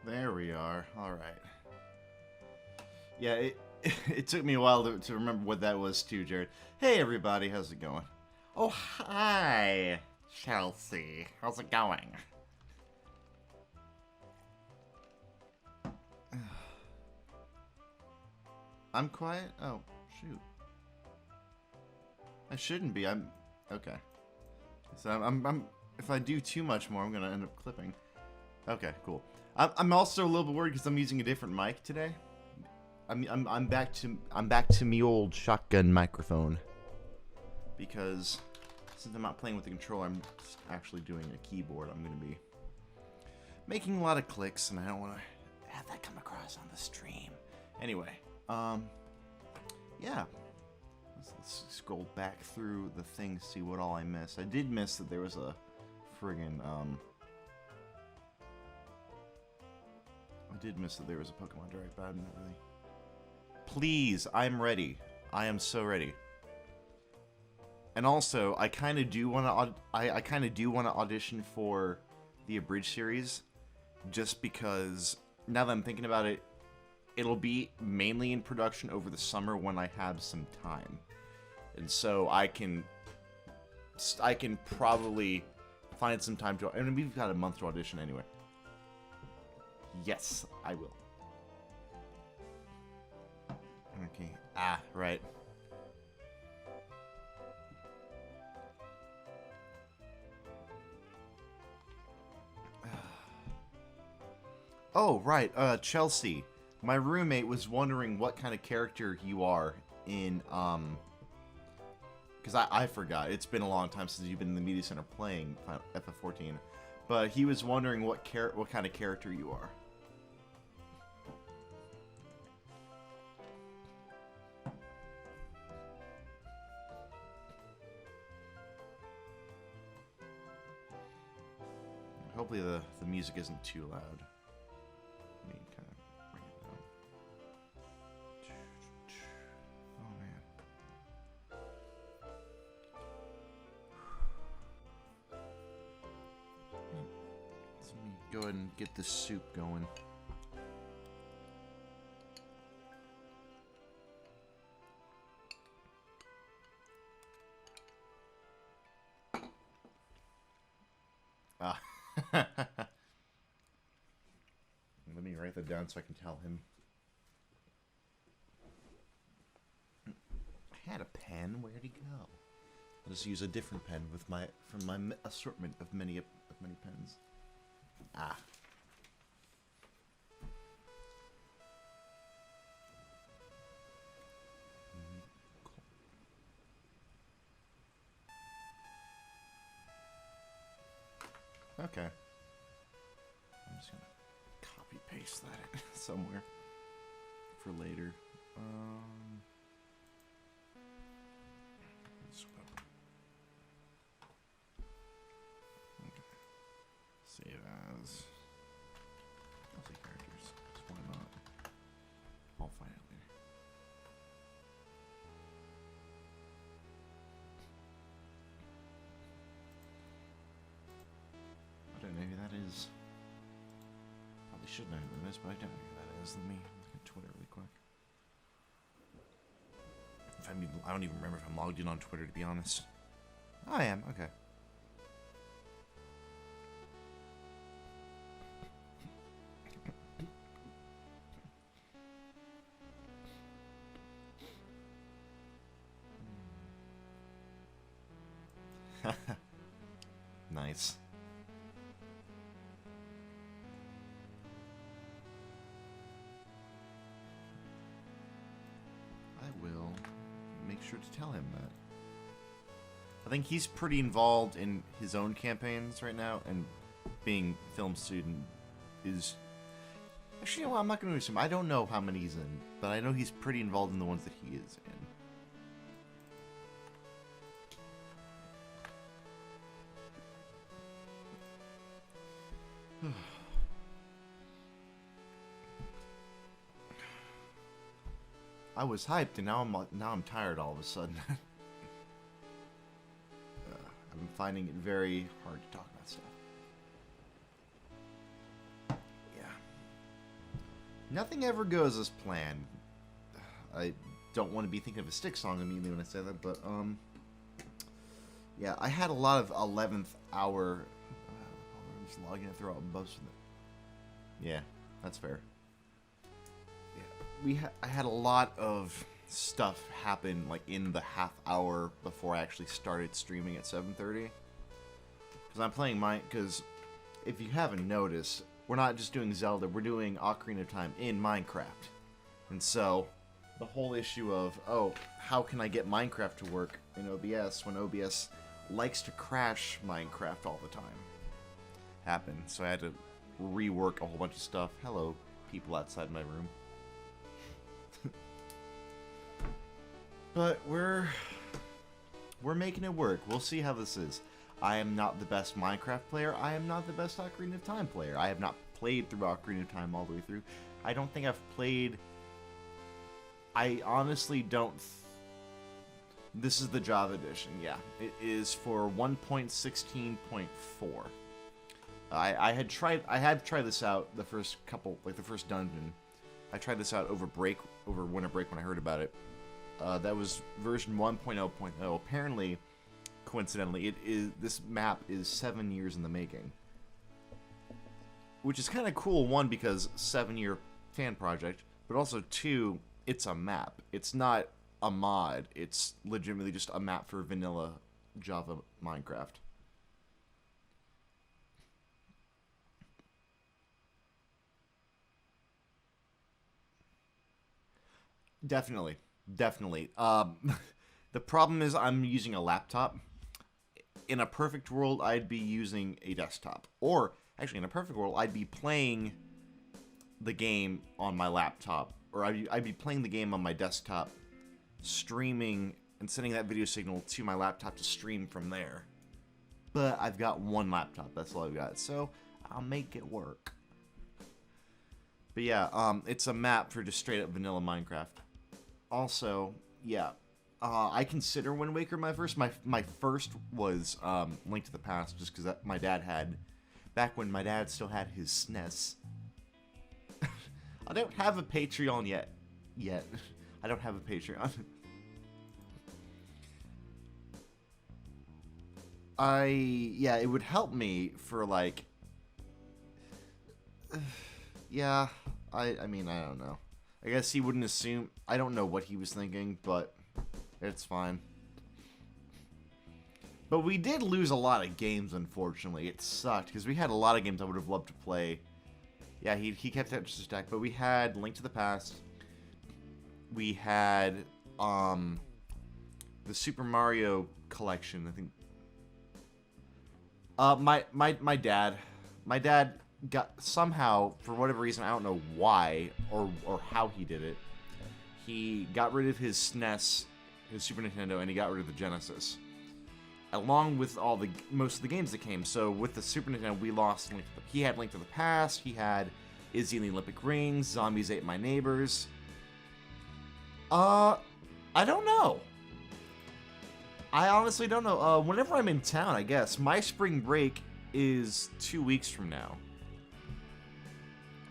There we are. Alright. Yeah, it took me a while to remember what that was too, Jared. Hey everybody, how's it going? Oh, hi, Chelsea. How's it going? I'm quiet? Oh, shoot. I shouldn't be. I'm... Okay. So if I do too much more, I'm gonna end up clipping. Okay, cool. I'm also a little bit worried because I'm using a different mic today. I'm back to me old shotgun microphone. Because since I'm not playing with the controller, I'm just actually doing a keyboard. I'm gonna be making a lot of clicks, and I don't want to have that come across on the stream. Anyway, yeah. Let's scroll back through the things, see what all I missed. I did miss that there was a friggin' I did miss that there was a Pokemon Direct, but I'm not really. Please, I'm ready. I am so ready. And also, I kind of do want to. I kind of do want to audition for the Abridged series, just because now that I'm thinking about it, it'll be mainly in production over the summer when I have some time, and so I can probably find some time to. I mean, we've got a month to audition anyway. Yes, I will. Okay. Ah, right. Oh, right. Chelsea. My roommate was wondering what kind of character you are in, because I forgot. It's been a long time since you've been in the media center playing FF14. But he was wondering what kind of character you are. Hopefully the music isn't too loud. Let me kind of bring it down. Oh man. Let me go ahead and get this soup going. Ah. Let me write that down so I can tell him. I had a pen. Where'd he go? I'll just use a different pen from my assortment of many pens. Ah. Okay. I'm just gonna copy paste that somewhere for later. Okay. Save as. I'll say characters. Why not? I'll find it later. I don't know who that is. Probably should know who that is, but I don't know who that is. Let me look at Twitter really quick. I don't even remember if I'm logged in on Twitter, to be honest. I am, okay. Nice. I will make sure to tell him that. I think he's pretty involved in his own campaigns right now, and being film student is... Actually, you know what? I'm not going to assume. I don't know how many he's in, but I know he's pretty involved in the ones that he is in. I was hyped, and now I'm tired all of a sudden. I'm finding it very hard to talk about stuff. Yeah. Nothing ever goes as planned. I don't want to be thinking of a Stick song immediately when I say that, but, yeah, I had a lot of 11th hour... I'm just logging it through all most of them. Yeah, that's fair. Yeah, I had a lot of stuff happen, like, in the half hour before I actually started streaming at 7:30. Because I'm playing because if you haven't noticed, we're not just doing Zelda, we're doing Ocarina of Time in Minecraft. And so, the whole issue of, oh, how can I get Minecraft to work in OBS when OBS likes to crash Minecraft all the time, happened. So I had to rework a whole bunch of stuff. Hello, people outside my room. But we're making it work. We'll see how this is. I am not the best Minecraft player. I am not the best Ocarina of Time player. I have not played through Ocarina of Time all the way through. I don't think I've played... I honestly don't... This is the Java edition, yeah. It is for 1.16.4. I had tried this out the first couple, like the first dungeon. I tried this out over winter break when I heard about it. That was version 1.0.0. Apparently, coincidentally, this map is 7 years in the making. Which is kind of cool, one, because 7-year fan project, but also two, it's a map. It's not a mod. It's legitimately just a map for vanilla Java Minecraft. Definitely. The problem is I'm using a laptop. In a perfect world, I'd be using a desktop. Or, actually, in a perfect world, I'd be playing the game on my laptop. Or I'd be playing the game on my desktop, streaming and sending that video signal to my laptop to stream from there. But I've got one laptop, that's all I've got. So, I'll make it work. But yeah, it's a map for just straight up vanilla Minecraft. Also, yeah, I consider Wind Waker my first. My first was Link to the Past, just because my dad had, back when my dad still had his SNES. I don't have a Patreon yet. I don't have a Patreon. Yeah, it would help me for like, yeah, I mean, I don't know. I guess he wouldn't assume... I don't know what he was thinking, but it's fine. But we did lose a lot of games, unfortunately. It sucked, because we had a lot of games I would have loved to play. Yeah, he kept that just a stack, but we had Link to the Past. We had, the Super Mario collection, I think. My dad got, somehow, for whatever reason, I don't know why or how he did it, he got rid of his SNES, his Super Nintendo, and he got rid of the Genesis, along with most of the games that came. So with the Super Nintendo, we lost he had Link to the Past, he had Izzy and the Olympic Rings, Zombies Ate My Neighbors. I don't know. I honestly don't know. Whenever I'm in town, I guess. My spring break is 2 weeks from now.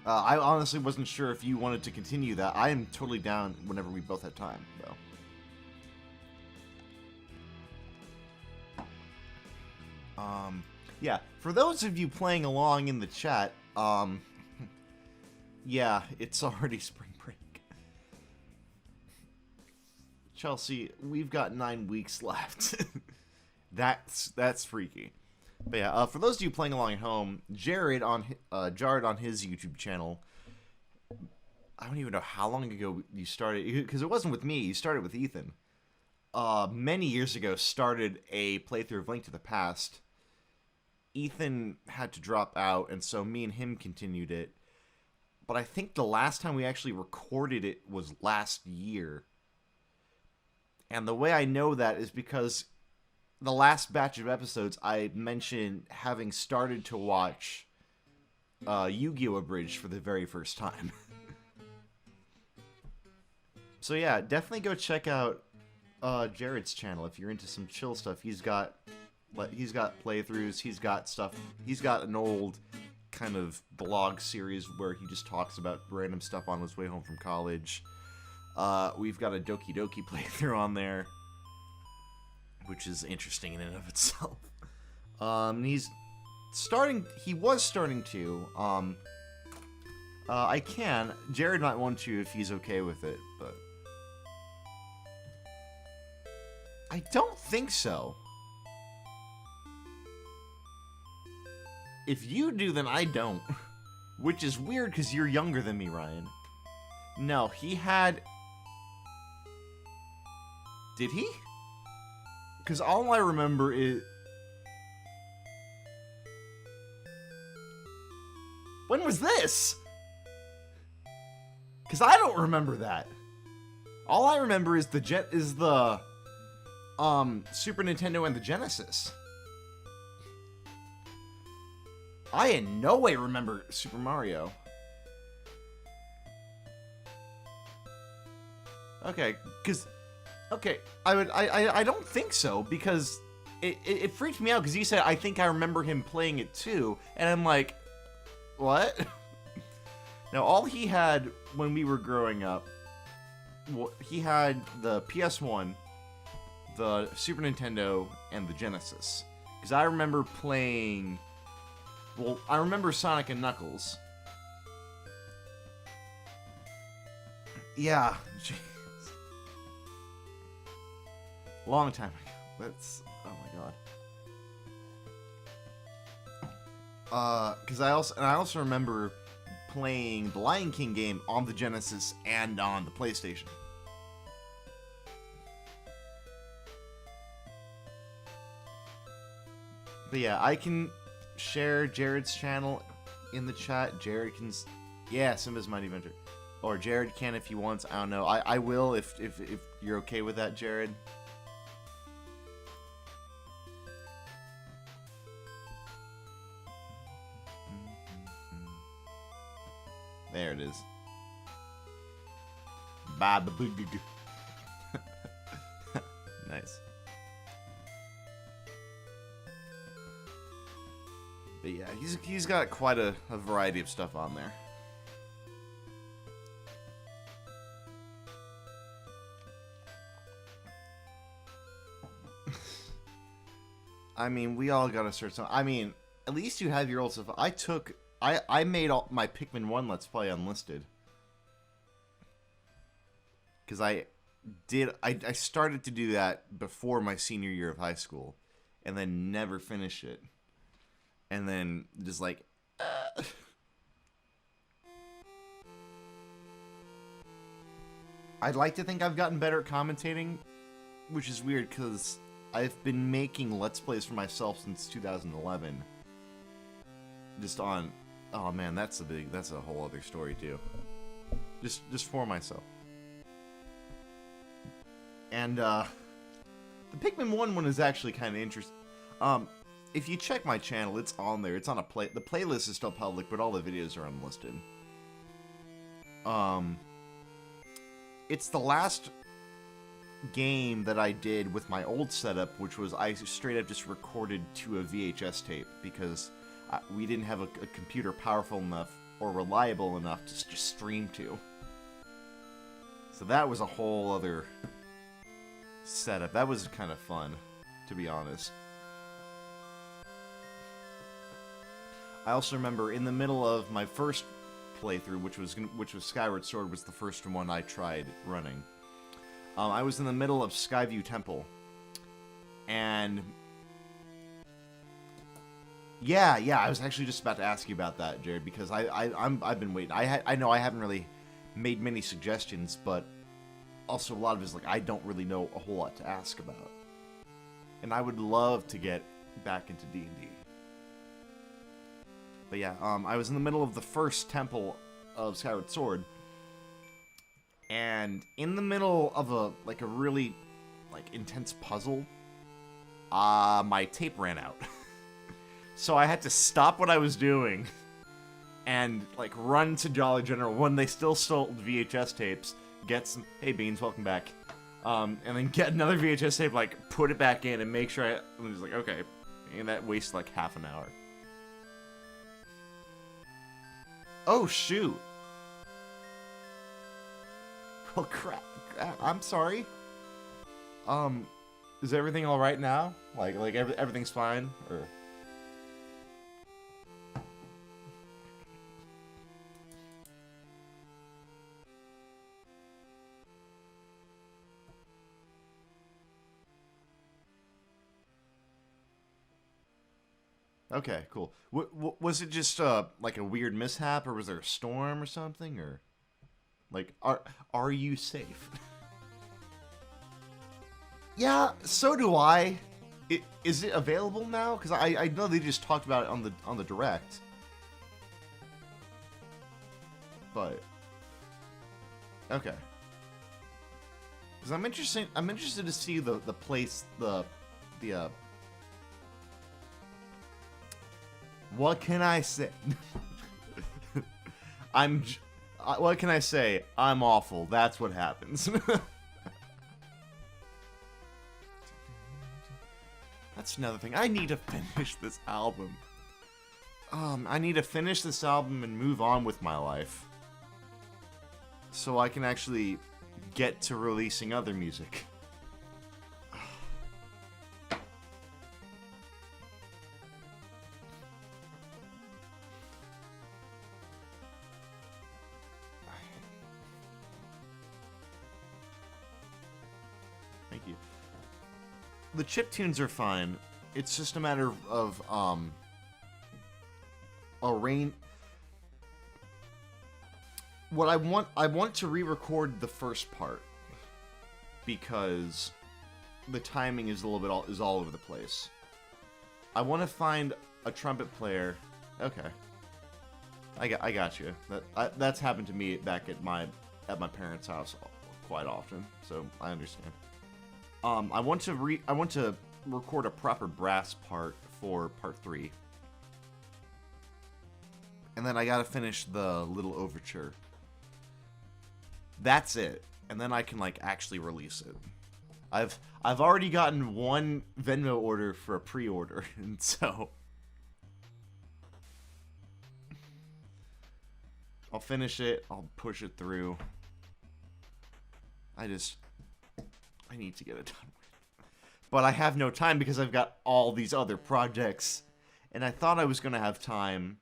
I honestly wasn't sure if you wanted to continue that. I am totally down whenever we both have time, though. Yeah, for those of you playing along in the chat, yeah, it's already spring break. Chelsea, we've got 9 weeks left. That's freaky. But yeah, for those of you playing along at home, Jared on his YouTube channel, I don't even know how long ago you started, because it wasn't with me, you started with Ethan. Many years ago, started a playthrough of Link to the Past. Ethan had to drop out, and so me and him continued it. But I think the last time we actually recorded it was last year. And the way I know that is because the last batch of episodes, I mentioned having started to watch Yu-Gi-Oh! Abridged for the very first time. So yeah, definitely go check out Jared's channel if you're into some chill stuff. He's got playthroughs, he's got stuff, he's got an old kind of blog series where he just talks about random stuff on his way home from college. We've got a Doki Doki playthrough on there, which is interesting in and of itself. He was starting to. Jared might want to if he's okay with it, but I don't think so. If you do, then I don't. Which is weird, because you're younger than me, Ryan. No, he had... Did he? Because all I remember is... When was this? Because I don't remember that. All I remember is the Super Nintendo and the Genesis. I in no way remember Super Mario. Okay, I don't think so, because it freaked me out, because he said, I think I remember him playing it too, and I'm like, what? Now, all he had when we were growing up, he had the PS1, the Super Nintendo, and the Genesis. Because I remember playing... Well, I remember Sonic and Knuckles. Yeah, jeez. Long time ago. That's... Oh my god. Because I also remember playing the Lion King game on the Genesis and on the PlayStation. But yeah, I can share Jared's channel in the chat. Jared can... Yeah, Simba's Mighty Adventure. Or Jared can if he wants. I don't know. I will if you're okay with that, Jared. There it is. Ba-ba-boo-goo-goo. Nice. But yeah, he's got quite a variety of stuff on there. I mean, we all gotta start some. I mean, at least you have your old stuff. I made all my Pikmin 1 Let's Play unlisted. Because I started to do that before my senior year of high school, and then never finished it. And then just like... I'd like to think I've gotten better at commentating, which is weird because I've been making Let's Plays for myself since 2011. Just on... Oh man, that's a whole other story too. Just for myself. And the Pikmin 1 one is actually kind of interesting. If you check my channel, it's on there. It's on the playlist is still public, but all the videos are unlisted. It's the last game that I did with my old setup, which was I straight up just recorded to a VHS tape because we didn't have a computer powerful enough or reliable enough to just stream to. So that was a whole other setup. That was kind of fun, to be honest. I also remember in the middle of my first playthrough, which was Skyward Sword, was the first one I tried running. I was in the middle of Skyview Temple, and yeah, I was actually just about to ask you about that, Jared, because I've been waiting. I know I haven't really made many suggestions, but also a lot of it is like I don't really know a whole lot to ask about, and I would love to get back into D&D. But yeah, I was in the middle of the first temple of Skyward Sword, and in the middle of a really intense puzzle, my tape ran out. So I had to stop what I was doing and run to Jolly General when they still sold VHS tapes, get some, hey Beans, welcome back, and then get another VHS tape, put it back in and make sure I was okay, and that wasted half an hour. Oh, shoot. Oh, crap. I'm sorry. Is everything all right now? Like everything's fine? Or... Okay, cool. Was it just like a weird mishap, or was there a storm or something, or like are you safe? Yeah, so do I. Is it available now? Because I know they just talked about it on the direct, but okay. Because I'm interested to see the place the what can I say? What can I say? I'm awful. That's what happens. That's another thing. I need to finish this album. I need to finish this album and move on with my life. So I can actually get to releasing other music. Thank you. The chiptunes are fine. It's just a matter of what I want to re-record the first part because the timing is a little bit all over the place. I want to find a trumpet player. Okay, I got you. That's happened to me back at my parents' house quite often, so I understand. I want to record a proper brass part for part 3. And then I gotta finish the little overture. That's it. And then I can like actually release it. I've already gotten one Venmo order for a pre-order, and so I'll finish it, I'll push it through. I need to get it done with. But I have no time because I've got all these other projects. And I thought I was going to have time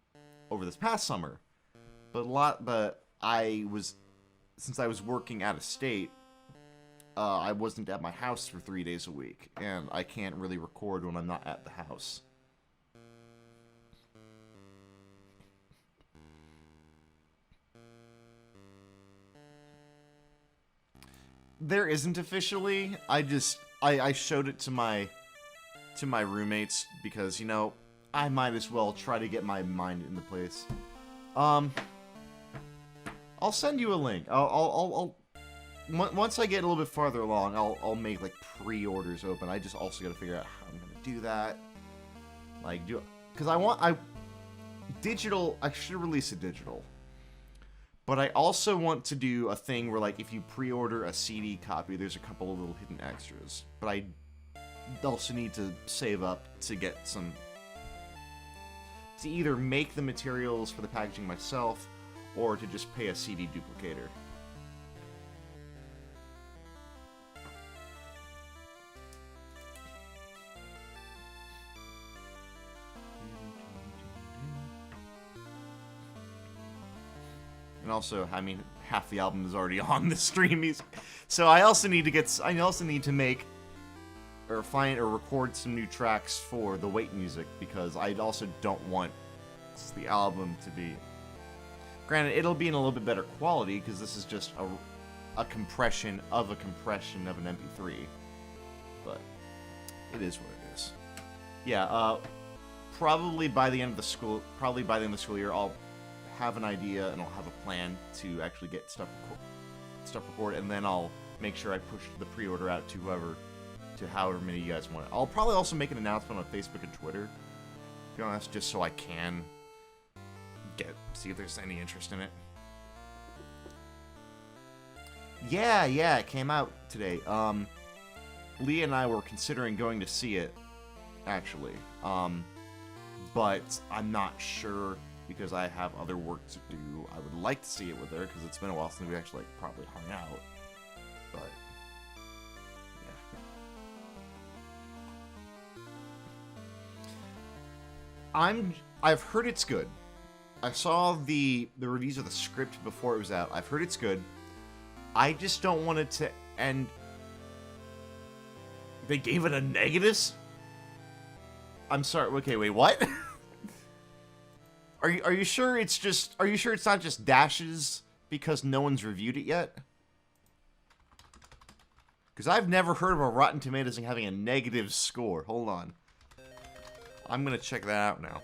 over this past summer. But since I was working out of state, I wasn't at my house for 3 days a week. And I can't really record when I'm not at the house. There isn't officially. I showed it to my roommates because, you know, I might as well try to get my mind in the place. I'll send you a link. I'll once I get a little bit farther along, I'll make like pre-orders open. I just also got to figure out how I'm gonna do that. Like because digital. I should release a digital. But I also want to do a thing where, like, if you pre-order a CD copy, there's a couple of little hidden extras. But I also need to save up to get some... to either make the materials for the packaging myself, or to just pay a CD duplicator. And also, I mean, half the album is already on the stream. So I also need to make or find or record some new tracks for the wait music because I also don't want the album to be. Granted, it'll be in a little bit better quality because this is just a compression of an MP3. But it is what it is. Yeah. Probably by the end of the school year, I'll have an idea and I'll have a plan to actually get stuff recorded, and then I'll make sure I push the pre-order out to however many you guys want it. I'll probably also make an announcement on Facebook and Twitter, to be honest, just so I can see if there's any interest in it. Yeah, it came out today. Leah and I were considering going to see it, actually. But I'm not sure because I have other work to do. I would like to see it with her because it's been a while since we actually like, probably hung out. But yeah, I've heard it's good. I saw the reviews of the script before it was out. I've heard it's good. I just don't want it to end. They gave it a negatives? I'm sorry. Okay, wait, what? Are you sure it's just? Are you sure it's not just dashes because no one's reviewed it yet? Because I've never heard of a Rotten Tomatoes thing having a negative score. Hold on. I'm gonna check that out now.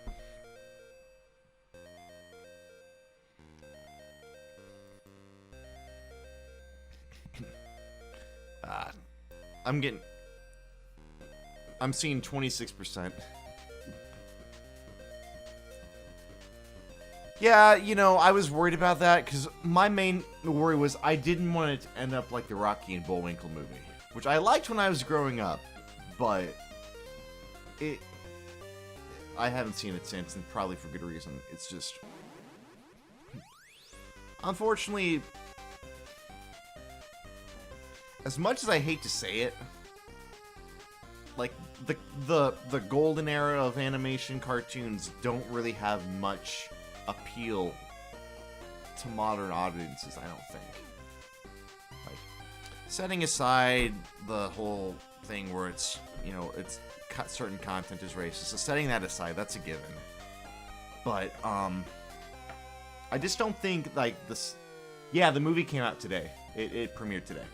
I'm seeing 26%. Yeah, you know, I was worried about that because my main worry was I didn't want it to end up like the Rocky and Bullwinkle movie, which I liked when I was growing up, but I haven't seen it since, and probably for good reason. It's just, unfortunately, as much as I hate to say it, like the golden era of animation cartoons don't really have much appeal to modern audiences, I don't think. Like, setting aside the whole thing where it's, you know, it's certain content is racist, so setting that aside, that's a given. But I just don't think like this. Yeah, the movie came out today. It premiered today.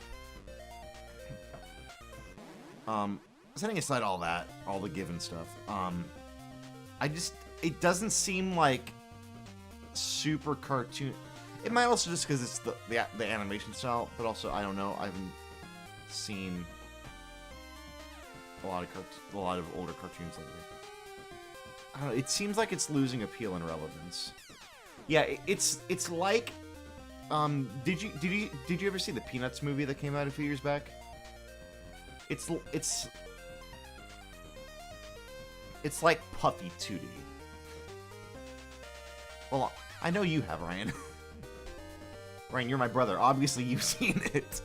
Setting aside all that, all the given stuff, it doesn't seem like super cartoon. It might also just because it's the animation style, but also I don't know. I haven't seen a lot of older cartoons lately. I don't know. It seems like it's losing appeal and relevance. Yeah, it's like, did you ever see the Peanuts movie that came out a few years back? It's like Puffy 2D. Well, I know you have, Ryan. Ryan, you're my brother. Obviously, you've seen it.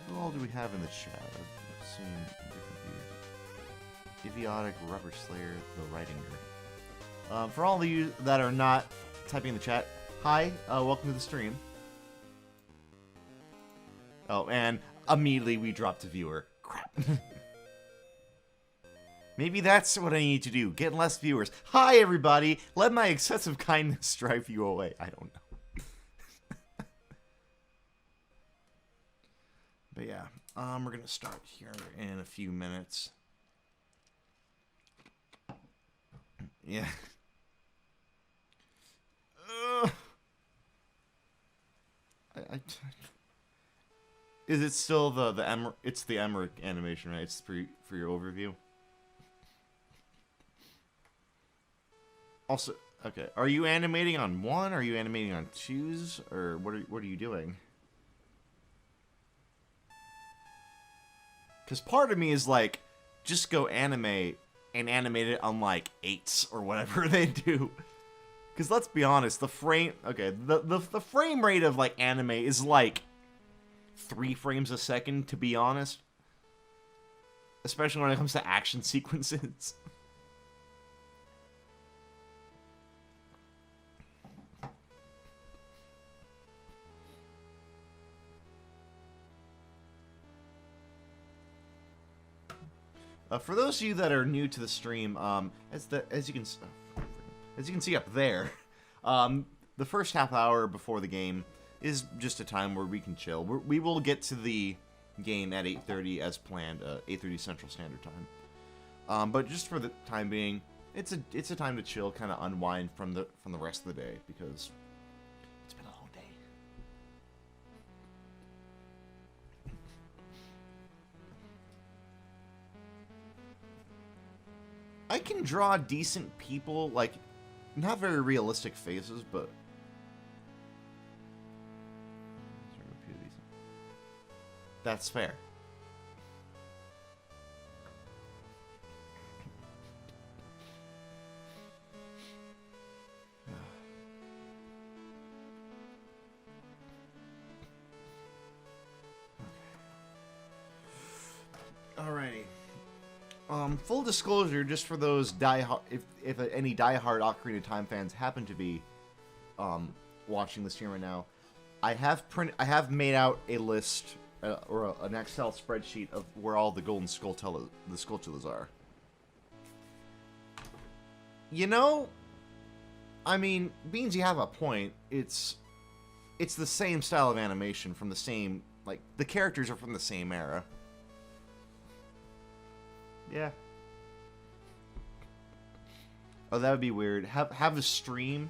Who all do we have in the chat? I've seen different views. Idiotic Rubber Slayer, the writing nerd. For all of you that are not typing in the chat, hi, welcome to the stream. Oh, and immediately we dropped a viewer. Crap. Maybe that's what I need to do. Get less viewers. Hi, everybody. Let my excessive kindness drive you away. I don't know. But yeah, we're going to start here in a few minutes. Yeah. Is it still it's the Emmerich animation, right? It's for your overview. Also, okay, are you animating on 1? Are you animating on 2s? Or what are you doing? Because part of me is like, just go animate and animate it on like 8s or whatever they do. Because let's be honest, the frame frame rate of like anime is like 3 frames a second, to be honest. Especially when it comes to action sequences. For those of you that are new to the stream, as you can see up there, the first half hour before the game is just a time where we can chill. We will get to the game at 8:30 as planned, 8:30 Central Standard Time. But just for the time being, it's a time to chill, kind of unwind from the rest of the day because it's been a long day. I can draw decent people, like not very realistic faces, but that's fair. Full disclosure, just for those diehard, if any diehard Ocarina of Time fans happen to be, watching this stream right now, I have made out a list or an Excel spreadsheet of where all the golden Skulltulas are. You know, I mean, Beans, you have a point. It's the same style of animation from the same, like, the characters are from the same era. Yeah. Oh, that would be weird. Have a stream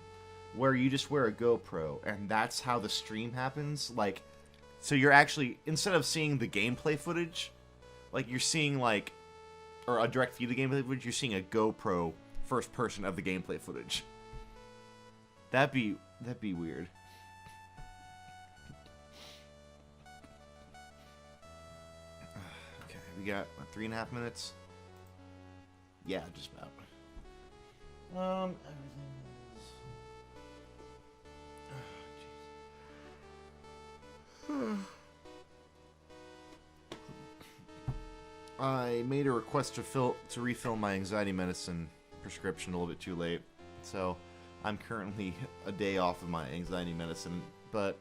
where you just wear a GoPro, and that's how the stream happens. Like, so you're actually, instead of seeing the gameplay footage, like, you're seeing, like, or a direct view of the gameplay footage, you're seeing a GoPro first person of the gameplay footage. That'd be weird. Okay, we got 3.5 minutes. Yeah, just about. Everything is... Oh, jeez. I made a request to refill my anxiety medicine prescription a little bit too late, so I'm currently a day off of my anxiety medicine, but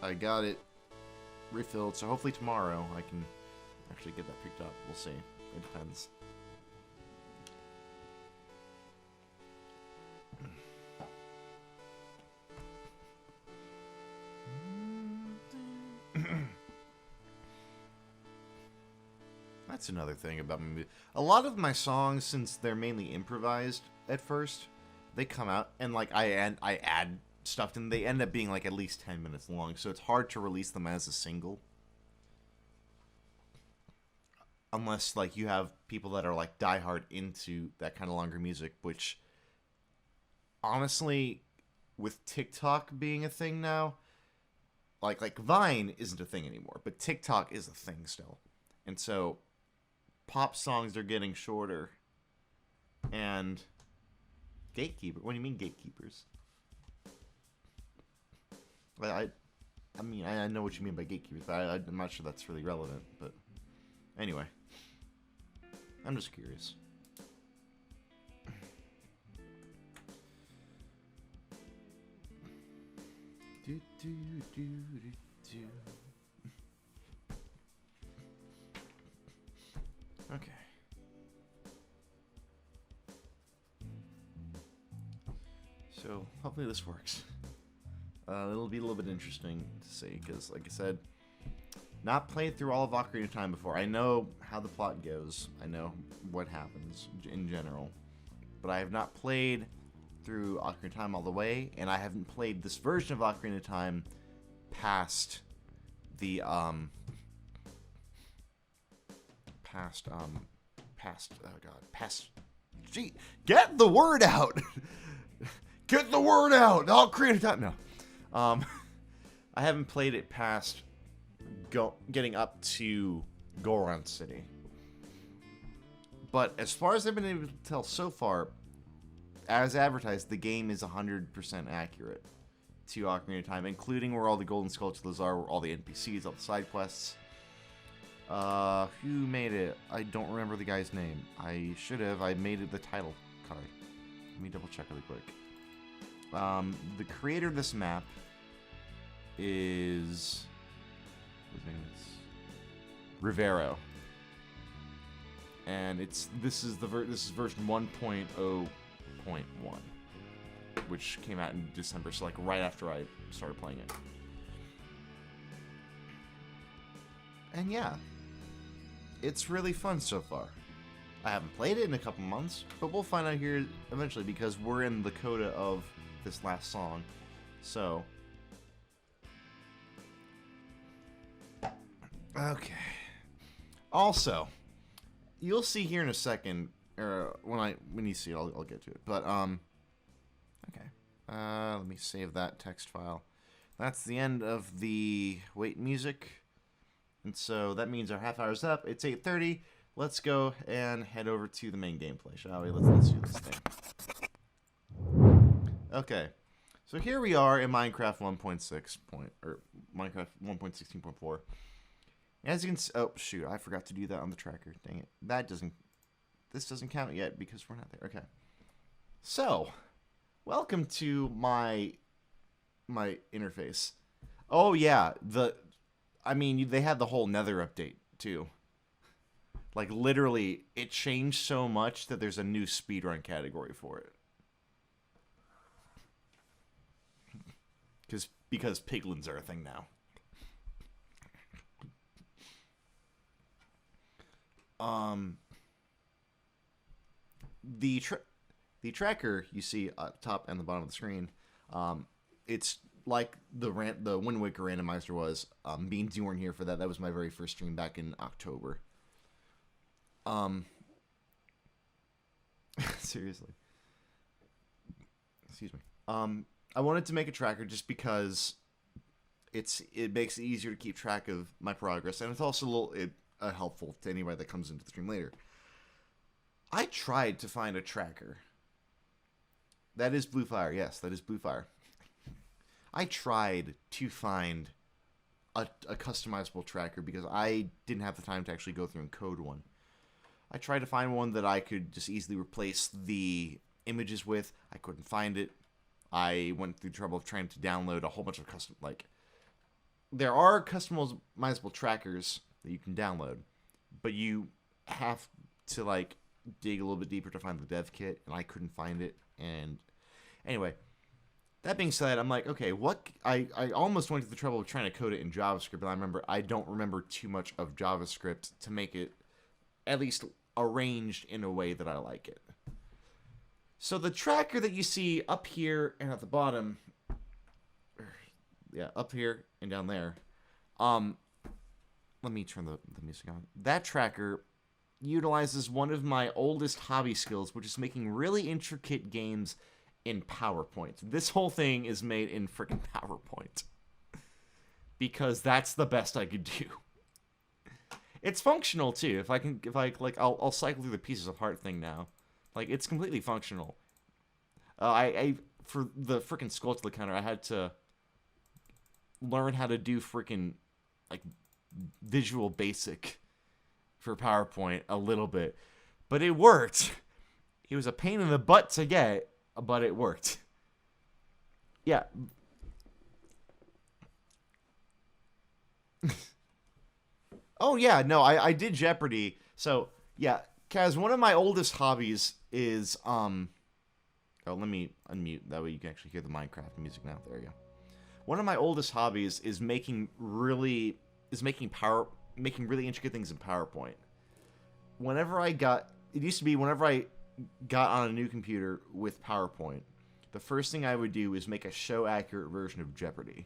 I got it refilled, so hopefully tomorrow I can actually get that picked up. We'll see. It depends. That's another thing about me. A lot of my songs, since they're mainly improvised at first, they come out and like I add stuff and they end up being like at least 10 minutes long, so it's hard to release them as a single. Unless like you have people that are like diehard into that kind of longer music, which honestly, with TikTok being a thing now, like Vine isn't a thing anymore, but TikTok is a thing still. And so pop songs are getting shorter. And gatekeeper. What do you mean gatekeepers? I mean, I know what you mean by gatekeepers, but I'm not sure that's really relevant. But anyway, I'm just curious. Do, do, do, do, do. Okay. So, hopefully this works. It'll be a little bit interesting to see, because, like I said, not played through all of Ocarina of Time before. I know how the plot goes. I know what happens in general. But I have not played through Ocarina of Time all the way, and I haven't played this version of Ocarina of Time past the, gee, get the word out! Get the word out! Ocarina of Time, no. I haven't played it past getting up to Goron City. But as far as I've been able to tell so far, as advertised, the game is 100% accurate to Ocarina of Time, including where all the golden Skulltulas are, where all the NPCs, all the side quests. Who made it? I don't remember the guy's name. I should have. I made it the title card. Let me double check really quick. The creator of this map is... his name is Rivero. And this is version 1.0.1, which came out in December, so like right after I started playing it. And yeah, it's really fun so far. I haven't played it in a couple months, but we'll find out here eventually because we're in the coda of this last song. So, okay. Also, you'll see here in a second, or when you see it, I'll get to it. But okay. Let me save that text file. That's the end of the wait music. And so that means our half hour's up. It's 8:30. Let's go and head over to the main gameplay, shall we? Let's do this thing. Okay. So here we are in Minecraft 1.16.4. As you can see, oh shoot, I forgot to do that on the tracker. Dang it. That doesn't this doesn't count yet because we're not there. Okay. So, welcome to my interface. Oh yeah, they had the whole Nether update too. Like literally, it changed so much that there's a new speedrun category for it. Because piglins are a thing now. The tracker you see at the top and the bottom of the screen, it's like the Wind Waker randomizer was. Beans, you weren't here for that. That was my very first stream back in October. Seriously. Excuse me. I wanted to make a tracker just because it makes it easier to keep track of my progress, and it's also a little helpful to anybody that comes into the stream later. I tried to find a tracker. That is Blue Fire. Yes, that is Blue Fire. I tried to find a customizable tracker because I didn't have the time to actually go through and code one. I tried to find one that I could just easily replace the images with. I couldn't find it. I went through the trouble of trying to download a whole bunch of there are customizable trackers that you can download, but you have to dig a little bit deeper to find the dev kit, and I couldn't find it. And anyway, that being said, I'm like, okay, I almost went to the trouble of trying to code it in JavaScript, and I don't remember too much of JavaScript to make it at least arranged in a way that I like it. So the tracker that you see up here and at the bottom, yeah, up here and down there, let me turn the music on. That tracker utilizes one of my oldest hobby skills, which is making really intricate games in PowerPoint. This whole thing is made in freaking PowerPoint because that's the best I could do. It's functional too. I'll cycle through the pieces of heart thing now. It's completely functional. For the freaking Skulltula counter, I had to learn how to do freaking Visual Basic for PowerPoint a little bit, but it worked. It was a pain in the butt to get, but it worked. Yeah. Oh yeah, no, I did Jeopardy. So yeah, Kaz, one of my oldest hobbies is oh, let me unmute, that way you can actually hear the Minecraft music now. There you go. One of my oldest hobbies is making really intricate things in PowerPoint. Whenever I got on a new computer with PowerPoint, the first thing I would do is make a show accurate version of Jeopardy.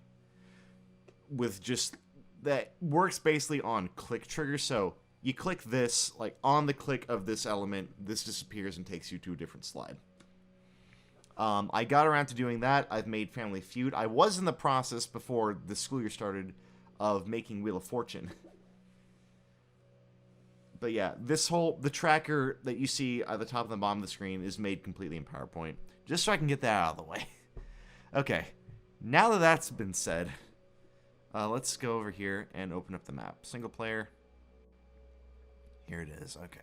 With just that works basically on click triggers. So you click this, on the click of this element, this disappears and takes you to a different slide. I got around to doing that. I've made Family Feud. I was in the process before the school year started of making Wheel of Fortune. But yeah, the tracker that you see at the top and the bottom of the screen is made completely in PowerPoint, just so I can get that out of the way. Okay, now that that's been said, let's go over here and open up the map. Single player. Here it is. Okay.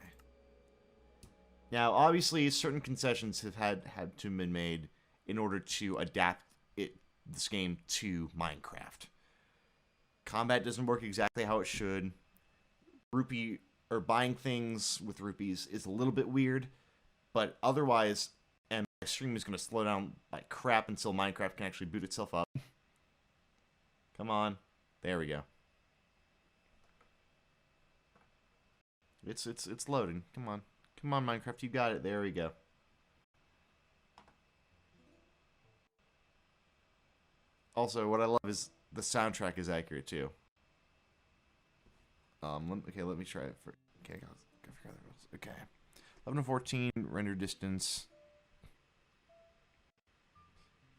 Now, obviously, certain concessions have had to be made in order to adapt this game to Minecraft. Combat doesn't work exactly how it should. Buying things with rupees is a little bit weird, but otherwise, and my stream is going to slow down like crap until Minecraft can actually boot itself up. Come on. There we go. It's loading. Come on. Come on, Minecraft, you got it. There we go. Also, what I love is the soundtrack is accurate too. Okay, let me try it for. Okay, okay. 11 to 14 render distance.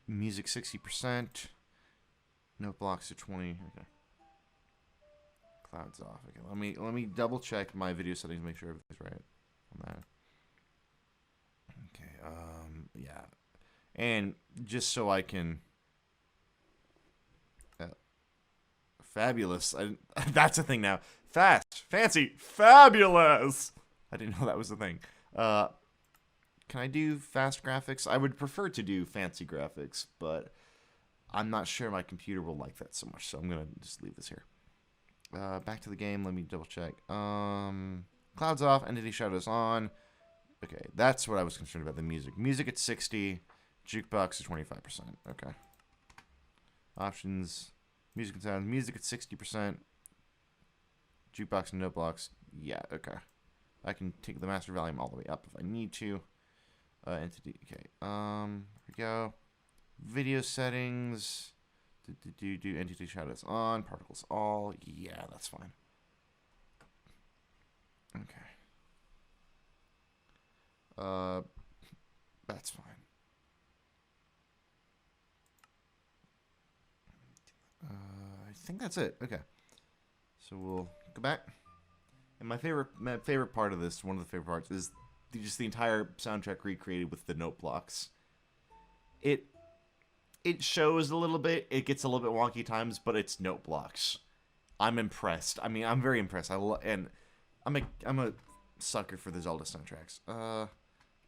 Music 60%. Note blocks to 20. Okay. Clouds off. Okay, let me double check my video settings, make sure everything's right on that. Okay, yeah. And just so I can fabulous. That's a thing now. Fast, fancy, fabulous. I didn't know that was a thing. Can I do fast graphics? I would prefer to do fancy graphics, but I'm not sure my computer will like that so much, so I'm going to just leave this here. Back to the game. Let me double check. Clouds off, entity shadows on. Okay, that's what I was concerned about, the music. Music at 60, jukebox at 25%. Okay. Options, music and sound. Music at 60%. Jukebox and note blocks. Yeah, okay. I can take the master volume all the way up if I need to. Entity, okay. Here we go. Video settings. Entity shadows on. Particles all. Yeah, that's fine. Okay. That's fine. I think that's it. Okay. So we'll go back. And my favorite part of this, one of the favorite parts, is just the entire soundtrack recreated with the note blocks. It shows a little bit. It gets a little bit wonky times, but it's note blocks. I'm impressed. I mean, I'm very impressed. I'm a sucker for the Zelda soundtracks.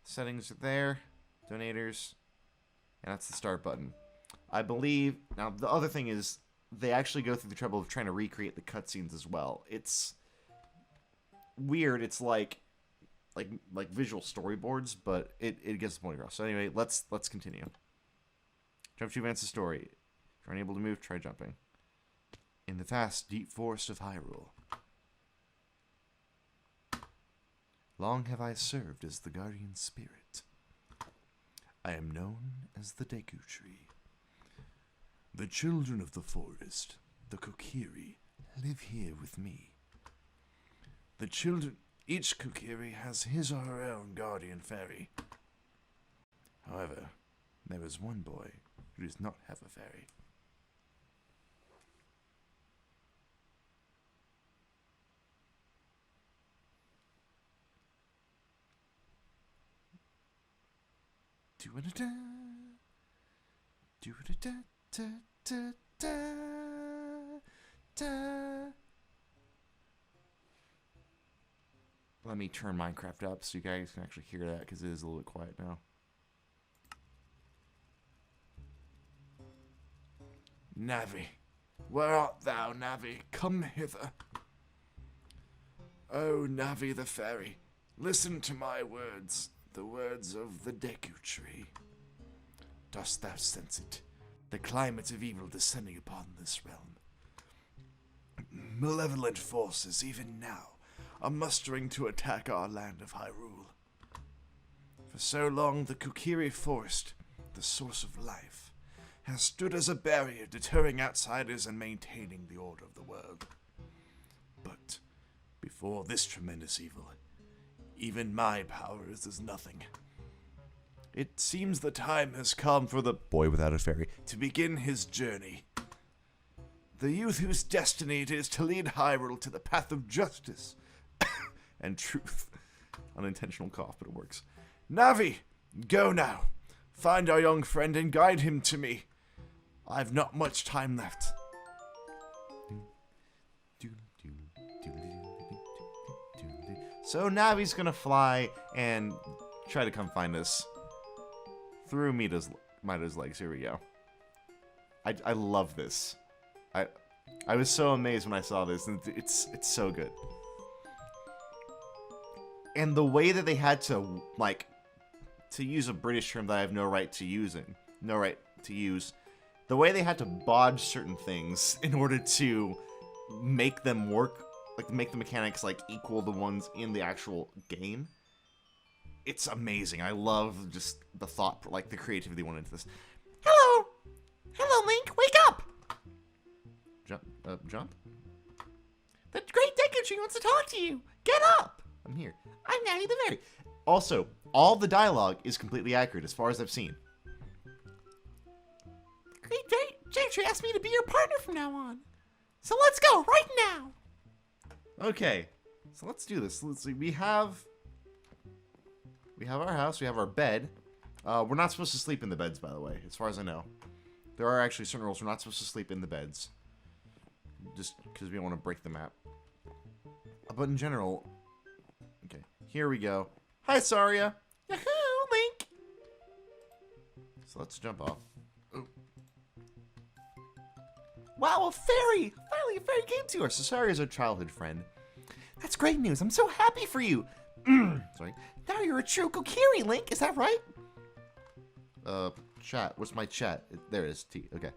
Settings are there. Donators. And that's the start button. I believe... Now, the other thing is, they actually go through the trouble of trying to recreate the cutscenes as well. It's weird. It's like visual storyboards, but it gets the point across. So anyway, let's continue. Jump to advance the story. If you're unable to move, try jumping. In the vast, deep forest of Hyrule. Long have I served as the guardian spirit. I am known as the Deku Tree. The children of the forest, the Kokiri, live here with me. Each Kokiri has his or her own guardian fairy. However, there is one boy who does not have a fairy. Do-a-da-da, do-a-da-da-da-da-da-da. Let me turn Minecraft up so you guys can actually hear that, because it is a little bit quiet now. Navi, where art thou, Navi? Come hither. Oh, Navi the fairy, listen to my words, the words of the Deku Tree. Dost thou sense it, the climate of evil descending upon this realm? Malevolent forces, even now, are mustering to attack our land of Hyrule. For so long, the Kokiri Forest, the source of life, has stood as a barrier deterring outsiders and maintaining the order of the world. But before this tremendous evil, even my power is as nothing. It seems the time has come for the boy without a fairy to begin his journey. The youth whose destiny it is to lead Hyrule to the path of justice and truth. Unintentional cough, but it works. Navi, go now. Find our young friend and guide him to me. I've not much time left. So Navi's gonna fly and try to come find us through Mida's legs. Here we go. I love this. I was so amazed when I saw this, and it's so good. And the way that they had to, like, to use a British term that I have no right to use, the way they had to bodge certain things in order to make them work, like make the mechanics like equal the ones in the actual game. It's amazing. I love just the thought, like the creativity they went into this. Hello! Hello, Link! Wake up! Jump? The great Deku Tree wants to talk to you! Get up! I'm here. I'm Navi the Fairy. Also, all the dialogue is completely accurate as far as I've seen. Great Deku Tree asked me to be your partner from now on. So let's go right now! Okay, so let's do this. Let's see. We have our house. We have our bed. We're not supposed to sleep in the beds, by the way, as far as I know. There are actually certain rules. We're not supposed to sleep in the beds, just because we don't want to break the map. But in general, okay, here we go. Hi, Saria. Yahoo, Link. So let's jump off. Oh. Wow, a fairy! Finally, a fairy came to us. So Saria is our childhood friend. That's great news. I'm so happy for you. Sorry. Now you're a true Kokiri, Link. Is that right? Chat. What's my chat? There it is. T. Okay.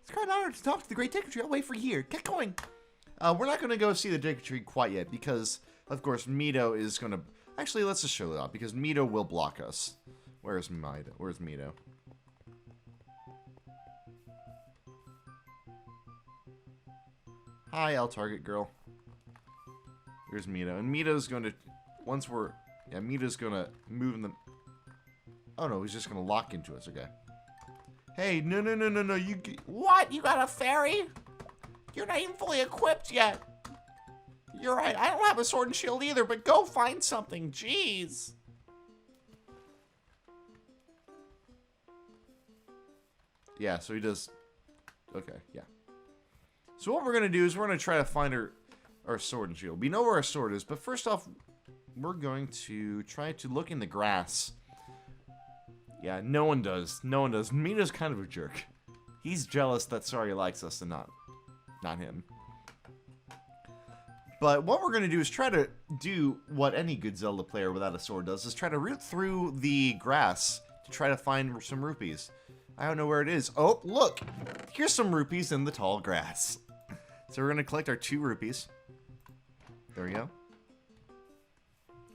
It's quite an honor to talk to the Great Dick Tree. I'll wait for you here. Get going. We're not going to go see the Dick Tree quite yet because, of course, Mito is going to... Actually, let's just show it off because Mito will block us. Where's Mito? Where's Mito? Hi, L Target Girl. Here's Mito. And Mito's going to... Once we're... Yeah, Mito's going to move in the... Oh, no. He's just going to lock into us. Okay. Hey, no. You... What? You got a fairy? You're not even fully equipped yet. You're right. I don't have a sword and shield either, but go find something. Jeez. Yeah, so he does... Okay, yeah. So what we're going to do is we're going to try to find our sword and shield. We know where our sword is, but first off, we're going to try to look in the grass. Yeah, no one does. No one does. Mina's kind of a jerk. He's jealous that Saria likes us and not him. But what we're going to do is try to do what any good Zelda player without a sword does, is try to root through the grass to try to find some rupees. I don't know where it is. Oh, look! Here's some rupees in the tall grass. So we're going to collect our 2 rupees. There we go.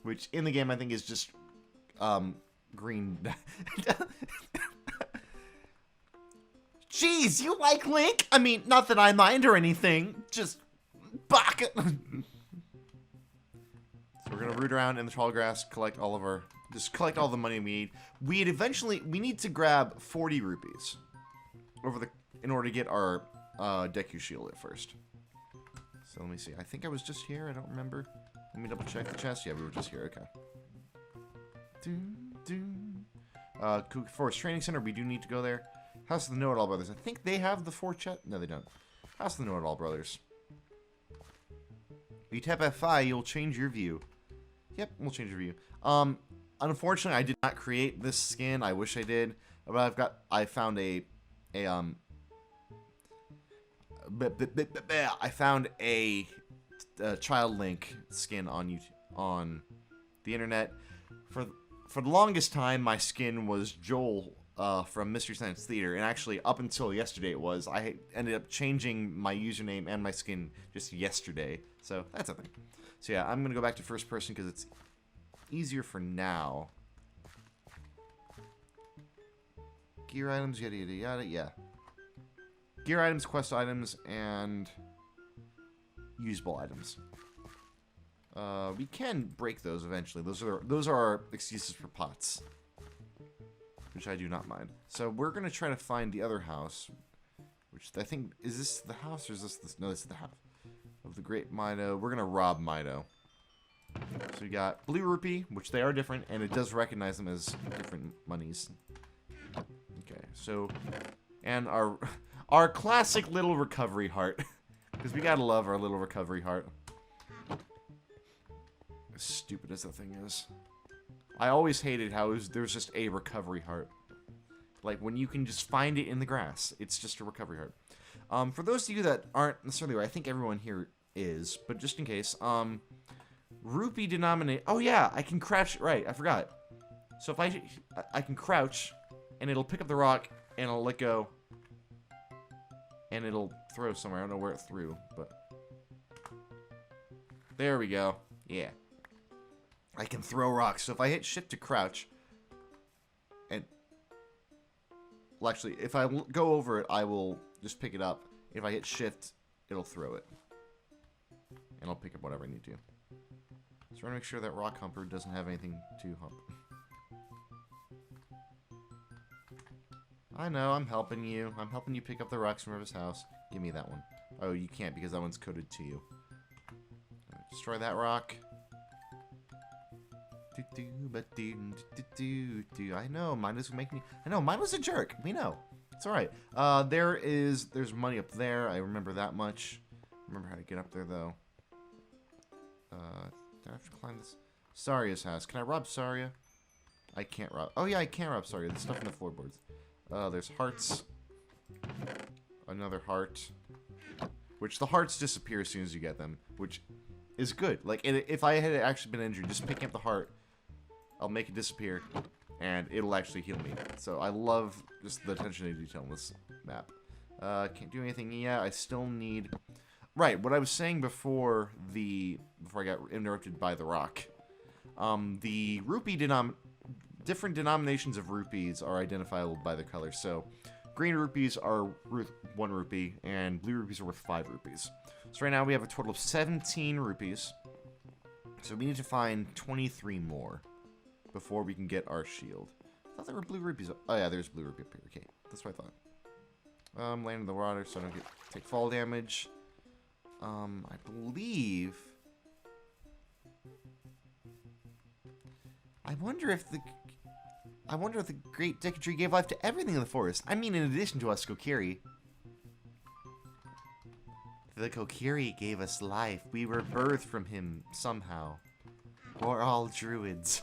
Which, in the game, I think is just, green. Jeez, you like Link? I mean, not that I mind or anything. Just, baka! So we're going to root around in the tall grass, collect all of our... Just collect all the money we need. We need to grab 40 rupees in order to get our Deku shield at first. So let me see. I think I was just here. I don't remember. Let me double check the chest. Yeah, we were just here. Okay. Forest Training Center. We do need to go there. House of the Know-It-All Brothers. I think they have the 4 chest. No, they don't. House of the Know-It-All Brothers. If you tap F5, you'll change your view. Yep, we'll change your view. Unfortunately, I did not create this skin. I wish I did, but I found a Child Link skin on the internet. For the longest time, my skin was Joel from Mystery Science Theater, and actually up until yesterday it was. I ended up changing my username and my skin just yesterday, so that's a thing. So yeah, I'm gonna go back to first person because it's easier for now. Gear items, yada yada yada, yeah. Gear items, quest items, and usable items. We can break those eventually. Those are our excuses for pots, which I do not mind. So we're gonna try to find the other house, which I think is this the house or is this no? This is the house of the Great Mito. We're gonna rob Mito. So we got blue rupee, which they are different, and it does recognize them as different monies. Okay, so, and our classic little recovery heart, because we gotta love our little recovery heart. As stupid as that thing is, I always hated how there's just a recovery heart. Like when you can just find it in the grass, it's just a recovery heart. For those of you that aren't necessarily right, I think everyone here is, but just in case, rupee denominate. Oh yeah, I can crouch. Right, I forgot. So if I can crouch, and it'll pick up the rock, and it'll let go, and it'll throw somewhere. I don't know where it threw, but there we go. Yeah, I can throw rocks. So if I hit shift to crouch, and well, actually, if I go over it, I will just pick it up. If I hit shift, it'll throw it, and I'll pick up whatever I need to. So we're gonna make sure that rock humper doesn't have anything to hump. I know, I'm helping you. I'm helping you pick up the rocks from River's house. Give me that one. Oh, you can't because that one's coded to you. Destroy that rock. I know, Mino's making me... I know, Mino's a jerk. We know. It's alright. There's money up there. I remember that much. Remember how to get up there, though. Do I have to climb this? Saria's house. Can I rob Saria? I can't rob. Oh yeah, I can rob Saria. There's stuff in the floorboards. There's hearts. Another heart. Which the hearts disappear as soon as you get them, which is good. Like, if I had actually been injured, just picking up the heart, I'll make it disappear, and it'll actually heal me. So I love just the attention to detail in this map. Can't do anything yet. I still need... Right, what I was saying before I got interrupted by the rock. The rupee different denominations of rupees are identifiable by their color. So, green rupees are 1 rupee, and blue rupees are worth 5 rupees. So right now we have a total of 17 rupees. So we need to find 23 more before we can get our shield. I thought there were blue rupees. Oh yeah, there's blue rupee up here. Okay, that's what I thought. Land in the water so I don't take fall damage. I believe... I wonder if the Great Deku Tree gave life to everything in the forest. I mean, in addition to us Kokiri. The Kokiri gave us life. We were birthed from him somehow. We're all druids.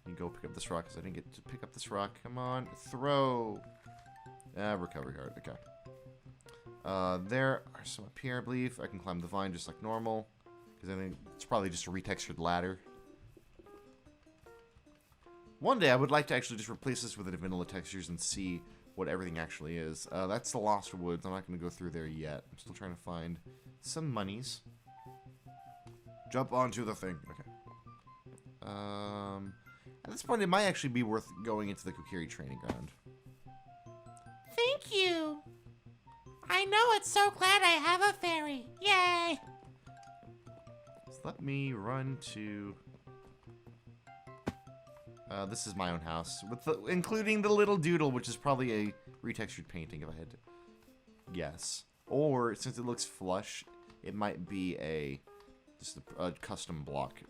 You go pick up this rock because I didn't get to pick up this rock. Come on, throw. Recovery heart. Okay. There are some up here, I believe. I can climb the vine just like normal. Because I think it's probably just a retextured ladder. One day I would like to actually just replace this with the vanilla textures and see what everything actually is. That's the Lost Woods. I'm not going to go through there yet. I'm still trying to find some monies. Jump onto the thing. Okay. At this point, it might actually be worth going into the Kokiri training ground. Thank you. I know it's so glad I have a fairy. Yay! So let me run to... this is my own house, including the little doodle, which is probably a retextured painting if I had to guess. Or, since it looks flush, it might be just a custom block.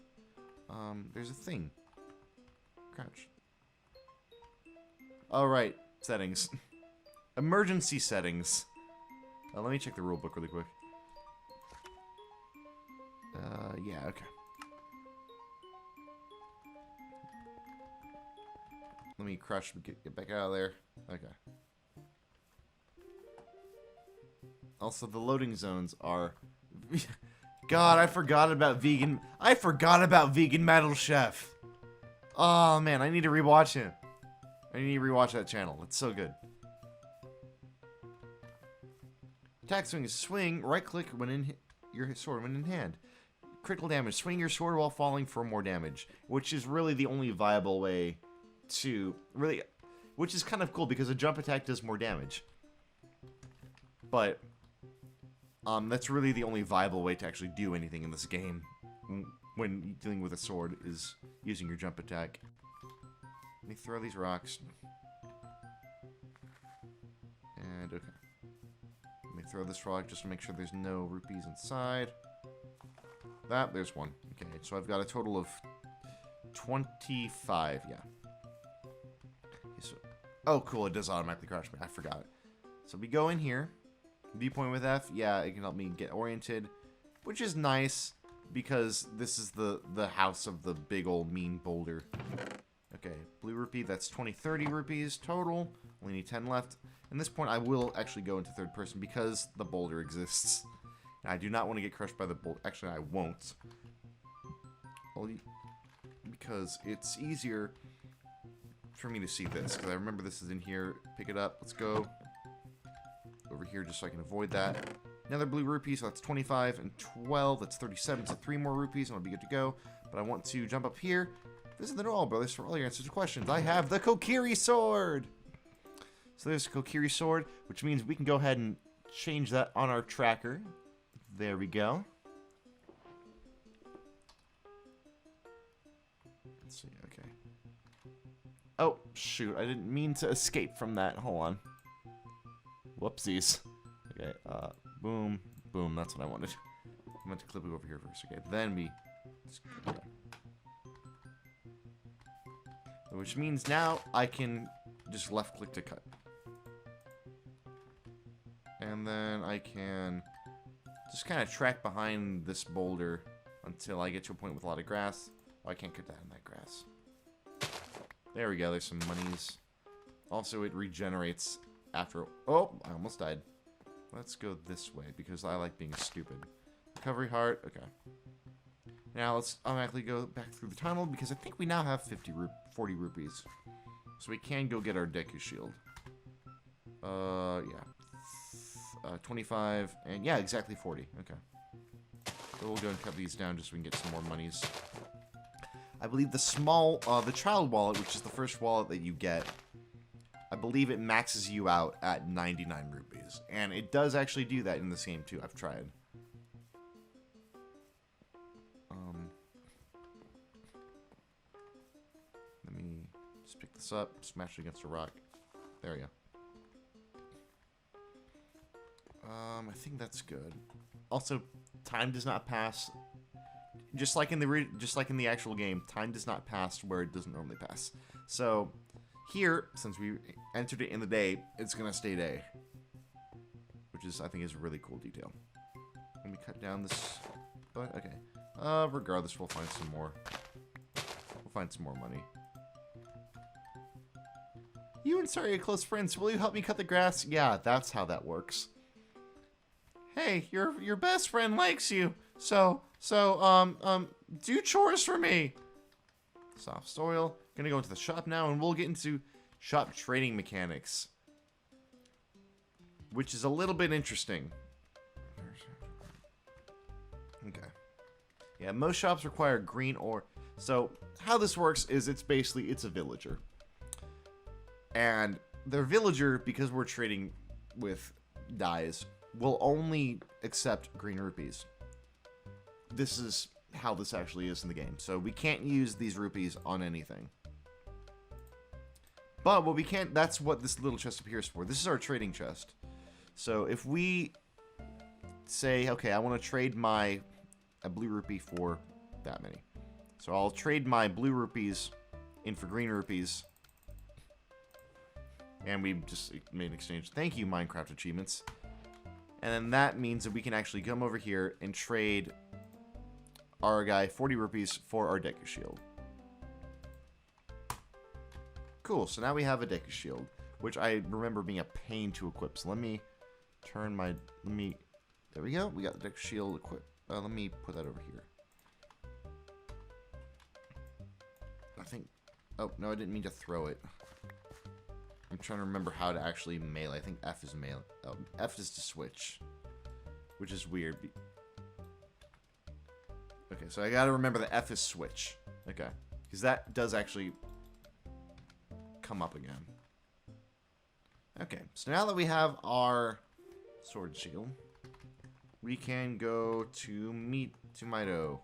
There's a thing. Crouch. Alright, settings. Emergency settings. Let me check the rulebook really quick. Yeah, okay. Let me crush, get back out of there. Okay. Also, the loading zones are... God, I forgot about vegan Metal Chef. Oh, man, I need to rewatch him. I need to rewatch that channel. It's so good. Attack swing is swing, right-click when in your sword when in hand. Critical damage. Swing your sword while falling for more damage, which is really the only viable way to really, which is kind of cool because a jump attack does more damage. But that's really the only viable way to actually do anything in this game when dealing with a sword is using your jump attack. Let me throw these rocks. And okay. Let me throw this rock just to make sure there's no rupees inside. There's one. Okay, so I've got a total of 25, yeah. Okay, so, oh, cool, it does automatically crush me. I forgot it. So we go in here. Viewpoint with F, yeah, it can help me get oriented, which is nice because this is the house of the big old mean boulder. Okay, blue rupee, that's 30 rupees total. Only need 10 left. At this point, I will actually go into third person because the boulder exists. And I do not want to get crushed by the boulder. Actually, I won't. Because it's easier for me to see this. Because I remember this is in here. Pick it up. Let's go over here just so I can avoid that. Another blue rupee, so that's 25 and 12. That's 37, so 3 more rupees and I'll be good to go. But I want to jump up here. This is the Noel Brothers for all your answers to questions. I have the Kokiri sword! So there's the Kokiri sword, which means we can go ahead and change that on our tracker. There we go. Let's see, okay. Oh, shoot, I didn't mean to escape from that. Hold on. Whoopsies. Okay, boom, boom, that's what I wanted. I meant to clip it over here first. Okay, then we... Okay. Which means now I can just left click to cut. And then I can just kind of track behind this boulder until I get to a point with a lot of grass. Oh, I can't cut that in that grass. There we go. There's some monies. Also, it regenerates after... Oh, I almost died. Let's go this way because I like being stupid. Recovery heart. Okay. Now let's automatically go back through the tunnel because I think we now have 40 rupees. So we can go get our Deku shield. Yeah. 25 and yeah, exactly 40. Okay. So we'll go and cut these down just so we can get some more monies. I believe the child wallet, which is the first wallet that you get, I believe it maxes you out at 99 rupees. And it does actually do that in this game too. I've tried. Let me just pick this up, smash it against a rock. There we go. I think that's good. Also, time does not pass. Just like in the actual game, time does not pass where it doesn't normally pass. So here, since we entered it in the day, it's gonna stay day, which is I think is a really cool detail. Let me cut down this. But okay. Regardless, we'll find some more. We'll find some more money. You and Sorry are close friends. Will you help me cut the grass? Yeah, that's how that works. Hey, your best friend likes you. So, do chores for me. Soft soil. Gonna go into the shop now, and we'll get into shop trading mechanics, which is a little bit interesting. Okay. Yeah, most shops require green ore. So, how this works is it's a villager. And their villager, because we're trading with dyes, will only accept green rupees. This is how this actually is in the game. So we can't use these rupees on anything. But what we can, that's what this little chest appears for. This is our trading chest. So if we say, okay, I want to trade a blue rupee for that many. So I'll trade my blue rupees in for green rupees. And we just made an exchange. Thank you, Minecraft achievements. And then that means that we can actually come over here and trade our guy 40 rupees for our Deku shield. Cool, so now we have a Deku shield, which I remember being a pain to equip. So let me turn my, there we go. We got the Deku shield equipped. Let me put that over here. I think, oh, no, I didn't mean to throw it. I'm trying to remember how to actually melee. I think F is melee. Oh, F is to switch, which is weird. Okay, so I gotta remember that F is switch. Okay, because that does actually come up again. Okay, so now that we have our sword shield, we can go to Mito.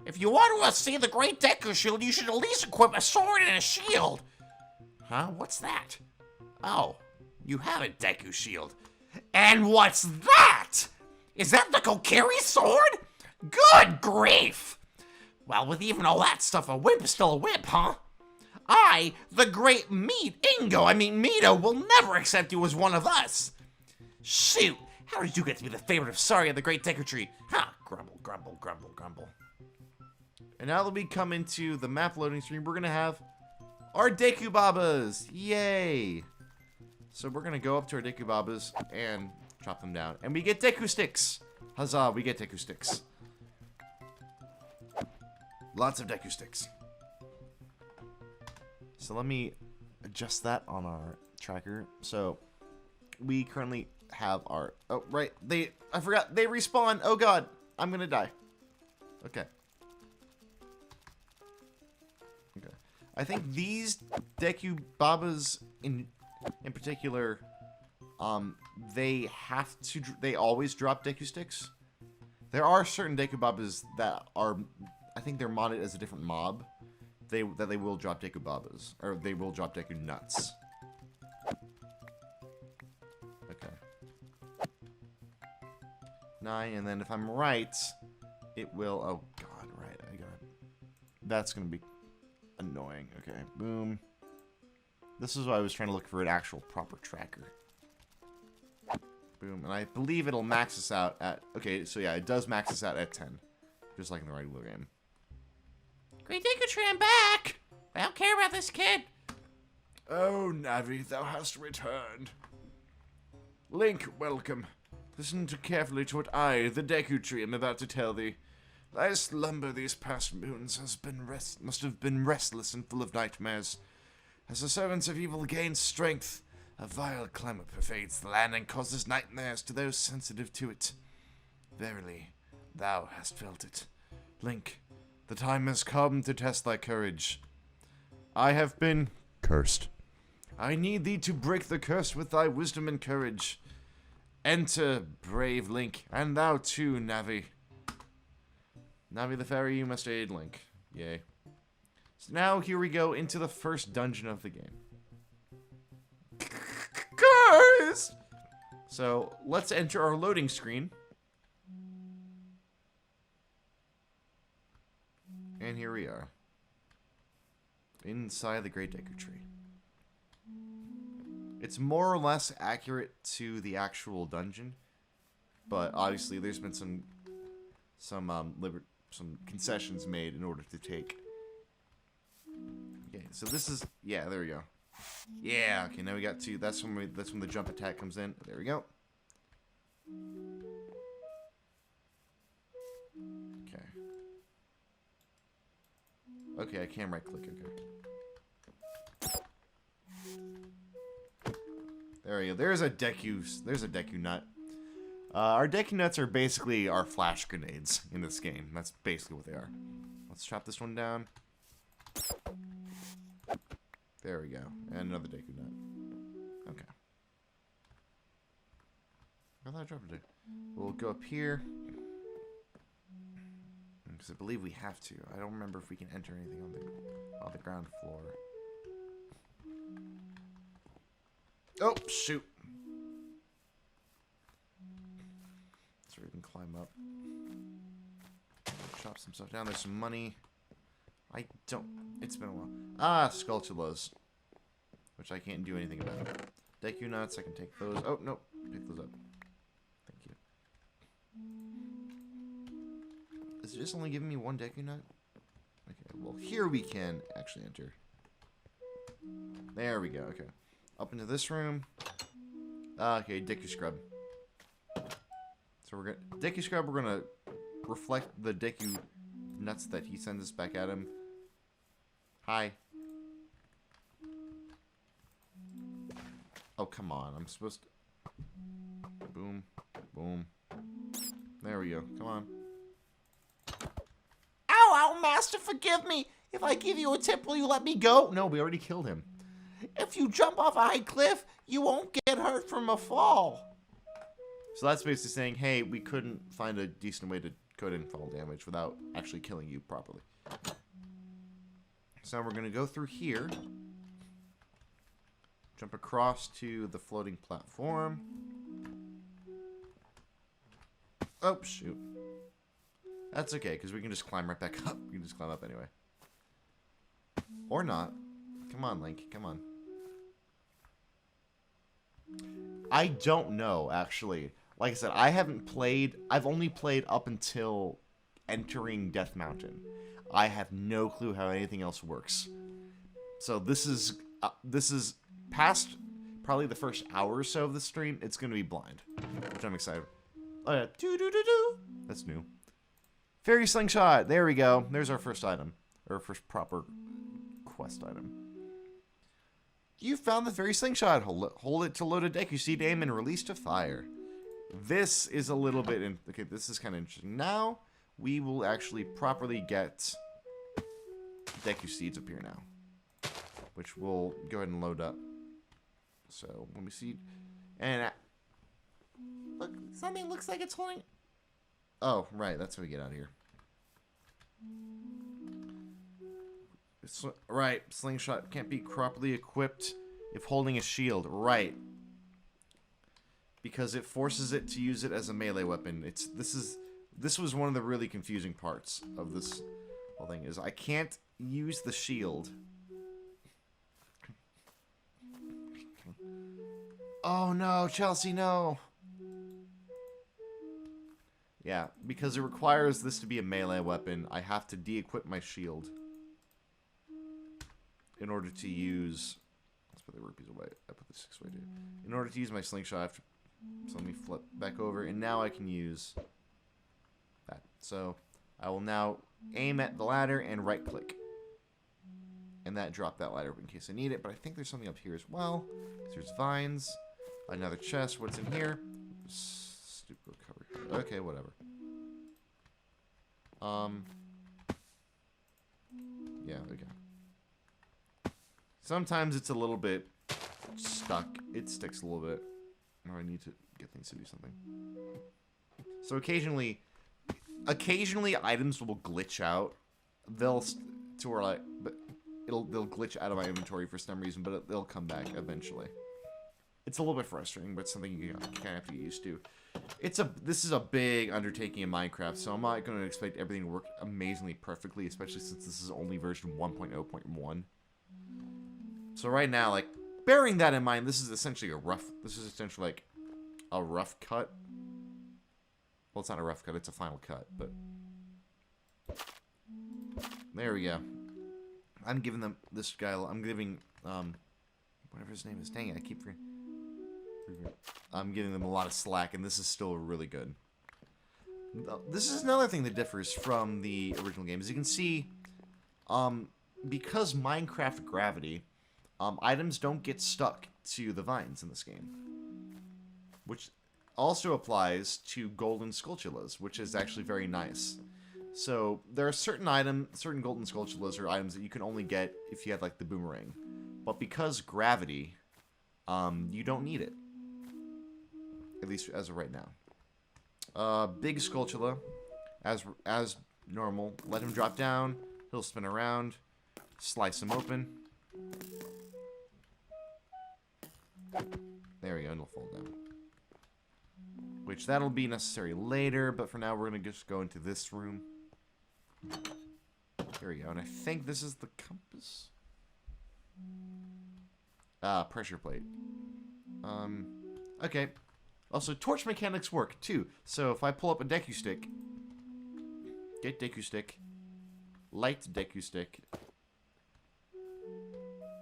If you want to see the great Deku shield, you should at least equip a sword and a shield. Huh? What's that? Oh, you have a Deku shield. And what's that? Is that the Kokiri sword? Good grief! Well, with even all that stuff, a whip is still a whip, huh? I, the great Mito, will never accept you as one of us. Shoot, how did you get to be the favorite of Saria, the great Deku tree? Huh, grumble, grumble, grumble, grumble. And now that we come into the map loading screen, we're going to have our Deku Babas. Yay! So we're going to go up to our Deku Babas and chop them down. And we get Deku sticks. Huzzah, we get Deku sticks. Lots of Deku sticks. So let me adjust that on our tracker. So we currently have our... Oh, right. I forgot. They respawn. Oh, God. I'm going to die. Okay. I think these Deku Babas in particular, they always drop Deku sticks. There are certain Deku Babas that are, I think they're modded as a different mob. That they will drop Deku Babas, or they will drop Deku nuts. Okay. 9, and then if I'm right, it will. Oh God, right. That's gonna be annoying. Okay, boom. This is why I was trying to look for an actual proper tracker. Boom. And I believe it'll max us out at... Okay, so yeah, it does max us out at 10. Just like in the regular game. Great Deku Tree, I'm back! I don't care about this kid. Oh, Navi, thou hast returned. Link, welcome. Listen carefully to what I, the Deku Tree, am about to tell thee. Thy slumber these past moons must have been restless and full of nightmares. As the servants of evil gain strength, a vile clamor pervades the land and causes nightmares to those sensitive to it. Verily, thou hast felt it. Link, the time has come to test thy courage. I have been cursed. I need thee to break the curse with thy wisdom and courage. Enter, brave Link, and thou too, Navi. Navi the Fairy, you must aid Link. Yay. So now here we go into the first dungeon of the game. Cursed! So let's enter our loading screen. And here we are. Inside the Great Deku Tree. It's more or less accurate to the actual dungeon, but obviously there's been some concessions made in order to take. Okay, so this is, yeah, there we go. Yeah, okay, now we got two. That's when the jump attack comes in. There we go. Okay. Okay, I can right click. Okay. There we go. There's a Deku nut. Our Deku nuts are basically our flash grenades in this game. That's basically what they are. Let's chop this one down. There we go. And another Deku nut. Okay. I thought I dropped it. We'll go up here. Because I believe we have to. I don't remember if we can enter anything on the ground floor. Oh, shoot. So we can climb up. Chop some stuff down. There's some money. It's been a while. Ah, sculpture LoZ. Which I can't do anything about. Deku nuts, I can take those. Oh, nope. Pick those up. Thank you. Is it just only giving me one Deku nut? Okay, well, here we can actually enter. There we go, okay. Up into this room. Okay, Deku Scrub. So we're gonna Deku Scrub, we're gonna reflect the Deku nuts that he sends us back at him. Hi. Oh, come on. I'm supposed to... Boom. Boom. There we go. Come on. Ow, master, forgive me. If I give you a tip, will you let me go? No, we already killed him. If you jump off a high cliff, you won't get hurt from a fall. So that's basically saying, hey, we couldn't find a decent way to code in fall damage without actually killing you properly. So we're going to go through here. Jump across to the floating platform. Oh, shoot. That's okay, because we can just climb right back up. We can just climb up anyway. Or not. Come on, Link. Come on. I don't know, actually. Like I said, I haven't played... I've only played up until entering Death Mountain. I have no clue how anything else works. So this is past probably the first hour or so of the stream. It's going to be blind, which I'm excited. Oh, yeah. Doo-doo-doo-doo. That's new. Fairy Slingshot. There we go. There's our first item. Or first proper quest item. You found the Fairy Slingshot. Hold it to load a Deku Seed, aim, and release to fire. This is a little bit... Okay, this is kind of interesting. Now, we will actually properly get Deku Seeds up here now. Which we'll go ahead and load up. So, let me see. And... Look, something looks like it's holding... Oh, right. That's how we get out of here. Right. Slingshot can't be properly equipped if holding a shield. Right. Because it forces it to use it as a melee weapon. This was one of the really confusing parts of this whole thing. Is I can't use the shield. Oh no, Chelsea, no. Yeah, because it requires this to be a melee weapon, I have to de-equip my shield in order to use... Let's put the rupees away. I put the 6 away too. In order to use my slingshot, I have to... So let me flip back over, and now I can use that. So I will now aim at the ladder and right-click. And that dropped that ladder in case I need it, but I think there's something up here as well. There's vines, another chest. What's in here? Stupid recovery. Okay, whatever. Yeah, okay. Sometimes it's a little bit stuck. It sticks a little bit. Or I need to get things to do something. So occasionally items will glitch out. They'll glitch out of my inventory for some reason, but they'll come back eventually. It's a little bit frustrating, but it's something you kind of have to get used to. This is a big undertaking in Minecraft, so I'm not going to expect everything to work amazingly perfectly, especially since this is only version 1.0.1. So right now, like, bearing that in mind, this is essentially a rough cut. Well, it's not a rough cut, it's a final cut, but there we go. I'm giving whatever his name is. Dang it, I keep forgetting. I'm giving them a lot of slack, and this is still really good. This is another thing that differs from the original game. As you can see, because Minecraft gravity, items don't get stuck to the vines in this game. Which also applies to golden sculptulas, which is actually very nice. So there are certain golden sculptulas are items that you can only get if you had like the boomerang. But because gravity, you don't need it. At least as of right now. Big sculptula, as normal. Let him drop down. He'll spin around. Slice him open. There we go, and he'll fall down. Which that'll be necessary later, but for now we're gonna just go into this room. Here we go, and I think this is the compass. Pressure plate. Okay. Also, torch mechanics work too. So if I pull up a Deku stick, get Deku stick, light Deku stick,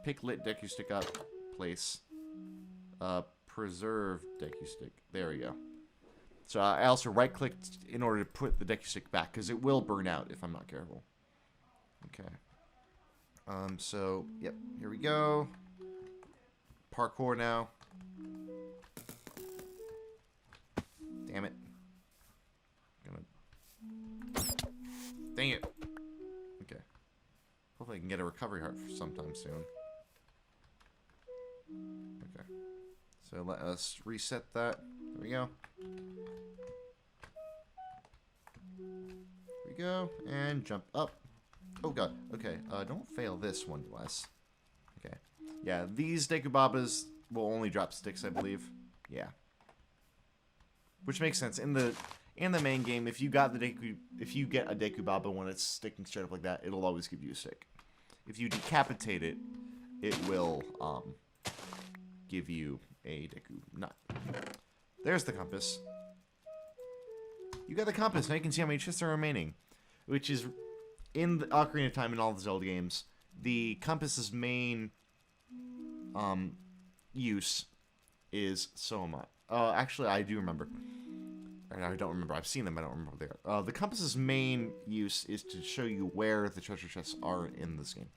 pick lit Deku stick up, place, preserve Deku stick. There we go. So I also right-clicked in order to put the Deku stick back, because it will burn out if I'm not careful. Okay. So, yep, here we go. Parkour now. Damn it. Dang it. Okay. Hopefully I can get a recovery heart sometime soon. Okay. So let us reset that. There we go. Here we go. And jump up. Oh god. Okay. Don't fail this one less. Okay. Yeah, these Dekubabas will only drop sticks, I believe. Yeah. Which makes sense. In the main game, if you get a Dekubaba when it's sticking straight up like that, it'll always give you a stick. If you decapitate it, it will give you a Deku nut. There's the compass. You got the compass. Now you can see how many chests are remaining. Which is, in the Ocarina of Time and all the Zelda games, the compass's main use is so much. Actually, I do remember. I don't remember. I've seen them. I don't remember what they are. The compass's main use is to show you where the treasure chests are in this game.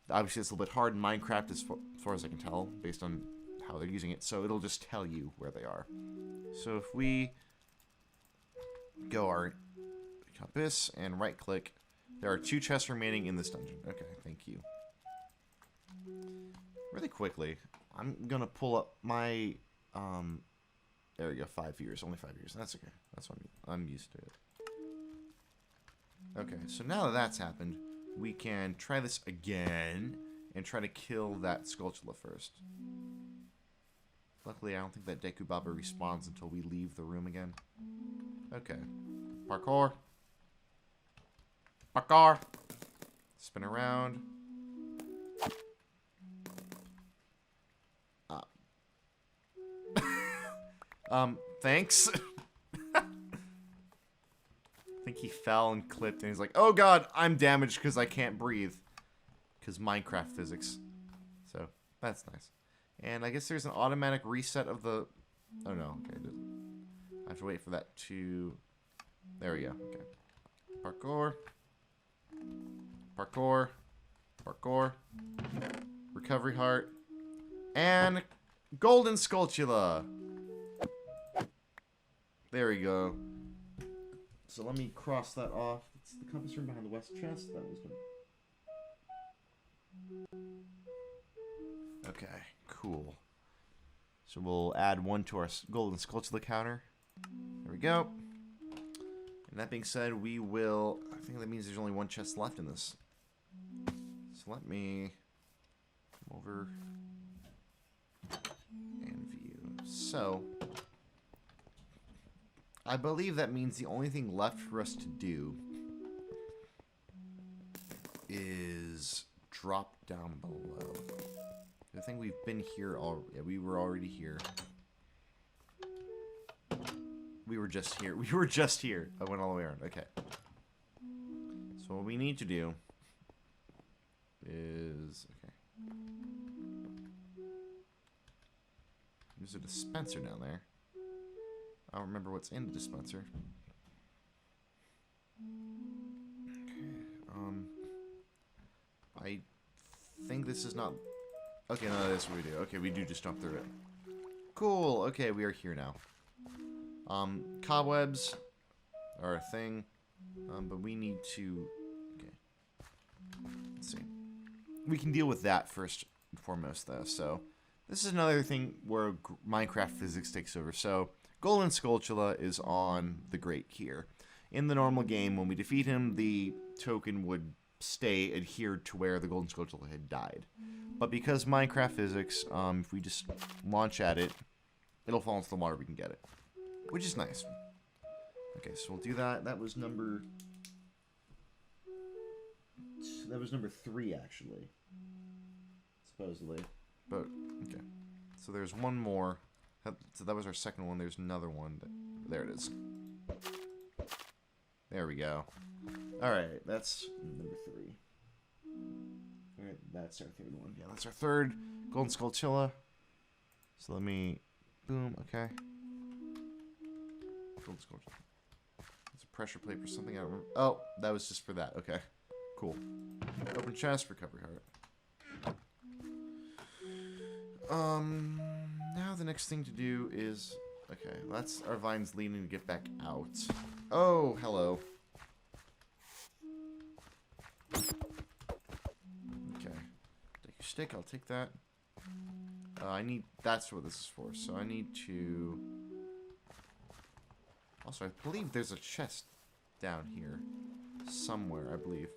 Obviously, it's a little bit hard in Minecraft as far as I can tell, based on how they're using it. So it'll just tell you where they are. So if we go our compass and right-click, there are 2 chests remaining in this dungeon. Okay, thank you. Really quickly, I'm gonna pull up my there we go, 5 years, only 5 years. That's okay. That's what I'm used to it. Okay, so now that that's happened, we can try this again and try to kill that Skulltula first. Luckily, I don't think that Dekubaba respawns until we leave the room again. Okay. Parkour. Parkour. Spin around. Thanks. think he fell and clipped, and he's like, oh god, I'm damaged because I can't breathe. Because Minecraft physics. So, that's nice. And I guess there's an automatic reset of the... Oh no, okay. I have to wait for that to... There we go, okay. Parkour. Parkour. Parkour. Recovery heart. And golden Skulltula. There we go. So let me cross that off. It's the compass room behind the west chest. That was good. Okay, cool. So we'll add one to our golden Skulltula counter. There we go. And that being said, we will... I think that means there's only one chest left in this. So let me come over and view. So, I believe that means the only thing left for us to do is drop down below. I think we've been here already. Yeah, we were already here. We were just here. We were just here. I went all the way around. Okay. So what we need to do is... Okay. There's a dispenser down there. I don't remember what's in the dispenser. Okay. I think this is not... Okay, no, that's what we do. Okay, we do just jump through it. Cool. Okay, we are here now. Cobwebs are a thing, but we need to... Okay. Let's see. We can deal with that first and foremost, though. So, this is another thing where Minecraft physics takes over. So, Golden Skulltula is on the Great here. In the normal game, when we defeat him, the token would stay adhered to where the Golden Skulltula had died. But because Minecraft physics, if we just launch at it, it'll fall into the water, we can get it. Which is nice. Okay, so we'll do that. That was number 3, actually. Supposedly. But, okay. So there's one more. So that was our second one. There's another one. There it is. There we go. Alright, that's number 3. Alright, that's our third one. Yeah, that's our third Golden Skulltula. So let me... Boom, okay. Golden Skulltula. It's a pressure plate for something I don't remember. Oh, that was just for that. Okay, cool. Open chest, recovery heart. Now the next thing to do is... Okay, that's our vines leading to get back out. Oh, hello. Okay. Take your stick, I'll take that. I need... That's what this is for, so I need to... Also, I believe there's a chest down here. Somewhere, I believe.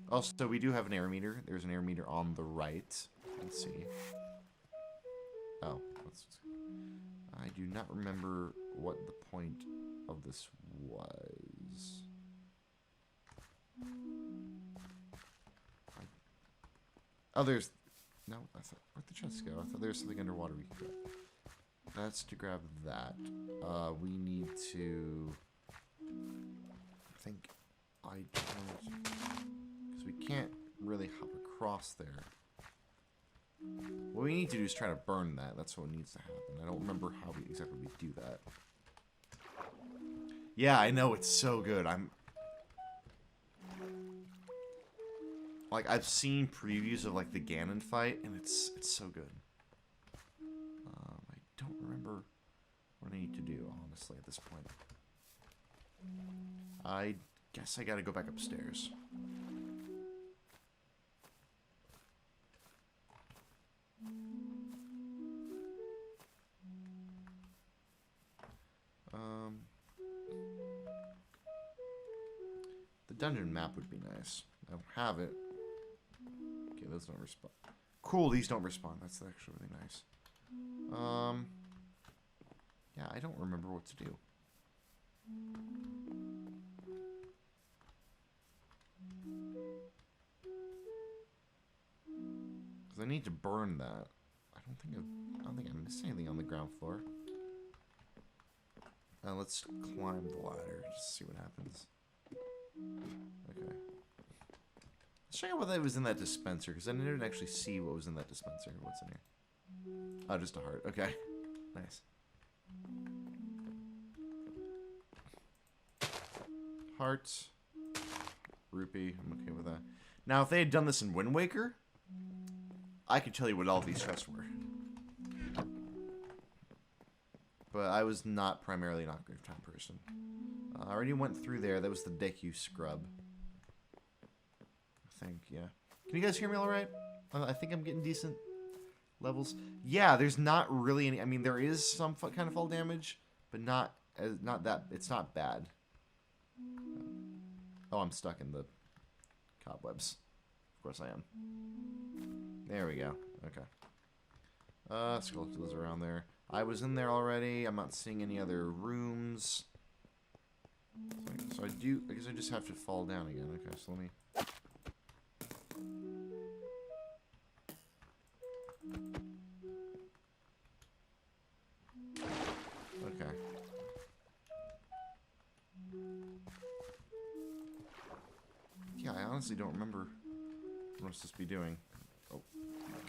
Also, we do have an air meter. There's an air meter on the right. Let's see. Oh. I do not remember what the point of this was. Oh, there's... No, I thought... Where'd the chest go? I thought there was something underwater we could grab. That's to grab that. We need to... I think I don't... Because we can't really hop across there. What we need to do is try to burn that. That's what needs to happen. I don't remember how we exactly do that. Yeah, I know, it's so good. Like, I've seen previews of, like, the Ganon fight, and it's so good. I don't remember what I need to do, honestly, at this point. I guess I gotta go back upstairs. The dungeon map would be nice. I don't have it. Okay, those don't respond. Cool, these don't respond. That's actually really nice. Yeah, I don't remember what to do. Because I need to burn that. I don't think I missed anything on the ground floor. Let's climb the ladder, just see what happens. Okay. Let's check out what was in that dispenser, because I didn't actually see what was in that dispenser. What's in here? Oh, just a heart. Okay. Nice. Hearts. Rupee. I'm okay with that. Now, if they had done this in Wind Waker, I could tell you what all these chests were. But I was not primarily an Grave Time person. I already went through there. That was the Deku scrub. I think, yeah. Can you guys hear me all right? I think I'm getting decent levels. Yeah, there's not really any... I mean, there is some kind of fall damage, but not that... It's not bad. Oh, I'm stuck in the cobwebs. Of course I am. There we go. Okay. Skeletons around there. I was in there already. I'm not seeing any other rooms. So I guess I just have to fall down again. Okay, so let me... Okay. Yeah, I honestly don't remember what I'm supposed to be doing. Oh,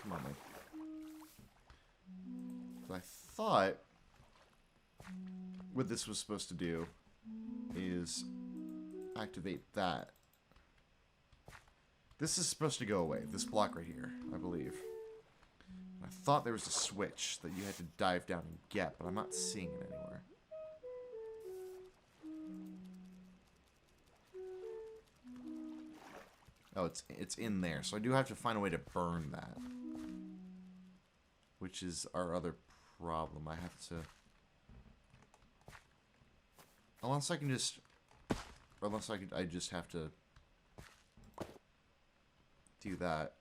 come on, man. I thought what this was supposed to do is activate that. This is supposed to go away. This block right here, I believe. I thought there was a switch that you had to dive down and get, but I'm not seeing it anywhere. Oh, it's in there. So I do have to find a way to burn that. Which is our other problem. I have to... Unless I can just... Unless I just have to... do that.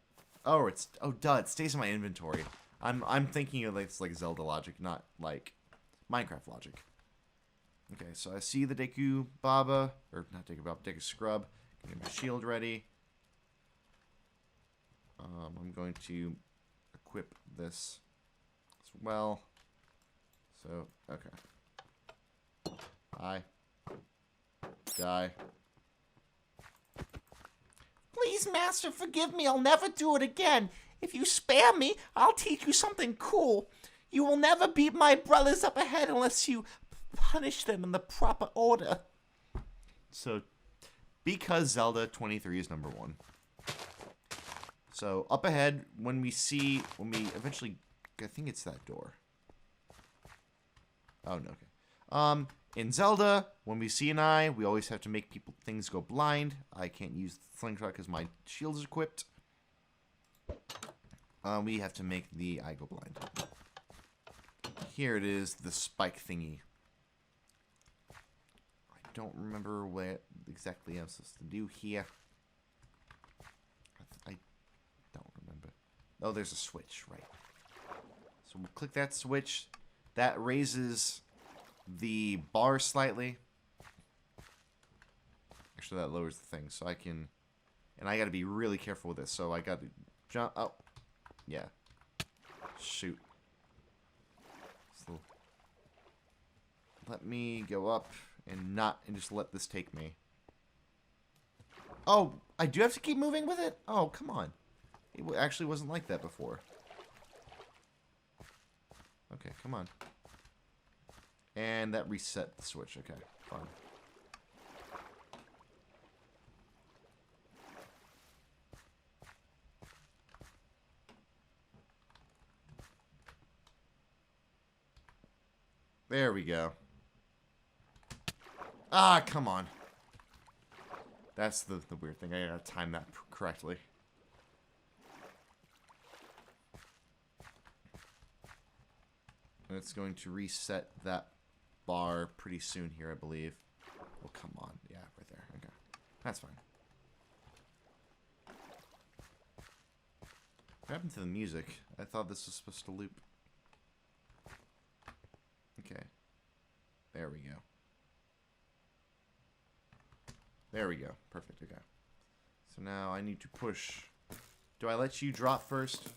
Oh, it's... Oh, duh, it stays in my inventory. I'm thinking of it's like Zelda logic, not like Minecraft logic. Okay, so I see the Deku Baba, or not Deku Baba, Deku Scrub. Getting my shield ready. I'm going to equip this as well. So, okay. Die. Please, Master, forgive me. I'll never do it again. If you spare me, I'll teach you something cool. You will never beat my brothers up ahead unless you punish them in the proper order. So, because Zelda 23 is number 1. So, up ahead, when we eventually, I think it's that door. Oh, no, okay. In Zelda, when we see an eye, we always have to make things go blind. I can't use the slingshot because my shield is equipped. We have to make the eye go blind. Here it is, the spike thingy. I don't remember what exactly I'm supposed to do here. I don't remember. Oh, there's a switch, right. So we'll click that switch. That raises the bar slightly. Actually, that lowers the thing, so I can... And I gotta be really careful with this, so I gotta jump... Oh. Yeah. Shoot. So let me go up and just let this take me. Oh, I do have to keep moving with it? Oh, come on. It actually wasn't like that before. Okay, come on. And that reset the switch. Okay, fine. There we go. Ah, come on. That's the weird thing. I gotta time that correctly. And it's going to reset that bar pretty soon here, I believe. Oh, come on. Yeah, right there. Okay. That's fine. What happened to the music? I thought this was supposed to loop. Okay. There we go. There we go. Perfect. Okay. So now I need to push. Do I let you drop first?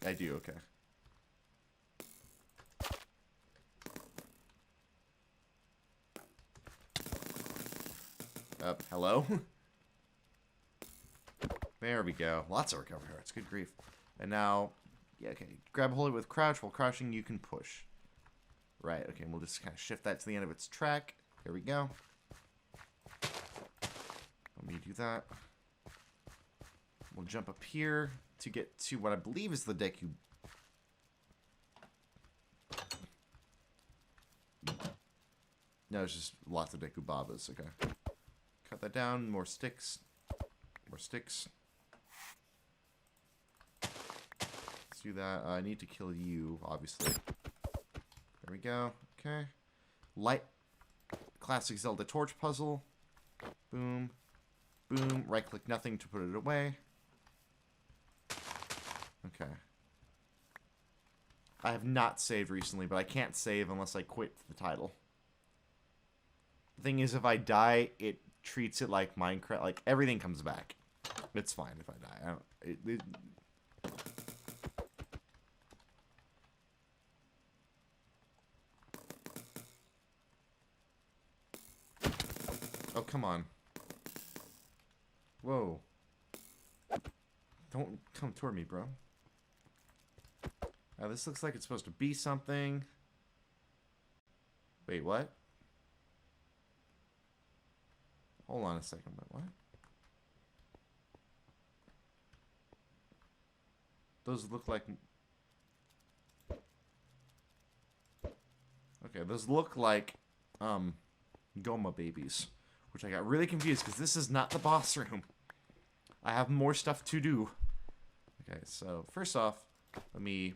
I do. Okay. Hello? There we go. Lots of recovery hearts. Good grief. And now, yeah, okay. Grab hold of it with crouch. While crouching, you can push. Right, okay. We'll just kind of shift that to the end of its track. There we go. Let me do that. We'll jump up here to get to what I believe is the Deku. No, it's just lots of Deku Babas. Okay. Cut that down. More sticks. More sticks. Let's do that. I need to kill you, obviously. There we go. Okay. Light. Classic Zelda torch puzzle. Boom. Boom. Right-click nothing to put it away. Okay. I have not saved recently, but I can't save unless I quit the title. The thing is, if I die, it treats it like Minecraft. Like, everything comes back. It's fine if I die. I don't... Oh, come on. Whoa. Don't come toward me, bro. This looks like it's supposed to be something. Wait, what? Hold on a second. What? Those look like... Okay, those look like, Goma babies. Which I got really confused because this is not the boss room. I have more stuff to do. Okay, so first off, let me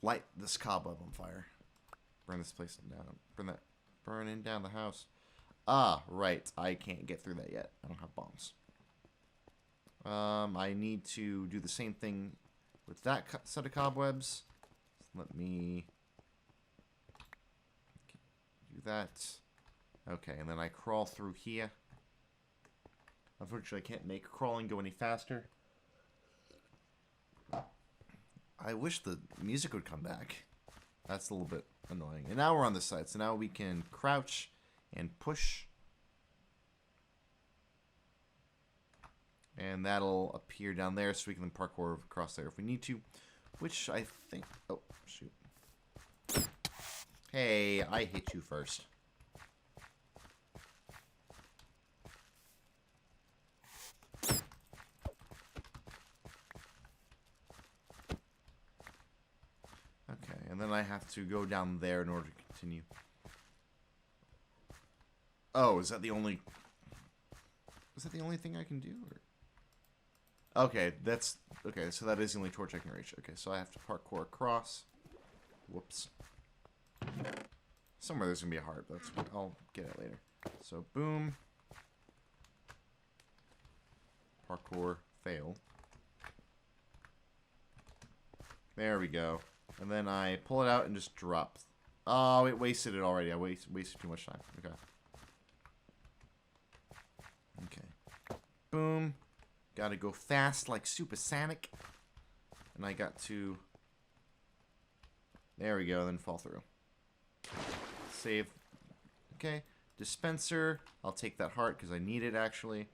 light this cobweb on fire. Burn this place down. Burning down the house. Ah, right. I can't get through that yet. I don't have bombs. I need to do the same thing with that set of cobwebs. Let me do that. Okay, and then I crawl through here. Unfortunately, I can't make crawling go any faster. I wish the music would come back. That's a little bit annoying. And now we're on this side, so now we can crouch and push. And that'll appear down there, so we can then parkour across there if we need to. Which I think... Oh, shoot. Hey, I hit you first. Okay, and then I have to go down there in order to continue. Oh, is that the only... Is that the only thing I can do? Or... Okay, that's... Okay, so that is the only torch I can reach. Okay, so I have to parkour across. Whoops. Somewhere there's going to be a heart, but I'll get it later. So, boom. Parkour. Fail. There we go. And then I pull it out and just drop. Oh, it wasted it already. I wasted too much time. Okay. Okay. Boom. Gotta go fast like supersonic. And I got to... There we go, then fall through. Save. Okay. Dispenser. I'll take that heart because I need it, actually.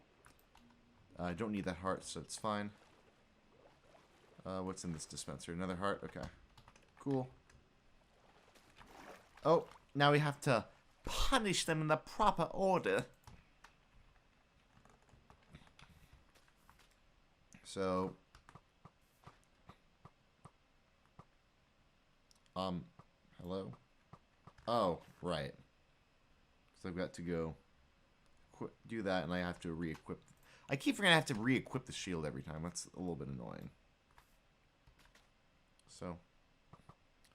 I don't need that heart, so it's fine. What's in this dispenser? Another heart? Okay. Cool. Oh, now we have to punish them in the proper order. So... hello? Oh, right. So I've got to go do that, and I have to re-equip. I keep forgetting I have to re-equip the shield every time. That's a little bit annoying. So,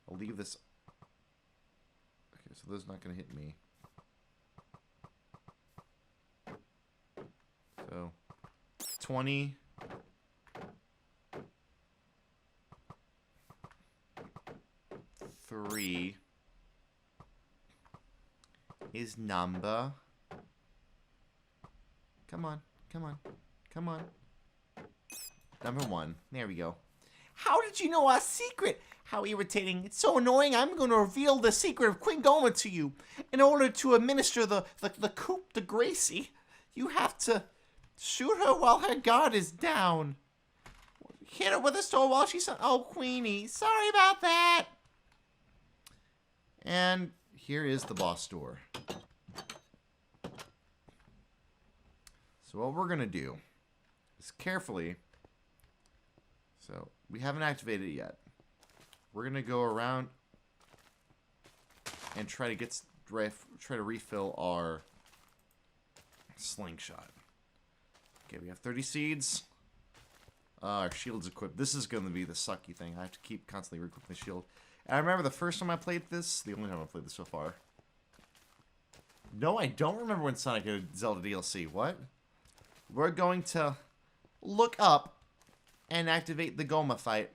I'll leave this. Okay, so those are not going to hit me. So, 20. Three is number. Come on, come on, come on. Number 1. There we go. How did you know our secret? How irritating. It's so annoying. I'm going to reveal the secret of Queen Goma to you. In order to administer the coup de Gracie, you have to Shoot her while her guard is down. Hit her with a sword while she's... Oh, Queenie, sorry about that. And here is the boss door. So what we're going to do is carefully... So, we haven't activated it yet. We're going to go around and try to refill our slingshot. Okay, we have 30 seeds. Our shield's equipped. This is going to be the sucky thing. I have to keep constantly re-equipping the shield. And I remember the first time I played this, the only time I played this so far. No, I don't remember when Sonic had Zelda DLC. What? We're going to look up and activate the Goma fight.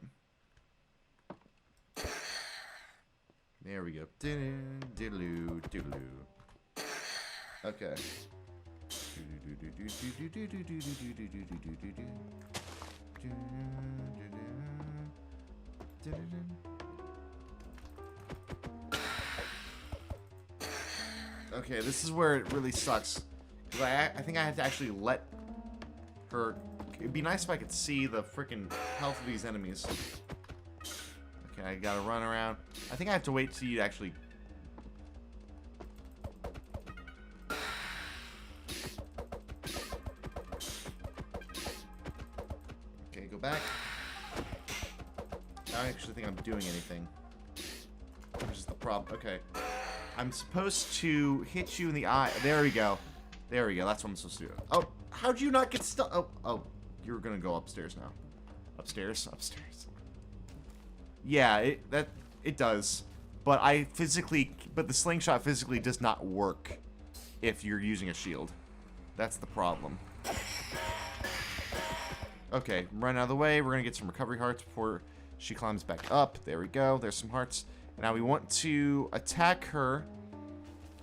There we go. Okay. Okay, this is where it really sucks. 'Cause I think I have to actually let her... It'd be nice if I could see the freaking health of these enemies. Okay, I gotta run around. I think I have to wait till you actually... Okay, go back. I don't actually think I'm doing anything. Which is the problem. Okay. I'm supposed to hit you in the eye. There we go. There we go. That's what I'm supposed to do. Oh, how'd you not get stuck? Oh, you're gonna go upstairs now. Upstairs? Upstairs. Yeah, it does. But the slingshot physically does not work if you're using a shield. That's the problem. Okay, run out of the way. We're gonna get some recovery hearts before she climbs back up. There we go. There's some hearts. Now we want to attack her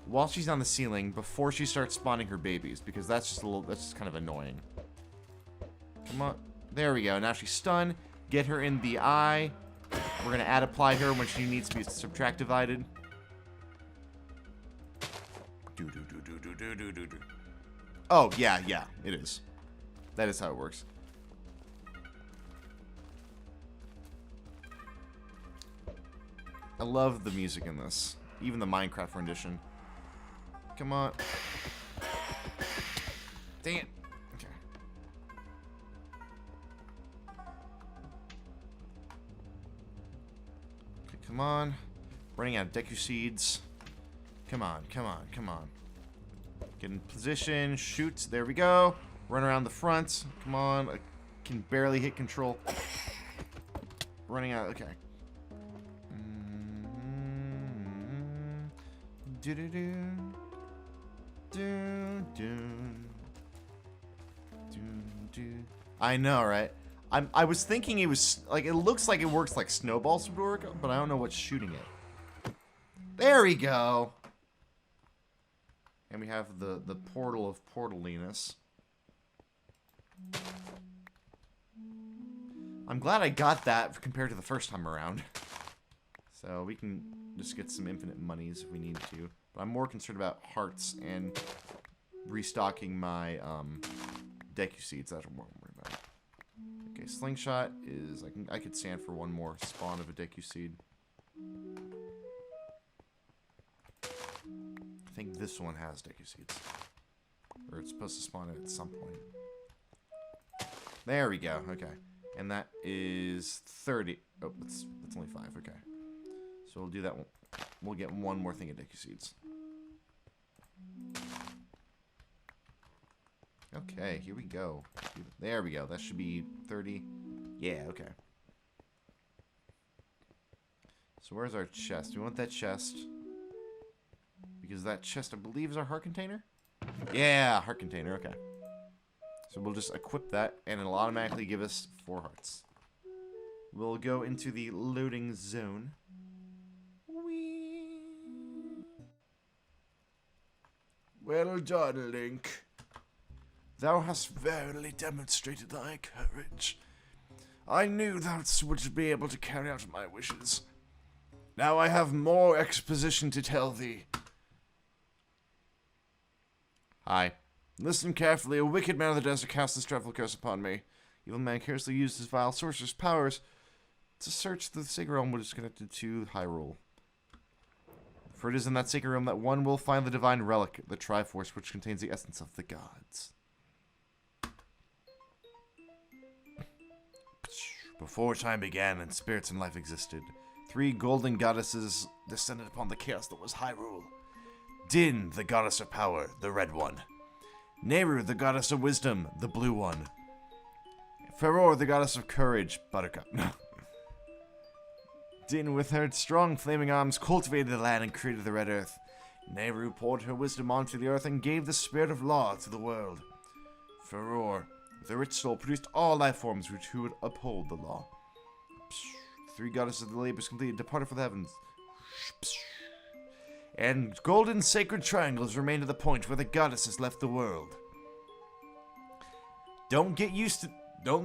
while she's on the ceiling before she starts spawning her babies, because that's just kind of annoying. Come on. There we go. Now she's stunned. Get her in the eye. We're going to apply her when she needs to be subtract divided. Oh, yeah, it is. That is how it works. I love the music in this. Even the Minecraft rendition. Come on. Dang it. Okay. Okay, come on. Running out of Deku Seeds. Come on, come on, come on. Get in position. Shoot. There we go. Run around the front. Come on. I can barely hit control. Running out. Okay. I know, right? I was thinking it was like, it looks like it works like snowballs would work, but I don't know what's shooting it. There we go. And we have the portal of portaliness. I'm glad I got that compared to the first time around. So we can just get some infinite monies if we need to. But I'm more concerned about hearts and restocking my Deku Seeds. That's what I'm worried about. Okay, Slingshot is... I could stand for one more spawn of a Deku Seed. I think this one has Deku Seeds. Or it's supposed to spawn it at some point. There we go. Okay. And that is 30. Oh, that's only 5. Okay. So we'll do that one. We'll get one more thing of Deku Seeds. Okay, here we go. There we go. That should be 30. Yeah, okay. So where's our chest? Do we want that chest? Because that chest, I believe, is our heart container? Yeah, heart container. Okay. So we'll just equip that, and it'll automatically give us 4 hearts. We'll go into the loading zone. Whee! Well done, Link. Thou hast verily demonstrated thy courage. I knew thou wouldst be able to carry out my wishes. Now I have more exposition to tell thee. Hi. Listen carefully. A wicked man of the desert cast this dreadful curse upon me. Evil man carelessly used his vile sorcerer's powers to search the sacred realm which is connected to Hyrule. For it is in that sacred realm that one will find the divine relic, the Triforce, which contains the essence of the gods. Before time began and spirits and life existed, 3 golden goddesses descended upon the chaos that was Hyrule. Din, the goddess of power, the red one. Nehru, the goddess of wisdom, the blue one. Rivero, the goddess of courage, Buttercup. Din, with her strong flaming arms, cultivated the land and created the red earth. Nehru poured her wisdom onto the earth and gave the spirit of law to the world. Rivero, with her rich soul, produced all life forms which would uphold the law. The 3 goddesses of the labors completed, departed for the heavens. And golden sacred triangles remain to the point where the goddesses left the world. Don't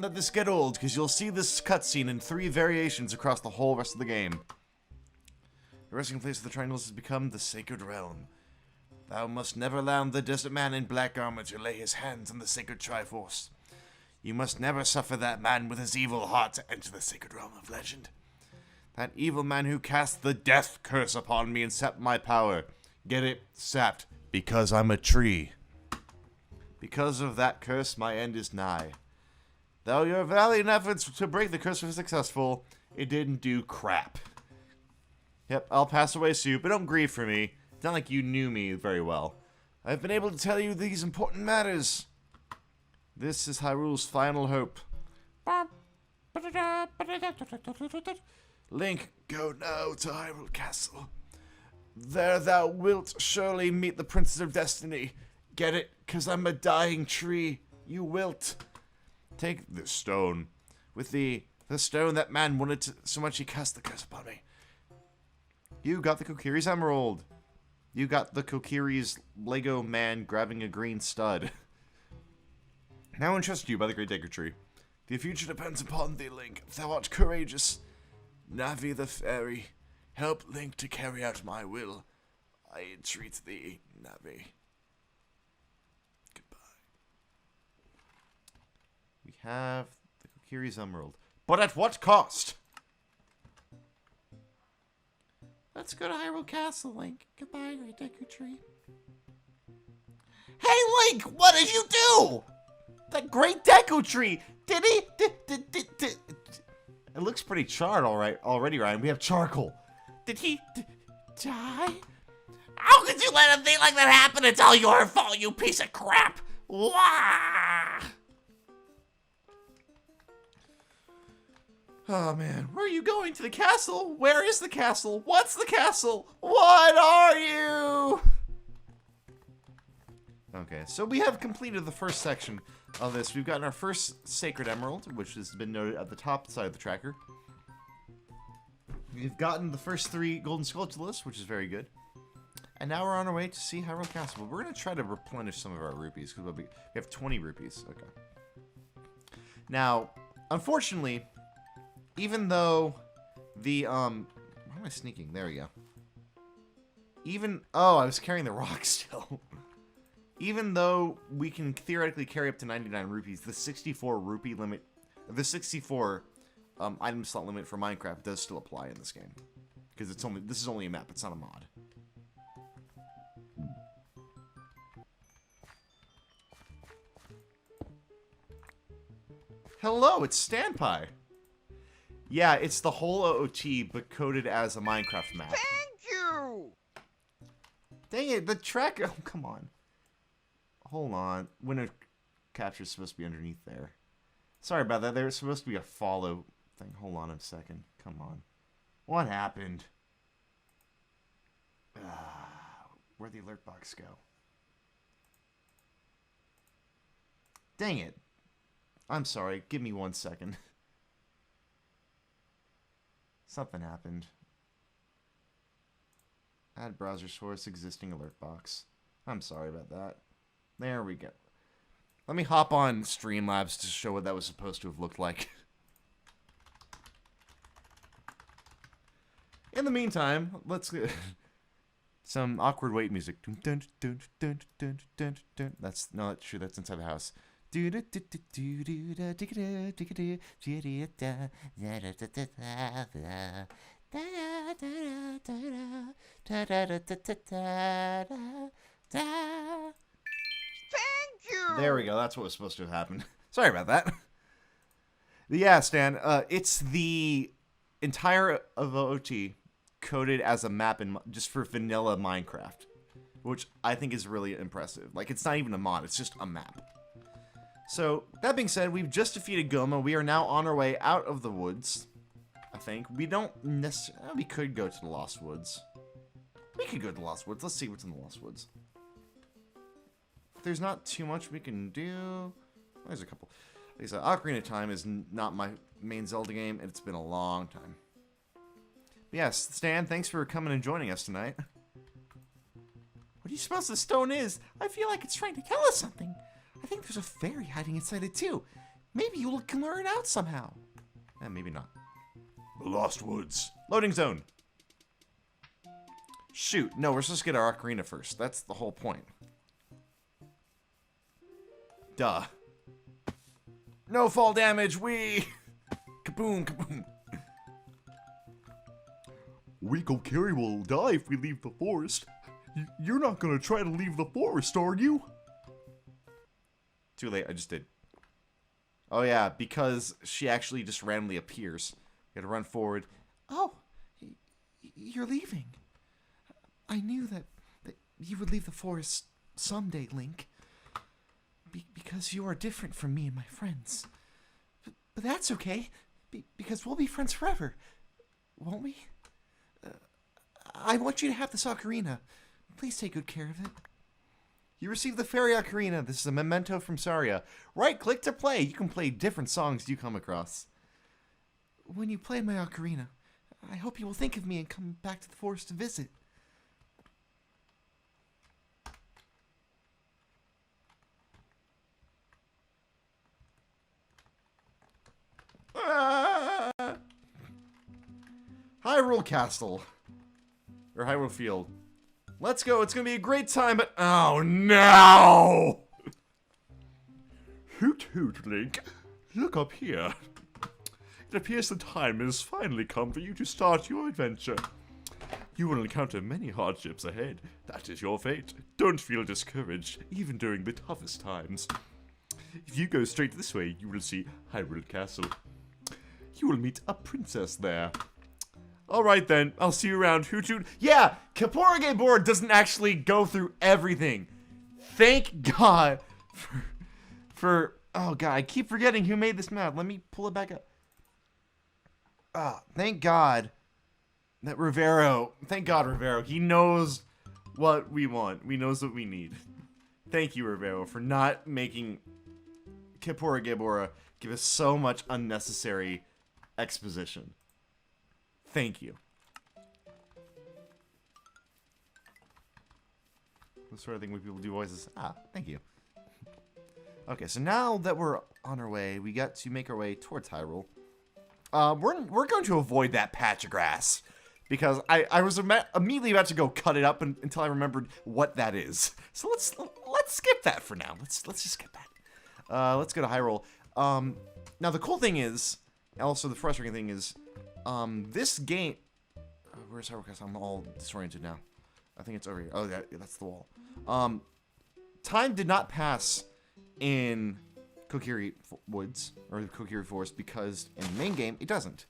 let this get old, because you'll see this cutscene in 3 variations across the whole rest of the game. The resting place of the triangles has become the sacred realm. Thou must never allow the desert man in black armor to lay his hands on the sacred Triforce. You must never suffer that man with his evil heart to enter the sacred realm of legend. That evil man who cast the death curse upon me and sapped my power. Get it? Sapped. Because I'm a tree. Because of that curse, my end is nigh. Though your valiant efforts to break the curse were successful, it didn't do crap. Yep, I'll pass away soon, but don't grieve for me. It's not like you knew me very well. I've been able to tell you these important matters. This is Hyrule's final hope. Link, go now to Hyrule Castle. There thou wilt surely meet the Princess of Destiny. Get it? 'Cause I'm a dying tree. You wilt. Take this stone. With the stone that man wanted to, so much he cast the curse upon me. You got the Kokiri's emerald. You got the Kokiri's Lego man grabbing a green stud. Now entrusted you by the Great Deku Tree. The future depends upon thee, Link. Thou art courageous. Navi the fairy, help Link to carry out my will. I entreat thee, Navi. Goodbye. We have the Kokiri's emerald. But at what cost? Let's go to Hyrule Castle, Link. Goodbye, Great Deku Tree. Hey, Link, what did you do? That Great Deku Tree! Did he? It looks pretty charred already, Ryan. We have charcoal. Did he die? How could you let a thing like that happen? It's all your fault, you piece of crap! Wah! Oh, man. Where are you going? To the castle? Where is the castle? What's the castle? What are you? Okay, so we have completed the first section of this. We've gotten our first Sacred Emerald, which has been noted at the top side of the tracker. We've gotten the first 3 Golden Skulltulas, which is very good. And now we're on our way to see Hyrule Castle. But we're going to try to replenish some of our rupees, because we have 20 rupees. Okay. Now, unfortunately, even though the, why am I sneaking? There we go. Oh, I was carrying the rock still. Even though we can theoretically carry up to 99 rupees, the 64 rupee limit, the 64 item slot limit for Minecraft does still apply in this game. Because this is only a map, it's not a mod. Hello, it's Standpie. Yeah, it's the whole OOT, but coded as a Minecraft map. Thank you! Dang it, the track, oh, come on. Hold on. Window capture is supposed to be underneath there. Sorry about that. There's supposed to be a follow thing. Hold on a second. Come on. What happened? Where'd the alert box go? Dang it. I'm sorry. Give me 1 second. Something happened. Add browser source existing alert box. I'm sorry about that. There we go. Let me hop on Streamlabs to show what that was supposed to have looked like. In the meantime, let's Some awkward wait music. That's not true. That's inside the house. Thank you. There we go. That's what was supposed to have happened. Sorry about that. Yeah, Stan. It's the entire of OoT coded as a map in just for vanilla Minecraft, which I think is really impressive. Like, it's not even a mod, it's just a map. So, that being said, we've just defeated Goma. We are now on our way out of the woods, I think. We don't necessarily... We could go to the Lost Woods. We could go to the Lost Woods. Let's see what's in the Lost Woods. There's not too much we can do. There's a couple. Like I said, Ocarina of Time is not my main Zelda game, and it's been a long time. Yes, Stan, thanks for coming and joining us tonight. What do you suppose the stone is? I feel like it's trying to tell us something. I think there's a fairy hiding inside it too. Maybe you can lure it out somehow. Maybe not. The Lost Woods. Loading zone. Shoot, no, we're supposed to get our ocarina first. That's the whole point. Duh. No fall damage, we. Kaboom, kaboom. Weeko Carry will die if we leave the forest. You're not gonna try to leave the forest, are you? Too late, I just did. Oh yeah, because she actually just randomly appears. Gotta run forward. Oh, you're leaving. I knew that you would leave the forest someday, Link. Because you are different from me and my friends. But that's okay, because we'll be friends forever, won't we? I want you to have this ocarina. Please take good care of it. You received the fairy ocarina. This is a memento from Saria. Right-click to play. You can play different songs you come across. When you play my ocarina, I hope you will think of me and come back to the forest to visit. Hyrule Castle. Or Hyrule Field. Let's go. It's going to be a great time, but... Oh, no! Hoot hoot, Link. Look up here. It appears the time has finally come for you to start your adventure. You will encounter many hardships ahead. That is your fate. Don't feel discouraged, even during the toughest times. If you go straight this way, you will see Hyrule Castle. You will meet a princess there. Alright then, I'll see you around, Hoot Hoot. Yeah, Kaporage board doesn't actually go through everything. Thank God for oh God, I keep forgetting who made this map. Let me pull it back up. Thank God that Rivero, he knows what we want. He knows what we need. Thank you, Rivero, for not making Kaporage Bora give us so much unnecessary exposition. Thank you. The sort of thing when people do voices. Thank you. Okay, so now that we're on our way, we got to make our way towards Hyrule. We're going to avoid that patch of grass because I was immediately about to go cut it up until I remembered what that is. So let's skip that for now. Let's just skip that. Let's go to Hyrule. Now the cool thing is, also the frustrating thing is, this game... where's Hyrule Castle? I'm all disoriented now. I think it's over here. Oh, that's the wall. Time did not pass in Kokiri Woods, or the Kokiri Forest, because in the main game, it doesn't.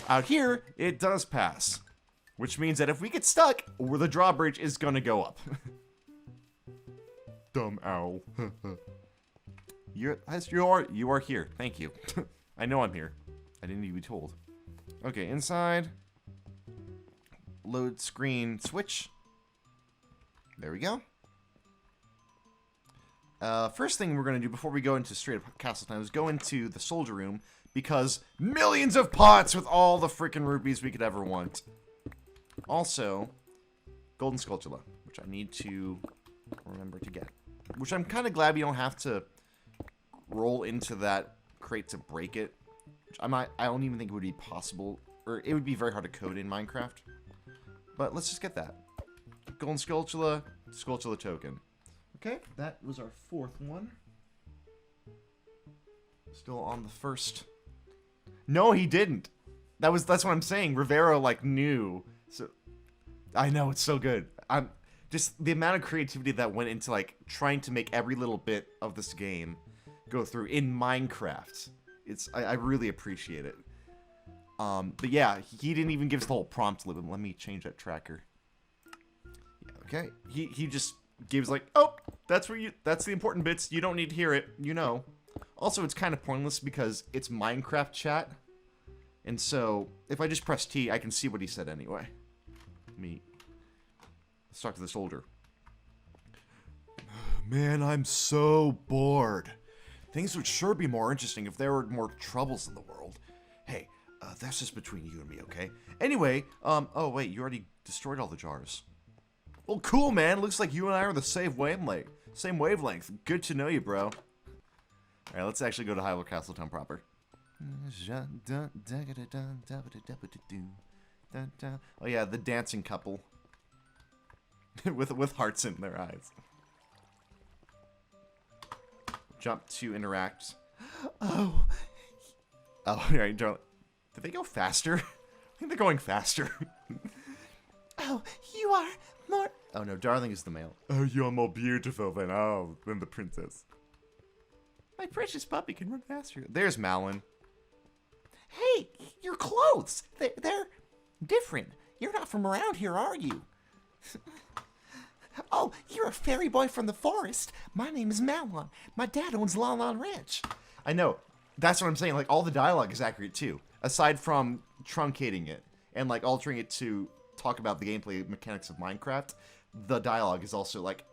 Out here, it does pass. Which means that if we get stuck, the drawbridge is gonna go up. Dumb owl. You are here. Thank you. I know I'm here. I didn't need to be told. Okay, inside. Load screen switch. There we go. First thing we're going to do before we go into straight up castle time is go into the soldier room because millions of pots with all the freaking rupees we could ever want. Also, golden skulltula, which I need to remember to get. Which I'm kind of glad we don't have to roll into that crate to break it. I don't even think it would be possible, or it would be very hard to code in Minecraft. But let's just get that. golden Skulltula token. Okay, that was our 4th one. Still on the first. No, he didn't. That's what I'm saying. Rivero like knew. So I know it's so good. I'm just the amount of creativity that went into like trying to make every little bit of this game go through in Minecraft. I really appreciate it. But yeah, he didn't even give us the whole prompt. Let me change that tracker. Yeah, okay. He just gives like, oh, that's the important bits. You don't need to hear it. You know. Also, it's kind of pointless because it's Minecraft chat. And so, if I just press T, I can see what he said anyway. Let's talk to the soldier. Man, I'm so bored. Things would sure be more interesting if there were more troubles in the world. Hey, that's just between you and me, okay? Anyway, oh wait, you already destroyed all the jars. Well, cool, man. Looks like you and I are the same wavelength. Good to know you, bro. Alright, let's actually go to Hyrule Castle Town proper. Oh yeah, the dancing couple. with hearts in their eyes. Jump to interact. Oh, right, darling. Did they go faster? I think they're going faster. Oh, you are more... Oh no, darling is the male. Oh, you're more beautiful than the princess. My precious puppy can run faster. There's Malin. Hey, your clothes. They're different. You're not from around here, are you? Oh, you're a fairy boy from the forest. My name is Malon. My dad owns Lon Ranch. I know. That's what I'm saying. Like, all the dialogue is accurate, too. Aside from truncating it and, like, altering it to talk about the gameplay mechanics of Minecraft, the dialogue is also, like,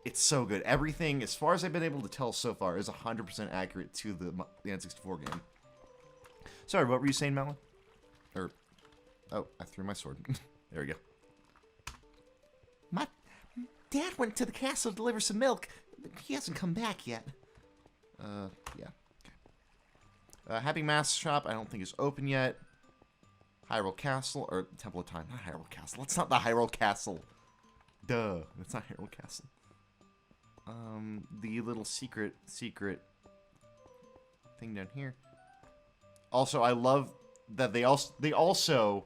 it's so good. Everything, as far as I've been able to tell so far, is 100% accurate to the N64 game. Sorry, what were you saying, Malin? Oh, I threw my sword. There we go. My dad went to the castle to deliver some milk. He hasn't come back yet. Yeah. Okay. Happy Mask Shop, I don't think is open yet. Hyrule Castle, or Temple of Time. Not Hyrule Castle. It's not the Hyrule Castle. Duh. It's not Hyrule Castle. The little secret thing down here. Also, I love that they also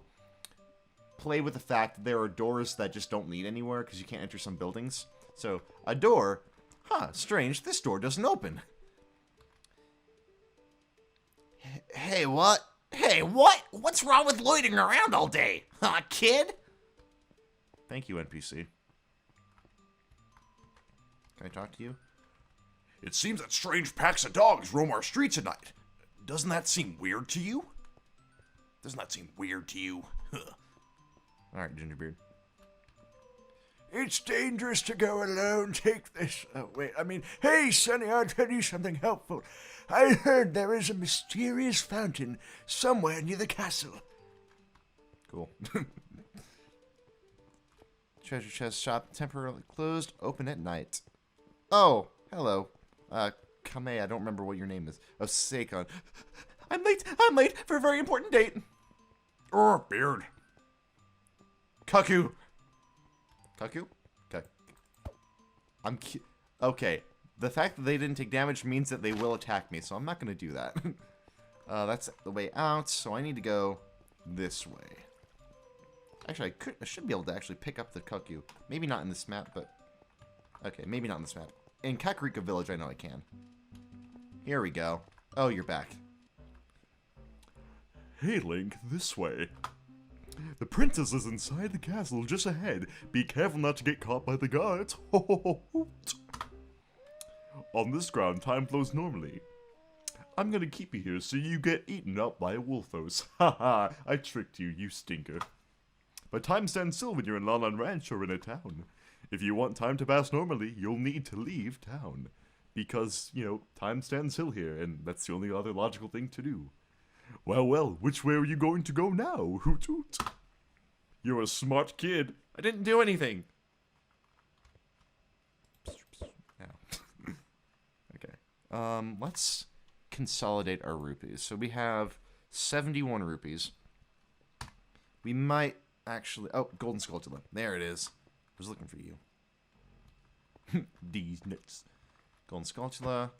play with the fact that there are doors that just don't lead anywhere because you can't enter some buildings. So, a door, strange, this door doesn't open. Hey, what? Hey, what? What's wrong with loitering around all day? Huh, kid? Thank you, NPC. Can I talk to you? It seems that strange packs of dogs roam our streets at night. Doesn't that seem weird to you? Alright, Gingerbeard. It's dangerous to go alone. Take this. Hey, Sonny, I'll tell you something helpful. I heard there is a mysterious fountain somewhere near the castle. Cool. Treasure chest shop temporarily closed, open at night. Oh, hello. Kame, I don't remember what your name is. Oh, Seikon. I'm late for a very important date. Beard. Cuckoo. Okay. Okay. The fact that they didn't take damage means that they will attack me, so I'm not going to do that. That's the way out, so I need to go this way. Actually, I should be able to actually pick up the Cuckoo. Maybe not in this map, but... Okay, maybe not in this map. In Kakariko Village, I know I can. Here we go. Oh, you're back. Hey, Link, this way. The princess is inside the castle just ahead. Be careful not to get caught by the guards. On this ground, time flows normally. I'm gonna keep you here so you get eaten up by a wolfos. Haha, I tricked you, you stinker. But time stands still when you're in Lon Ranch or in a town. If you want time to pass normally, you'll need to leave town. Because, time stands still here, and that's the only other logical thing to do. Well, which way are you going to go now, Hoot Hoot? You're a smart kid. I didn't do anything. Okay. Let's consolidate our rupees. So we have 71 rupees. We might actually... Oh, Golden Skulltula. There it is. Was looking for you. These nuts. Golden Skulltula.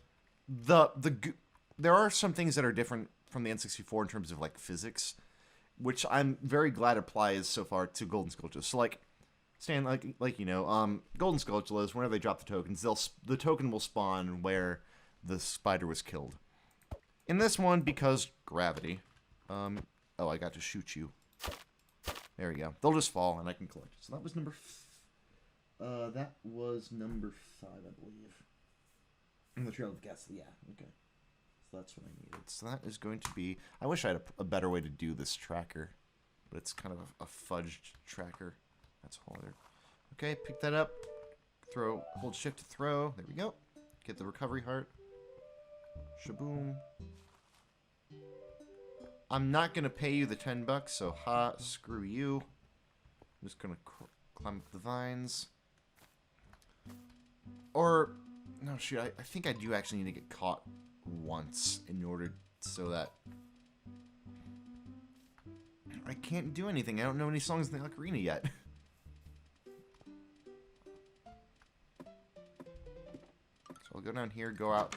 There are some things that are different from the N64 in terms of like physics, which I'm very glad applies so far to Golden Skulltula. So like, Stan, like you know, Golden Skulltulas, whenever they drop the tokens, the token will spawn where the spider was killed. In this one, because gravity. Oh, I got to shoot you. There we go. They'll just fall, and I can collect it. So that was number. That was number 5, I believe. In the Trail of Ghastly, yeah. Okay. So that's what I needed. So that is going to be. I wish I had a better way to do this tracker, but it's kind of a fudged tracker. That's a whole other. Okay, pick that up. Throw. Hold shift to throw. There we go. Get the recovery heart. Shaboom. I'm not gonna pay you the $10, so screw you. I'm just gonna climb up the vines. Or no, shoot. I think I do actually need to get caught once in order so that I can't do anything. I don't know any songs in the ocarina yet. So I'll go down here, go out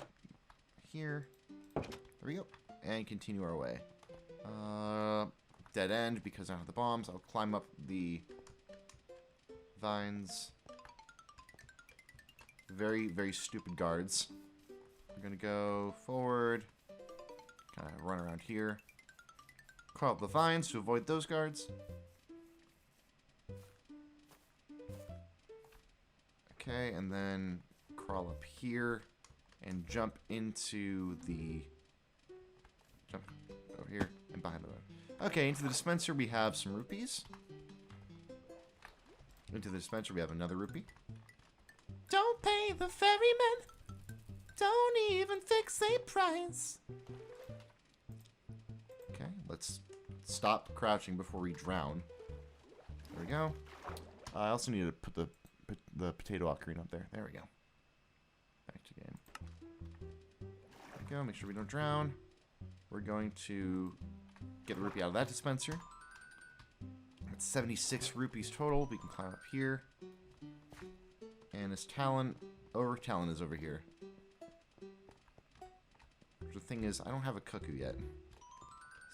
here. There we go. And continue our way. Dead end because I don't have the bombs. I'll climb up the vines. Very, very stupid guards. We're gonna go forward. Kind of run around here. Crawl up the vines to avoid those guards. Okay, and then crawl up here and jump into the... Jump over here and behind the door. Okay, into the dispenser we have some rupees. Into the dispenser we have another rupee. Don't pay the ferryman. Don't even fix a price. Okay, let's stop crouching before we drown. There we go. I also need to put the potato ocarina up there. There we go. Back to game. There we go. Make sure we don't drown. We're going to get the rupee out of that dispenser. That's 76 rupees total. We can climb up here. And his talent is over here. The thing is, I don't have a cuckoo yet.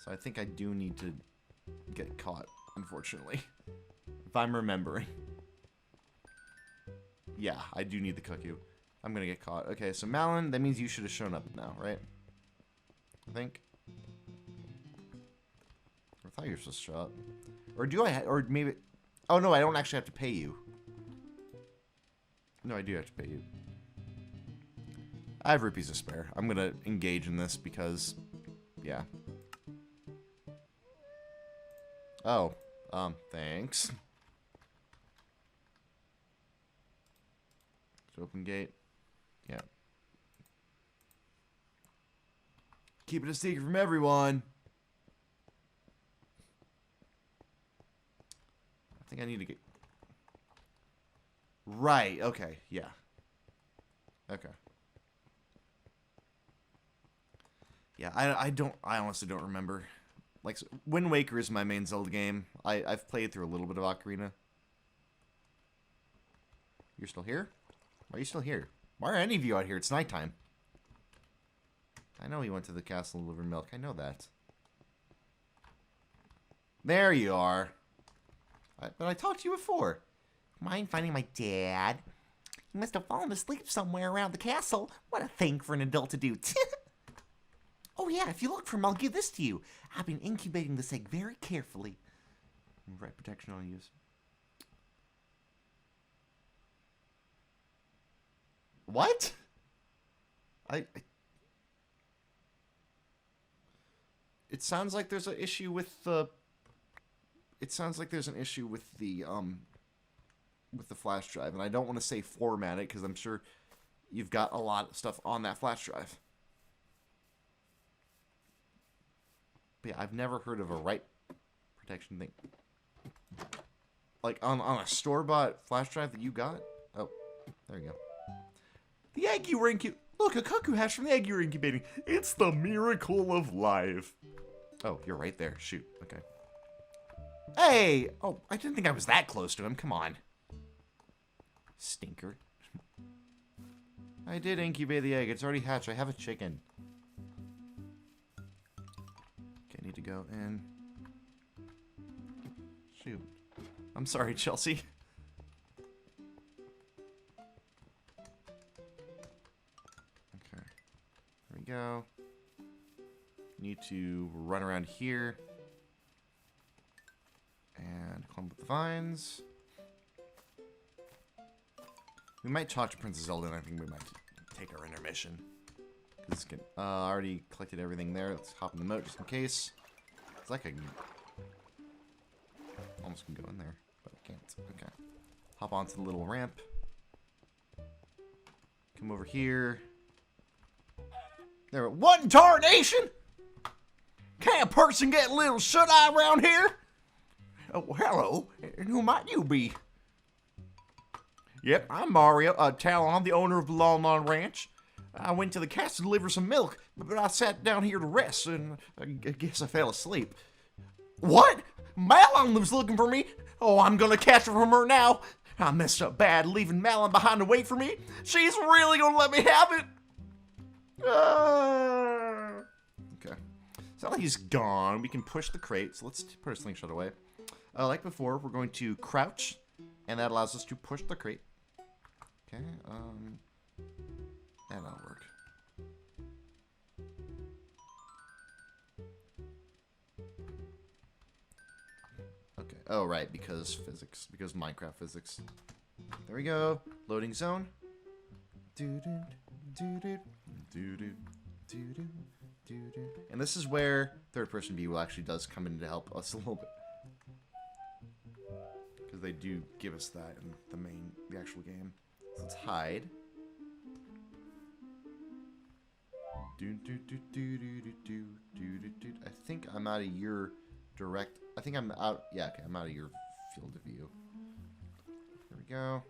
So I think I do need to get caught, unfortunately. If I'm remembering. Yeah, I do need the cuckoo. I'm gonna get caught. Okay, so Malin, that means you should have shown up now, right? I think. I thought you were supposed to show up. Or do I, or maybe... Oh no, I don't actually have to pay you. No, I do have to pay you. I have rupees to spare. I'm gonna engage in this because, yeah. Oh, thanks. Open gate. Yeah. Keep it a secret from everyone. I think I need to get... Right, okay, yeah. Okay. Yeah, I honestly don't remember. Like, Wind Waker is my main Zelda game. I've played through a little bit of Ocarina. You're still here? Why are you still here? Why are any of you out here? It's nighttime. I know he went to the castle and delivered milk. I know that. There you are. But I talked to you before. Mind finding my dad? He must have fallen asleep somewhere around the castle. What a thing for an adult to do. Oh yeah, if you look for him, I'll give this to you. I've been incubating this egg very carefully. Right, protection I'll use. What? It sounds like there's an issue with the... It sounds like there's an issue with the flash drive, and I don't want to say format it, because I'm sure you've got a lot of stuff on that flash drive. But yeah, I've never heard of a write protection thing. Like, on a store-bought flash drive that you got? Oh, there you go. The egg you were incubating. Look, a cuckoo hatched from the egg you were incubating. It's the miracle of life. Oh, you're right there. Shoot. Okay. Hey! Oh, I didn't think I was that close to him. Come on. Stinker. I did incubate the egg. It's already hatched. I have a chicken. Okay, I need to go in. Shoot. I'm sorry, Chelsea. Okay. There we go. Need to run around here. And climb up the vines. We might talk to Princess Zelda, and I think we might take our intermission. I already collected everything there. Let's hop in the moat just in case. It's like I can... almost can go in there, but I can't. Okay. Hop onto the little ramp. Come over here. There. What in tarnation? Can a person get a little shut-eye around here? Oh, hello. And who might you be? Yep, I'm Mario, Talon, the owner of the Lon Lon Ranch. I went to the castle to deliver some milk, but I sat down here to rest, and I guess I fell asleep. What? Malon was looking for me? Oh, I'm gonna catch her from her now. I messed up bad leaving Malon behind to wait for me. She's really gonna let me have it. Okay. So now he's gone. We can push the crate, so let's put our slingshot away. Like before, we're going to crouch, and that allows us to push the crate. Okay, that'll work. Okay, oh right, because physics, because Minecraft physics. There we go, loading zone. And this is where third-person view actually does come in to help us a little bit. Because they do give us that in the actual game. So let's hide. I think I'm out of your direct... I think I'm out... Yeah, okay, I'm out of your field of view. There we go.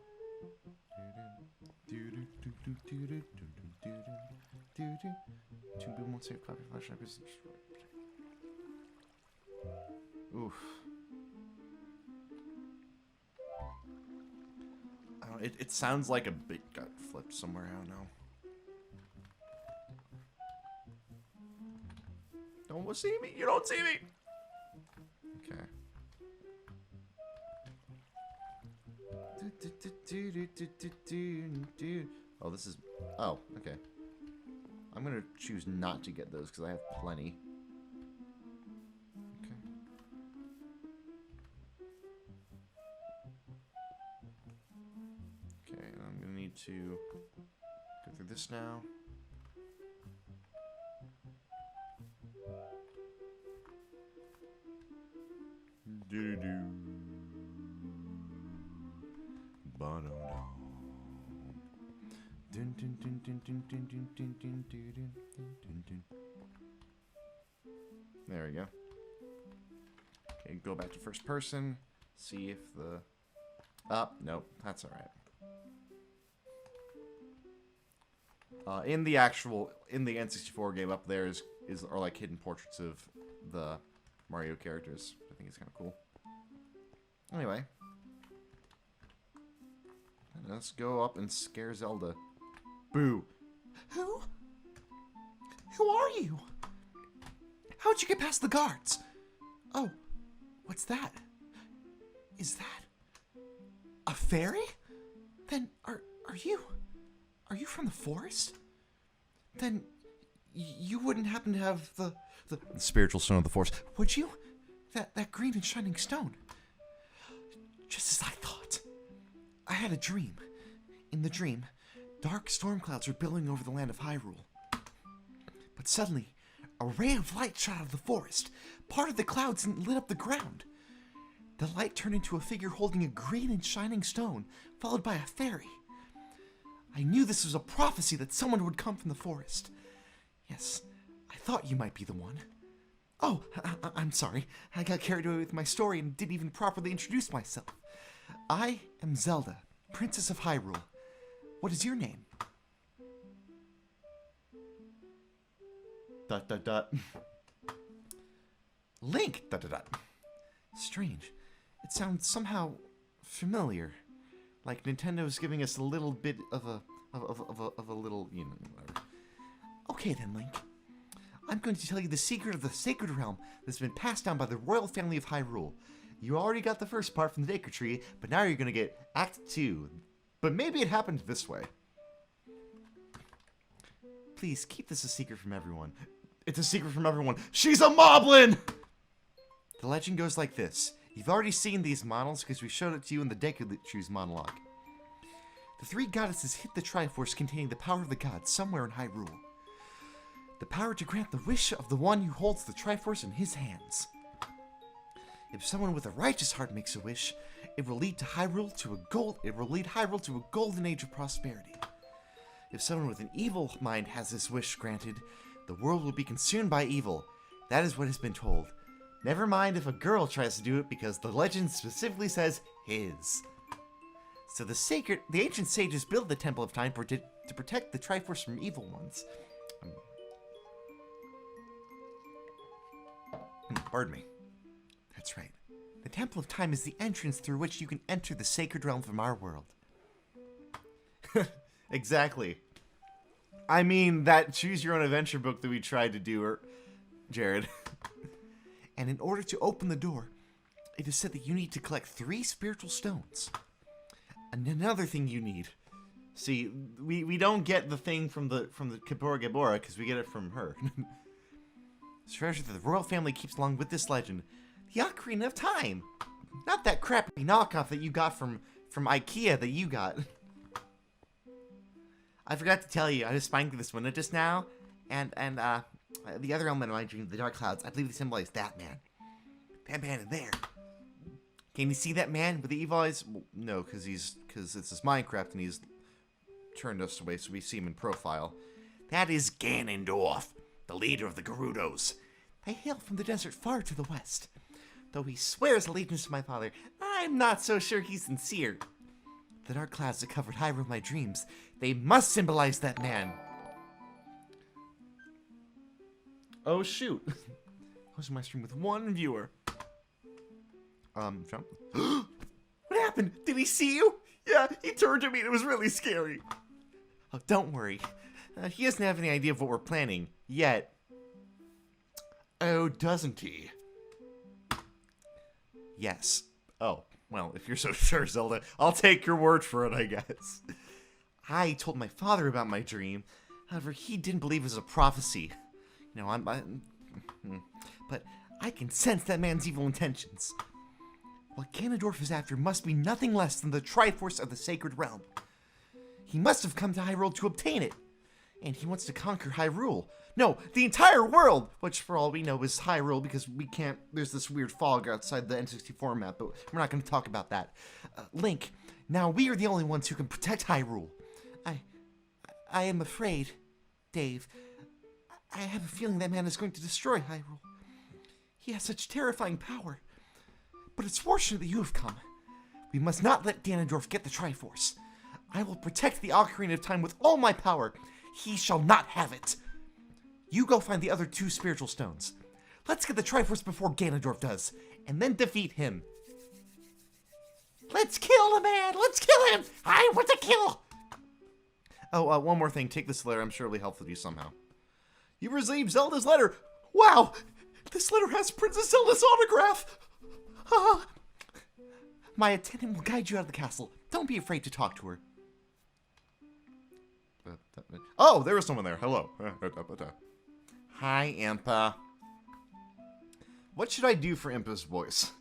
Oof. It sounds like a bit got flipped somewhere. I don't know. Don't see me. You don't see me. Okay. Oh, this is... Oh, okay. I'm going to choose not to get those because I have plenty. Okay. Okay, I'm going to need to go through this now. Do-do-do. Ba-dum-dum. Dun, dun, dun, dun, dun, dun, dun, dun, dun, dun, dun, dun. There we go. Okay, go back to first person. See if the... nope, that's alright. In the N64 game up there are like hidden portraits of the Mario characters. I think it's kind of cool. Anyway. Let's go up and scare Zelda. Boo. Who? Who are you? How'd you get past the guards? Oh, what's that? Is that a fairy? Then are you from the forest? Then you wouldn't happen to have the spiritual stone of the forest, would you? That green and shining stone. Just as I thought. I had a dream. In the dream, dark storm clouds were billowing over the land of Hyrule. But suddenly, a ray of light shot out of the forest, parted the clouds and lit up the ground. The light turned into a figure holding a green and shining stone, followed by a fairy. I knew this was a prophecy that someone would come from the forest. Yes, I thought you might be the one. Oh, I'm sorry. I got carried away with my story and didn't even properly introduce myself. I am Zelda, Princess of Hyrule. What is your name? ... Link... ... Strange. It sounds somehow familiar. Like Nintendo's giving us a little bit of a little, you know, whatever. Okay then, Link. I'm going to tell you the secret of the Sacred Realm that's been passed down by the royal family of Hyrule. You already got the first part from the Deku Tree, but now you're going to get Act 2. But maybe it happened this way. Please, keep this a secret from everyone. It's a secret from everyone. She's a Moblin! The legend goes like this. You've already seen these models because we showed it to you in the Deku Tree's monologue. The three goddesses hid the Triforce containing the power of the gods somewhere in Hyrule. The power to grant the wish of the one who holds the Triforce in his hands. If someone with a righteous heart makes a wish, it will lead Hyrule to a golden age of prosperity. If someone with an evil mind has this wish granted, the world will be consumed by evil. That is what has been told. Never mind if a girl tries to do it, because the legend specifically says his. So the ancient sages built the Temple of Time to protect the Triforce from evil ones. Pardon me. That's right. The Temple of Time is the entrance through which you can enter the sacred realm from our world. Exactly. I mean, that Choose Your Own Adventure book that we tried to do, Jared. And in order to open the door, it is said that you need to collect 3 spiritual stones. And another thing you need. See, we don't get the thing from the Kabora Gabora because we get it from her. This treasure that the royal family keeps along with this legend. The Ocarina of Time. Not that crappy knockoff that you got from IKEA that you got. I forgot to tell you, I just spying through this window just now, and the other element of my dream, the dark clouds, I believe they symbolize that man. That man in there. Can you see that man with the evil eyes? Well, no, because it's this Minecraft and he's turned us away, so we see him in profile. That is Ganondorf, the leader of the Gerudos. They hail from the desert far to the west. Though he swears allegiance to my father, I'm not so sure he's sincere. The dark clouds that covered Hyrule in my dreams, they must symbolize that man. Oh shoot. Hosting my stream with 1 viewer. Jump. What happened? Did he see you? Yeah, he turned to me and it was really scary. Oh, don't worry. He doesn't have any idea of what we're planning, yet. Oh, doesn't he? Yes. Oh, well, if you're so sure, Zelda, I'll take your word for it, I guess. I told my father about my dream. However, he didn't believe it was a prophecy. You know, but I can sense that man's evil intentions. What Ganondorf is after must be nothing less than the Triforce of the Sacred Realm. He must have come to Hyrule to obtain it. And he wants to conquer Hyrule. No, the entire world! Which, for all we know, is Hyrule because we can't... There's this weird fog outside the N64 map, but we're not going to talk about that. Link, now we are the only ones who can protect Hyrule. I am afraid, Dave. I have a feeling that man is going to destroy Hyrule. He has such terrifying power. But it's fortunate that you have come. We must not let Ganondorf get the Triforce. I will protect the Ocarina of Time with all my power. He shall not have it. You go find the other 2 spiritual stones. Let's get the Triforce before Ganondorf does, and then defeat him. Let's kill the man! Let's kill him! I want to kill! Oh, one more thing. Take this letter. I'm sure it'll be helpful to you somehow. You received Zelda's letter. Wow! This letter has Princess Zelda's autograph! My attendant will guide you out of the castle. Don't be afraid to talk to her. Oh, there was someone there. Hello. Hi, Impa. What should I do for Impa's voice?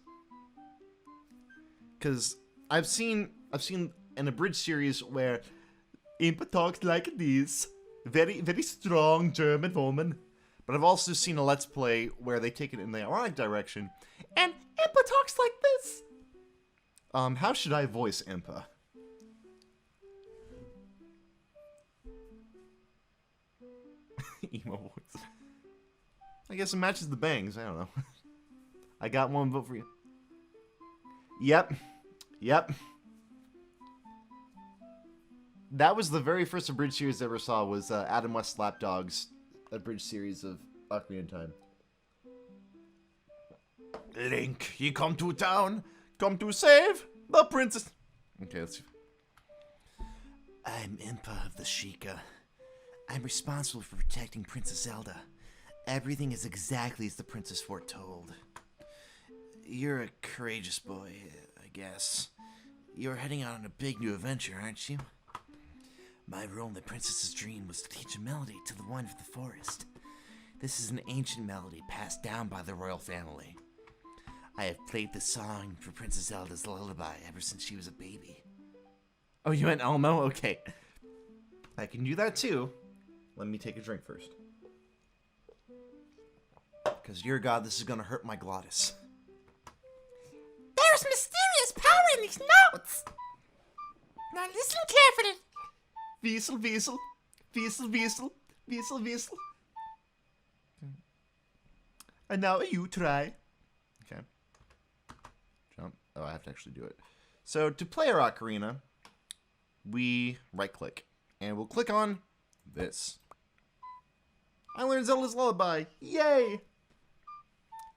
Because I've seen an abridged series where Impa talks like this. Very, very strong German woman. But I've also seen a Let's Play where they take it in the ironic direction, and Impa talks like this. How should I voice Impa? Emo voice. I guess it matches the bangs. I don't know. I got 1 vote for you. Yep. That was the very first abridged series I ever saw. Was Adam West Slapdog's abridged series of Ocarina of Time. Link, he come to town, come to save the princess. Okay, let's see. I'm Impa of the Sheikah. I'm responsible for protecting Princess Zelda. Everything is exactly as the princess foretold. You're a courageous boy, I guess. You're heading out on a big new adventure, aren't you? My role in the princess's dream was to teach a melody to the one of the forest. This is an ancient melody passed down by the royal family. I have played the song for Princess Zelda's lullaby ever since she was a baby. Oh, you meant Elmo? Okay. I can do that too. Let me take a drink first. Because, dear God, this is going to hurt my glottis. There's mysterious power in these notes. Now listen carefully. Wiesel, Wiesel. Wiesel, Wiesel. Wiesel, Wiesel. And now you try. Okay. Jump. Oh, I have to actually do it. So, to play our ocarina, we right-click. And we'll click on this. I learned Zelda's Lullaby. Yay!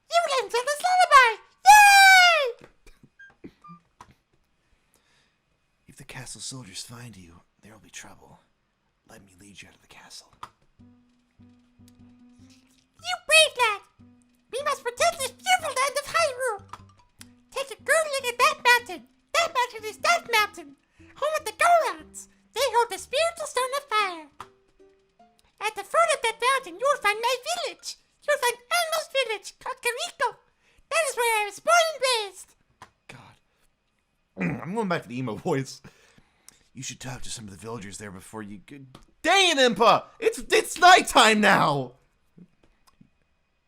You learned Zelda's lullaby. Yay! If the castle soldiers find you, there will be trouble. Let me lead you out of the castle. You brave lad. We must protect this beautiful land of Hyrule. Take a good look at that mountain. That mountain is Death Mountain, home of the Gorons. They hold the spiritual stone of fire. At the foot of that mountain, you'll find my village. You'll find Elmo's village, called Kariko. That is where I was born and raised. God. I'm going back to the emo voice. You should talk to some of the villagers there before you... Dang it, Impa! It's nighttime now!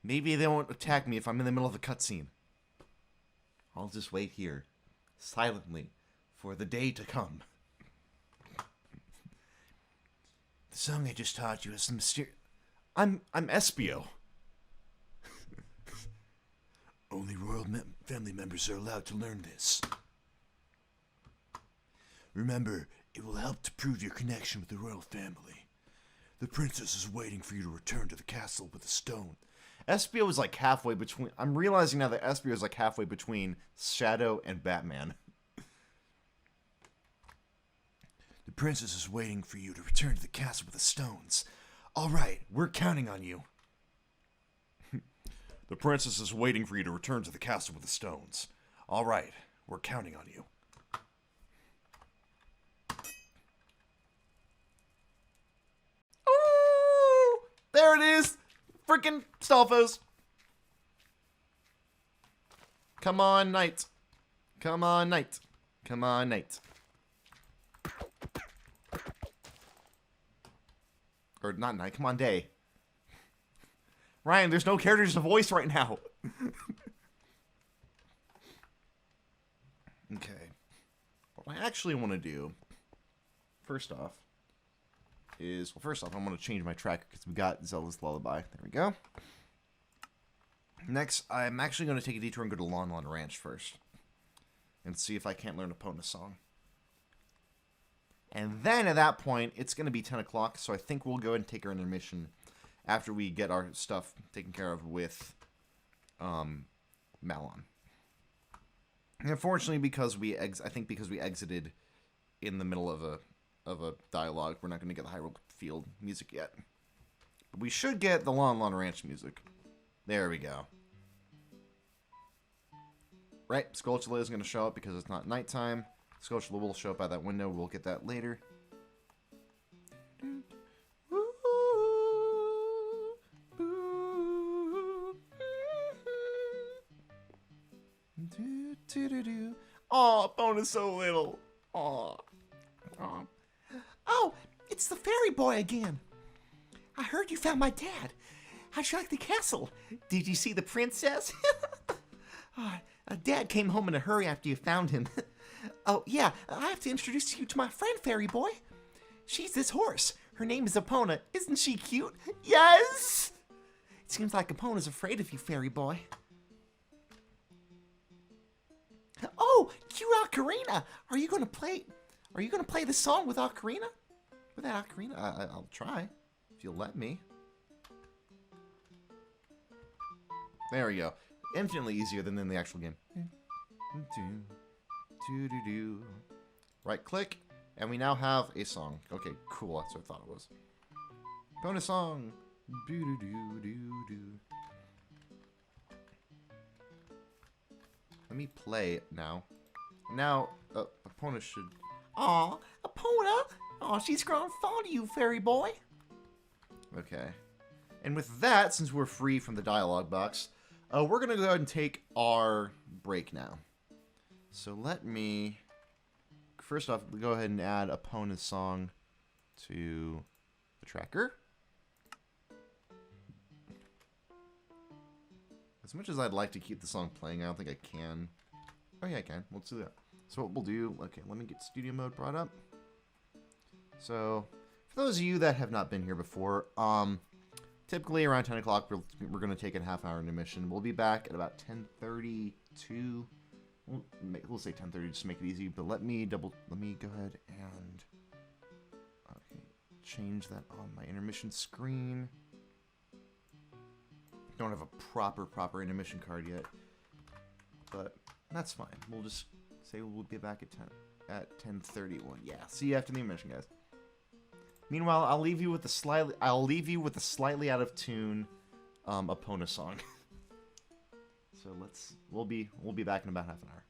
Maybe they won't attack me if I'm in the middle of a cutscene. I'll just wait here, silently, for the day to come. The song I just taught you is some mysterious... I'm Espio. Only royal family members are allowed to learn this. Remember, it will help to prove your connection with the royal family. The princess is waiting for you to return to the castle with a stone. Espio is like halfway between... I'm realizing now that Espio is like halfway between Shadow and Batman. The princess is waiting for you to return to the castle with the stones. All right, we're counting on you. The princess is waiting for you to return to the castle with the stones. All right, we're counting on you. Ooh, there it is. Freaking Stalfos. Come on, knight. Come on, knight. Come on, knight. Or not night, come on, day. Ryan, there's no characters to voice right now. Okay. What I actually want to do, first off, is... Well, first off, I'm going to change my track because we got Zelda's Lullaby. There we go. Next, I'm actually going to take a detour and go to Lon Lon Ranch first. And see if I can't learn Epona's song. And then at that point, it's going to be 10 o'clock, so I think we'll go ahead and take our intermission after we get our stuff taken care of with Malon. And unfortunately, because we exited in the middle of a dialogue, we're not going to get the Hyrule Field music yet. But we should get the Lon Lon Ranch music. There we go. Right, Skulltula is going to show up because it's not nighttime. Skulltula will show up by that window. We'll get that later. Aw, Bone is so little. Aw. Oh, it's the fairy boy again. I heard you found my dad. How'd you like the castle? Did you see the princess? Dad came home in a hurry after you found him. Oh, yeah, I have to introduce you to my friend, Fairy Boy. She's this horse. Her name is Epona. Isn't she cute? Yes! It seems like Epona's afraid of you, Fairy Boy. Oh, cute ocarina! Are you gonna play the song with ocarina? With that ocarina, I'll try. If you'll let me. There we go. Infinitely easier than in the actual game. Right click, And we now have a song. Okay, cool. That's what I thought it was. Bonus song. Doo-doo-doo-doo-doo. Let me play it now. Now, opponent should... Aw, Epona. Aw, she's grown fond of you, fairy boy. Okay. And with that, since we're free from the dialogue box, we're going to go ahead and take our break now. So let me... First off, go ahead and add opponent's song to the tracker. As much as I'd like to keep the song playing, I don't think I can. Oh yeah, I can. Let's do that. So what we'll do... Okay, let me get studio mode brought up. So, for those of you that have not been here before, typically around 10 o'clock, we're going to take a half-hour intermission. We'll be back at about 10:32. We'll say 10:30 just to make it easy. But let me go ahead and change that on my intermission screen. Don't have a proper intermission card yet, but that's fine. We'll just say we'll be back at 10:31. Yeah, see you after the intermission, guys. Meanwhile, I'll leave you with a slightly out of tune Epona song. So we'll be back in about half an hour.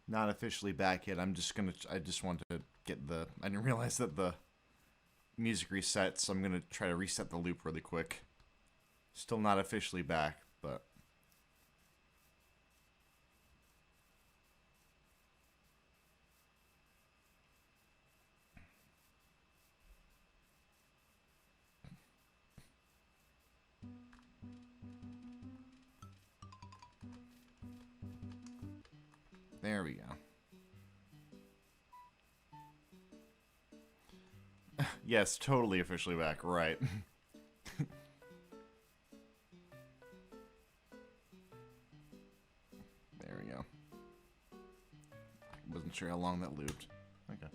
Not officially back yet. I just want to get the... I didn't realize that the music reset, so I'm gonna try to reset the loop really quick. Still not officially back, but... There we go. Yes, totally officially back, right. There we go. Wasn't sure how long that looped. Okay.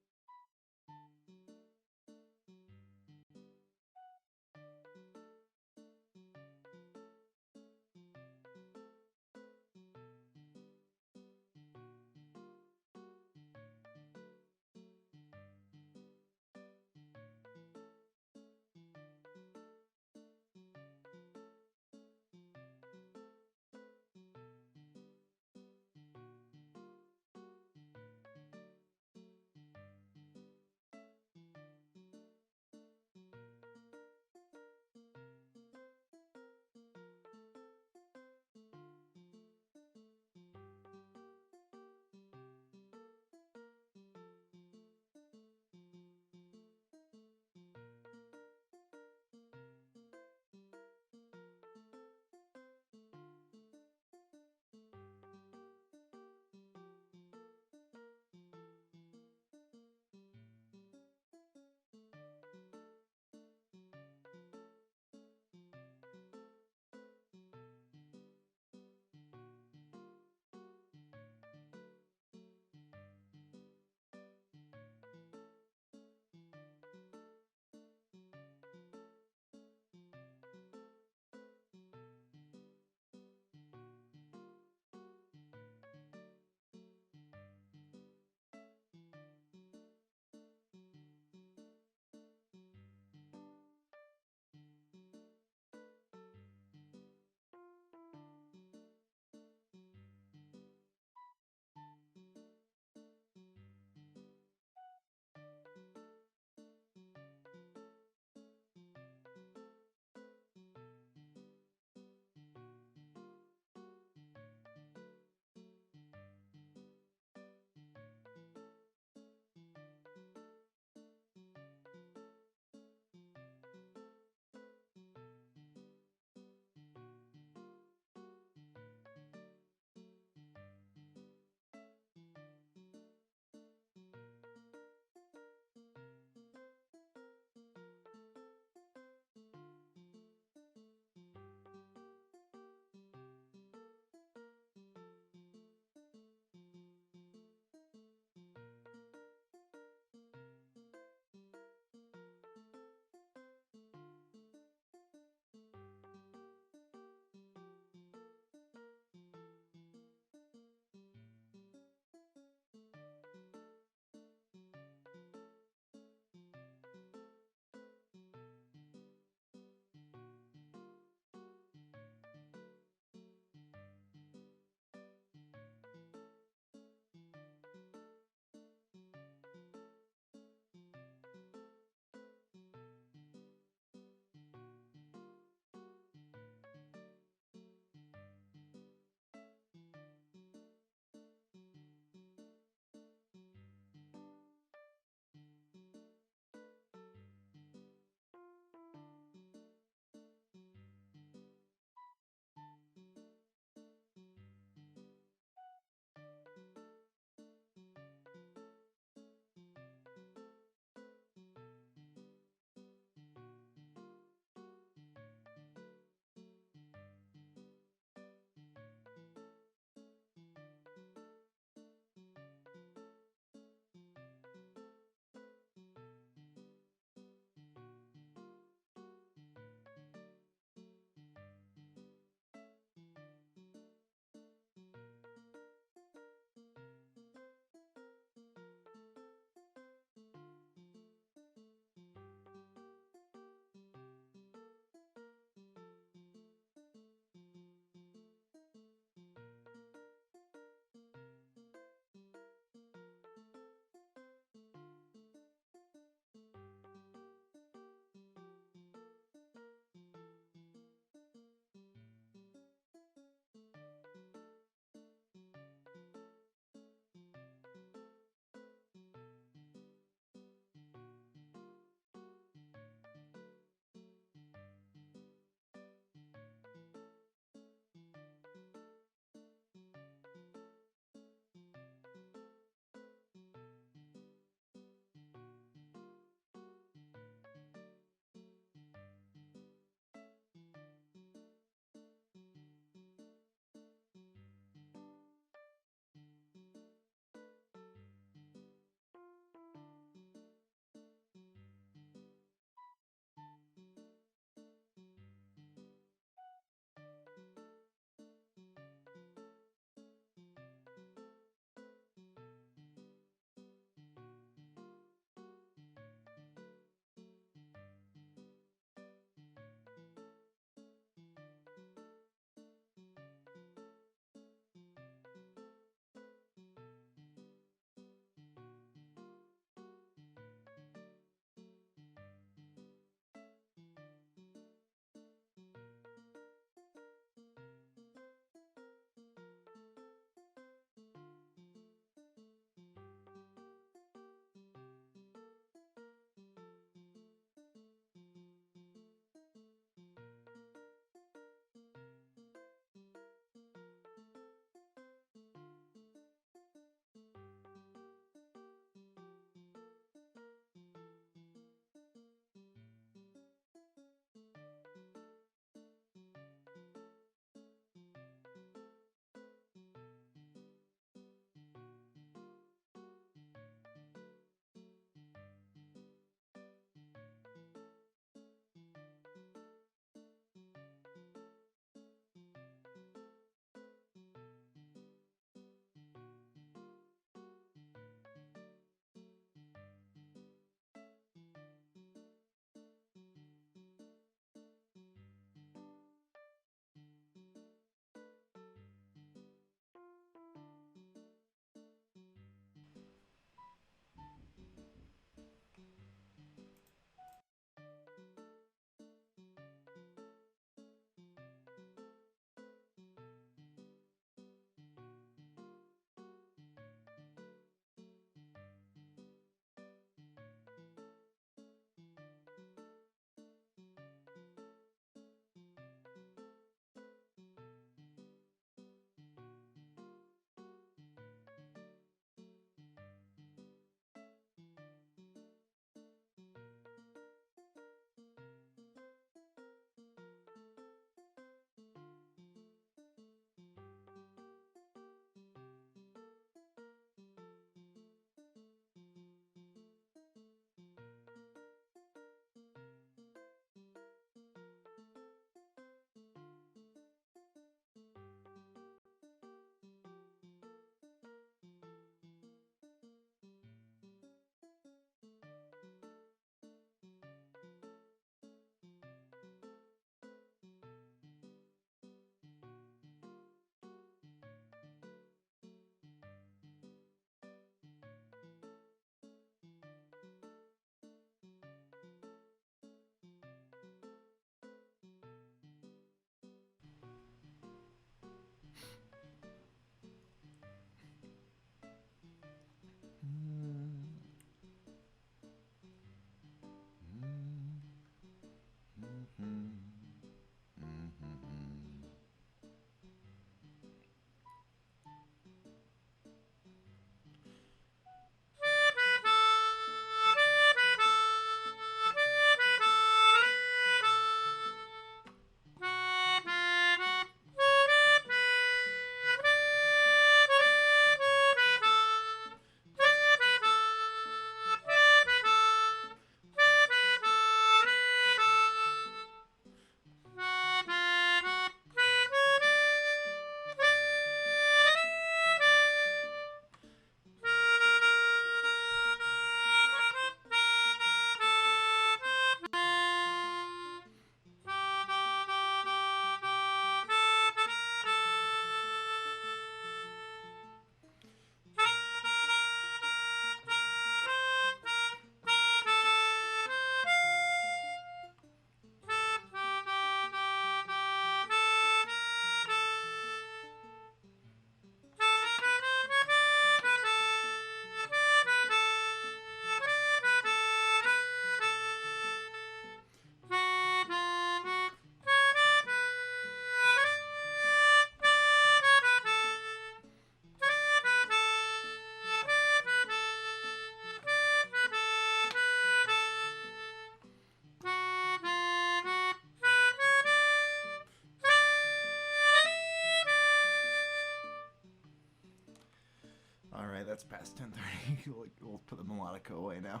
it's past 10:30. We'll put the melodica away now.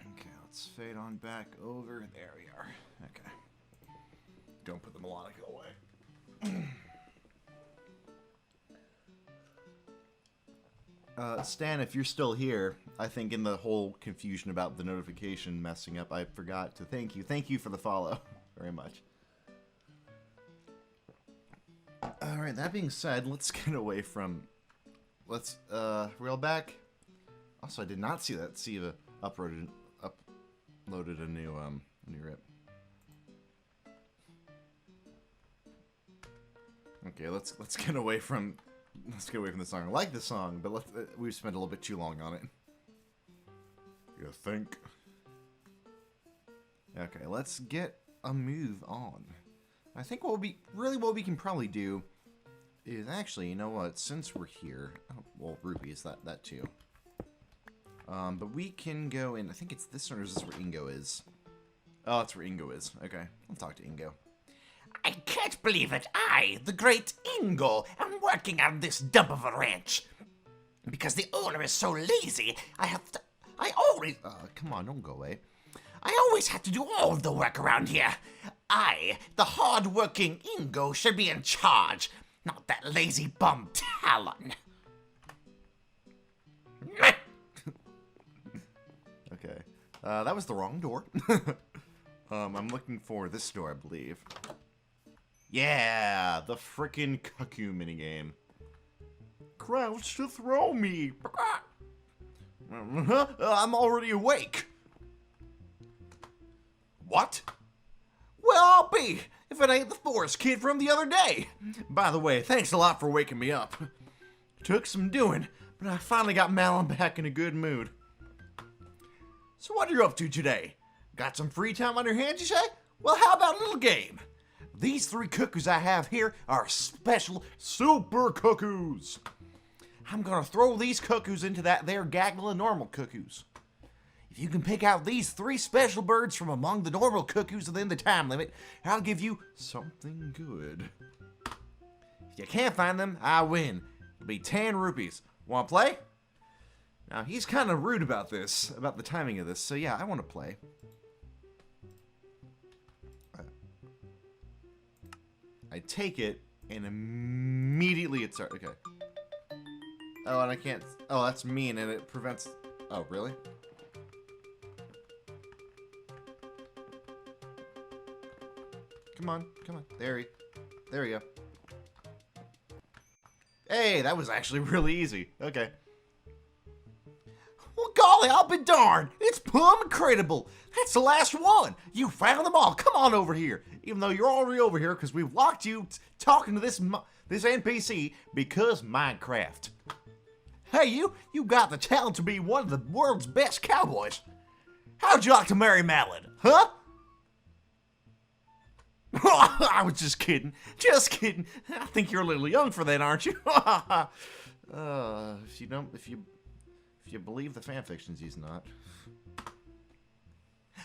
Okay, let's fade on back over. There we are. Okay. Don't put the melodica away. Stan, if you're still here, I think in the whole confusion about the notification messing up, I forgot to thank you. Thank you for the follow very much. Alright, that being said, let's get away from... Let's, reel back. Also, I did not see that Siva uploaded a new rip. Okay, let's get away from... Let's get away from the song. I like the song, but we've spent a little bit too long on it. You think? Okay, let's get a move on. I think what we can probably do is actually, you know what? Since we're here, oh, well, rupees that too. But we can go in. I think it's this one, or is this where Ingo is? Oh, that's where Ingo is. Okay, I'll talk to Ingo. I can't believe it. I, the great Ingo, am working on this dump of a ranch. Because the owner is so lazy, I always... Come on, don't go away. I always have to do all of the work around here. I, the hard-working Ingo, should be in charge, not that lazy bum Talon. Okay. That was the wrong door. I'm looking for this door, I believe. Yeah, the frickin' cuckoo minigame. Crouch to throw me. I'm already awake. What? Well, I'll be, if it ain't the forest kid from the other day. By the way, thanks a lot for waking me up. Took some doing, but I finally got Malin back in a good mood. So what are you up to today? Got some free time on your hands, you say? Well, how about a little game? These 3 cuckoos I have here are special super cuckoos. I'm gonna throw these cuckoos into that there gaggle of normal cuckoos. If you can pick out these 3 special birds from among the normal cuckoos within the time limit, I'll give you something good. If you can't find them, I win. It'll be 10 rupees. Wanna play? Now, he's kind of rude about this, about the timing of this, so yeah, I want to play. I take it, and immediately it starts. Okay. Oh, and I can't. Oh, that's mean, and it prevents. Oh, really? Come on, come on. There we go. Hey, that was actually really easy. Okay. Well, golly, I'll be darned. It's plumb incredible. That's the last one. You found them all. Come on over here. Even though you're already over here because we've locked you talking to this NPC because Minecraft. Hey, you got the talent to be one of the world's best cowboys. How'd you like to marry Malin? Huh? I was just kidding. Just kidding. I think you're a little young for that, aren't you? If you believe the fanfictions, he's not.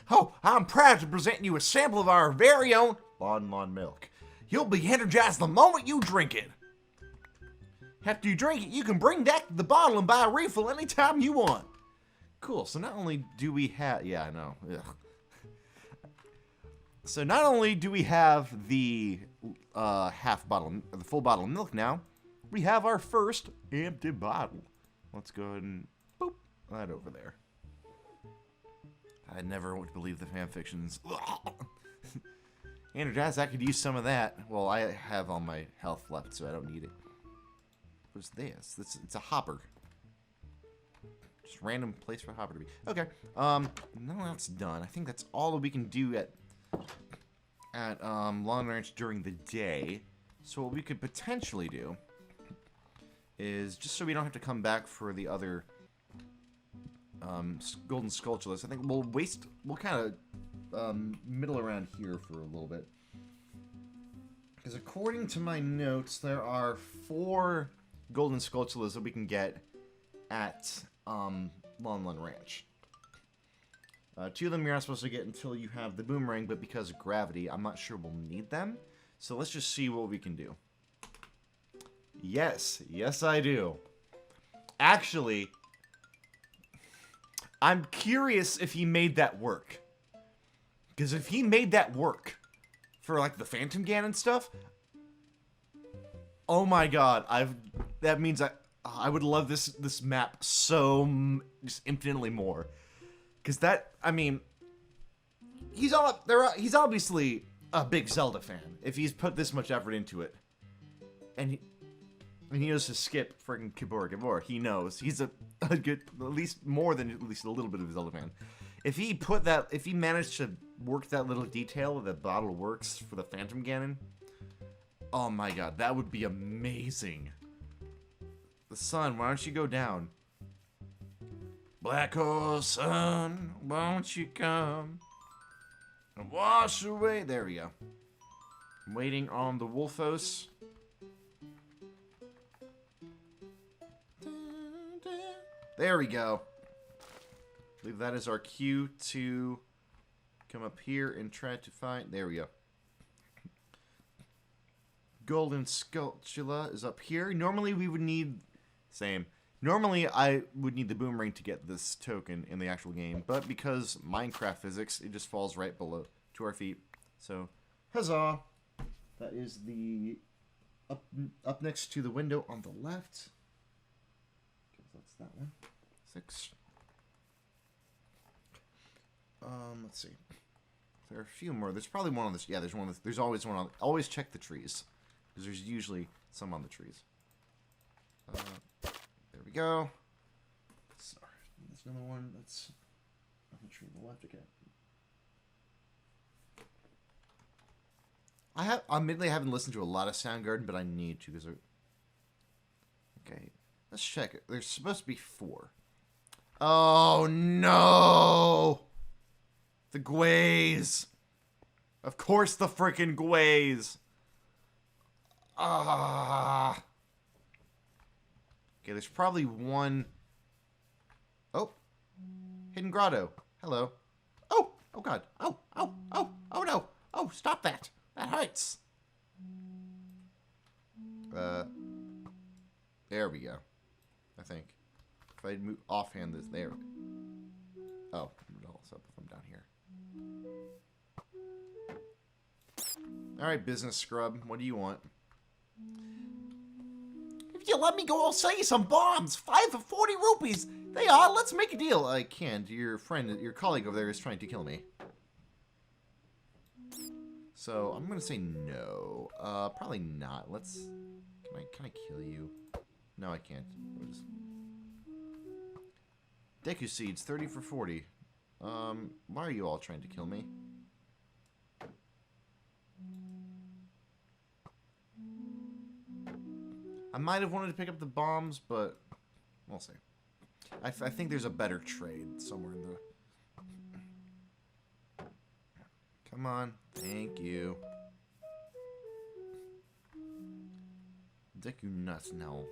Oh, I'm proud to present you a sample of our very own Lon milk. You'll be energized the moment you drink it. After you drink it, you can bring back the bottle and buy a refill anytime you want. Cool, so not only do we have... Yeah, I know. Ugh. So not only do we have the the full bottle of milk now, we have our first empty bottle. Let's go ahead and boop that over there. I never would believe the fanfictions. Energized, I could use some of that. Well, I have all my health left, so I don't need it. What's this? It's a hopper. Just random place for a hopper to be. Okay. No, that's done. I think that's all that we can do at Long Ranch during the day. So what we could potentially do is, just so we don't have to come back for the other golden sculptures, I think we'll kind of middle around here for a little bit. Because according to my notes, there are 4 golden sculptures that we can get at Lon Ranch. 2 of them you're not supposed to get until you have the boomerang, but because of gravity, I'm not sure we'll need them. So let's just see what we can do. Yes, I do. Actually, I'm curious if he made that work. Because if he made that work for, like, the Phantom Ganon stuff, oh my god, that means I would love this map so just infinitely more. Because that, I mean, he's obviously a big Zelda fan if he's put this much effort into it. And he knows to skip friggin' Gabor. He knows. He's a good, at least more than at least a little bit of a Zelda fan. If he managed to work that little detail that bottle works for the Phantom Ganon, oh my god, that would be amazing. The sun, why don't you go down? Black hole sun, won't you come and wash away? There we go. I'm waiting on the Wolfos. There we go. I believe that is our cue to come up here and try to find... There we go. Golden Skulltula is up here. Normally we would need... Same. Normally I would need the boomerang to get this token in the actual game, but because Minecraft physics, it just falls right below to our feet. So, huzzah! That is the... Up next to the window on the left. That's that one. 6. Let's see. There are a few more. There's probably one on this. Yeah, there's one. There's always one on. Always check the trees, because there's usually some on the trees. There we go. Sorry, there's another one that's on the tree on the left again. Admittedly, I haven't listened to a lot of Soundgarden, but I need to because. Okay, let's check it. There's supposed to be 4. Oh no! The Gways! Of course the frickin' Gways! Ah! Okay, there's probably one... Oh! Hidden Grotto. Hello. Oh! Oh god. Oh! Oh! Oh! Oh no! Oh, stop that! That hurts! There we go. I think. If I move offhand this there. Oh, no, so I'm down here. Alright, business scrub. What do you want? If you let me go, I'll sell you some bombs. 5 for 40 rupees. They are. Let's make a deal. I can't. Your colleague over there is trying to kill me. So, I'm gonna say no. Probably not. Let's... Can I kill you? No, I can't. Deku Seeds, 30 for 40. Why are you all trying to kill me? I might have wanted to pick up the bombs, but we'll see. I think there's a better trade somewhere in the... Come on. Thank you. Deku nuts. No.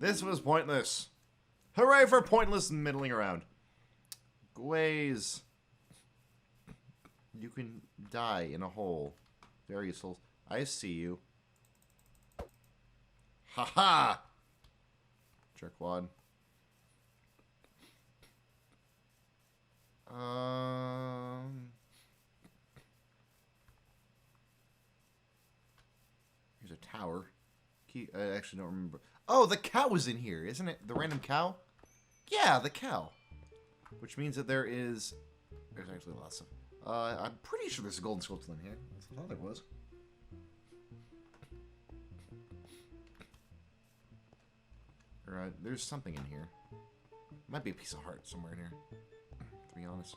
This was pointless. Hooray for pointless middling around. Gways. You can die in a hole. Very useful. I see you. Haha! Jerkwad. Here's a tower. I actually don't remember. Oh, the cow is in here, isn't it? The random cow? Yeah, the cow. Which means that there's actually a lot of stuff. I'm pretty sure there's a golden sculpture in here. I thought there was. Alright, there's something in here. Might be a piece of heart somewhere in here, to be honest.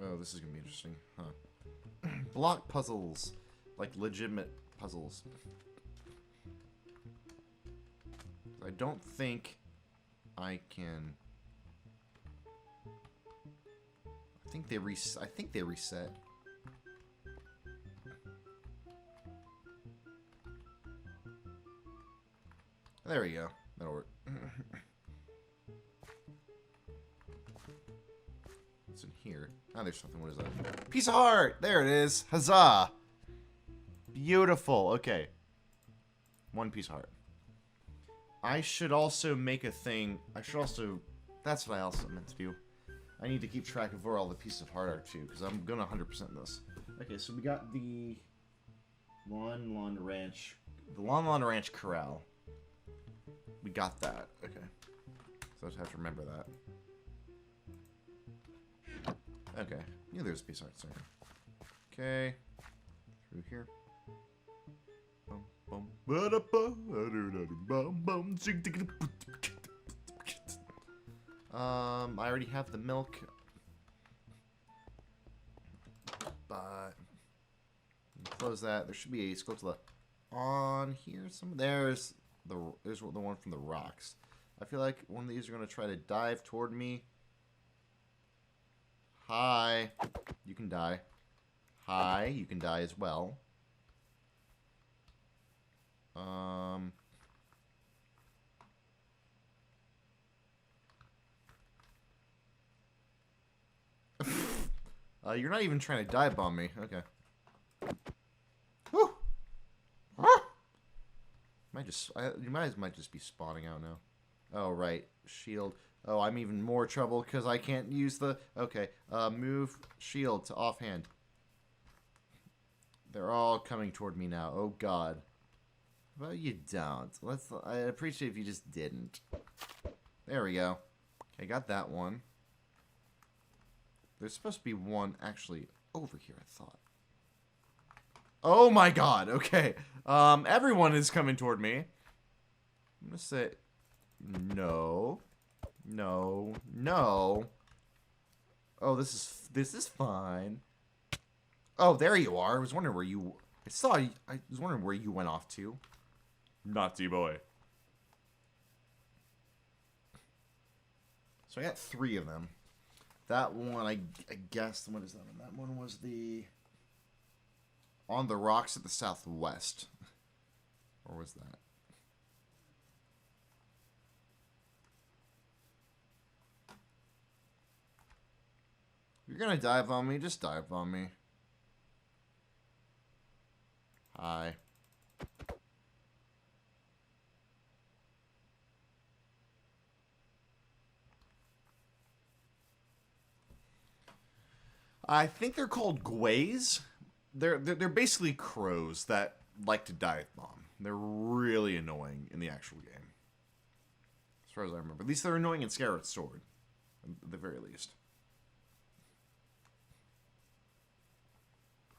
Oh, this is gonna be interesting, huh? Block puzzles. Like legitimate puzzles. I don't think I can... I think they reset. There we go. That'll work. What's in here? Oh, there's something. What is that? Piece of heart! There it is. Huzzah! Beautiful. Okay. One piece of heart. I should also make a thing. I should also... That's what I also meant to do. I need to keep track of where all the pieces of heart are, too, because I'm going to 100% this. Okay, so we got the Lawn Ranch. The Lawn Ranch Corral. We got that. Okay. So I just have to remember that. Okay. Yeah, there's a piece of heart somewhere. Okay. Through here. I already have the milk. But close that. There should be a Scotula on here. There's the one from the rocks. I feel like one of these are gonna try to dive toward me. Hi, you can die. Hi, you can die as well. You're not even trying to dive bomb me. Okay. Whew. You guys might just be spawning out now. Oh, right. Shield. Oh, I'm even more trouble because I can't use the... Okay. Move shield to offhand. They're all coming toward me now. Oh, God. Well, you don't. I appreciate if you just didn't. There we go. Okay, got that one. There's supposed to be one actually over here, I thought. Oh my god, okay. Everyone is coming toward me. I'm gonna say no. No. No. Oh, this is fine. Oh, there you are. I was wondering where you I was wondering where you went off to. Naughty boy. So I got 3 of them. That one, I guess, what is that one? That one was the... On the rocks at the southwest. Or was that? You're gonna dive on me? Just dive on me. Hi. I think they're called gways. They're basically crows that like to dive bomb. They're really annoying in the actual game. As far as I remember. At least they're annoying in Scarlet's Sword. At the very least.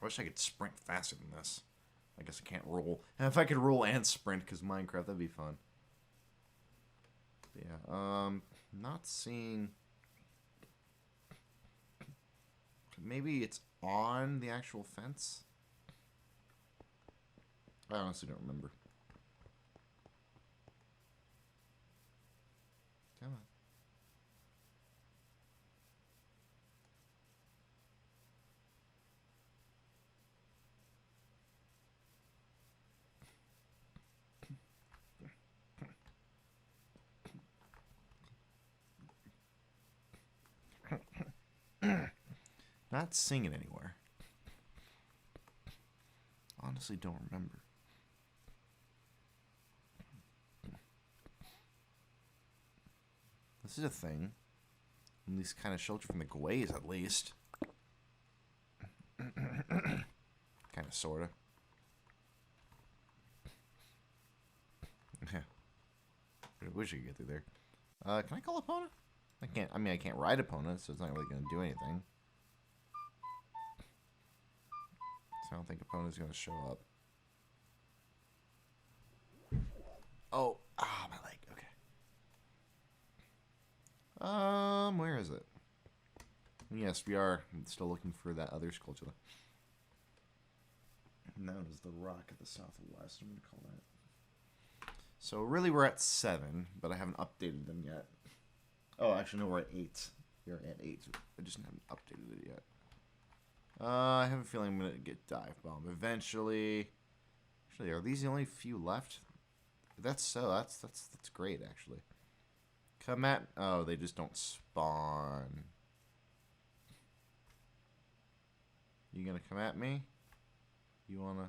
I wish I could sprint faster than this. I guess I can't roll. And if I could roll and sprint, because Minecraft, that'd be fun. But yeah, not seeing... Maybe it's on the actual fence? I honestly don't remember. Come on. Not seeing it anywhere. Honestly, don't remember. This is a thing. At least kind of shelter from the gways, at least. Kind of, sorta. Yeah. I wish I could get through there. Can I call Epona? I can't. I mean, I can't ride Epona, so it's not really going to do anything. I don't think Epona's gonna show up. Oh, my leg. Okay. Where is it? Yes, we are still looking for that other Skulltula. And that is the rock at the southwest. I'm gonna call that. So really, we're at 7, but I haven't updated them yet. Oh, actually, no, we're at 8. We're at 8. I just haven't updated it yet. I have a feeling I'm going to get dive bomb eventually. Actually, are these the only few left? If that's so, that's great, actually. Come at... Oh, they just don't spawn. You gonna come at me? You want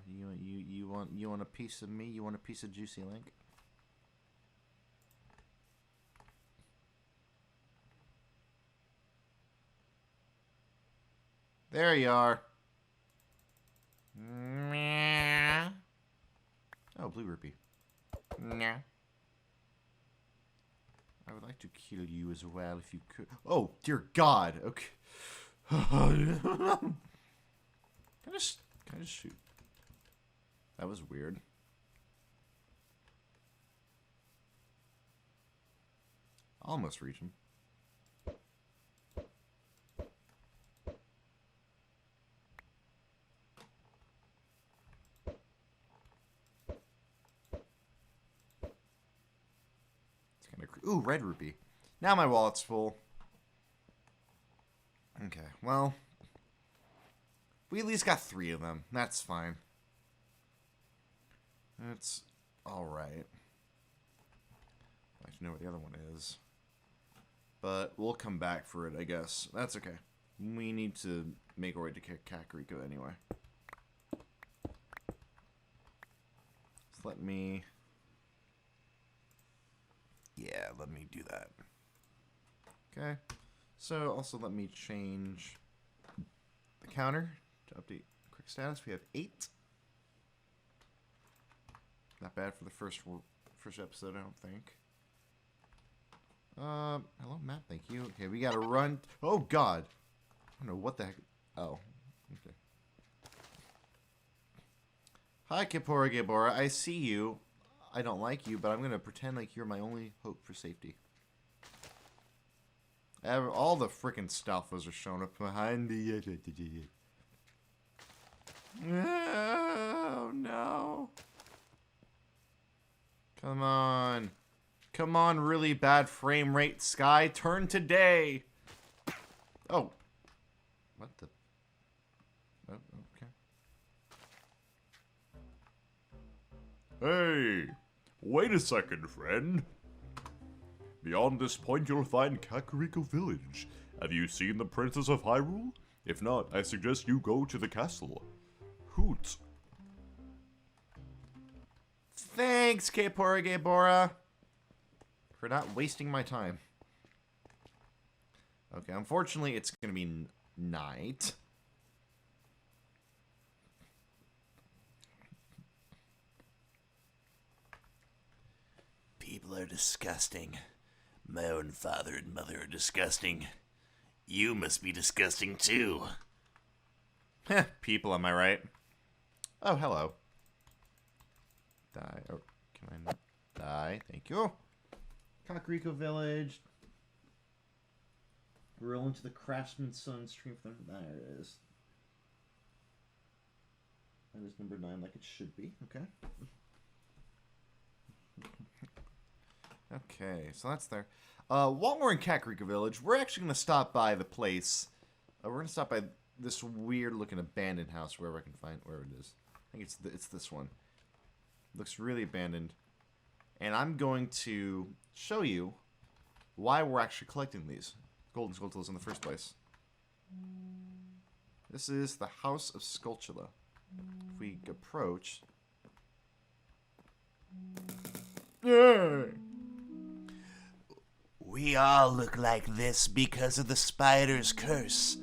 a piece of me? You want a piece of Juicy Link? There you are. Meow. Oh, blue rupee. Meow. I would like to kill you as well if you could. Oh, dear God. Okay. Can I just shoot? That was weird. Almost reach him. Ooh, red rupee. Now my wallet's full. Okay, well. We at least got 3 of them. That's fine. That's alright. I'd like to know what the other one is. But we'll come back for it, I guess. That's okay. We need to make our way to Kakariko anyway. So let me... Yeah, let me do that. Okay. So, also let me change the counter to update quick status. We have 8. Not bad for the first episode, I don't think. Hello, Matt. Thank you. Okay, we gotta run. Oh, God. I don't know what the heck. Oh. Okay. Hi, Kippora Gabora. I see you. I don't like you, but I'm gonna pretend like you're my only hope for safety. All the frickin' Stalfos are showing up behind the... Oh, no. Come on. Come on, really bad frame rate, Sky. Turn today. Oh. What the... Oh, okay. Hey, wait a second, friend. Beyond this point, you'll find Kakariko Village. Have you seen the Princess of Hyrule? If not, I suggest you go to the castle. Hoot. Thanks, Kippora Gabora, for not wasting my time. Okay, unfortunately, it's gonna be night. People are disgusting. My own father and mother are disgusting. You must be disgusting too. Heh, people, am I right? Oh, hello. Die. Oh, can I not die? Thank you. Kakariko Village. Roll into the Craftsman's Son stream for them. There it is. That is number 9, like it should be. Okay. Okay, so that's there. While we're in Kakariko Village, we're actually going to stop by the place. We're going to stop by this weird-looking abandoned house, wherever I can find where it is. I think it's this one. Looks really abandoned. And I'm going to show you why we're actually collecting these golden Skulltulas in the first place. This is the House of Skulltula. If we approach... Yeah! We all look like this because of the spider's curse.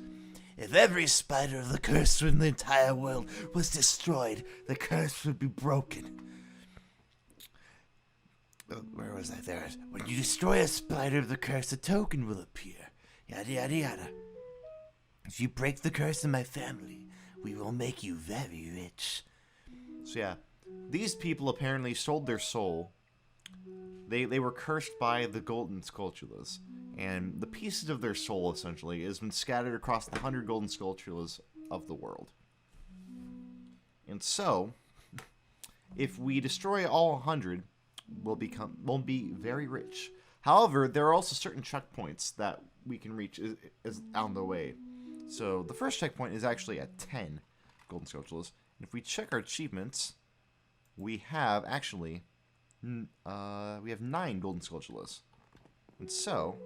If every spider of the curse in the entire world was destroyed, the curse would be broken. Where was I there? When you destroy a spider of the curse, a token will appear. Yada yada yada. If you break the curse in my family, we will make you very rich. So yeah, these people apparently sold their soul. They were cursed by the golden Skulltulas, and the pieces of their soul, essentially, has been scattered across the 100 golden Skulltulas of the world. And so, if we destroy all 100, we'll be very rich. However, there are also certain checkpoints that we can reach is on the way. So, the first checkpoint is actually at 10 golden Skulltulas. And if we check our achievements, we have actually... we have 9 golden Skulltulas. And so,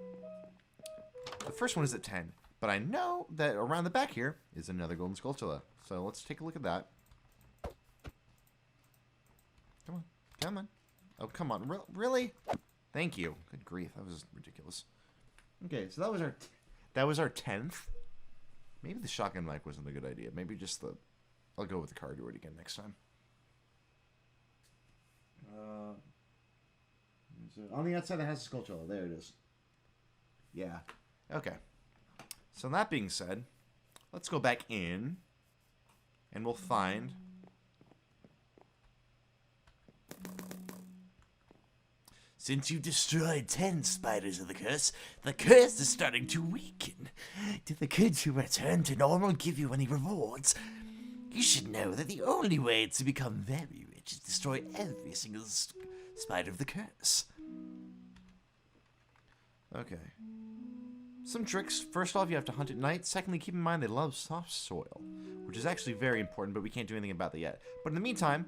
the first one is at 10. But I know that around the back here is another golden Skulltula. So let's take a look at that. Come on. Come on. Oh, come on. Really? Thank you. Good grief. That was ridiculous. Okay, so that was our 10th. Maybe the shotgun mic wasn't a good idea. Maybe just the... I'll go with the cardboard again next time. On the outside that has a Skulltula. There it is. Yeah. Okay. So that being said, let's go back in. And we'll find... Since you destroyed 10 spiders of the curse is starting to weaken. Did the kids who return to normal give you any rewards? You should know that the only way to become very rich is destroy every single spider of the curse. Okay. Some tricks. First off, you have to hunt at night. Secondly, keep in mind they love soft soil, which is actually very important, but we can't do anything about that yet. But in the meantime,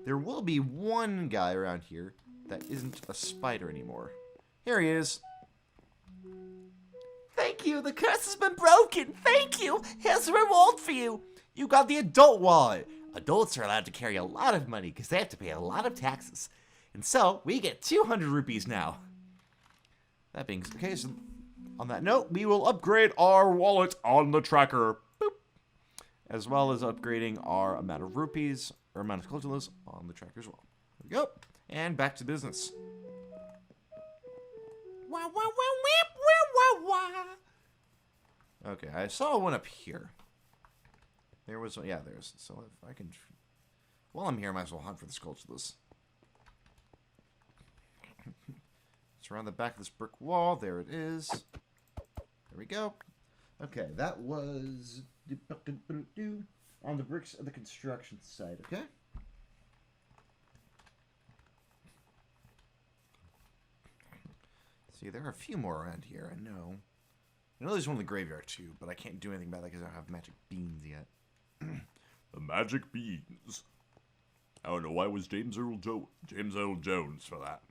there will be one guy around here that isn't a spider anymore. Here he is. Thank you, the curse has been broken. Thank you. Here's a reward for you. You got the adult wallet. Adults are allowed to carry a lot of money because they have to pay a lot of taxes. And so, we get 200 rupees now. That being the case, on that note, we will upgrade our wallet on the tracker. Boop. As well as upgrading our amount of rupees, or amount of Skulltulas on the tracker as well. There we go. And back to business. Wah, wah, wah, wah, wah, wah, wah. Okay, I saw one up here. There was, yeah, there's, so if I can, while I'm here, I might as well hunt for the Skulltulas. It's around the back of this brick wall. There it is. There we go. Okay, that was on the bricks of the construction site, okay? See, there are a few more around here, I know. I know there's one in the graveyard too, but I can't do anything about that because I don't have magic beans yet. The magic beans. I don't know why it was James Earl Jones for that.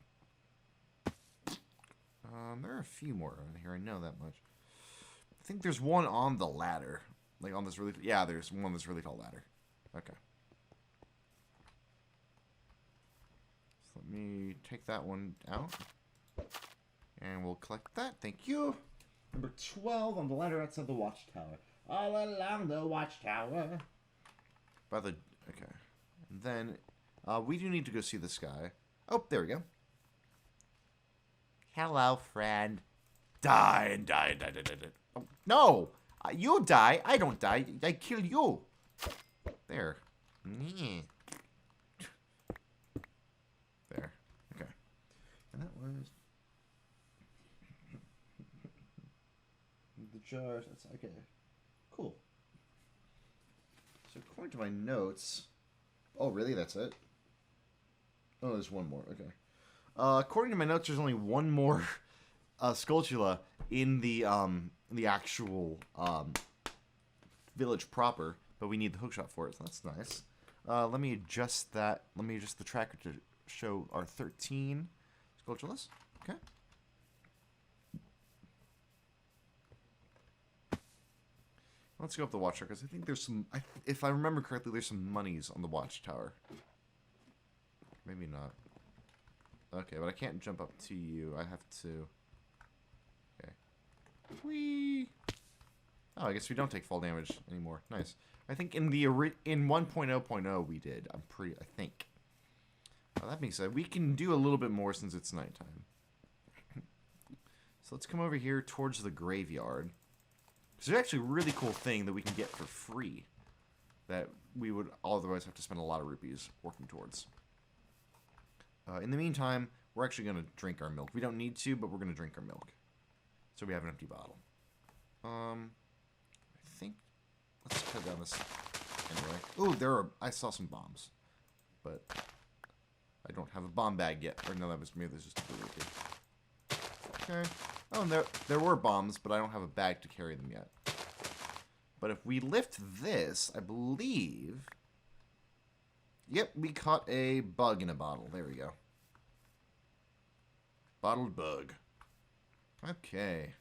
There are a few more around here, I know that much. I think there's one on the ladder. Like on this really... Yeah, there's one on this really tall ladder. Okay. So let me take that one out. And we'll collect that. Thank you. Number 12 on the ladder outside the watchtower. All along the watchtower. By the... Okay. And then, we do need to go see this guy. Oh, there we go. Hello, friend. Die. Oh, no! You die. I don't die. I kill you. There. Yeah. There. Okay. And that was... the jars. That's okay. Cool. So according to my notes... Oh, really? That's it? Oh, there's one more. Okay. According to my notes, there's only one more Skulltula in the actual village proper, but we need the hookshot for it, so that's nice. Let me adjust that. Let me adjust the tracker to show our 13 Skulltulas. Okay. Let's go up the watchtower, because I think there's some... if I remember correctly, there's some monies on the watchtower. Maybe not. Okay, but I can't jump up to you. I have to... Okay. Whee! Oh, I guess we don't take fall damage anymore. Nice. I think in the in 1.0.0 we did. I think. That being said, we can do a little bit more since it's nighttime. So let's come over here towards the graveyard. There's actually a really cool thing that we can get for free that we would otherwise have to spend a lot of rupees working towards. In the meantime, we're actually going to drink our milk. We don't need to, but we're going to drink our milk. So we have an empty bottle. I think... Let's cut down this... Anyway. Ooh, I saw some bombs. But... I don't have a bomb bag yet. Or no, that was me. This is too okay. Oh, and there were bombs, but I don't have a bag to carry them yet. But if we lift this, I believe... Yep, we caught a bug in a bottle. There we go. Bottled bug. Okay.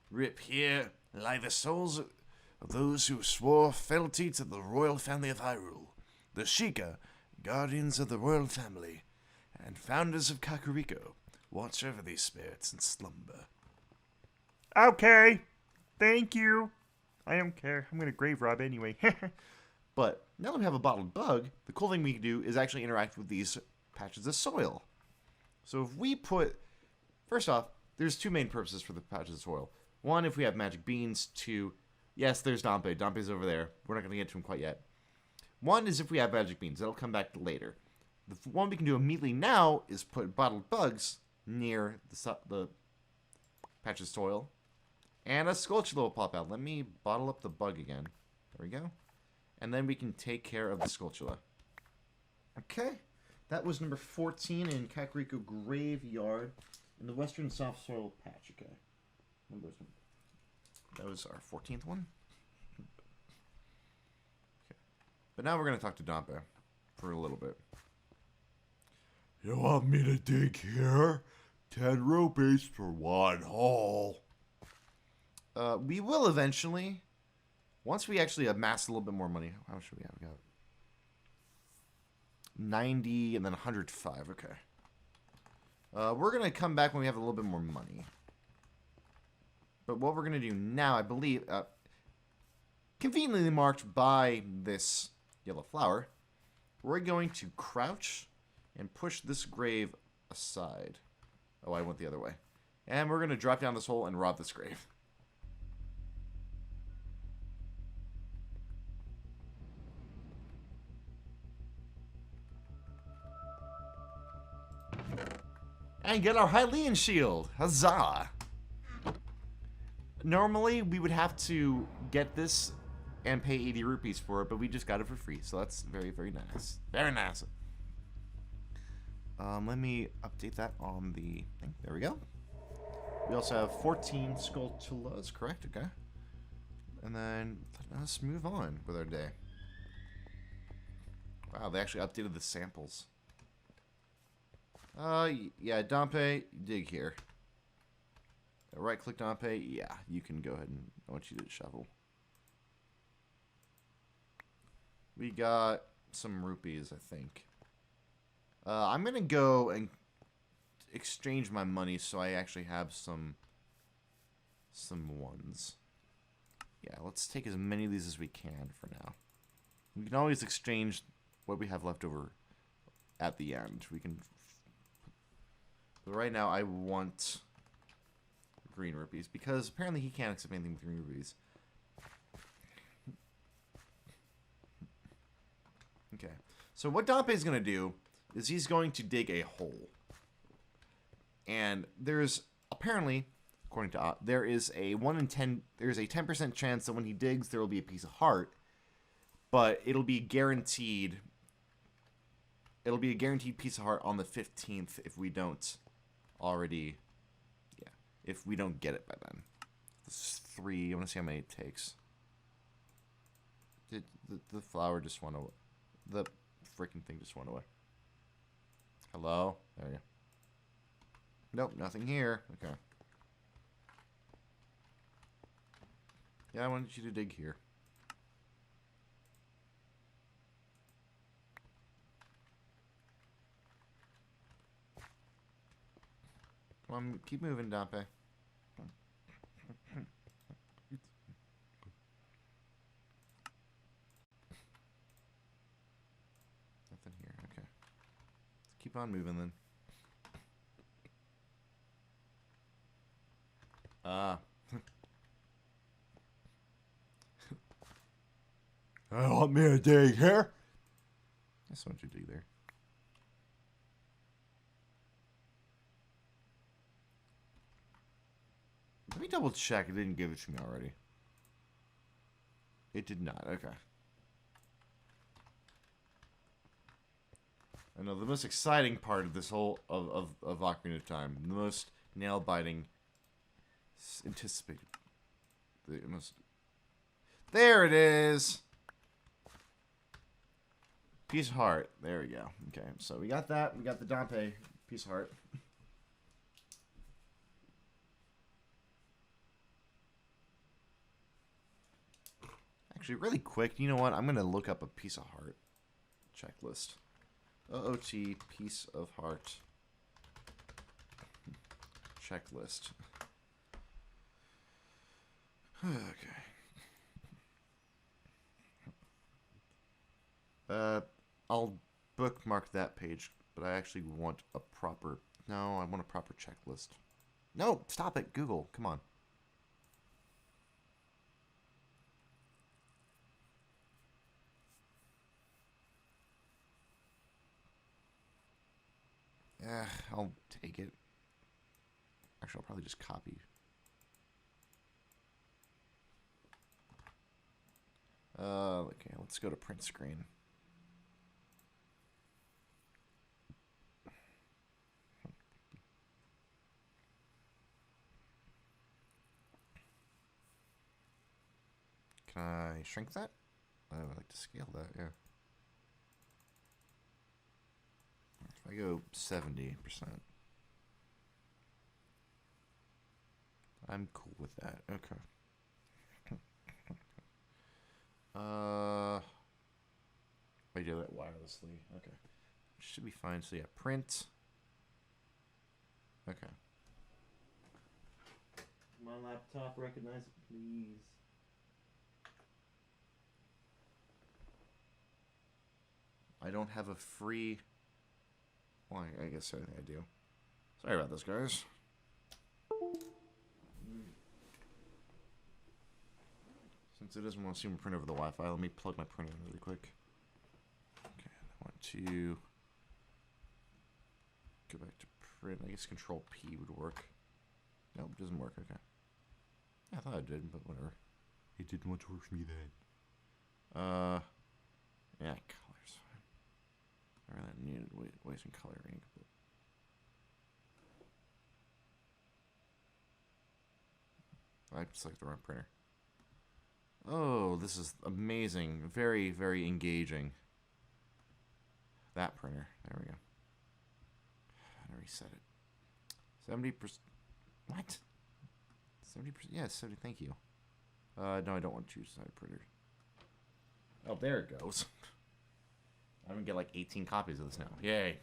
Rip here lie the souls of those who swore fealty to the royal family of Hyrule, the Sheikah, guardians of the royal family, and founders of Kakariko. Watch over these spirits in slumber. Okay. Thank you. I don't care. I'm gonna grave rob anyway. But now that we have a bottled bug, the cool thing we can do is actually interact with these patches of soil. So if we put... First off, there's two main purposes for the patches of soil. One, if we have magic beans. Two, yes, there's Dompe. Dompe's over there. We're not going to get to him quite yet. One is if we have magic beans. That'll come back later. The one we can do immediately now is put bottled bugs near the patches of soil. And a Skulltula will pop out. Let me bottle up the bug again. There we go. And then we can take care of the Skulltula. Okay. That was number 14 in Kakariko Graveyard in the Western Soft Soil patch. Okay. That was our 14th one. Okay. But now we're going to talk to Dompe for a little bit. You want me to dig here? 10 rupees for 1 hole. We will eventually. Once we actually amass a little bit more money. How much do we have? We got 90 and then 105. Okay. We're going to come back when we have a little bit more money. But what we're going to do now, I believe, conveniently marked by this yellow flower, we're going to crouch and push this grave aside. Oh, I went the other way. And we're going to drop down this hole and rob this grave. And get our Hylian shield. Huzzah! Normally, we would have to get this and pay 80 rupees for it, but we just got it for free, so that's very, very nice. Very nice. Let me update that on the thing. There we go. We also have 14 Skulltulas, correct? Okay. And then let's move on with our day. Wow, they actually updated the samples. Yeah, Dompe, dig here. Right-click Dompe. Yeah, you can go ahead and I want you to shovel. We got some rupees, I think. I'm gonna go and exchange my money so I actually have some ones. Yeah, let's take as many of these as we can for now. We can always exchange what we have left over at the end. We can. But right now, I want green rupees because apparently he can't accept anything with green rupees. Okay, so what Dompe is going to do is he's going to dig a hole. And there's apparently, according to there is a 1 in 10, there's a 10% chance that when he digs there will be a piece of heart, but it'll be guaranteed. It'll be a guaranteed piece of heart on the 15th if we don't already, yeah, if we don't get it by then. This is 3. I want to see how many it takes. Did the flower just went away? The freaking thing just went away. Hello? There you go. Nope, nothing here. Okay. Yeah, I wanted you to dig here. Come on, keep moving, Dompe. Nothing here. Okay. Let's keep on moving then. I want me to dig here? I just want you to dig there. Let me double check. It didn't give it to me already. It did not. Okay. I know the most exciting part of this whole of Ocarina of Time, the most nail-biting, anticipated, the most. There it is. Piece of heart. There we go. Okay, so we got that. We got the Dompe piece of heart. Actually, really quick, you know what? I'm going to look up a piece of heart checklist. OOT piece of heart checklist. Okay. I'll bookmark that page, but I actually want a proper... No, I want a proper checklist. No, stop it, Google. Come on. Yeah, I'll take it. Actually, I'll probably just copy. Okay, let's go to print screen. Can I shrink that? I would like to scale that, yeah. If I go 70%, I'm cool with that. Okay. I do that wirelessly. Okay. Should be fine. So yeah, print. Okay. My laptop, recognize it, please. I don't have a free... Well, I guess I do. Sorry about this, guys. Since it doesn't want to see my print over the Wi-Fi, let me plug my printer in really quick. Okay, I want to go back to print. I guess Control P would work. Nope, it doesn't work. Okay. Yeah, I thought it did, but whatever. It didn't want to work for me then. Yeah, color's fine. I really needed wasting color ink, but I selected the wrong printer. Oh, this is amazing. Very, very engaging. That printer. There we go. I reset it. 70%. What? 70%? Yeah, 70. Thank you. No, I don't want to choose side printer. Oh, there it goes. I'm gonna get like 18 copies of this now. Yay.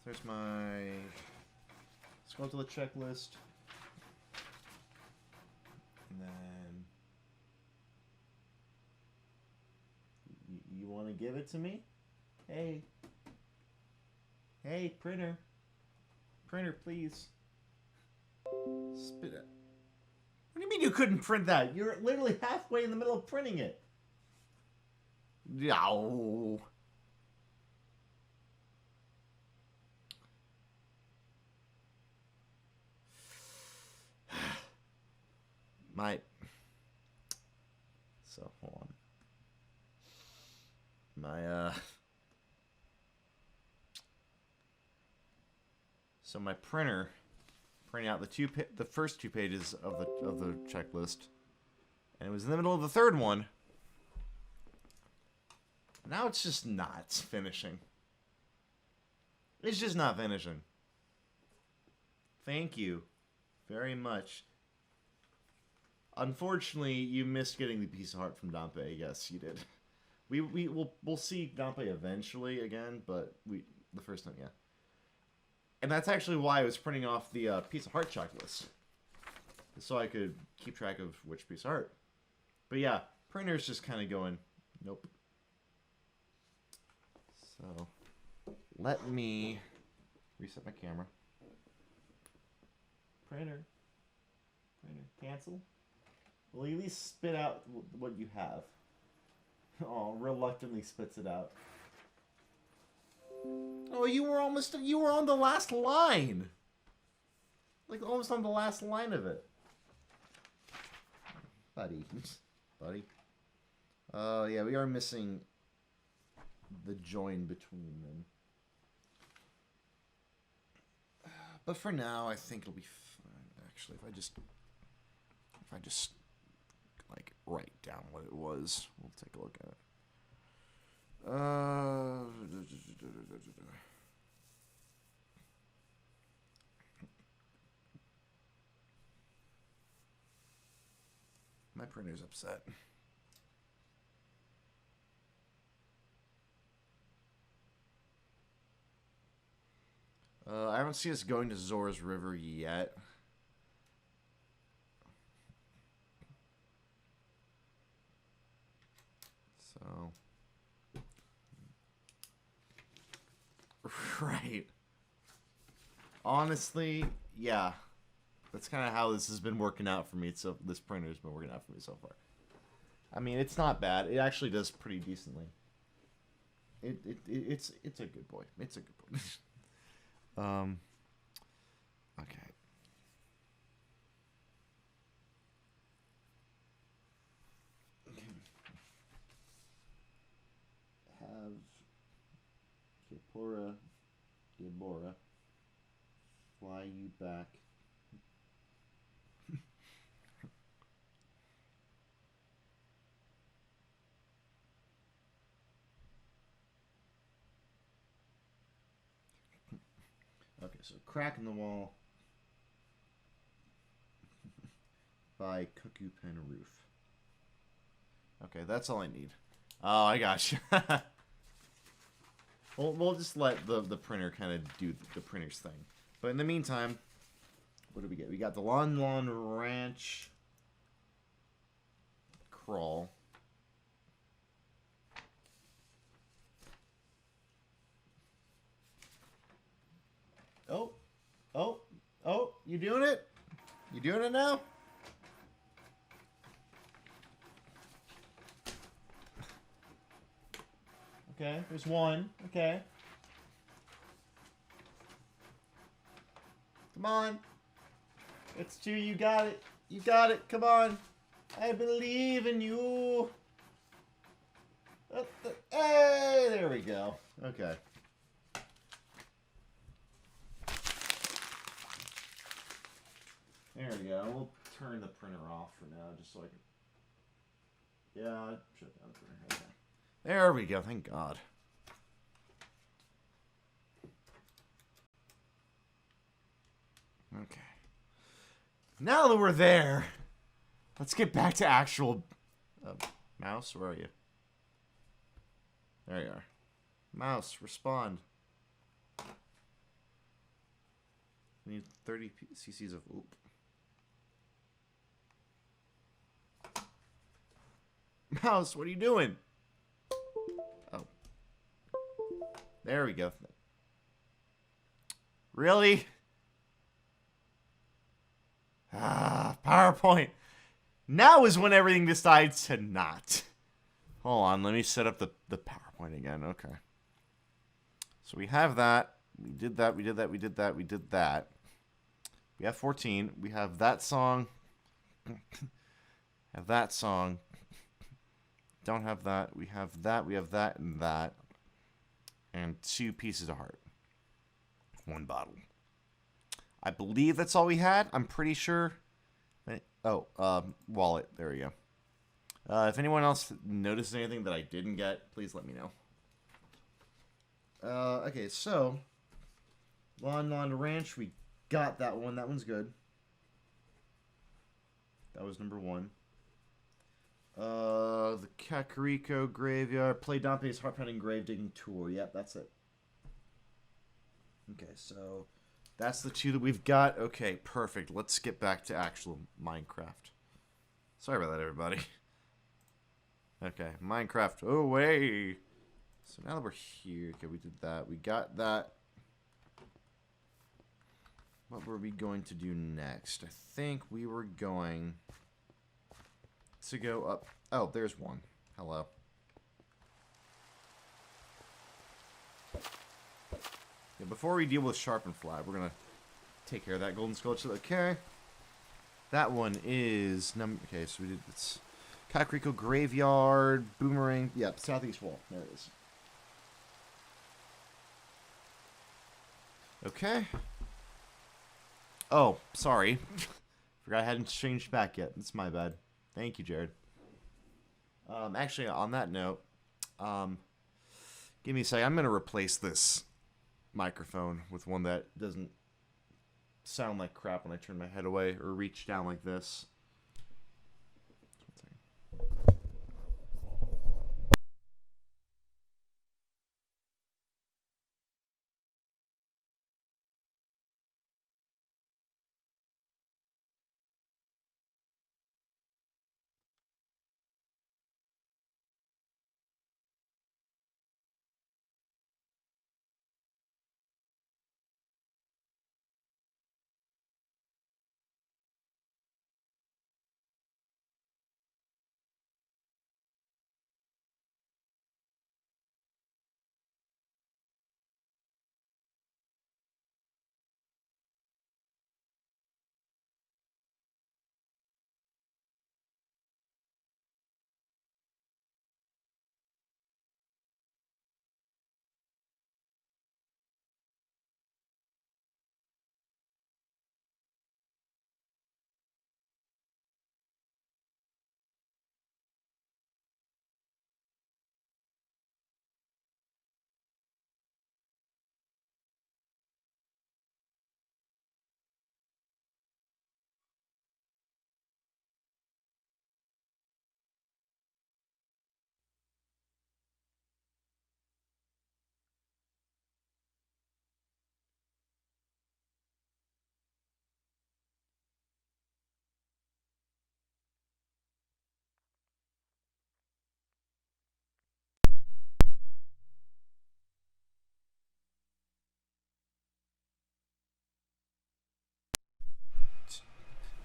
There's my... Let's go to the checklist. And then... You want to give it to me? Hey. Hey, printer. Printer, please. Spit it. What do you mean you couldn't print that? You're literally halfway in the middle of printing it. No. So, hold on. So my printer printing out the first 2 pages of the checklist, and it was in the middle of the third one. Now it's just not finishing. It's just not finishing. Thank you very much. Unfortunately, you missed getting the piece of heart from Dampe. Yes, you did. We'll see Dampe eventually again, but the first time, yeah. And that's actually why I was printing off the piece of heart checklist, so I could keep track of which piece of heart. But yeah, printer's just kind of going, nope. So let me reset my camera. Printer, cancel. Well, at least spit out what you have. Oh, reluctantly spits it out. Oh, you were on the last line. Like, almost on the last line of it. Buddy. Buddy. Oh, yeah, we are missing the join between them. But for now, I think it'll be fine, actually. If I just like write down what it was. We'll take a look at it. My printer's upset. I don't see us going to Zora's River yet. So. Right. Honestly, yeah. That's kind of how this has been working out for me. So this printer's been working out for me so far. I mean, it's not bad. It actually does pretty decently. It's a good boy. It's a good boy. Okay. Have Kipora Gibora fly you back. Okay, so Crack in the Wall by Cuckoo Pen Roof. Okay, that's all I need. Oh, I got you. We'll just let the printer kind of do the printer's thing. But in the meantime, what do we get? We got the Lon Lon Ranch Crawl. Oh, you doing it? You doing it now? Okay, there's one. Okay. Come on. It's two. You got it. You got it. Come on. I believe in you. Hey, there we go. Okay. There we go. We'll turn the printer off for now, just so I can... Yeah, shut down the printer. Okay. There we go. Thank God. Okay. Now that we're there, let's get back to actual... Mouse, where are you? There you are. Mouse, respond. We need 30 cc's of oop. Mouse, what are you doing? Oh. There we go. Really? PowerPoint. Now is when everything decides to not. Hold on, let me set up the PowerPoint again. Okay. So we have that. We did that, we did that, we did that, we did that. We have 14. We have that song. Have that song. Don't have that. We have that, and that. And 2 pieces of heart. 1 bottle. I believe that's all we had. I'm pretty sure. Wallet. There we go. If anyone else noticed anything that I didn't get, please let me know. Okay, so Lon Lon Ranch, we got that one. That one's good. That was number 1. The Kakariko Graveyard. Play Dante's Heart-Pounding Grave Digging Tour. Yep, that's it. Okay, so that's the 2 that we've got. Okay, perfect. Let's get back to actual Minecraft. Sorry about that, everybody. Okay, Minecraft. Oh, way. So now that we're here, okay, we did that. We got that. What were we going to do next? I think we were going to go up. Oh, there's one. Hello. Yeah, before we deal with Sharp and Flat, we're going to take care of that golden sculpture. Okay. That one is okay, so we did this. Kakariko Graveyard, Boomerang. Yep, Southeast Wall. There it is. Okay. Oh, sorry. Forgot I hadn't changed back yet. That's my bad. Thank you, Jared. Actually, on that note, give me a second. I'm going to replace this microphone with one that doesn't sound like crap when I turn my head away or reach down like this.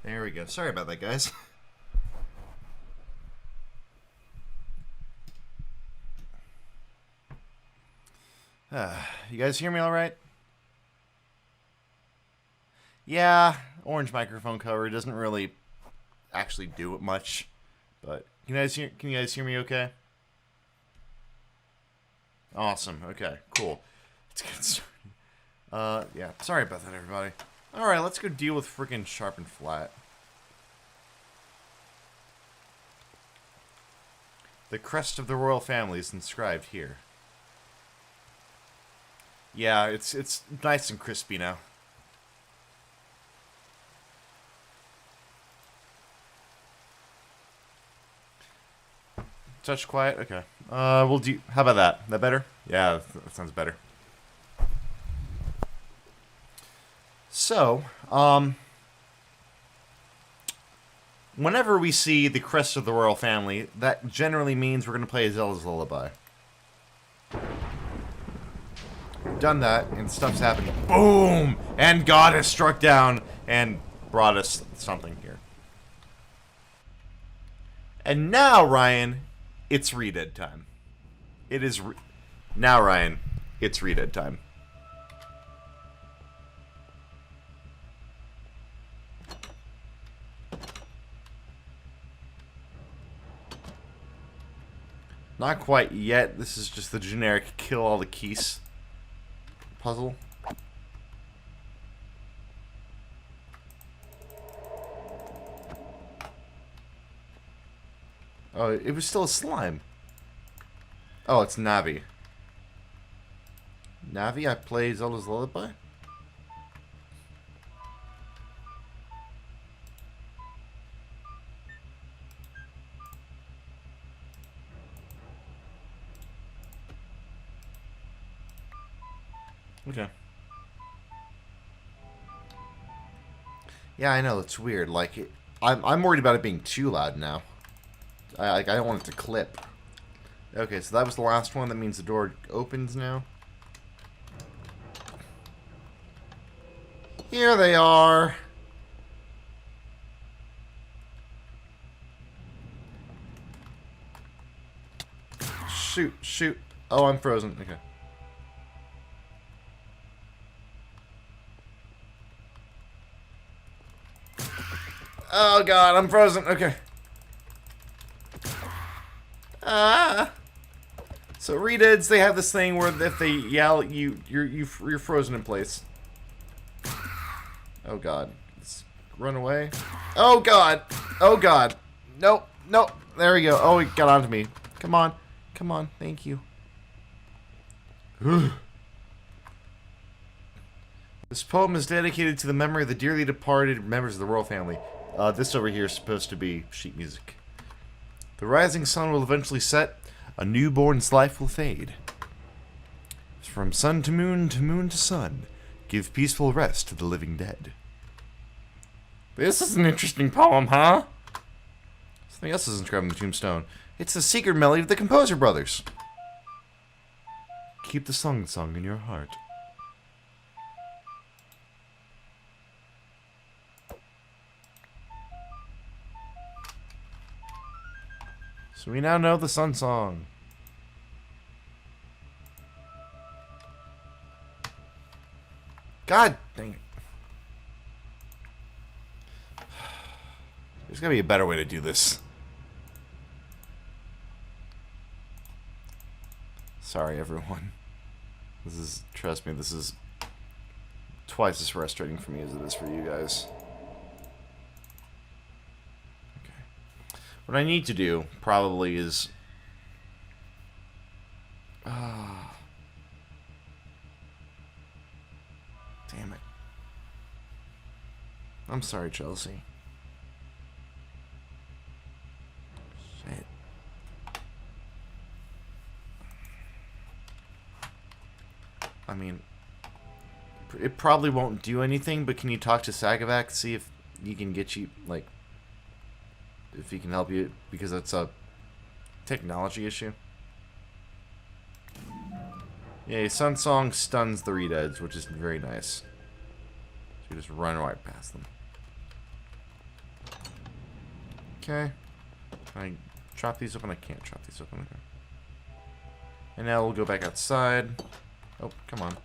There we go. Sorry about that, guys. You guys hear me all right? Yeah, orange microphone cover doesn't really actually do it much, but can you guys hear me okay? Awesome. Okay, cool. Let's get started. Yeah, sorry about that, everybody. Alright, let's go deal with freaking Sharp and Flat. The crest of the royal family is inscribed here. Yeah, it's nice and crispy now. Touch quiet? Okay. We'll do... How about that? That better? Yeah, that sounds better. So, whenever we see the crest of the royal family, that generally means we're going to play Zelda's Lullaby. We've done that, and stuff's happened. Boom! And God has struck down and brought us something here. And now, Ryan, it's redead time. It is... Now, Ryan, it's redead time. Not quite yet. This is just the generic kill all the keys puzzle. Oh, it was still a slime. Oh, it's Navi. Navi, I play Zelda's Lullaby? Okay. Yeah, I know, it's weird. Like, I'm worried about it being too loud now. I don't want it to clip. Okay, so that was the last one. That means the door opens now. Here they are. Shoot, shoot. Oh, I'm frozen. Okay. Oh God, I'm frozen. Okay. So redeads, they have this thing where if they yell at you, you're frozen in place. Oh God. Let's run away. Oh God. Oh God. Nope. Nope. There we go. Oh, he got onto me. Come on. Come on. Thank you. This poem is dedicated to the memory of the dearly departed members of the royal family. This over here is supposed to be sheet music. The rising sun will eventually set. A newborn's life will fade. From sun to moon to sun. Give peaceful rest to the living dead. This is an interesting poem, huh? Something else is inscribed on the tombstone. It's the secret melody of the Composer Brothers. Keep the song in your heart. So we now know the Sun Song. God dang it. There's gotta be a better way to do this. Sorry, everyone. This is, trust me, this is twice as frustrating for me as it is for you guys. Okay. What I need to do, probably, is... Damn it. I'm sorry, Chelsea. Shit. I mean, it probably won't do anything, but can you talk to Sagavac, see if he can get you, like, if he can help you, because it's a technology issue? Yeah, Sun Song stuns the Redeads, which is very nice. So you just run right past them. Okay. Can I chop these open? I can't chop these open. Okay. And now we'll go back outside. Oh, come on.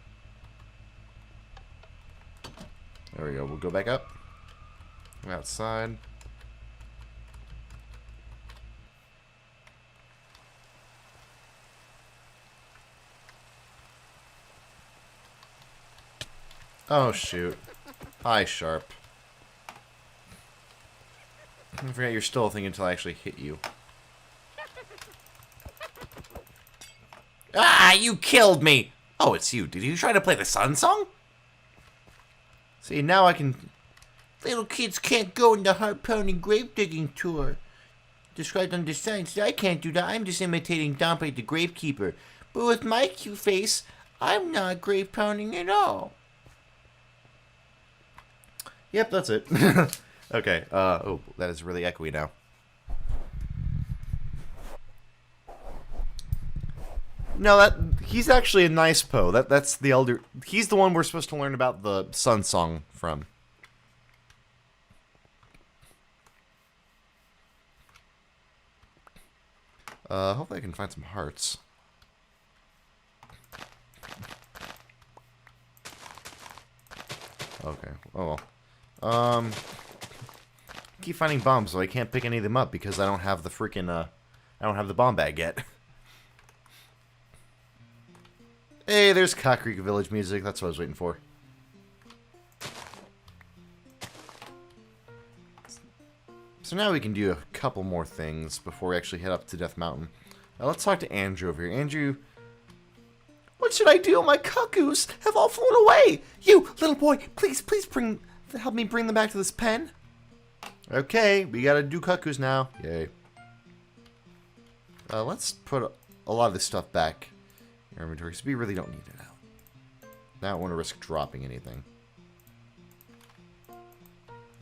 There we go. We'll go back up. Go outside. Oh, shoot. Hi, Sharp. I forget you're still a thing until I actually hit you. Ah, you killed me! Oh, it's you. Did you try to play the Sun Song? See, now I can... Little kids can't go on the heart-pounding grave digging tour. Described on the signs. I can't do that. I'm just imitating Dompe the Gravekeeper. But with my cute face, I'm not grave pounding at all. Yep, that's it. Okay, oh, that is really echoey now. No, he's actually a nice Poe. That's the elder. He's the one we're supposed to learn about the Sun Song from. Hopefully I can find some hearts. Okay. Oh well. Keep finding bombs, so I can't pick any of them up because I don't have the freaking I don't have the bomb bag yet. Hey, there's Cock Creek Village music. That's what I was waiting for. So now we can do a couple more things before we actually head up to Death Mountain. Now let's talk to Andrew over here. Andrew, what should I do? My cuckoos have all flown away. You, little boy, please help me bring them back to this pen. Okay, we gotta do cuckoos now. Yay. Let's put a lot of this stuff back in our inventory because we really don't need it out. I don't want to risk dropping anything.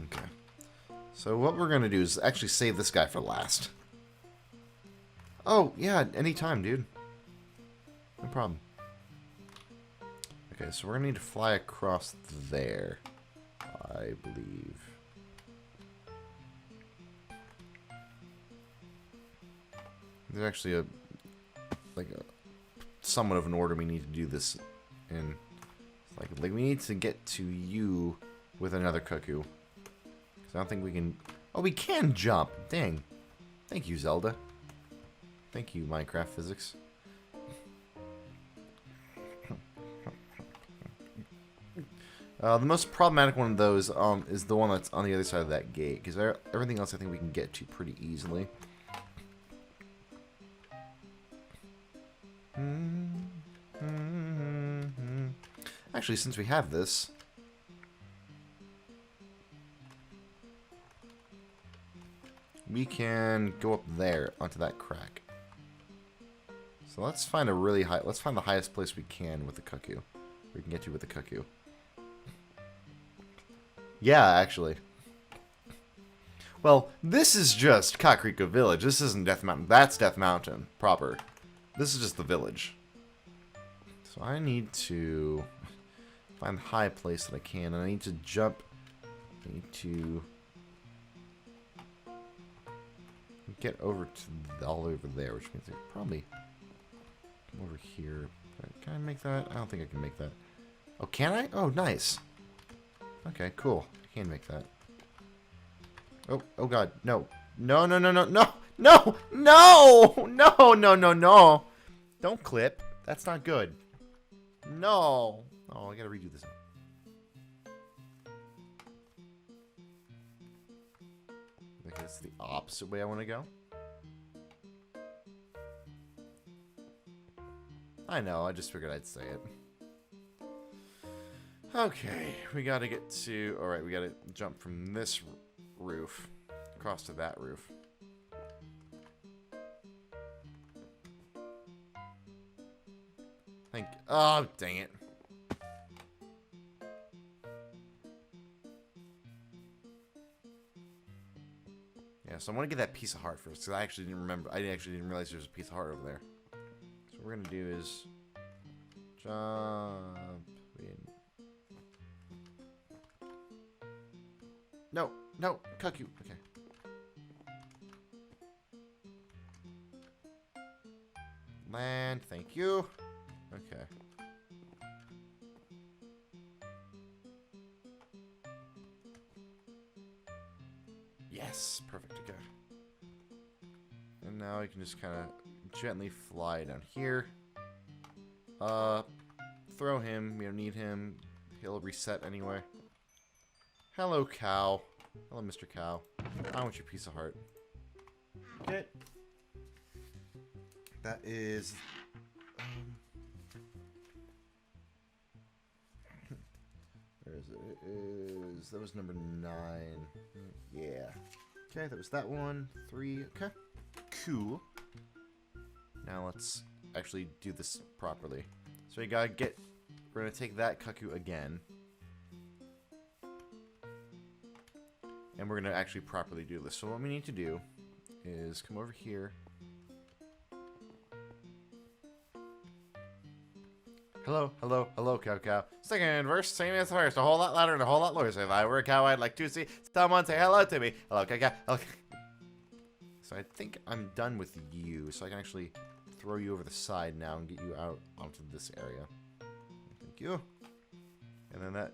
Okay. So what we're gonna do is actually save this guy for last. Oh, yeah, anytime, dude. No problem. Okay, so we're gonna need to fly across there, I believe. There's actually somewhat of an order we need to do this in. Like we need to get to you with another cuckoo. I don't think we can... Oh, we can jump. Dang. Thank you, Zelda. Thank you, Minecraft physics. The most problematic one of those is the one that's on the other side of that gate, because everything else I think we can get to pretty easily. Actually, since we have this, we can go up there onto that crack. So let's find let's find the highest place we can with the cuckoo. We can get to with the cuckoo. Yeah, actually. Well, this is just Kakariko Village. This isn't Death Mountain. That's Death Mountain proper. This is just the village. So I need to find the high place that I can, and I need to jump. I need to get over to all over there, which means I could probably come over here. Can I make that? I don't think I can make that. Oh, can I? Oh, nice. Okay, cool. I can make that. Oh god, no. No, no, no, no, no, no, no, no, no, no, no. Don't clip. That's not good. No. Oh, I gotta redo this. I think that's the opposite way I want to go. I know, I just figured I'd say it. Okay, we gotta get to... Alright, we gotta jump from this roof across to that roof. Oh, dang it. Yeah, so I want to get that piece of heart first, because I actually didn't remember. I actually didn't realize there was a piece of heart over there. So what we're gonna do is jump in. No, no, cuckoo. Okay. Land, thank you. Okay. Yes, perfect. Okay. And now I can just kind of gently fly down here. Throw him. We don't need him. He'll reset anyway. Hello, cow. Hello, Mr. Cow. I want your piece of heart. Okay. That is... where is it? That was number 9. Yeah. Okay, that was that one. 3. Okay. Cool. Now let's actually do this properly. So we gotta get... We're gonna take that cuckoo again. And we're going to actually properly do this. So what we need to do is come over here. Hello, hello, hello, cow, cow. Second verse, same as the first. A whole lot louder and a whole lot lower. So if I were a cow, I'd like to see someone say hello to me. Hello, cow, cow. Hello. So I think I'm done with you. So I can actually throw you over the side now and get you out onto this area. Thank you. And then that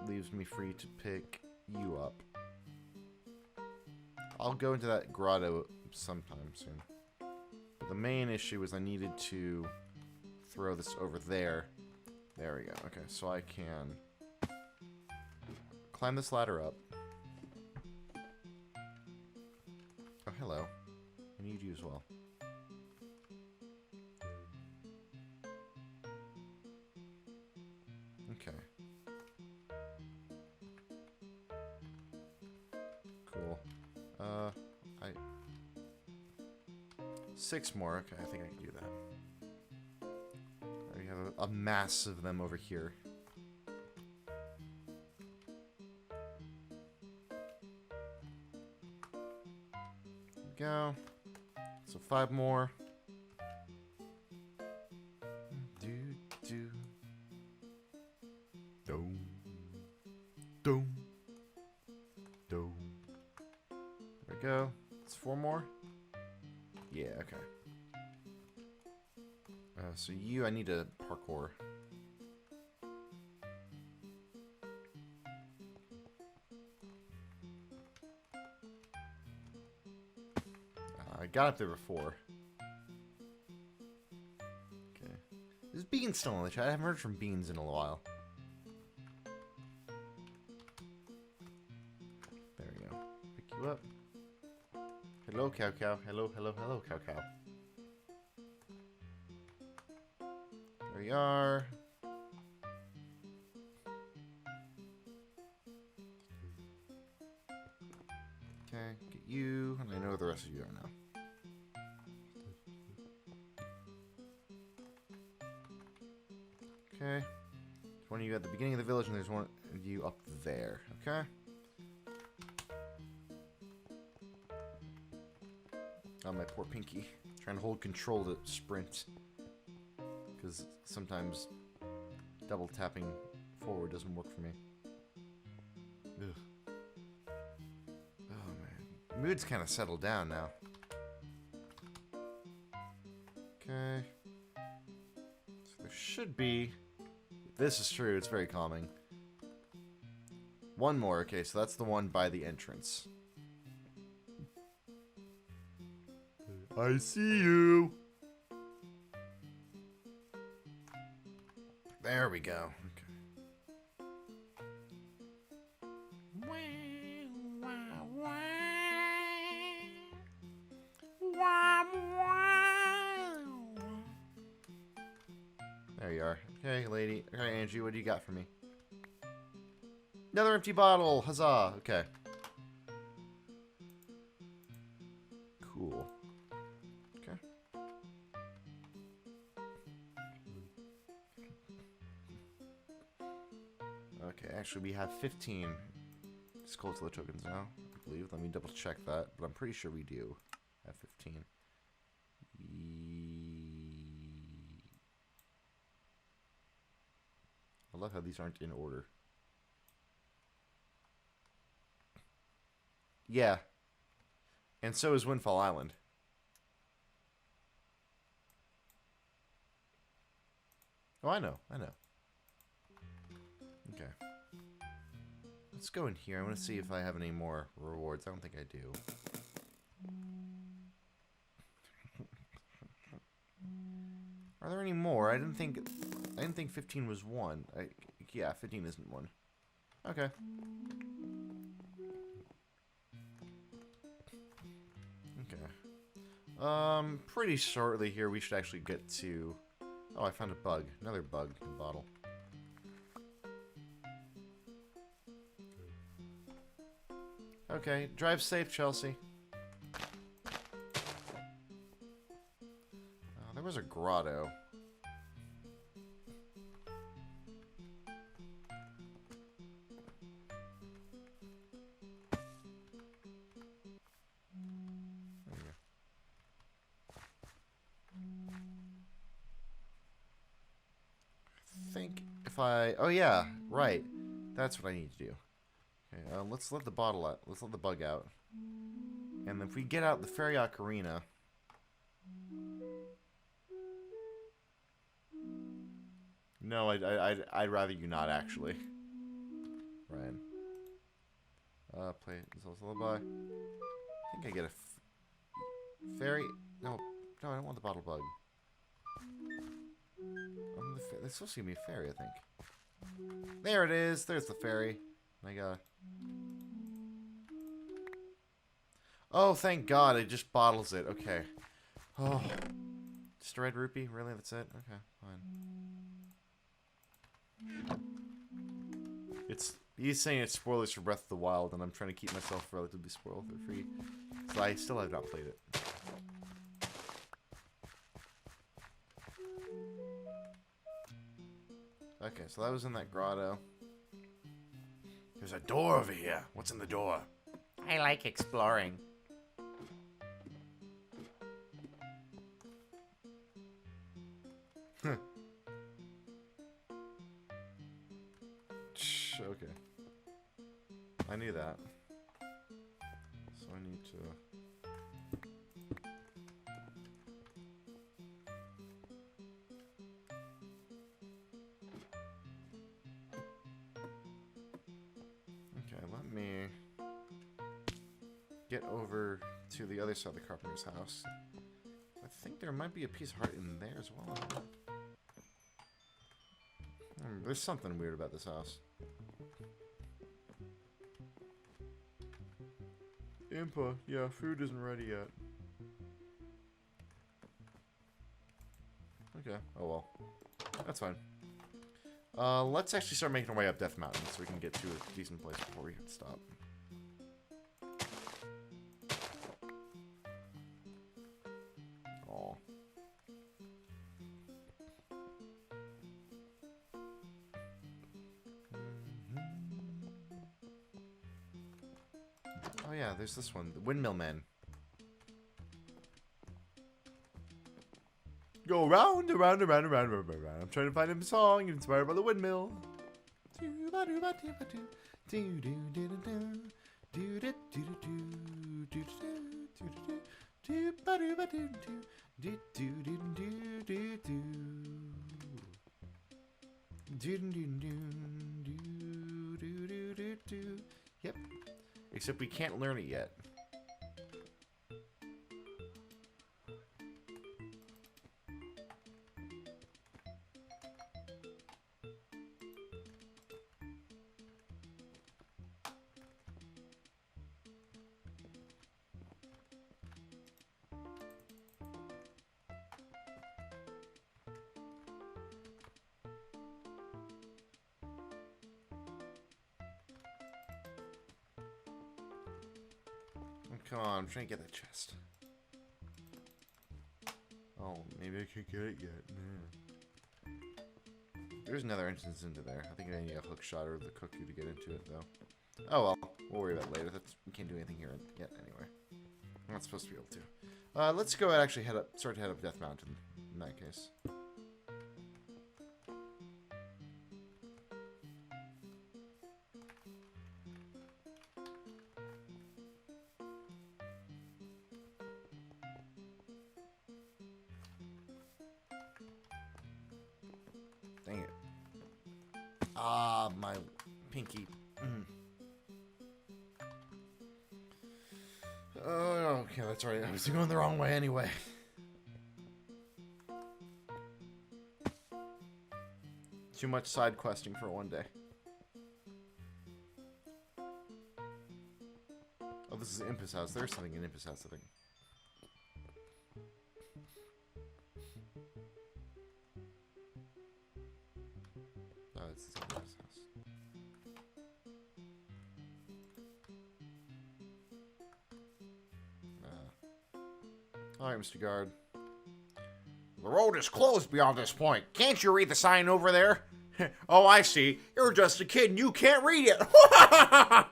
leaves me free to pick you up. I'll go into that grotto sometime soon. But the main issue is I needed to throw this over there. There we go. Okay, so I can climb this ladder up. Oh, hello. I need you as well. Okay. Cool. 6 more. Okay, I think I can do that. We have a mass of them over here. There we go. So 5 more. Do do. Dome. Dome. Dome. There we go. It's 4 more. Yeah, okay. So you, I need to parkour. I got up there before. Okay. Is Beans still in the chat? I haven't heard from Beans in a while. cow cow. Hello, hello, hello, cow cow. There we are. Okay, get you, and I know where the rest of you are now. Okay. There's one of you at the beginning of the village, and there's one of you up there. Okay. Oh, my poor pinky. Trying to hold control to sprint. Because sometimes double tapping forward doesn't work for me. Ugh. Oh, man. Mood's kind of settled down now. Okay. So there should be... If this is true, it's very calming. One more. Okay, so that's the one by the entrance. I see you. There we go. Okay. There you are. Okay, lady. Okay, Angie, what do you got for me? Another empty bottle. Huzzah. Okay. Cool. Okay. Okay, actually we have 15 Skulltula tokens now, I believe. Let me double check that, but I'm pretty sure we do have 15. I love how these aren't in order. Yeah. And so is Windfall Island. Oh, I know. Okay. Let's go in here. I want to see if I have any more rewards. I don't think I do. Are there any more? I didn't think 15 was one. Yeah, 15 isn't one. Okay. Okay. Pretty shortly here we should actually get to... Oh, I found a bug. Another bug in the bottle. Okay, drive safe, Chelsea. There was a grotto. There we go. I think if I... Oh yeah, right. That's what I need to do. Okay, let's let the bottle out. Let's let the bug out. And if we get out the Fairy Ocarina... No, I'd rather you not, actually. Ryan. Play Zelda's Lullaby. I think I get a fairy... No, I don't want the bottle bug. It's supposed to give me a fairy, I think. There it is. There's the fairy. I got... Oh, thank God. It just bottles it. Okay. Oh. Just a red rupee? Really? That's it? Okay, fine. He's saying it's spoilers for Breath of the Wild, and I'm trying to keep myself relatively spoiled free. So I still have not played it. Okay, so that was in that grotto. There's a door over here. What's in the door? I like exploring. Okay. I knew that. So I need to... Okay, let me get over to the other side of the carpenter's house. I think there might be a piece of heart in there as well. There's something weird about this house. Impa, yeah, food isn't ready yet. Okay. Oh well. That's fine. Let's actually start making our way up Death Mountain so we can get to a decent place before we stop. Aw. Oh yeah, there's this one. The Windmill Man. Go round, around, around, around, around, around. I'm trying to find a song inspired by the windmill. Yep. Except we can't learn it yet. Come on, I'm trying to get that chest. Oh, maybe I can't get it yet. No. There's another entrance into there. I think I need a hook shot or the cookie to get into it, though. Oh well, we'll worry about it later. We can't do anything here yet, anyway. I'm not supposed to be able to. Let's go and actually start to head up Death Mountain, in that case. Dang it. Ah, my pinky. Oh, okay, that's right. I was going the wrong way anyway. Too much side questing for one day. Oh, this is Impus House. There's something in Impus House, I think. Oh, it's the Impus House. Alright, Mr. Guard. The road is closed beyond this point. Can't you read the sign over there? Oh, I see. You're just a kid and you can't read it. I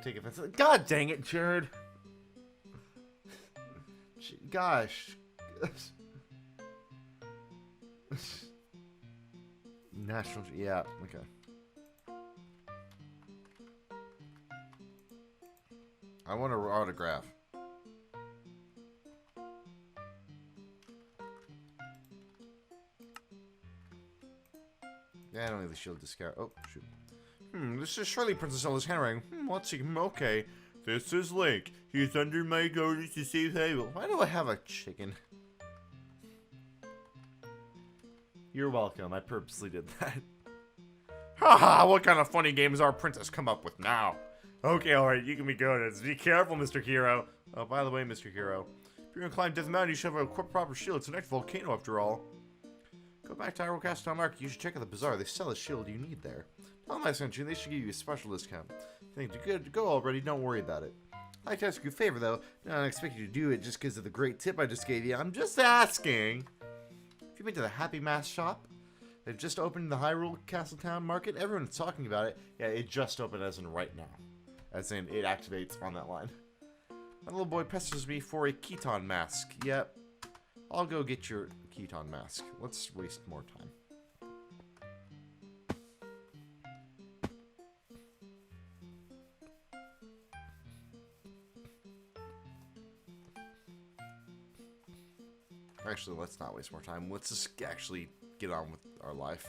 take offense. God dang it, Jared. Gosh. National. Yeah, okay. I want an autograph. Yeah, I don't need the shield discount. Oh, shoot. This is surely Princess Zelda's handwriting. What's he? Okay. This is Link. He's under my orders to save Hyrule. Why do I have a chicken? You're welcome. I purposely did that. Haha, what kind of funny games our princess come up with now? Okay, alright, you can be going. Be careful, Mr. Hero. Oh, by the way, Mr. Hero, if you're gonna climb Death Mountain, you should have a proper shield. It's an active volcano, after all. Go back to Hyrule Castle Market. You should check out the bazaar. They sell a shield you need there. Tell them I sent you. They should give you a special discount. If you think you're good to go already, don't worry about it. I'd like to ask you a favor, though. I don't expect you to do it just because of the great tip I just gave you. I'm just asking. If you've been to the Happy Mask shop, they've just opened in the Hyrule Castletown Market. Everyone's talking about it. Yeah, it just opened as in right now. As in, it activates on that line. My little boy pesters me for a Keaton mask. Yep. I'll go get your Keaton mask. Let's waste more time. Actually, let's not waste more time. Let's just actually get on with our life.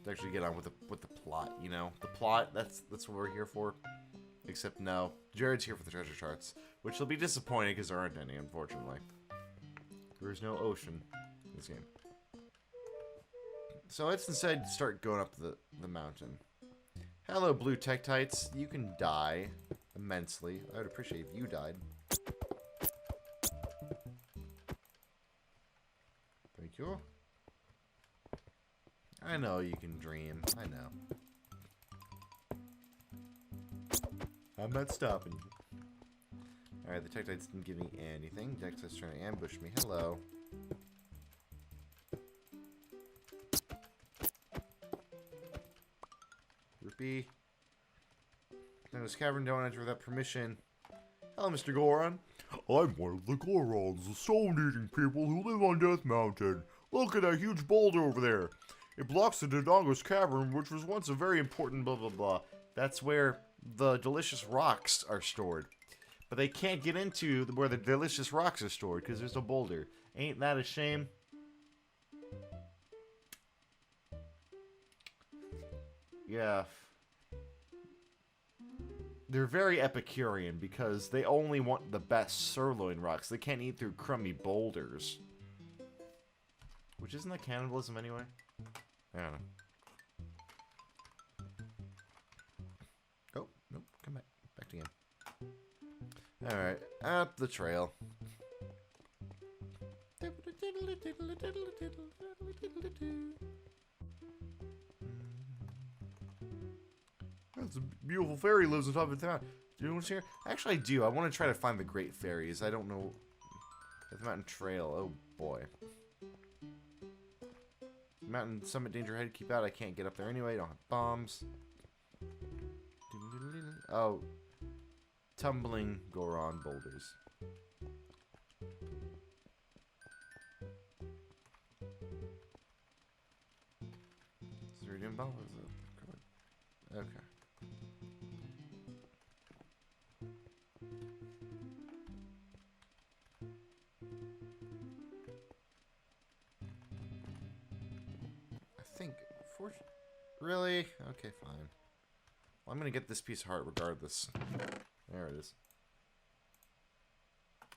To actually get on with the plot, you know? The plot, that's what we're here for. Except no. Jared's here for the treasure charts, which will be disappointing because there aren't any, unfortunately. There is no ocean in this game. So let's instead start going up the mountain. Hello, blue Tektites. You can die immensely. I would appreciate if you died. Thank you. I know you can dream. I know. I'm not stopping you. Alright, the Tektites didn't give me anything. Dex is trying to ambush me. Hello. Rupee. No, this cavern don't enter without permission. Hello, Mr. Goron. I'm one of the Gorons, the stone-eating people who live on Death Mountain. Look at that huge boulder over there. It blocks the Dodongo's cavern, which was once a very important blah blah blah. That's where the delicious rocks are stored. But they can't get into where the delicious rocks are stored because there's a boulder. Ain't that a shame? Yeah. They're very Epicurean because they only want the best sirloin rocks. They can't eat through crummy boulders. Which isn't that cannibalism anyway? I don't know. Oh, nope. Come back. Back to game. Alright. Up the trail. That's a beautiful fairy lives on top of town. Do you want to hear? Actually, I do. I want to try to find the great fairies. I don't know. The mountain trail. Oh, boy. Mountain summit danger ahead. Keep out. I can't get up there anyway. I don't have bombs. Oh. Tumbling Goron boulders. Is there a dim bomb? Okay. I think, really? Okay, fine. Well, I'm gonna get this piece of heart regardless. There it is.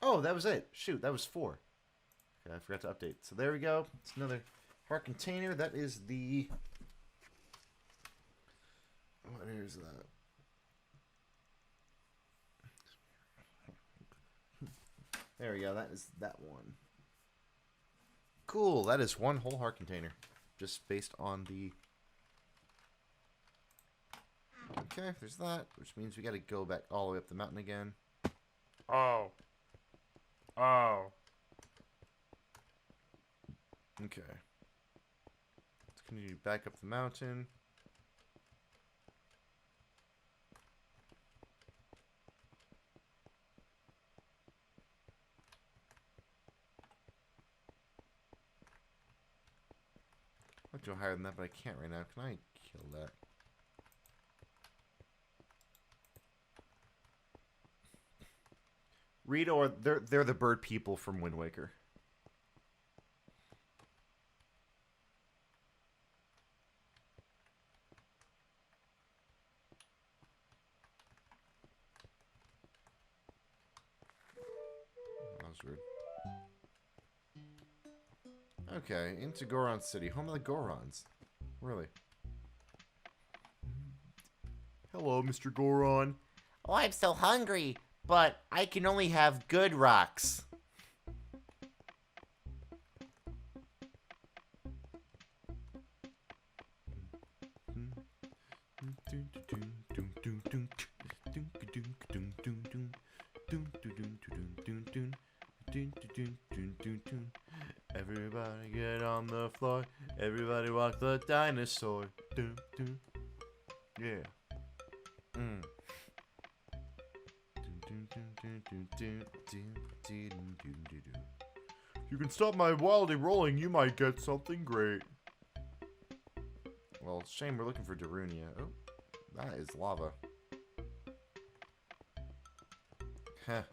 Oh, that was it. Shoot, that was 4. Okay, I forgot to update. So there we go. It's another heart container. That is the... What is that? There we go. That is that one. Cool. That is one whole heart container. Just based on the... Okay, there's that. Which means we gotta go back all the way up the mountain again. Oh. Oh. Okay. Let's continue back up the mountain. I'd go higher than that, but I can't right now. Can I kill that? Rita, or they're the bird people from Wind Waker. That was rude. Okay, into Goron City, home of the Gorons. Really? Hello, Mr. Goron. Oh, I'm so hungry, but I can only have good rocks. Everybody get on the floor. Everybody walk the dinosaur. Dun, dun. Yeah. Mm. If you can stop my wildly rolling, you might get something great. Well, it's a shame we're looking for Darunia. Oh, that is lava. Huh.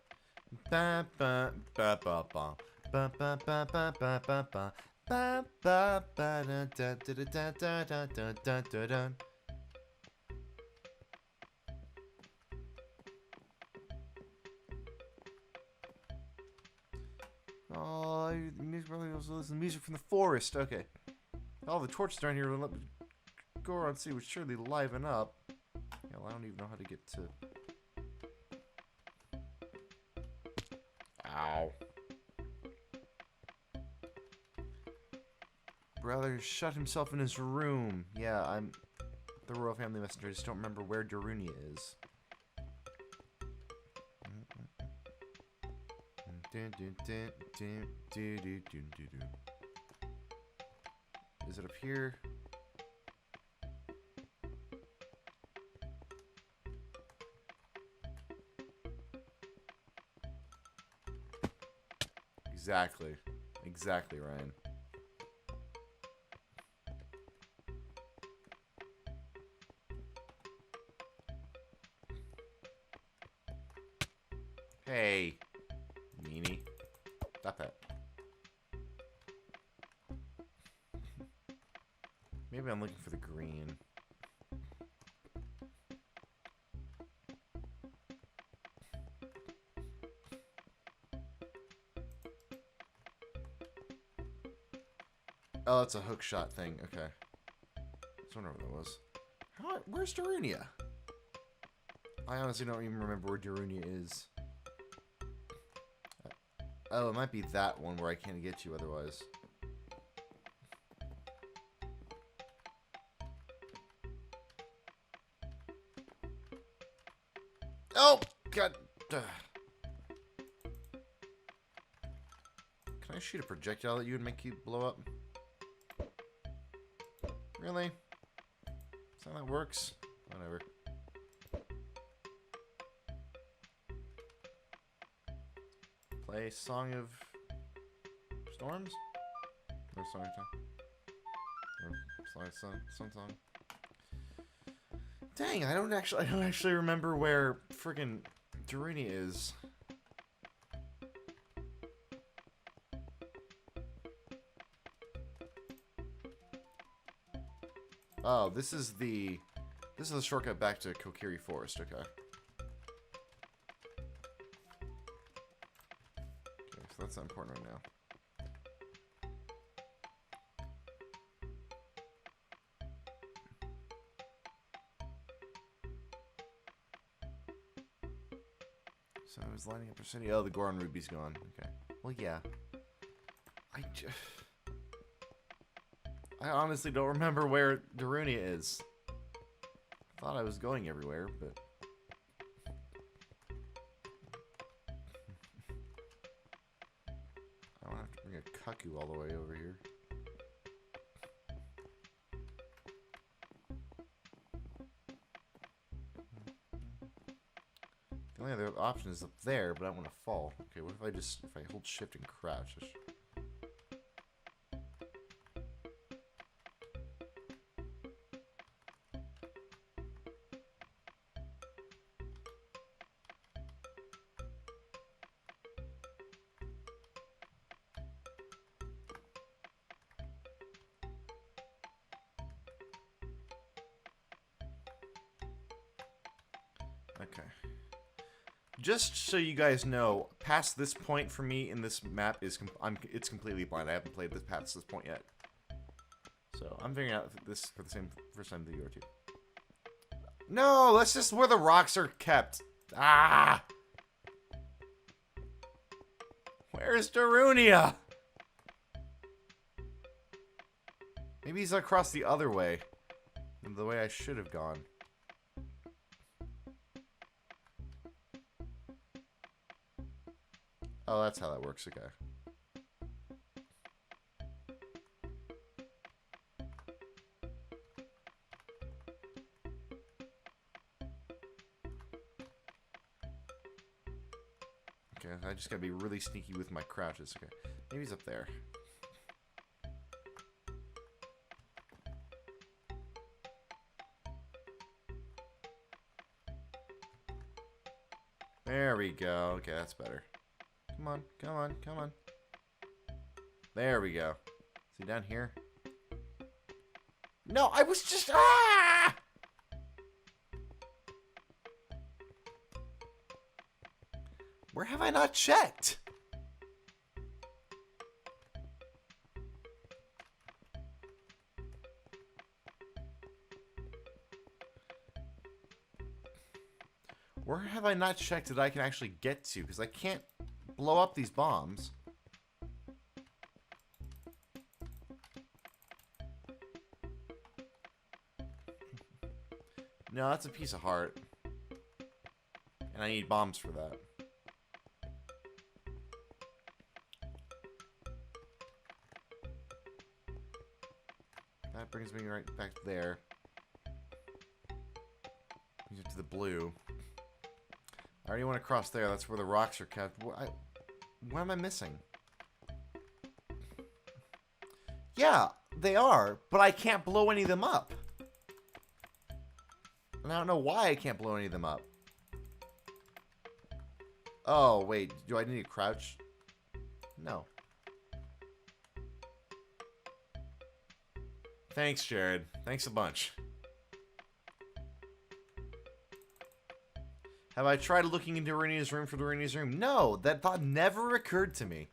Ba ba ba ba ba ba ba ba ba ba ba ba ba ba ba da da da da da da da da da da. Oh, music really also listen to music from the forest. Okay. All the torches down here will let me go around and see would surely liven up. Hell, I don't even know how to get to... Ow. Brother shut himself in his room. Yeah, I'm the royal family messenger. I just don't remember where Darunia is. Is it up here? Exactly. Exactly, Ryan. Hey, meanie. Stop it. Maybe I'm looking for the green. Oh, that's a hook shot thing. Okay. I was wondering what that was. Where's Darunia? I honestly don't even remember where Darunia is. Oh, it might be that one where I can't get you otherwise. Oh, God. Can I shoot a projectile at you and make you blow up? Really? That's how that works? Whatever. Play Song of Storms? Or Song of Time? Or Song. Dang, I don't actually remember where friggin' Darunia is. Oh, this is the shortcut back to Kokiri Forest, okay. Okay, so that's not important right now. So I was lining up for city. Oh, the Goron Ruby's gone. Okay. Well, yeah. I honestly don't remember where Darunia is. I thought I was going everywhere, but... I don't have to bring a Kaku all the way over here. The only other option is up there, but I don't want to fall. Okay, what if I hold shift and crouch? Okay. Just so you guys know, past this point for me in this map it's completely blind. I haven't played this past this point yet, so I'm figuring out this for the first time that you are too. No, that's just where the rocks are kept. Ah, where's Darunia? Maybe he's across the other way, the way I should have gone. Oh, that's how that works, okay. Okay, I just gotta be really sneaky with my crouches, okay. Maybe he's up there. There we go, okay, that's better. Come on, come on, come on. There we go. Is he down here? No, I was just... Ah! Where have I not checked? Where have I not checked that I can actually get to? Because I can't blow up these bombs. No, that's a piece of heart. And I need bombs for that. That brings me right back there. To the blue. I already want to cross there. That's where the rocks are kept. What am I missing? Yeah, they are, but I can't blow any of them up. And I don't know why I can't blow any of them up. Oh, wait. Do I need to crouch? No. Thanks, Jared. Thanks a bunch. Have I tried looking into Rainia's room for the Rainia's room? No, that thought never occurred to me.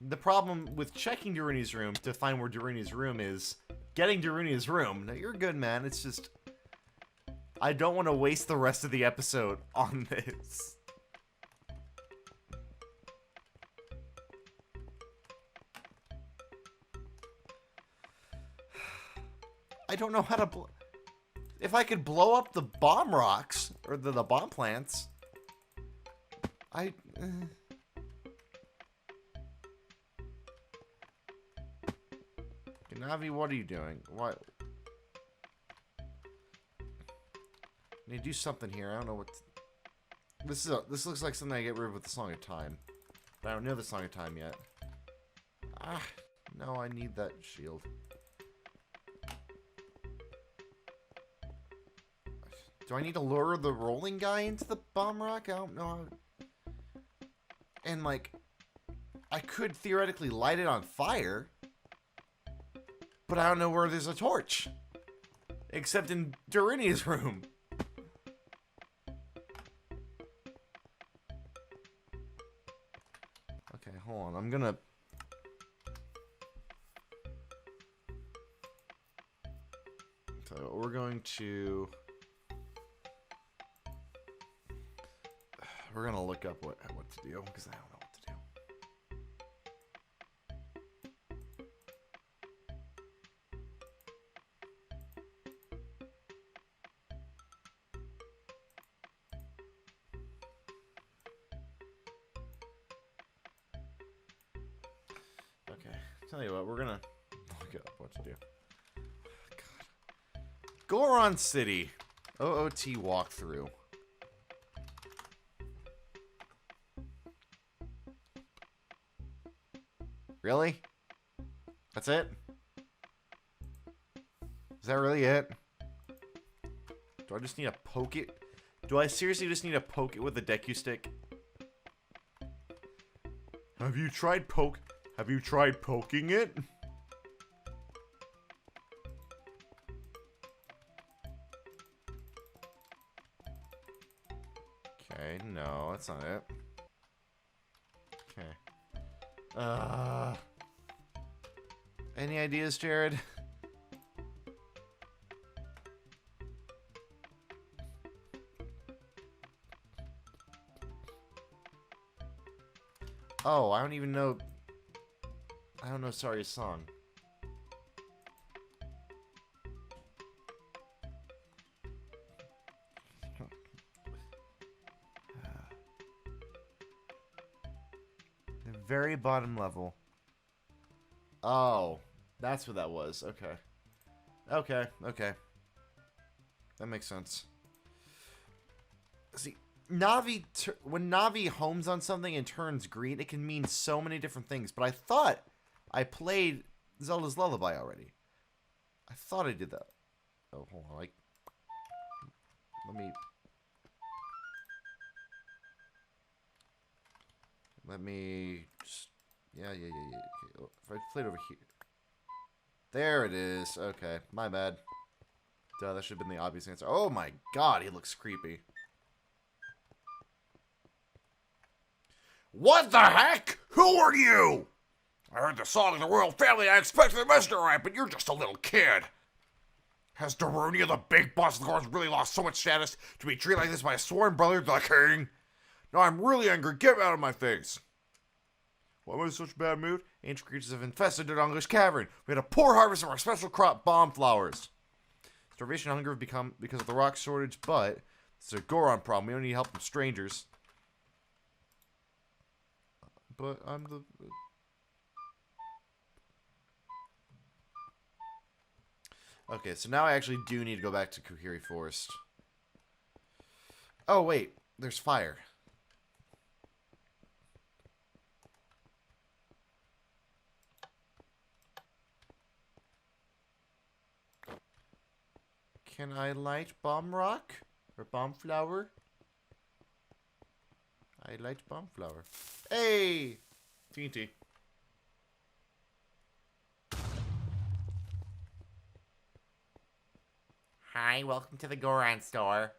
The problem with checking Dorini's room to find where Dorini's room is getting Dorini's room. Now, you're good, man. It's just... I don't want to waste the rest of the episode on this. I don't know how to if I could blow up the bomb rocks, or the bomb plants. Navi, what are you doing? What? I need to do something here. I don't know what... This looks like something I get rid of with the Song of Time. But I don't know the Song of Time yet. Ah, no, I need that shield. Do I need to lure the rolling guy into the bomb rock? I don't know. And, like, I could theoretically light it on fire. But I don't know where there's a torch. Except in Dorini's room. Okay, hold on. I'm gonna... So, we're going to... We're gonna look up what to do, because I don't know what to do. Okay, tell you what, we're gonna look up what to do. God. Goron City. OOT walkthrough. Really? That's it? Is that really it? Do I just need to poke it? Do I seriously just need to poke it with a Deku stick? Have you tried poking it? Okay, no, that's not it. Okay. Any ideas, Jared? Oh, I don't even know. I don't know Sari's song. The very bottom level. Oh, that's what that was. Okay. Okay. That makes sense. See, Navi, when Navi homes on something and turns green, it can mean so many different things. But I thought I played Zelda's Lullaby already. I thought I did that. Oh, hold on. Let me just... Yeah. Okay. Oh, if I played over here. There it is. Okay, my bad. Duh, that should have been the obvious answer. Oh my god, he looks creepy. What the heck? Who are you? I heard the song of the royal family. I expected the messenger right, but you're just a little kid. Has Darunia, the big boss of the guards, really lost so much status to be treated like this by a sworn brother, the king? Now I'm really angry. Get out of my face. Why am I in such a bad mood? Ancient creatures have infested the Dunglish cavern. We had a poor harvest of our special crop, bomb flowers. Starvation and hunger have become because of the rock shortage, but it's a Goron problem. We don't need help from strangers. But I'm the... Okay, so now I actually do need to go back to Kuhiri Forest. Oh, wait. There's fire. Can I light bomb rock? Or bomb flower? I light bomb flower. Hey! TNT. Hi, welcome to the Goron store.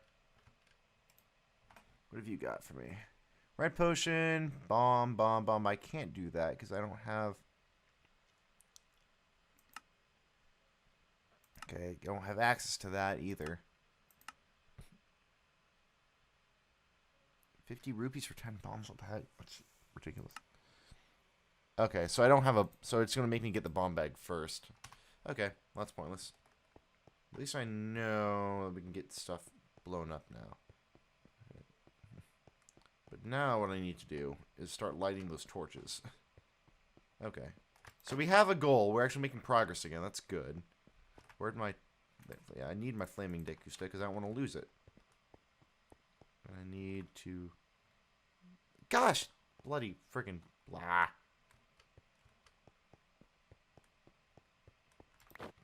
What have you got for me? Red potion, bomb, bomb, bomb. I can't do that because I don't have... Okay, I don't have access to that either. 50 rupees for 10 bombs? What the heck? That's ridiculous. Okay, so I don't have a... So it's going to make me get the bomb bag first. Okay, well, that's pointless. At least I know that we can get stuff blown up now. But now what I need to do is start lighting those torches. Okay. So we have a goal. We're actually making progress again. That's good. Where'd my... Yeah, I need my flaming Deku stick because I don't want to lose it. And I need to... Gosh! Bloody freaking blah.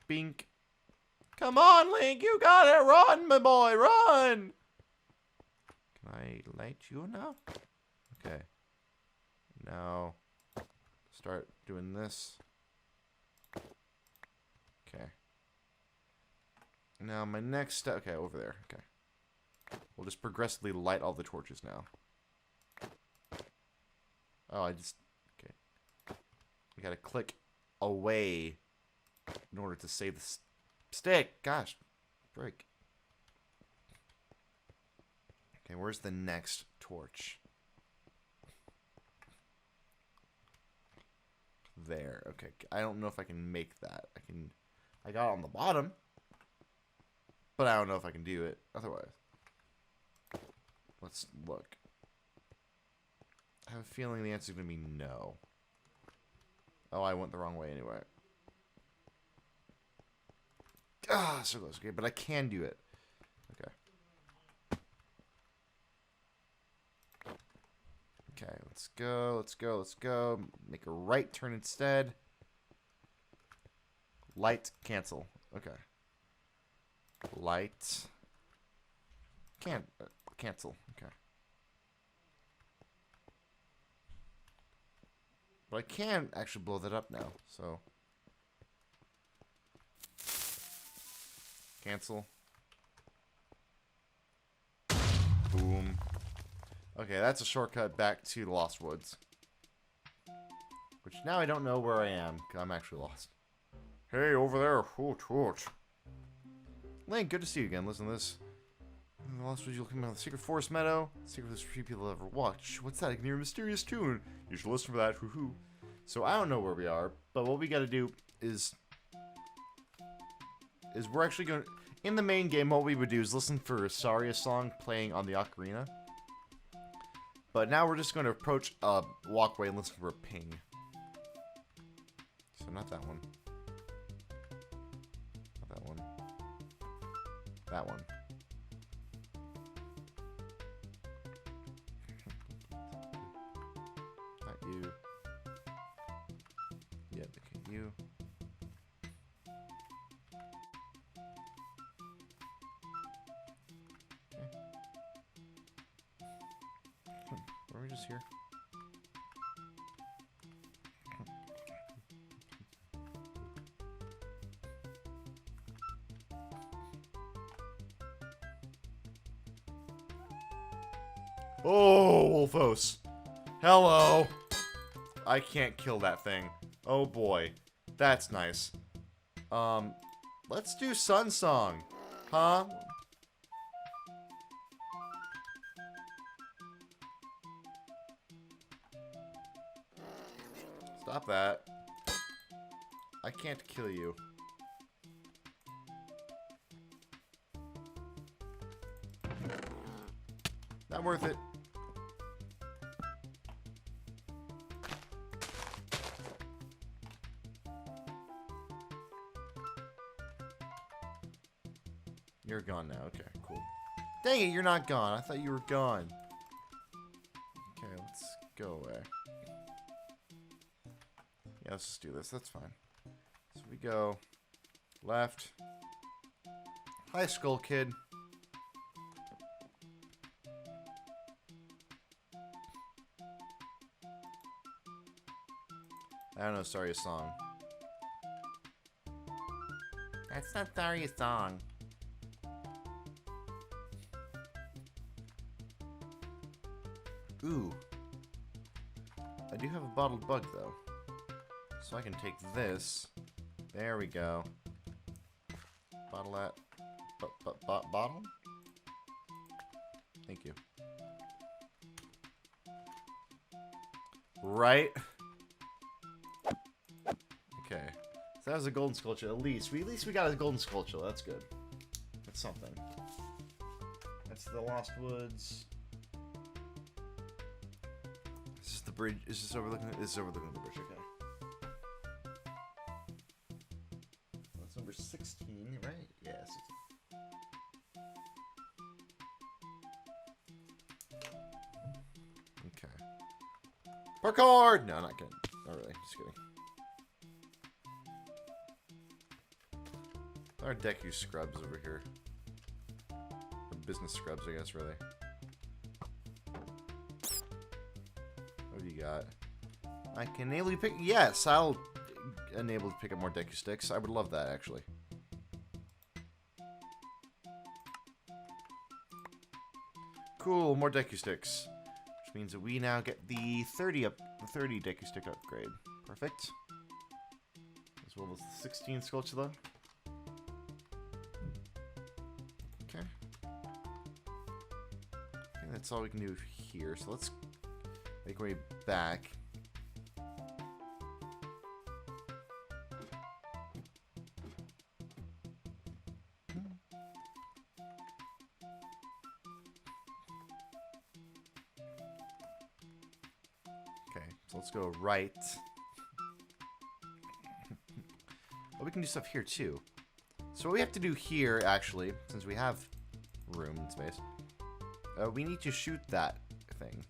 Bink. Come on, Link! You gotta run, my boy! Run! Can I light you now? Okay. Now... Start doing this. Okay. Now my next step... Okay, over there. Okay. We'll just progressively light all the torches now. Oh, I just... Okay. I gotta click away in order to save the stick. Gosh. Break. Okay, where's the next torch? There. Okay. I don't know if I can make that. I got it on the bottom. But I don't know if I can do it otherwise. Let's look. I have a feeling the answer is going to be no. Oh, I went the wrong way anyway. Ah, so close. Okay, but I can do it. Okay. Okay, let's go, let's go, let's go. Make a right turn instead. Light, cancel. Okay. Light. Cancel. Okay. But I can actually blow that up now, so. Cancel. Boom. Okay, that's a shortcut back to the Lost Woods. Which now I don't know where I am, because I'm actually lost. Hey, over there. Oh, torch. Link, good to see you again. Listen to this. In the Lost Woods, you'll come out of the secret forest meadow. Secret few people ever walked. Shh, what's that? I can hear a mysterious tune. You should listen for that. Hoo-hoo. So I don't know where we are, but what we gotta do is we're actually going to... In the main game, what we would do is listen for a Saria song playing on the ocarina. But now we're just going to approach a walkway and listen for a ping. So not that one. Not that one. That one. Not you. Yeah, okay, you. Were we just here? Oh, Wolfos. Hello. I can't kill that thing. Oh boy. That's nice. Let's do Sun Song. Huh? Stop that. I can't kill you. Not worth it. You're gone now. Okay, cool. Dang it, you're not gone. I thought you were gone. Okay, let's go away. Yeah, let's just do this. That's fine. So we go left. Hi, Skull Kid. I don't know, sorry, a song. That's not Daria's song. Ooh. I do have a bottled bug, though. So I can take this. There we go. Bottle that. Bottle? Thank you. Right? Okay. So that was a golden sculpture. At least we got a golden sculpture. That's good. That's something. That's the Lost Woods. Is this the bridge? Is this overlooking? This is overlooking the bridge. Okay. That's number 16, right? Yeah, 16. Okay. Parkour! No, not kidding. Not really. Just kidding. Our Deku scrubs over here. Or business scrubs, I guess, really. What do you got? I can enable you pick. Yes, I'll enable to pick up more Deku sticks. I would love that, actually. Cool, more Deku sticks. Which means that we now get the 30 Deku stick upgrade. Perfect. As well as the 16 Skulltula. Okay. I think that's all we can do here. So let's make our way back. Okay, so let's go right. Well, we can do stuff here too. So what we have to do here, actually, since we have room and space, we need to shoot that thing.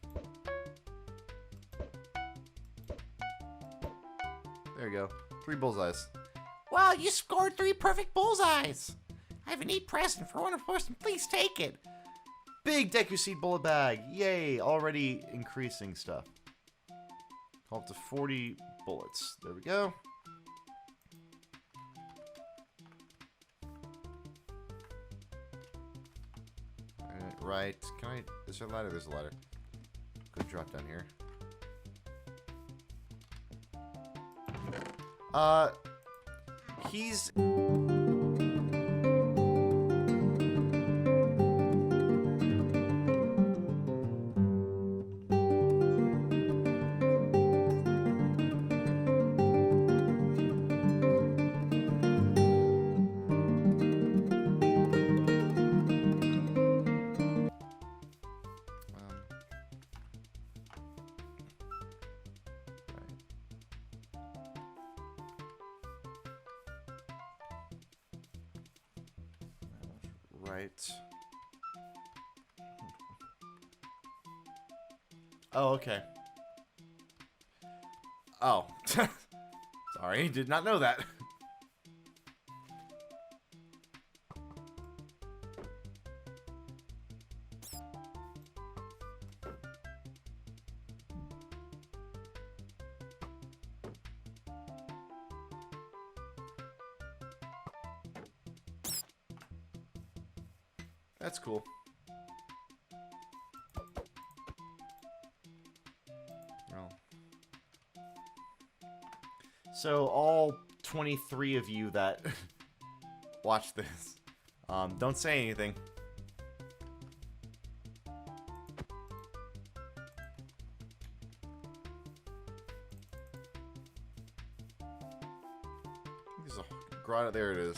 There you go. 3 bullseyes. Wow, you scored 3 perfect bullseyes. I have a neat present for one person. Please take it. Big Deku Seed bullet bag. Yay, already increasing stuff. Up to 40 bullets. There we go. Right. Can I... Is there a ladder? There's a ladder. Go drop down here. He's... Right. Oh, okay. Oh. Sorry, did not know that. That's cool. Well. So all 23 of you that watch this. Don't say anything. There's a grotto. There it is.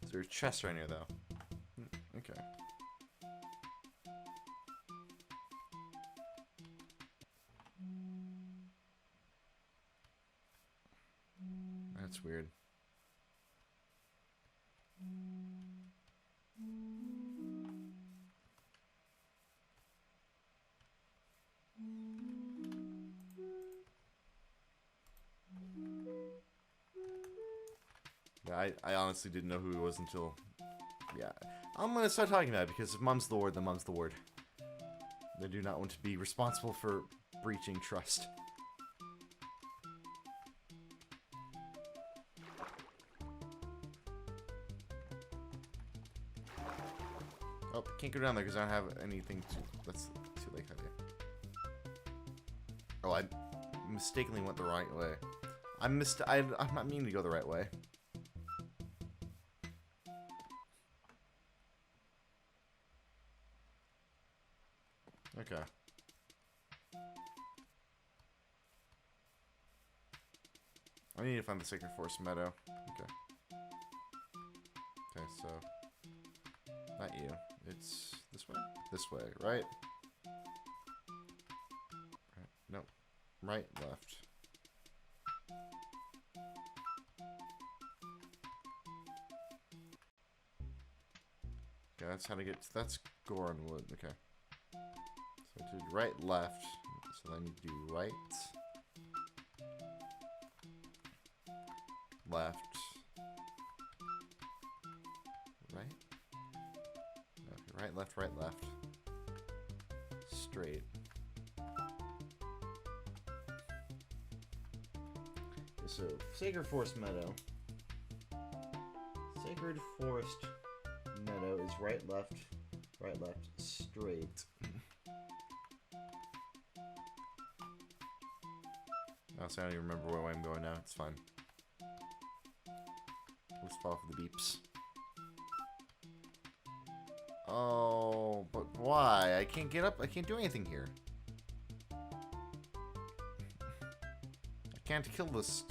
Is there a chest right here, though? Okay. That's weird. Yeah, I honestly didn't know who he was until... Yeah. I'm gonna start talking about it because if Mum's the word, then Mum's the word. They do not want to be responsible for breaching trust. Oh, can't go down there because I don't have anything to... That's too late idea. Oh, I mistakenly went the right way. I'm not meaning to go the right way. Okay. I need to find the Sacred Forest Meadow. Okay. Okay, so... Not you. It's this way? This way, right? Right. No. Right, left. Okay, that's how to get... That's Goronwood. Okay. So I did right, left. So I need to do right, left, right. Okay, right, left, right, left. Straight. Okay, so Sacred Forest Meadow. Sacred Forest Meadow is right, left, straight. Honestly, I don't even remember where I'm going now. It's fine. Let's follow for the beeps. Oh, but why? I can't get up. I can't do anything here. I can't kill this.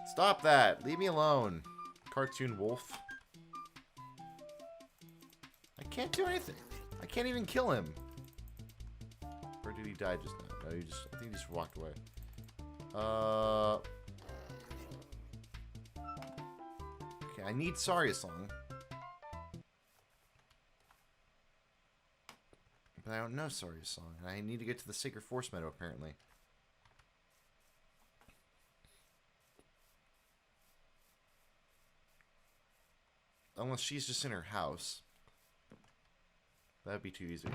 Stop that! Leave me alone, cartoon wolf. I can't do anything. I can't even kill him. Or did he die just now? No, I think he just walked away. Okay, I need Sorry Song. But I don't know Sorry Song. And I need to get to the Sacred Forest Meadow, apparently. Unless she's just in her house. That'd be too easy.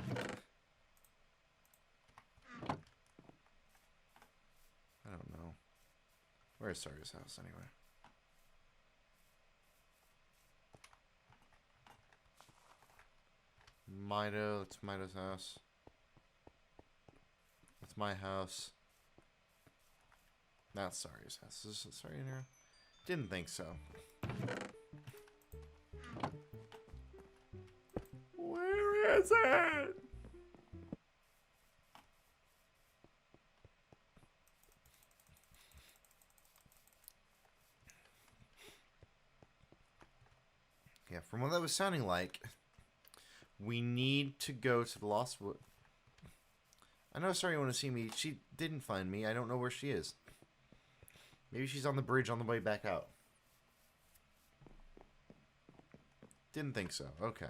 I don't know. Where's Sarga's house, anyway? Mido, that's Mido's house. That's my house. Not Sarga's house. Is Sarga in here? Didn't think so. Where is it? Yeah, from what that was sounding like, we need to go to the Lost Wood. I know Sorry you want to see me. She didn't find me. I don't know where she is. Maybe she's on the bridge on the way back out. Didn't think so. Okay.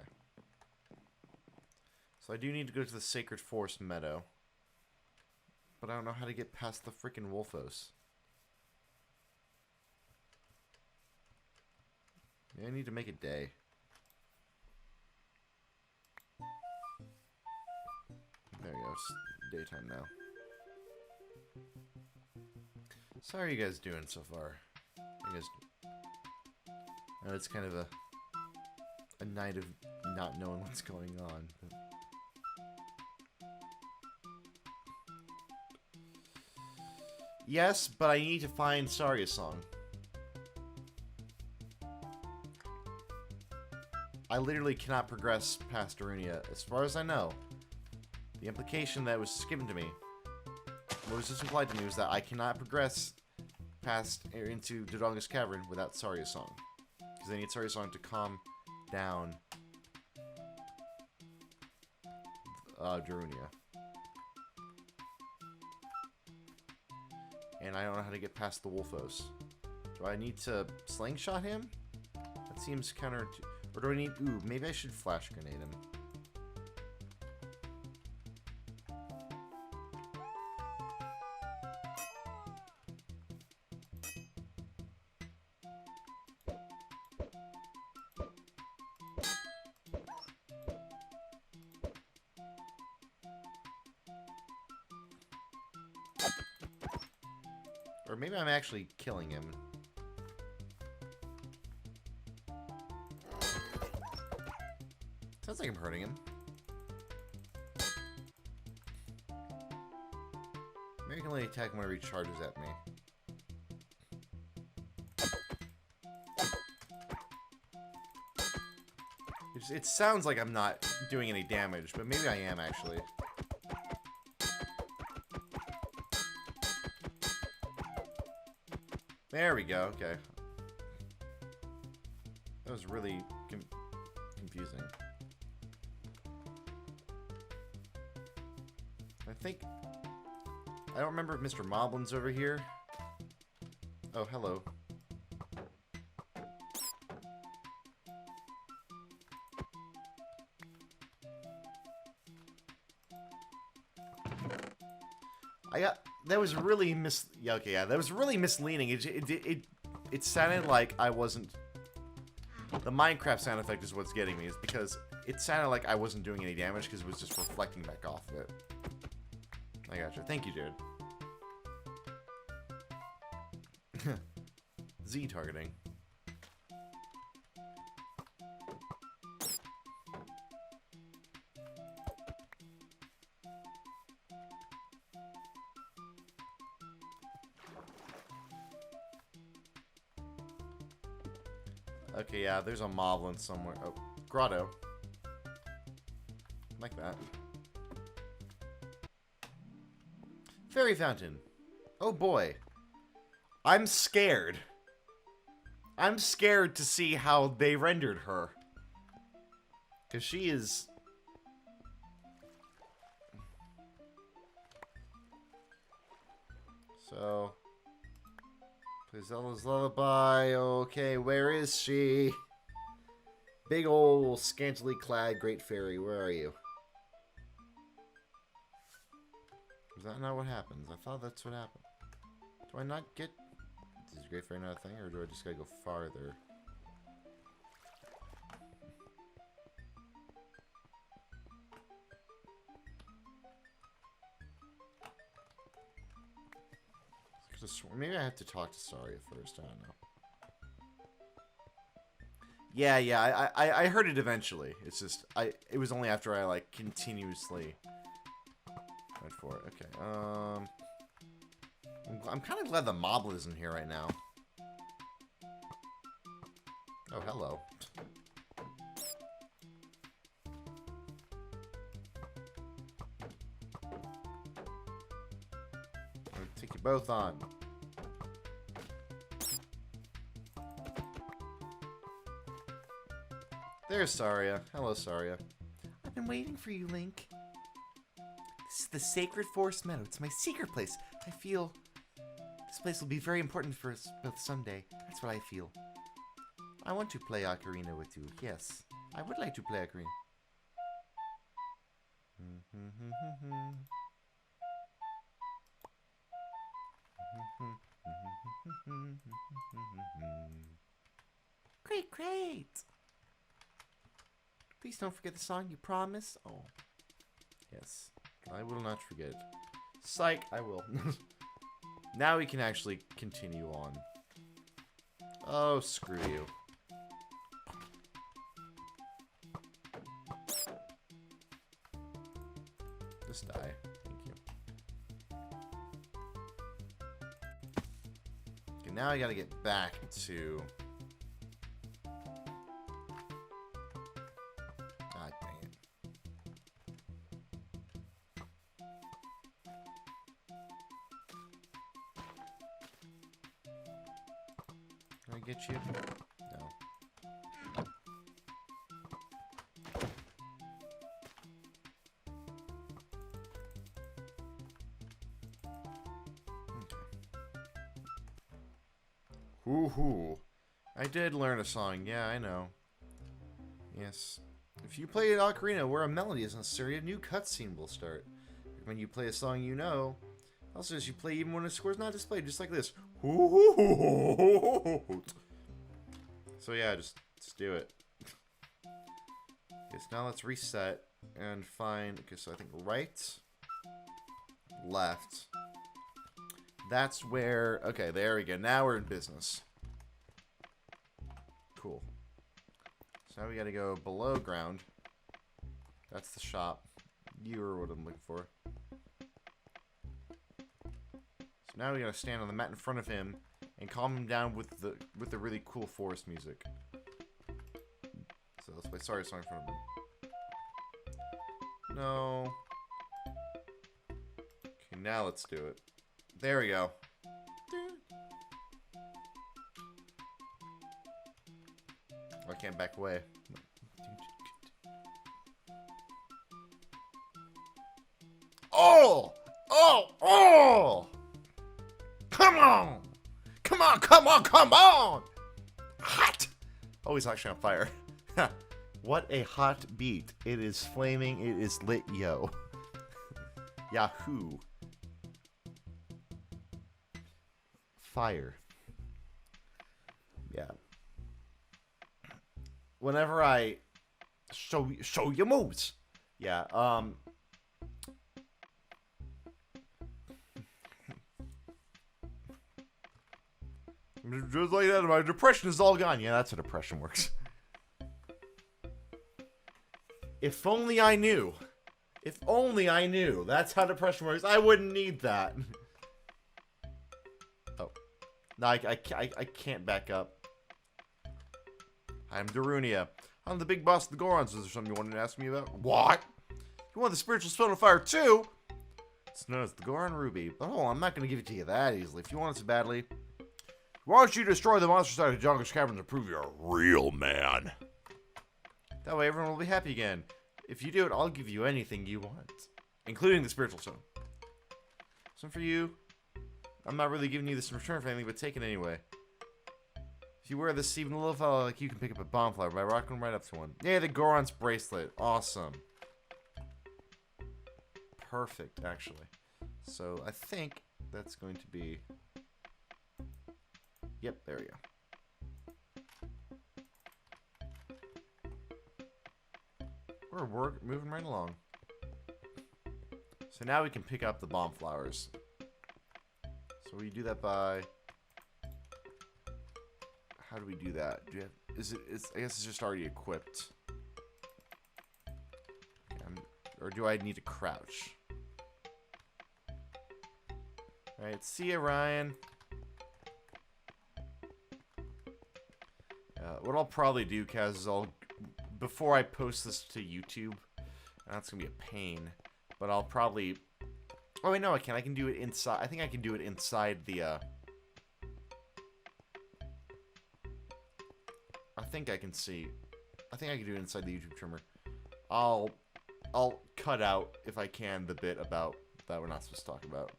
So I do need to go to the Sacred Forest Meadow. But I don't know how to get past the freaking Wolfos. Maybe I need to make it day. There we go. It's daytime now. So how are you guys doing so far? I guess it's kind of a night of not knowing what's going on. But... Yes, but I need to find Saria's song. I literally cannot progress past Darunia, as far as I know. The implication that was given to me, what was just implied to me, was that I cannot progress past or into Dodonga's Cavern without Saria's song. Because I need Saria's song to calm down Darunia. And I don't know how to get past the Wolfos. Do I need to slingshot him? That seems counter to... Or do I need... Ooh, maybe I should flash grenade him. Or maybe I'm actually killing him. Sounds like I'm hurting him. Maybe I can only attack him whenever he charges at me. It sounds like I'm not doing any damage, but maybe I am actually. There we go, okay. That was really confusing. I don't remember if Mr. Moblin's over here. Oh, hello. That was really that was really misleading. It sounded like I wasn't... The Minecraft sound effect is what's getting me, is because it sounded like I wasn't doing any damage because it was just reflecting back off of it. I gotcha. Thank you, Jared. Z targeting. Okay, yeah, there's a moblin somewhere. Oh, grotto. Like that. Fairy fountain. Oh boy. I'm scared. I'm scared to see how they rendered her. Because she is... So... Zelda's lullaby. Okay, where is she? Big ol' scantily clad great fairy. Where are you? Is that not what happens? I thought that's what happened. Do I not get... Is great fairy not a thing, or do I just gotta go farther? Maybe I have to talk to Saria first. I don't know. Yeah. I heard it eventually. It's just it was only after I like continuously went for it. Okay. I'm kind of glad the moblin isn't here right now. Oh, hello. I'm gonna take you both on. There's Saria. Hello, Saria. I've been waiting for you, Link. This is the Sacred Forest Meadow. It's my secret place. I feel this place will be very important for us both someday. That's what I feel. I want to play Ocarina with you. Yes, I would like to play Ocarina. Great. Please don't forget the song, you promise? Oh. Yes. I will not forget. Psych, I will. Now we can actually continue on. Oh, screw you. Just die. Thank you. Okay, now I gotta get back to... God dang it. Can I get you? No. Woohoo. I did learn a song. Yeah, I know. Yes. If you play an ocarina where a melody is necessary, a new cutscene will start. When you play a song you know. Also, as you play even when a score is not displayed, just like this. So yeah, just do it. Okay, so now let's reset and find... Okay, so I think right, left... That's where... Okay, there we go. Now we're in business. Cool. So now we gotta go below ground. That's the shop. You are what I'm looking for. So now we gotta stand on the mat in front of him and calm him down with the really cool forest music. So let's play Sorry Song in front of him. No. Okay, now let's do it. There we go. I can't back away. Oh! Oh! Oh! Come on! Come on, come on, come on! Hot! Oh, he's actually on fire. What a hot beat. It is flaming, it is lit, yo. Yahoo! Fire. Yeah. Whenever I show your moves. Yeah, just like that, my depression is all gone. Yeah, that's how depression works. If only I knew. If only I knew. That's how depression works. I wouldn't need that. No, I can't back up. I'm Darunia. I'm the big boss of the Gorons. Is there something you wanted to ask me about? What? You want the spiritual stone of fire too? It's known as the Goron Ruby. But hold on, I'm not going to give it to you that easily. If you want it so badly, why don't you destroy the monster side of Jonker's Cavern to prove you're a real man? That way everyone will be happy again. If you do it, I'll give you anything you want. Including the spiritual stone. Some for you. I'm not really giving you this in return for anything, but take it anyway. If you wear this, even a little fellow like you can pick up a bomb flower by rocking right up to one. Yeah, the Goron's bracelet. Awesome. Perfect, actually. So, I think that's going to be... Yep, there we go. We're moving right along. So now we can pick up the bomb flowers. So we do that by... How do we do that? Do you have... I guess it's just already equipped. Okay, or do I need to crouch? Alright, see ya, Ryan. What I'll probably do, Kaz, is before I post this to YouTube, and that's gonna be a pain, but I'll probably... Oh, wait, no, I can. I can do it inside. I think I can do it inside the, I think I can see. I think I can do it inside the YouTube trimmer. I'll cut out, if I can, the bit about that we're not supposed to talk about.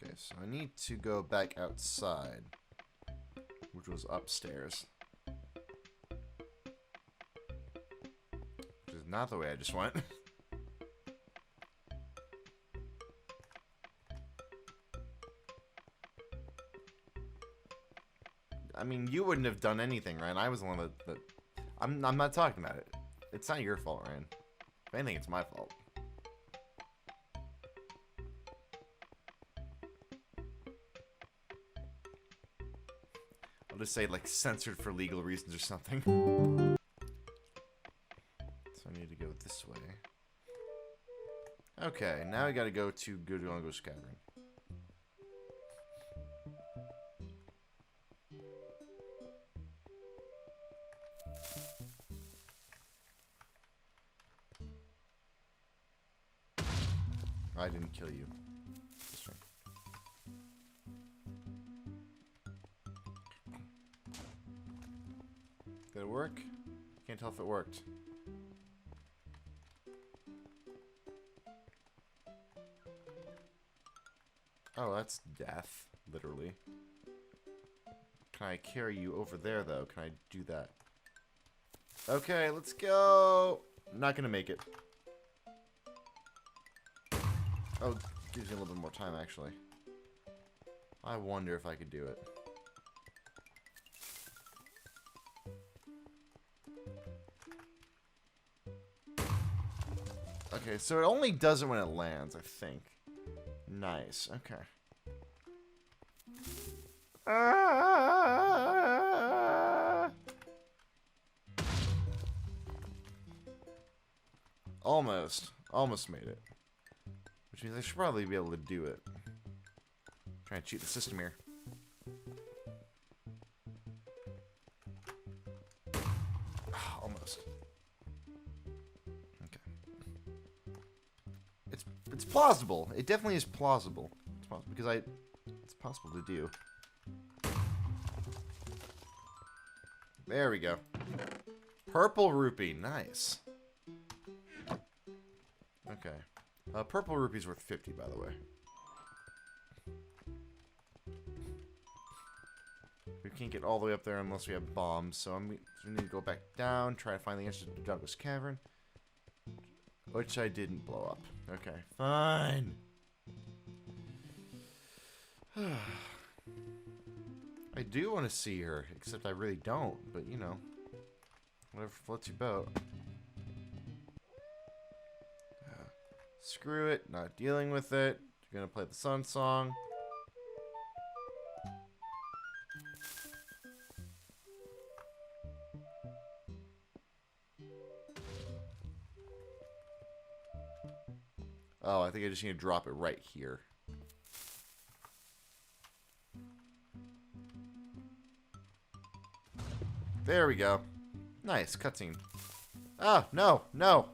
Okay, so I need to go back outside, which was upstairs. Which is not the way I just went. I mean, you wouldn't have done anything, Ryan. I was the one that I'm not talking about it. It's not your fault, Ryan. If anything, it's my fault. just say like censored for legal reasons or something. So I need to go this way. Okay, now I gotta go to Ungo's Cavern. I didn't kill you. This way. Did it work? Can't tell if it worked. Oh, that's death, literally. Can I carry you over there, though? Can I do that? Okay, let's go! I'm not gonna make it. Oh, gives me a little bit more time, actually. I wonder if I could do it. Okay, so it only does it when it lands, I think. Nice, okay. Almost made it. Which means I should probably be able to do it. Trying to cheat the system here. Almost. Okay. It's plausible. It definitely is plausible. It's plausible because it's possible to do. There we go. Purple rupee, nice. Okay. Purple rupee's worth 50, by the way. We can't get all the way up there unless we have bombs, so we need to go back down, try to find the entrance to Douglas Cavern. Which I didn't blow up. Okay, fine. I do want to see her, except I really don't, but you know. Whatever floats your boat. Screw it, not dealing with it. You're gonna play the Sun Song. Oh, I think I just need to drop it right here. There we go. Nice, cutscene. Oh, no, no.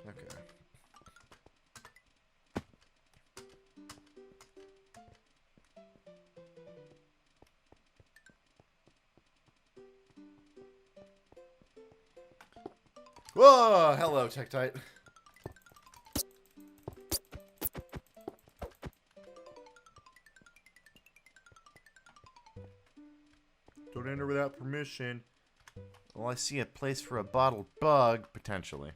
Okay. Whoa, hello, Tektite. Don't enter without permission. Well, I see a place for a bottled bug, potentially.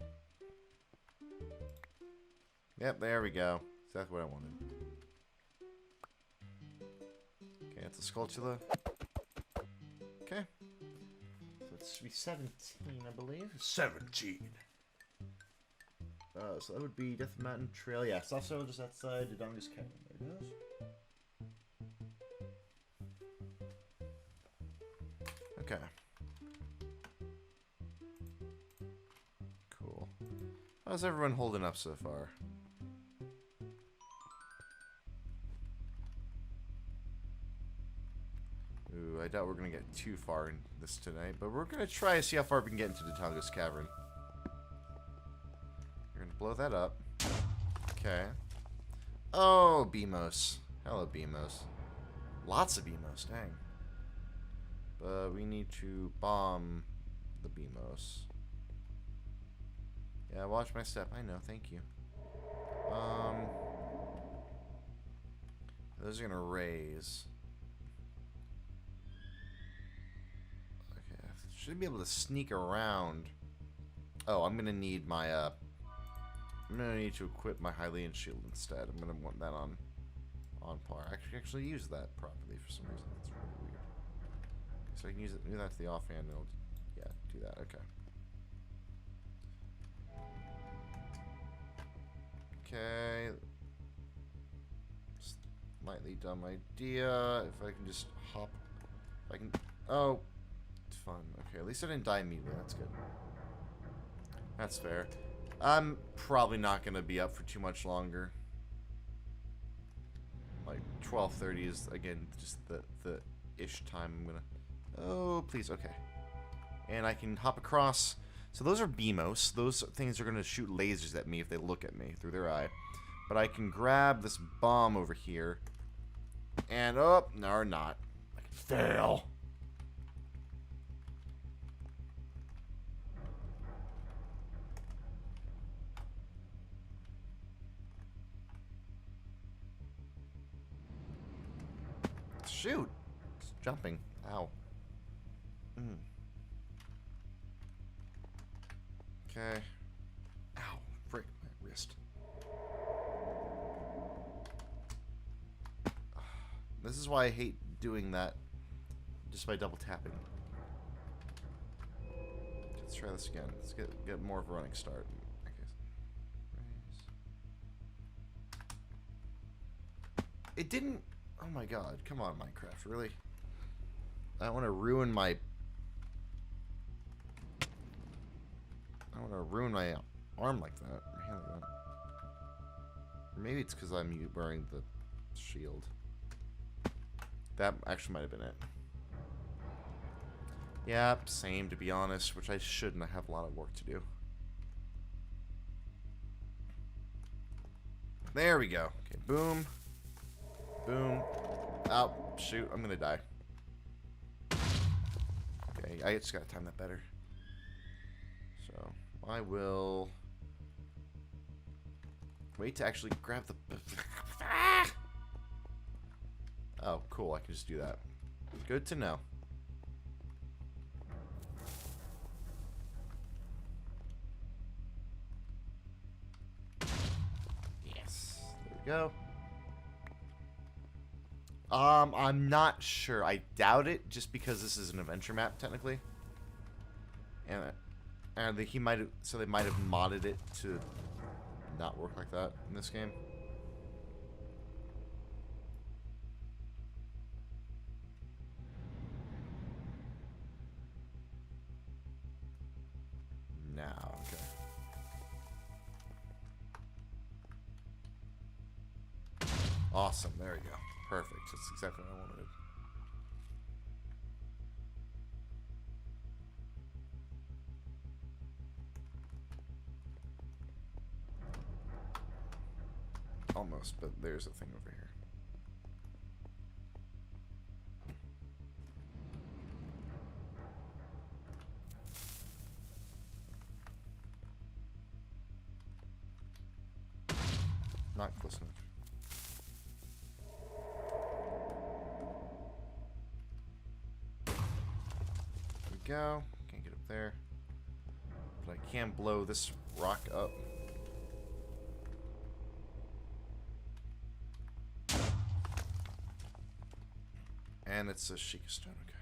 Yep, there we go. Exactly what I wanted. Okay, that's a Skulltula. Okay. So it should be 17, I believe. 17. So that would be Death Mountain Trail. Yes, also just outside Dodonga's Cavern. There it goes. Okay. Cool. How's everyone holding up so far? Ooh, I doubt we're gonna get too far in this tonight, but we're gonna try to see how far we can get into Dodonga's Cavern. We're gonna blow that up. Okay. Oh, Beamos. Hello, Beamos. Lots of Beamos, dang. But we need to bomb the Beamos. Yeah, watch my step. I know, thank you. Those are gonna raise. Okay, should be able to sneak around. Oh, I'm gonna need my I'm gonna need to equip my Hylian shield instead. I'm gonna want that on par. I can actually use that properly for some reason. That's really weird. So I can use it, do that to the offhand, and it'll, yeah, do that. Okay. Okay. Slightly dumb idea. If I can just hop. If I can. Oh. Fun. Okay, at least I didn't die immediately. That's good. That's fair. I'm probably not going to be up for too much longer. Like 12:30 is again just the ish time I'm gonna. Oh please, okay. And I can hop across. So those are BMOS. Those things are gonna shoot lasers at me if they look at me through their eye. But I can grab this bomb over here. And oh no, or not. I can fail. Shoot! It's jumping. Ow. Okay. Ow. Frick. My wrist. This is why I hate doing that just by double tapping. Let's try this again. Let's get more of a running start. It didn't... Oh my god, come on, Minecraft, really? I don't want to ruin my... I don't want to ruin my arm like that, or hand like that. Or maybe it's because I'm wearing the shield. That actually might have been it. Yep, same to be honest, which I shouldn't. I have a lot of work to do. There we go. Okay, boom. Boom. Oh, shoot. I'm gonna die. Okay, I just gotta time that better. So, I will... wait to actually grab the... Oh, cool. I can just do that. Good to know. Yes. There we go. I'm not sure. I doubt it, just because this is an adventure map technically, and he might have, so they might have modded it to not work like that in this game. Now, okay. Awesome. There we go. Perfect. That's exactly what I wanted. Almost, but there's a thing over here. Not close enough. Go. Can't get up there. But I can blow this rock up. And it's a Sheikah stone, okay.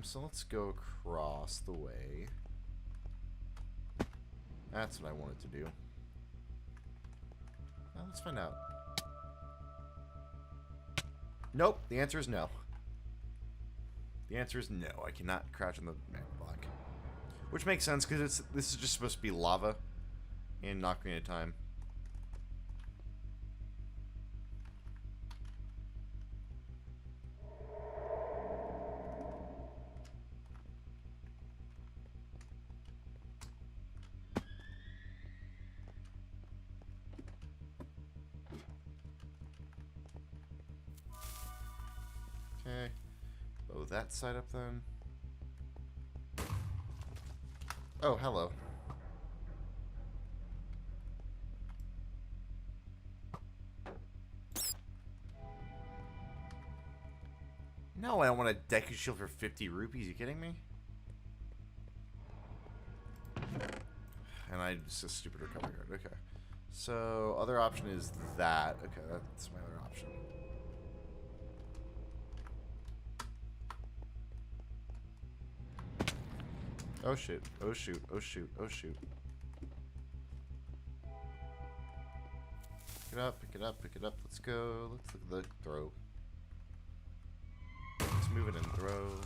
So let's go across the way. That's what I wanted to do. Well, let's find out. Nope, the answer is no. The answer is no. I cannot crouch on the mag block. Which makes sense, because this is just supposed to be lava in Ocarina of Time. Okay. Blow that side up then. Oh, hello. No, I don't want a Deku Shield for 50 rupees. You kidding me? And I just a stupid recovery card. Okay. So, other option is that. Okay, that's my other option. Oh shit. Oh shoot. Oh shoot. Oh shoot. up, pick it up, pick it up. Let's go. Let's look at the throw. Let's move it and throw.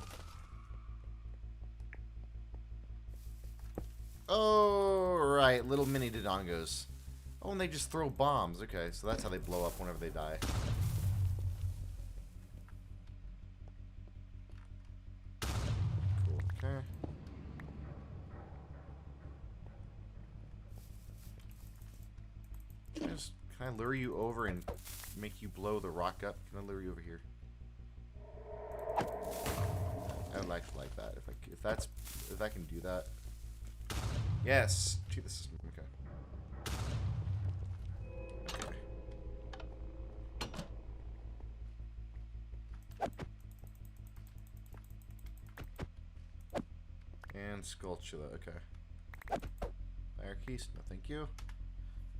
Oh, right. Little mini Dodongos. Oh, and they just throw bombs. Okay, so that's how they blow up whenever they die. Cool, okay. Can I lure you over and make you blow the rock up? Can I lure you over here? I would like that. If I can do that. Yes. Cheat the system. Okay. Okay. And Skulltula. Okay. Fire keys. No, thank you.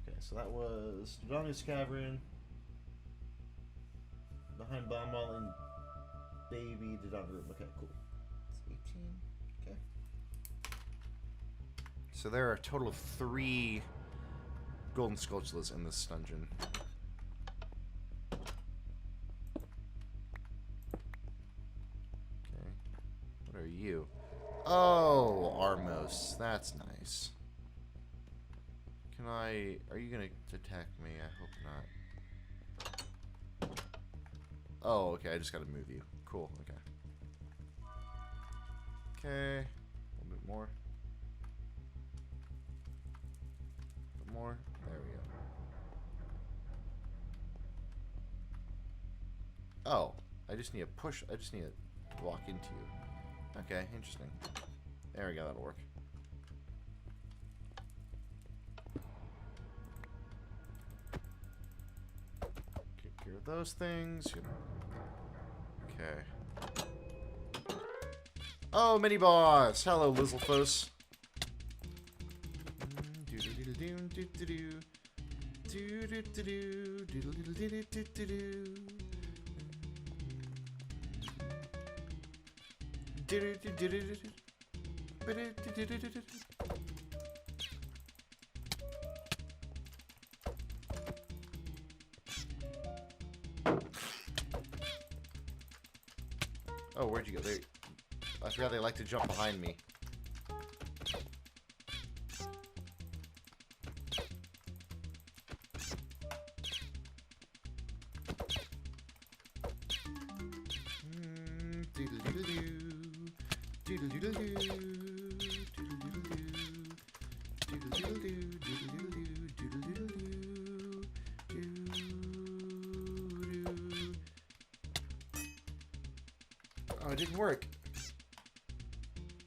Okay, so that was Dodongo's Cavern, behind Bomb Wall, and Baby Dodongo Room. Okay, cool. It's 18. Okay. So there are a total of 3 golden Skulltulas in this dungeon. Okay. What are you? Oh, Armos. That's nice. Are you gonna attack me? I hope not. Oh, okay, I just gotta move you. Cool, okay. Okay. A little bit more. A bit more. There we go. Oh, I just need to push. I just need to walk into you. Okay, interesting. There we go, that'll work. Those things. Okay. Oh, mini boss. Hello, Lizzlefoss. Oh, where'd you go? There. I forgot they like to jump behind me. Oh, it didn't work.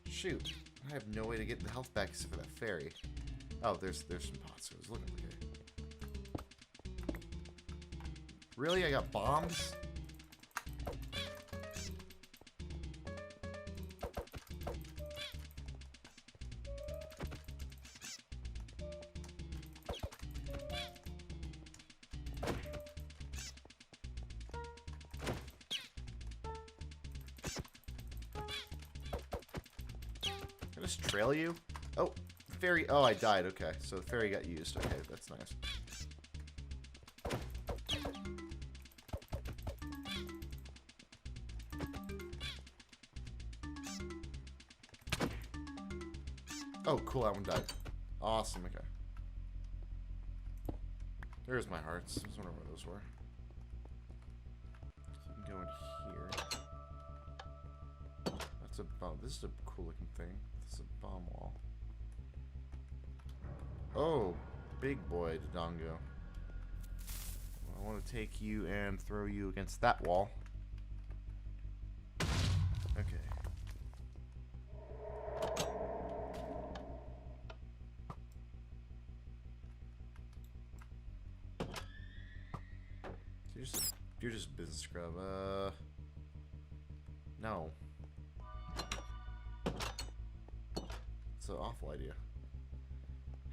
Shoot. I have no way to get the health back except for that fairy. Oh, there's some pots. I was looking okay. Really? I got bombs? Can I just trail you? Oh, fairy. Oh, I died. Okay, so the fairy got used. Okay, that's nice. Oh, cool. That one died. Awesome. Okay. There's my hearts. I was wondering where those were. So I can go in here. That's a bomb. This is a cool looking thing. This is a bomb wall. Oh, big boy Dodongo. I want to take you and throw you against that wall. Okay. You're just a business scrub. No. It's an awful idea.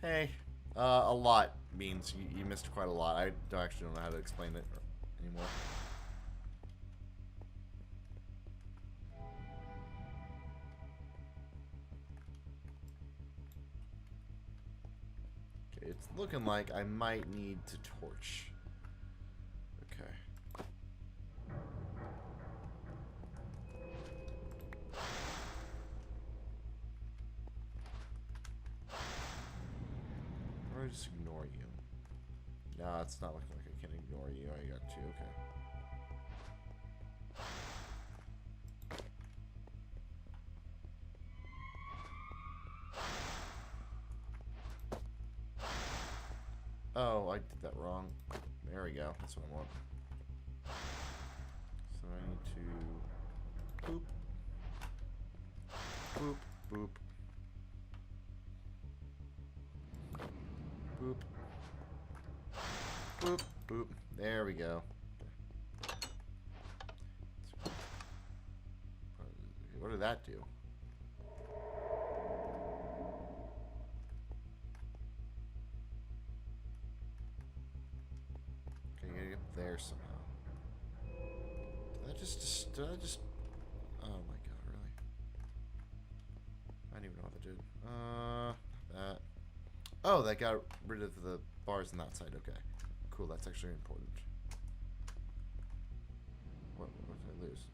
Hey, a lot means you missed quite a lot. I don't actually know how to explain it anymore. Okay, it's looking like I might need to torch. do I just ignore you? No, it's not looking like I can ignore you. I got two. Okay. Oh, I did that wrong. There we go. That's what I want. So I need to boop, boop, boop, boop, boop, boop. There we go. What did that do? Okay, you gotta get there somehow. Did I just... Oh my god, really? I don't even know what that did. That. Oh, that got rid of the bars on that side. Okay. Cool, that's actually important. What did I lose?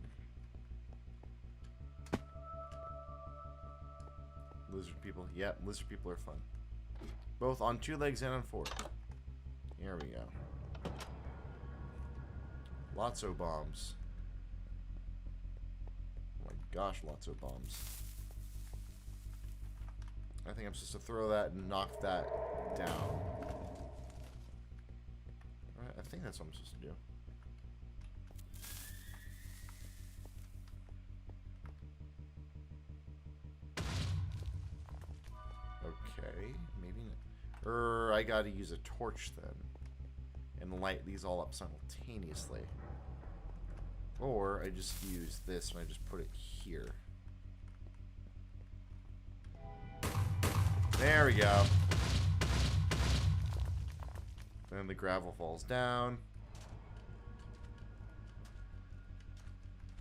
Lizard people. Yep, lizard people are fun. Both on 2 legs and on 4. Here we go. Lots of bombs. Oh my gosh, lots of bombs. I think I'm supposed to throw that and knock that down. Alright, I think that's what I'm supposed to do. Okay, maybe not. I gotta use a torch then. And light these all up simultaneously. Or I just use this and I just put it here. There we go. Then the gravel falls down.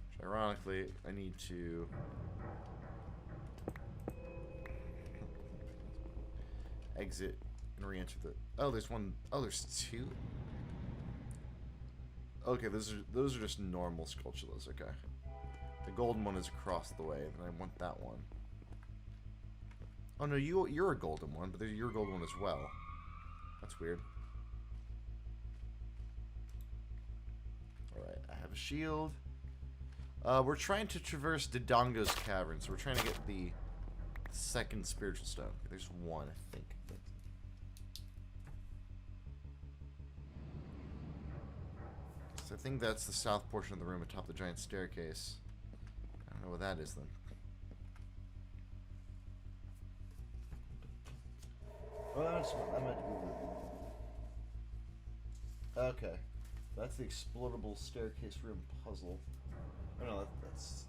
Which ironically, I need to... exit and re-enter the... Oh, there's one... Oh, there's 2? Okay, those are just normal sculptulas, okay. The golden one is across the way, and I want that one. Oh no, you're a golden one, but you're a golden one as well. That's weird. Alright, I have a shield. We're trying to traverse Dodongo's cavern, so we're trying to get the second spiritual stone. There's one, I think. So I think that's the south portion of the room atop the giant staircase. I don't know what that is then. Oh, that's one. I meant to Google it. Okay. That's the explodable staircase room puzzle. Oh no, that's...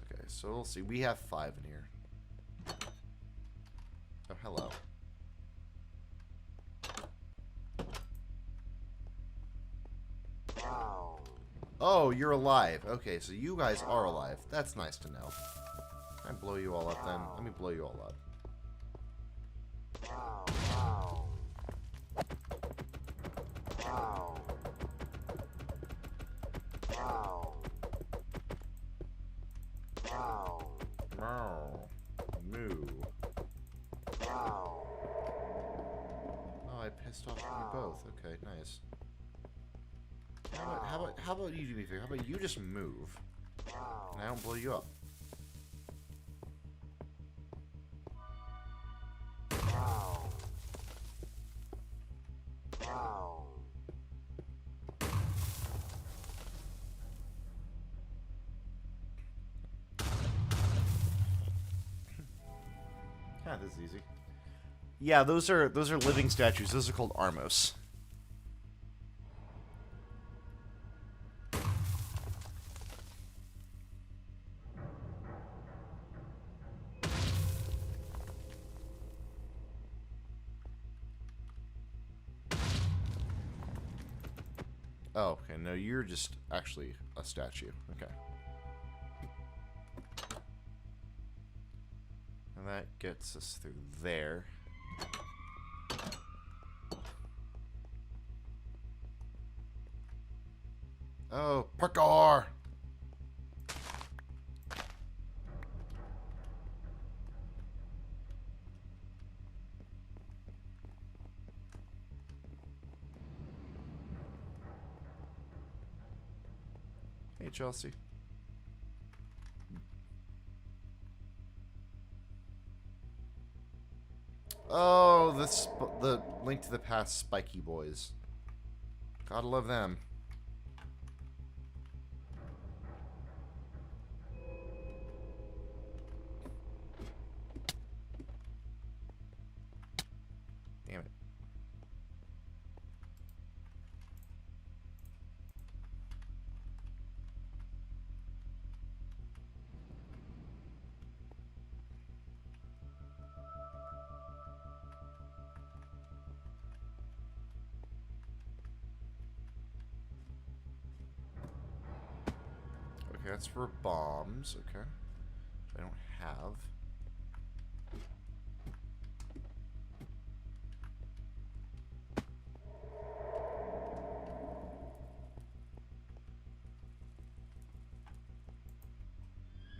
Okay, so we'll see. We have 5 in here. Oh, hello. Oh, you're alive. Okay, so you guys are alive. That's nice to know. Can I blow you all up then? Let me blow you all up. Moo. Oh, I pissed off you both. Okay, nice. How about you do me a favor? How about you just move, and I don't blow you up? Ah, this is easy. Yeah, those are living statues. Those are called Armos. Oh, okay, no, you're just actually a statue. Okay. And that gets us through there. Oh, parkour! Hey, Chelsea. Oh, the Link to the Past spiky boys. Gotta love them. Damn it. Okay, that's for bombs. Okay. I don't have.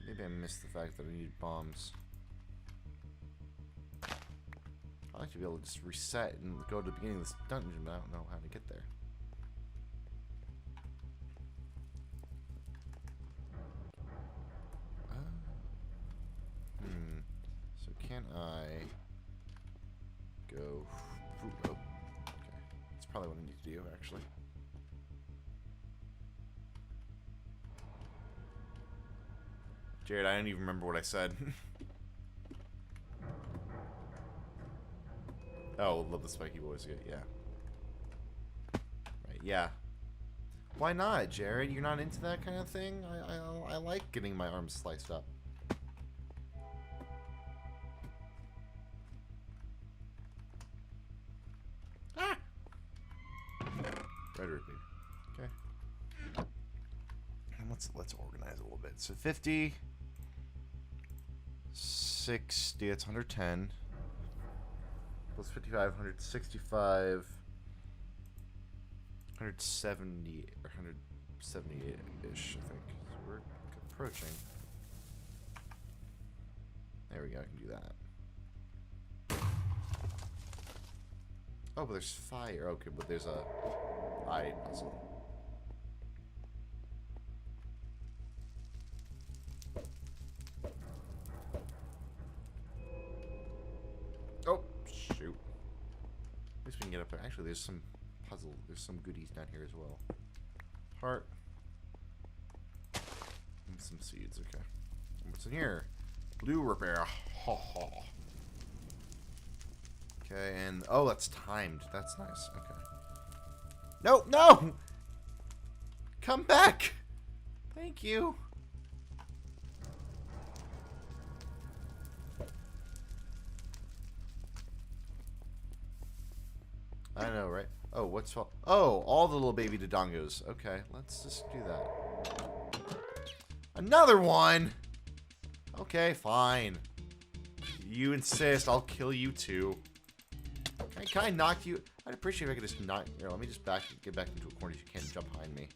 Maybe I missed the fact that I need bombs. I like to be able to just reset and go to the beginning of this dungeon, but I don't know how to get there. So can I go? Oh, okay. That's probably what I need to do, actually. Jared, I don't even remember what I said. Oh, love the spiky boys. Yeah. Right. Yeah. Why not, Jared? You're not into that kind of thing? I like getting my arms sliced up. Ah! Red root, baby. Okay. And let's organize a little bit. So 50, 60. That's 110. Plus 55, 165. 170 or 178-ish, I think. So we're approaching. There we go, I can do that. Oh, but there's fire. Okay, but there's a eye puzzle. Oh, shoot. At least we can get up there. Actually, there's some puzzle. There's some goodies down here as well. Heart. And some seeds, okay. And what's in here? Blue repair. Ha ha. Okay, and oh, that's timed. That's nice. Okay. No, no! Come back! Thank you. I know, right? Oh, what's all? Oh, all the little baby Dodongos. Okay, let's just do that. Another one. Okay, fine. You insist. I'll kill you too. Can I knock you? I'd appreciate if I could just knock. Here, let me just get back into a corner so you can't jump behind me.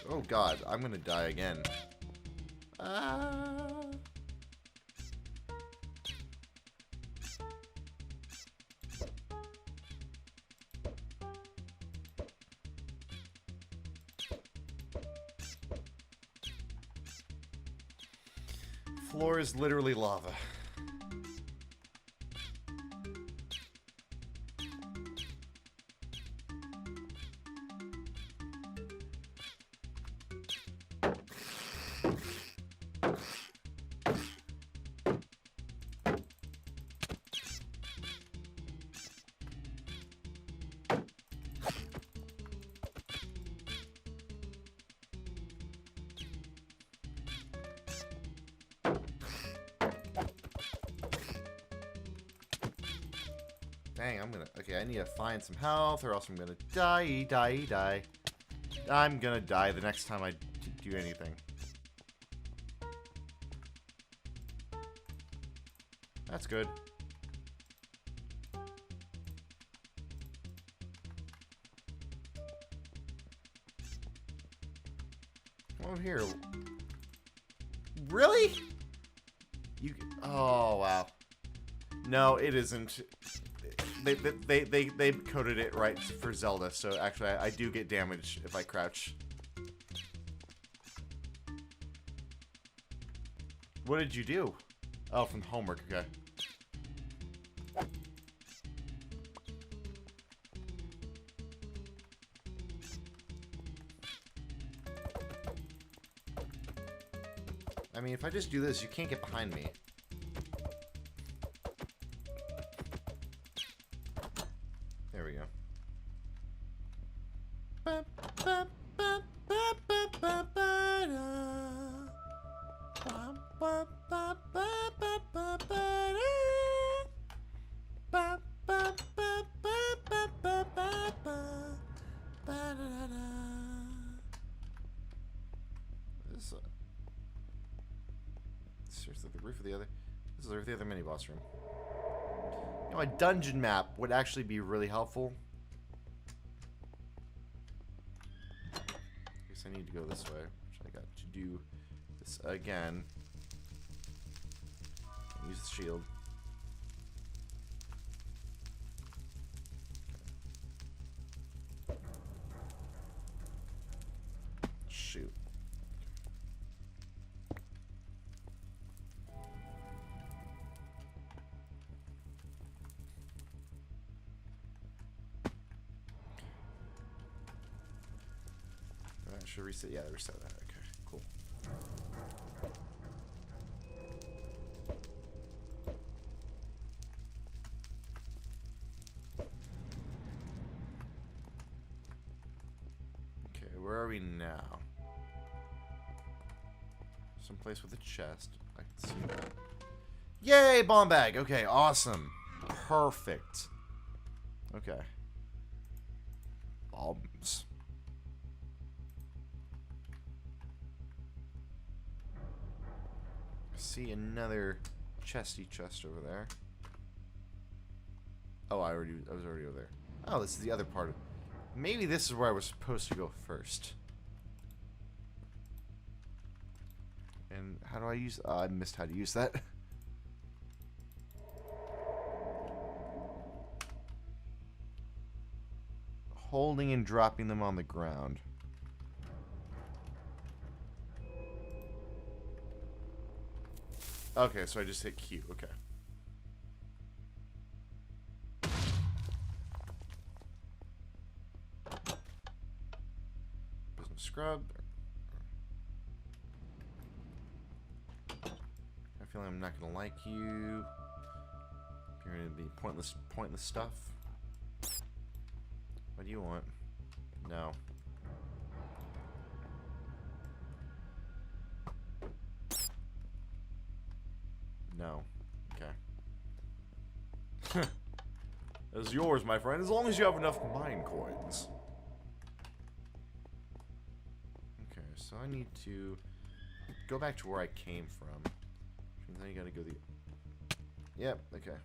Oh god, I'm gonna die again. Floor is literally lava. Dang, okay, I need to find some health or else I'm gonna die. I'm gonna die the next time I do anything. That's good. Come over here. Really? Oh, wow. No, it isn't. They coded it right for Zelda, so actually I do get damage if I crouch. What did you do? Oh, from homework, okay. I mean, if I just do this, you can't get behind me. There we go. This seriously the roof of the other. This is the roof of the other mini boss room. You know, a dungeon map would actually be really helpful. Guess I need to go this way, which I got to do this again. Use the shield. Shoot. That should reset. Yeah, reset that. Okay, cool. Okay, where are we now? Someplace with a chest. I can see that. Yay, bomb bag. Okay, awesome. Perfect. Okay. Bombs. See another chesty chest over there. Oh, I was already over there. Oh, this is the other part of. Maybe this is where I was supposed to go first. And how do I use? I missed how to use that. Holding and dropping them on the ground. Okay, so I just hit Q. Okay. Business scrub. I feel like I'm not gonna like you. You're gonna be pointless stuff. What do you want? No. No. Okay. It's yours, my friend, as long as you have enough mine coins. Okay, so I need to go back to where I came from. Which means I gotta go the... Yep, okay.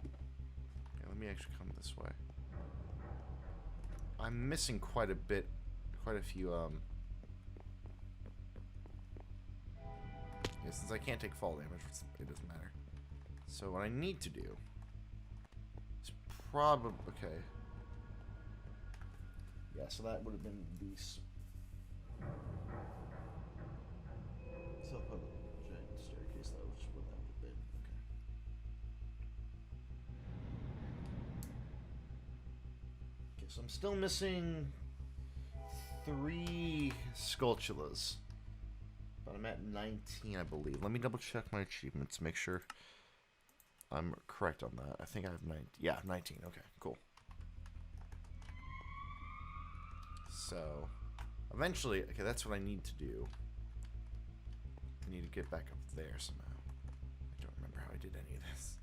Okay, let me actually come this way. I'm missing quite a few, yeah, since I can't take fall damage, it doesn't matter. So what I need to do is probably... Okay. Yeah, so that would have been these. So I'll put a giant staircase, that was what that would have been. Okay. Okay, so I'm still missing 3 Skulltulas. But I'm at 19, I believe. Let me double check my achievements, make sure I'm correct on that. I think I have 19. Yeah, 19. Okay, cool. So, eventually, okay, that's what I need to do. I need to get back up there somehow. I don't remember how I did any of this.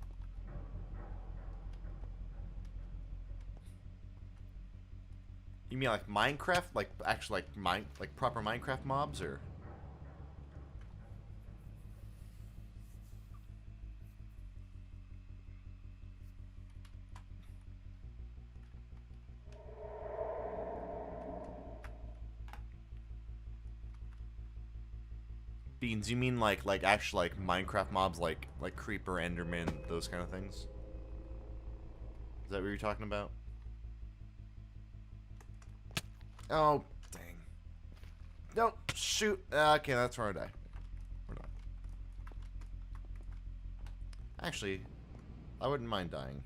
You mean like Minecraft? Like, actually, like proper Minecraft mobs, or? Beans, you mean like actual like Minecraft mobs like Creeper, Enderman, those kind of things? Is that what you're talking about? Oh, dang. No, shoot. Okay, that's where I die. We're done. Actually, I wouldn't mind dying.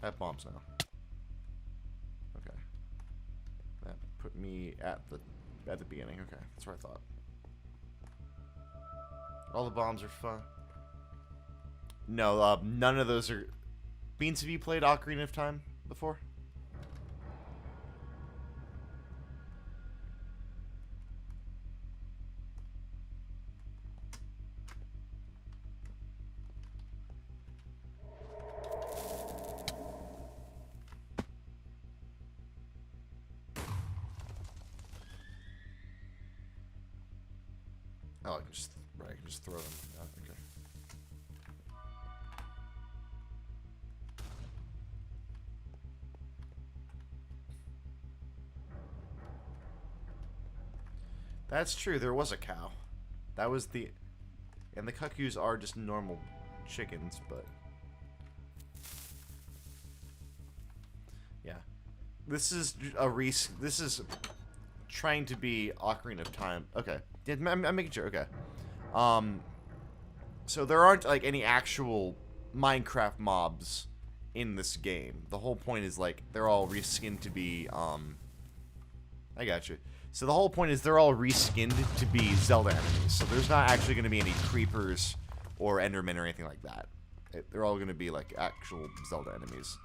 I have bombs now. Okay. That put me at the beginning. Okay, that's what I thought. All the bombs are fun. No, none of those are... Beans, have you played Ocarina of Time before? Oh, I can just throw them. Oh, okay. That's true. There was a cow. That was the... And the cuckoos are just normal chickens, but... Yeah. This is This is trying to be Ocarina of Time. Okay. I'm making sure. Okay. So there aren't, like, any actual Minecraft mobs in this game. The whole point is, like, they're all reskinned to be, I got you. So the whole point is they're all reskinned to be Zelda enemies. So there's not actually going to be any creepers or Endermen or anything like that. They're all going to be like actual Zelda enemies.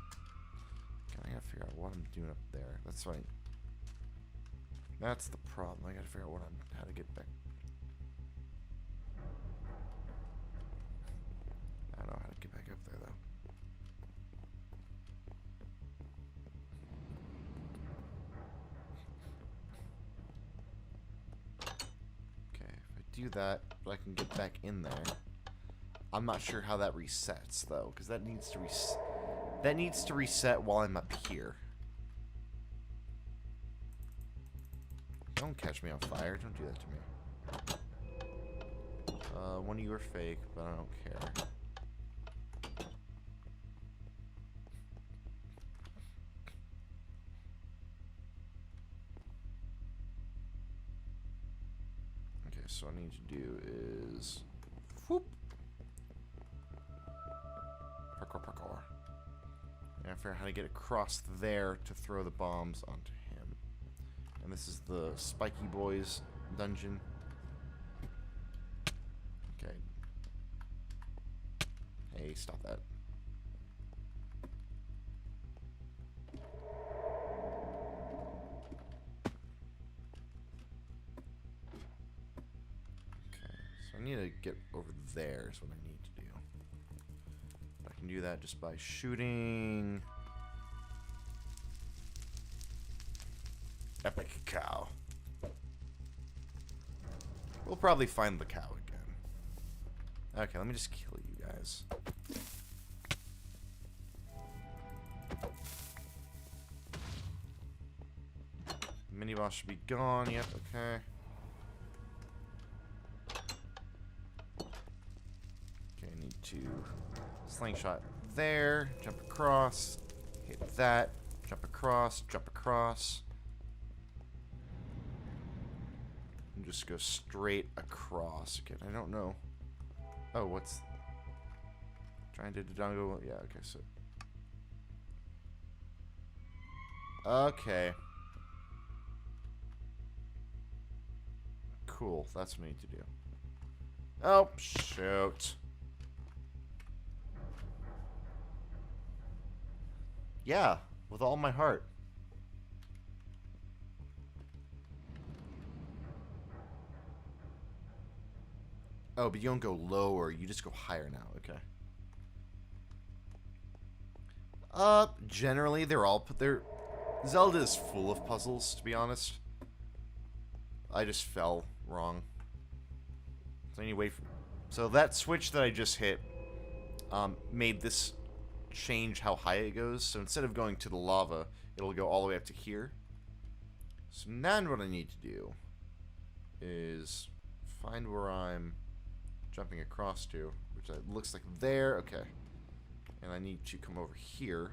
Okay, I gotta figure out what I'm doing up there. That's right. That's the problem. I gotta figure out how to get back. I don't know how to get back up there though. Do that, but I can get back in there. I'm not sure how that resets though, because that needs to reset while I'm up here. Don't catch me on fire. Don't do that to me. One of you are fake, but I don't care. So what I need to do is whoop. Parkour. And I figure out how to get across there to throw the bombs onto him. And this is the Spiky Boys dungeon. Okay. Hey, stop that. I need to get over there is what I need to do. I can do that just by shooting. Epic cow. We'll probably find the cow again. Okay, let me just kill you guys. Mini boss should be gone. Yep, okay. To slingshot there, jump across, hit that, jump across, and just go straight across. Okay, I don't know. Oh, what's trying to go? Yeah, okay, so okay, cool. That's what I need to do. Oh shoot. Yeah, with all my heart. Oh, but you don't go lower, you just go higher now, okay. Generally, Zelda is full of puzzles, to be honest. I just fell wrong. So anyway, so that switch that I just hit, made this change how high it goes. So instead of going to the lava, it'll go all the way up to here. So now what I need to do is find where I'm jumping across to, which looks like there. Okay. And I need to come over here.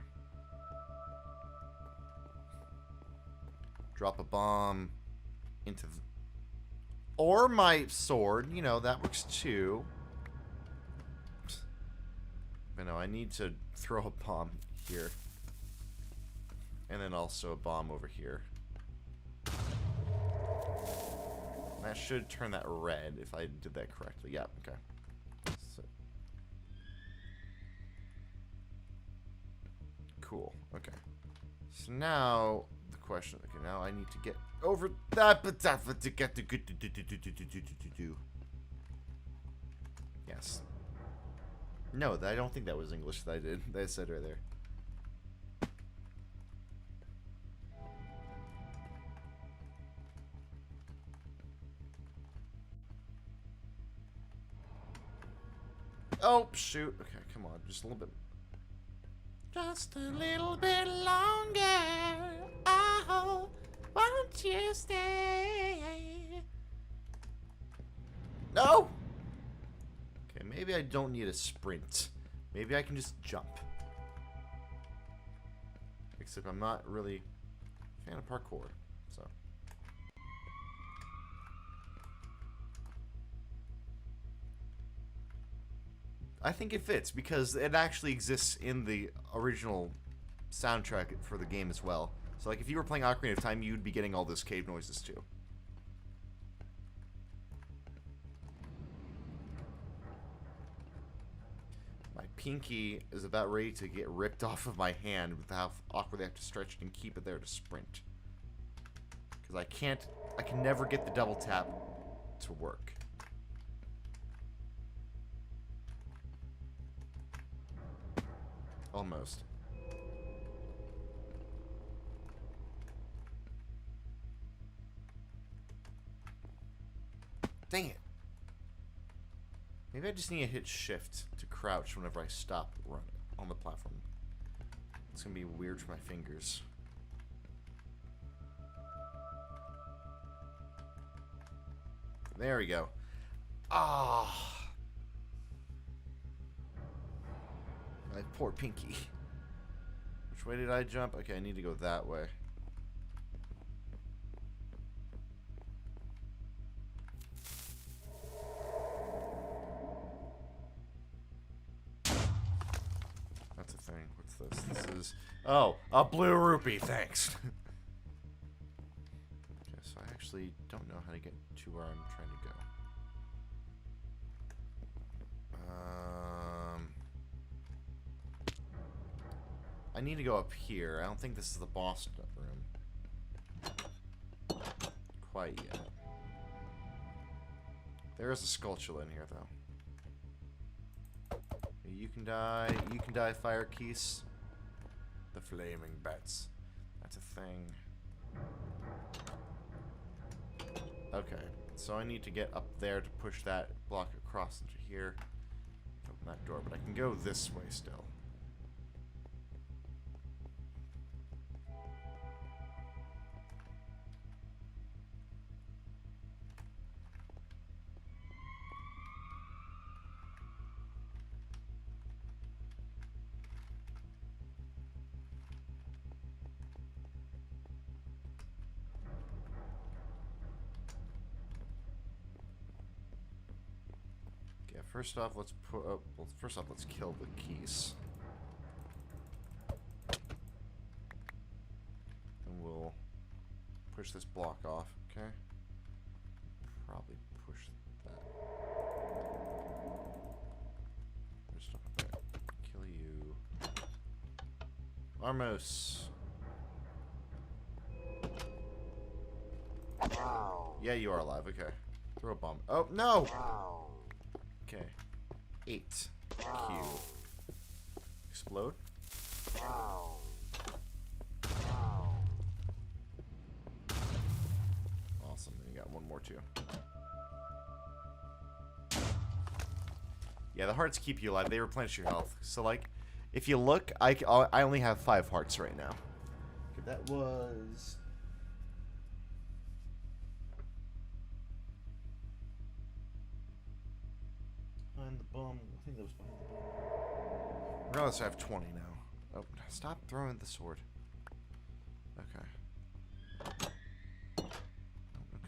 Drop a bomb into the... Or my sword. You know, that works too. But no, I need to throw a bomb here. And then also a bomb over here. That should turn that red if I did that correctly. Yeah, okay. So. Cool, okay. So now, the question, okay, now I need to get over that, but to get to Yes. No, I don't think that was English that I said right there. Oh, shoot. Okay, come on. Just a little bit. Just a little bit longer. Oh, won't you stay? No! Okay, maybe I don't need a sprint. Maybe I can just jump. Except I'm not really a fan of parkour, so. I think it fits because it actually exists in the original soundtrack for the game as well. So, like, if you were playing Ocarina of Time, you'd be getting all those cave noises too. My pinky is about ready to get ripped off of my hand with how awkwardly I have to stretch it and keep it there to sprint. Because I can never get the double tap to work. Almost. Dang it. Maybe I just need to hit shift to crouch whenever I stop running on the platform. It's gonna be weird for my fingers. There we go. Ah. My poor pinky. Which way did I jump? Okay, I need to go that way. That's a thing. What's this? This is... Oh, a blue rupee, thanks. Okay, so I actually don't know how to get to where I'm trying to go. I need to go up here. I don't think this is the boss room. Quite yet. There is a Skulltula in here, though. You can die. You can die, Fire Keys. The Flaming Bats. That's a thing. Okay. So I need to get up there to push that block across into here. Open that door, but I can go this way still. First off, let's put. Well, first off, let's kill the keys. And we'll push this block off. Okay. Probably push that. There's stuff there. Kill you. Armos. Yeah, you are alive. Okay. Throw a bomb. Oh no! Okay. 8. Q. Explode. Awesome. Then you got one more too. Yeah, the hearts keep you alive. They replenish your health. So, like, if you look, I only have 5 hearts right now. Okay, that was... behind the bomb. I think that was behind the bomb. Regardless, I have 20 now. Oh, stop throwing the sword. Okay. Oh,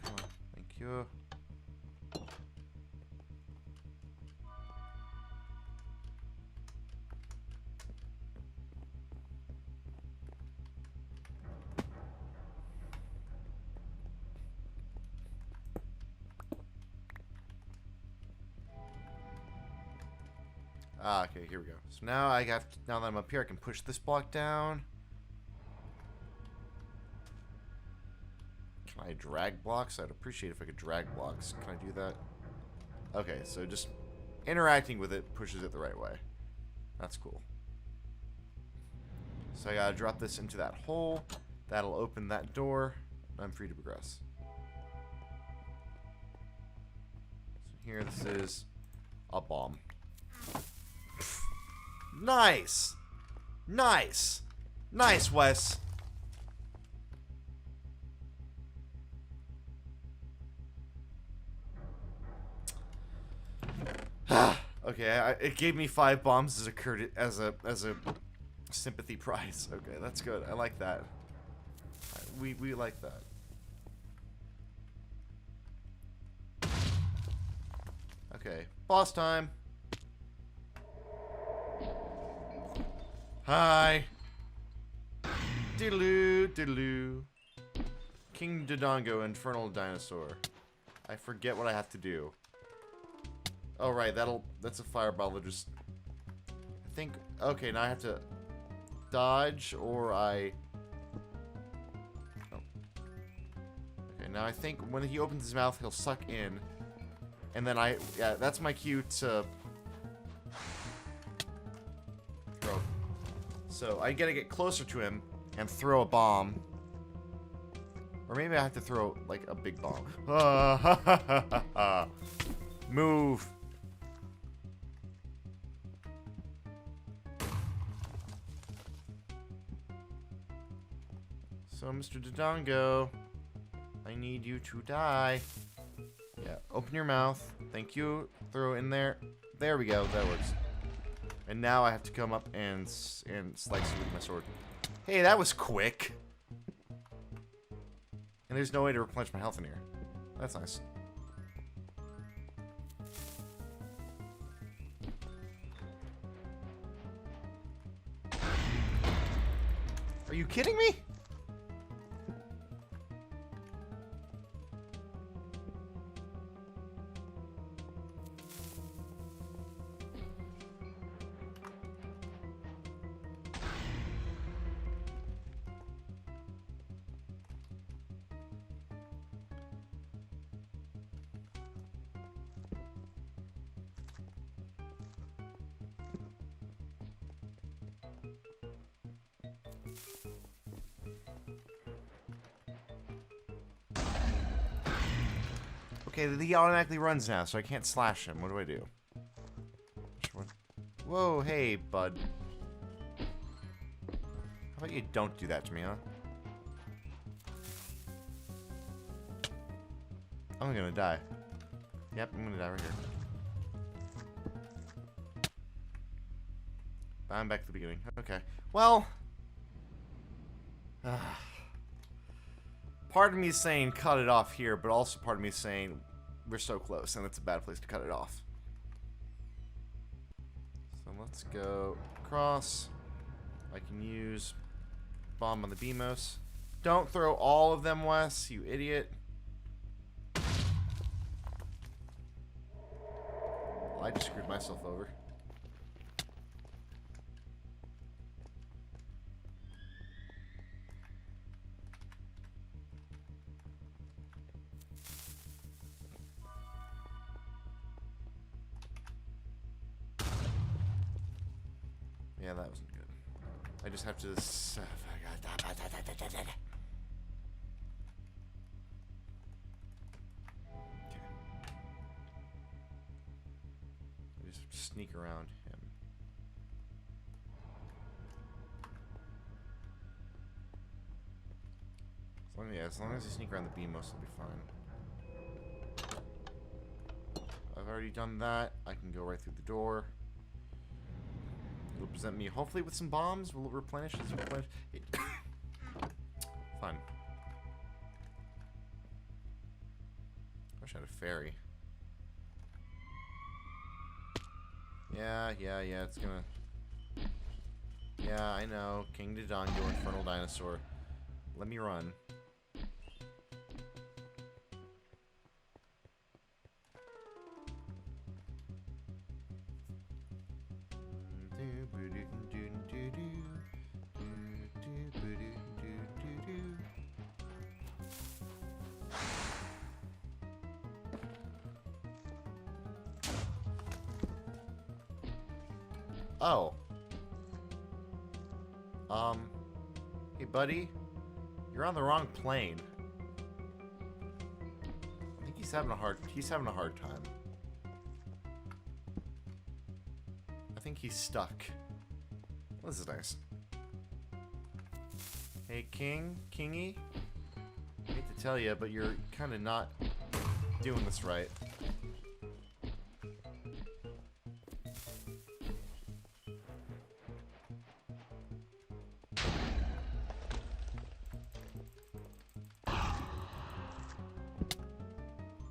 come on. Thank you. Ah, okay, here we go. So now now that I'm up here, I can push this block down. Can I drag blocks? I'd appreciate if I could drag blocks. Can I do that? Okay, so just interacting with it pushes it the right way. That's cool. So I gotta drop this into that hole. That'll open that door. I'm free to progress. So here, this is a bomb. Nice! Nice! Nice, Wes! Okay, it gave me 5 bombs as a sympathy prize. Okay, that's good. I like that. We like that. Okay, boss time. Hi. Diddaloo, diddaloo. King Dodongo, Infernal Dinosaur. I forget what I have to do. Oh, right, that's a fireball that just... I think... Okay, now I have to dodge, or I... Oh. Okay, now I think when he opens his mouth, he'll suck in. And then yeah, that's my cue to... throw. So, I gotta get closer to him and throw a bomb. Or maybe I have to throw, like, a big bomb. Move. So, Mr. Dodongo, I need you to die. Yeah, open your mouth. Thank you. Throw it in there. There we go. That works. And now I have to come up and slice it with my sword. Hey, that was quick. And there's no way to replenish my health in here. That's nice. Are you kidding me? Okay, he automatically runs now, so I can't slash him. What do I do? Whoa, hey, bud. How about you don't do that to me, huh? I'm gonna die. Yep, I'm gonna die right here. I'm back to the beginning. Okay. Well... part of me is saying cut it off here, but also part of me is saying we're so close, and it's a bad place to cut it off. So let's go across. I can use bomb on the Beamos. Don't throw all of them, Wes, you idiot. Well, I just screwed myself over. Yeah, that wasn't good. I just have to... Okay. I just have to sneak around him. As long as I sneak around the beam, most will be fine. I've already done that. I can go right through the door. It'll present me, hopefully, with some bombs. Will it replenish? Does it replenish? Fun. Wish I had a fairy. Yeah, it's gonna... Yeah, I know. King Dodongo, Infernal Dinosaur. Let me run. Oh. Hey buddy, you're on the wrong plane. I think he's having a hard time. I think he's stuck. Well, this is nice. Hey Kingy. Hate to tell you, but you're kind of not doing this right.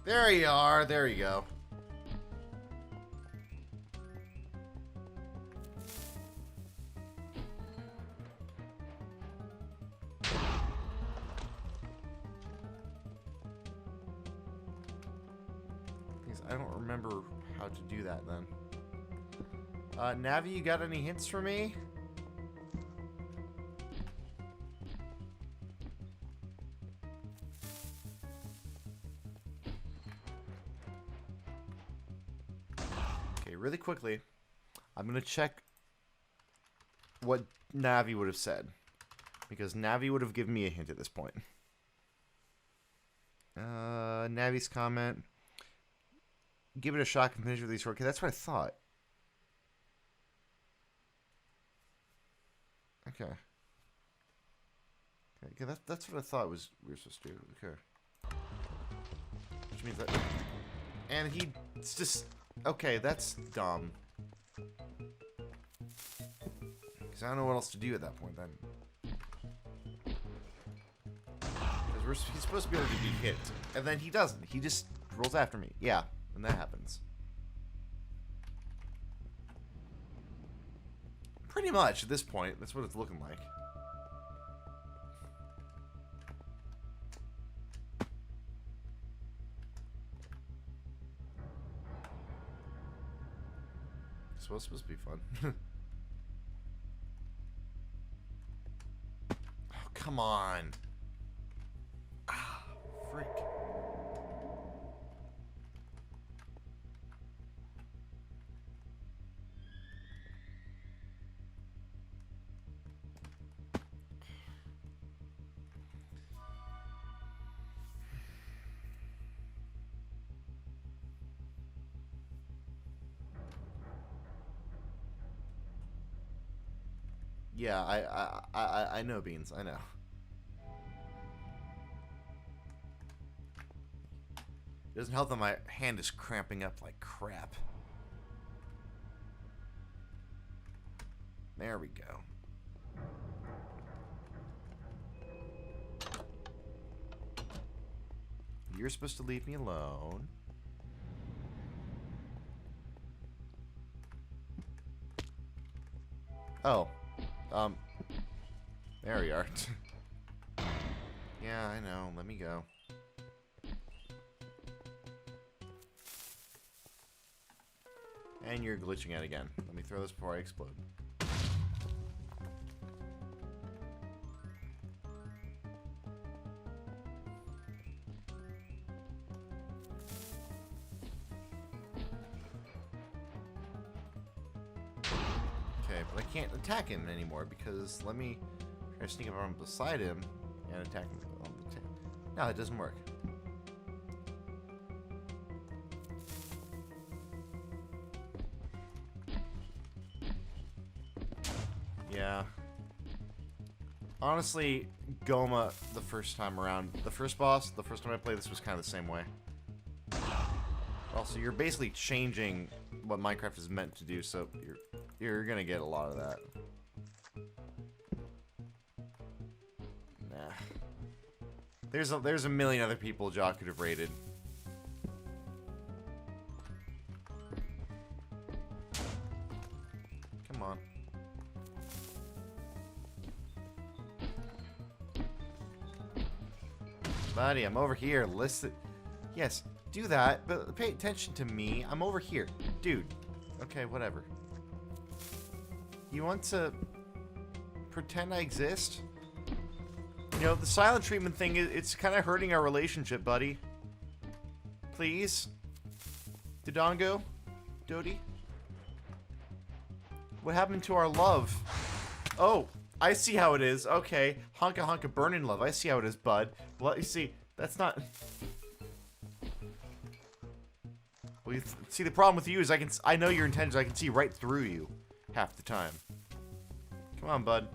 There you are. There you go. I don't remember how to do that then. Navi, you got any hints for me? Really quickly, I'm going to check what Navi would have said. Because Navi would have given me a hint at this point. Navi's comment. Give it a shot and finish with these. Okay, that's what I thought. Okay. Okay, that's what I thought we were supposed to do. Okay. Which means that... And it's just... Okay, that's dumb. Because I don't know what else to do at that point then. Because he's supposed to be able to be hit. And then he doesn't. He just rolls after me. Yeah, and that happens. Pretty much at this point, that's what it's looking like. So it's supposed to be fun. Oh, come on. Ah, frick. Yeah, I know, Beans. I know. It doesn't help that my hand is cramping up like crap. There we go. You're supposed to leave me alone. Oh. There we are. Yeah, I know. Let me go. And you're glitching out again. Let me throw this before I explode. Okay, but I can't attack him anymore because let me try to sneak up around beside him and attack him. No, it doesn't work. Yeah. Honestly, Goma, the first time around, the first boss, the first time I played this was kind of the same way. Also, you're basically changing what Minecraft is meant to do, so you're gonna get a lot of that. Nah. There's a million other people Jock could have raided. Come on. Buddy, I'm over here. Listen. Yes, do that, but pay attention to me. I'm over here. Dude. Okay, whatever. You want to pretend I exist? You know, the silent treatment thing, it's kind of hurting our relationship, buddy. Please? Dodongo? Dodie? What happened to our love? Oh, I see how it is. Okay. Honka honka burning love. I see how it is, bud. Well, you see, that's not... Well, see, the problem with you is I know your intentions. I can see right through you half the time. Come on, bud.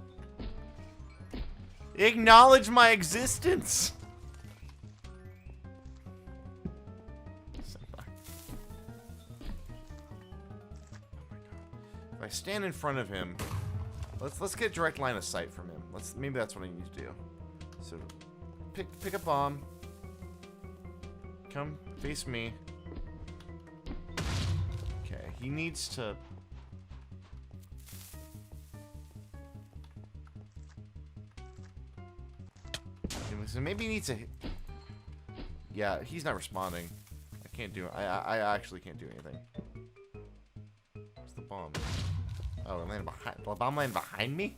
Acknowledge my existence. If I stand in front of him, let's get direct line of sight from him. Maybe that's what I need to do. So, pick a bomb. Come face me. Okay, he needs to. So maybe he needs to. Yeah, he's not responding. I can't do it. I actually can't do anything. What's the bomb? Oh, it landed behind. The bomb landed behind me?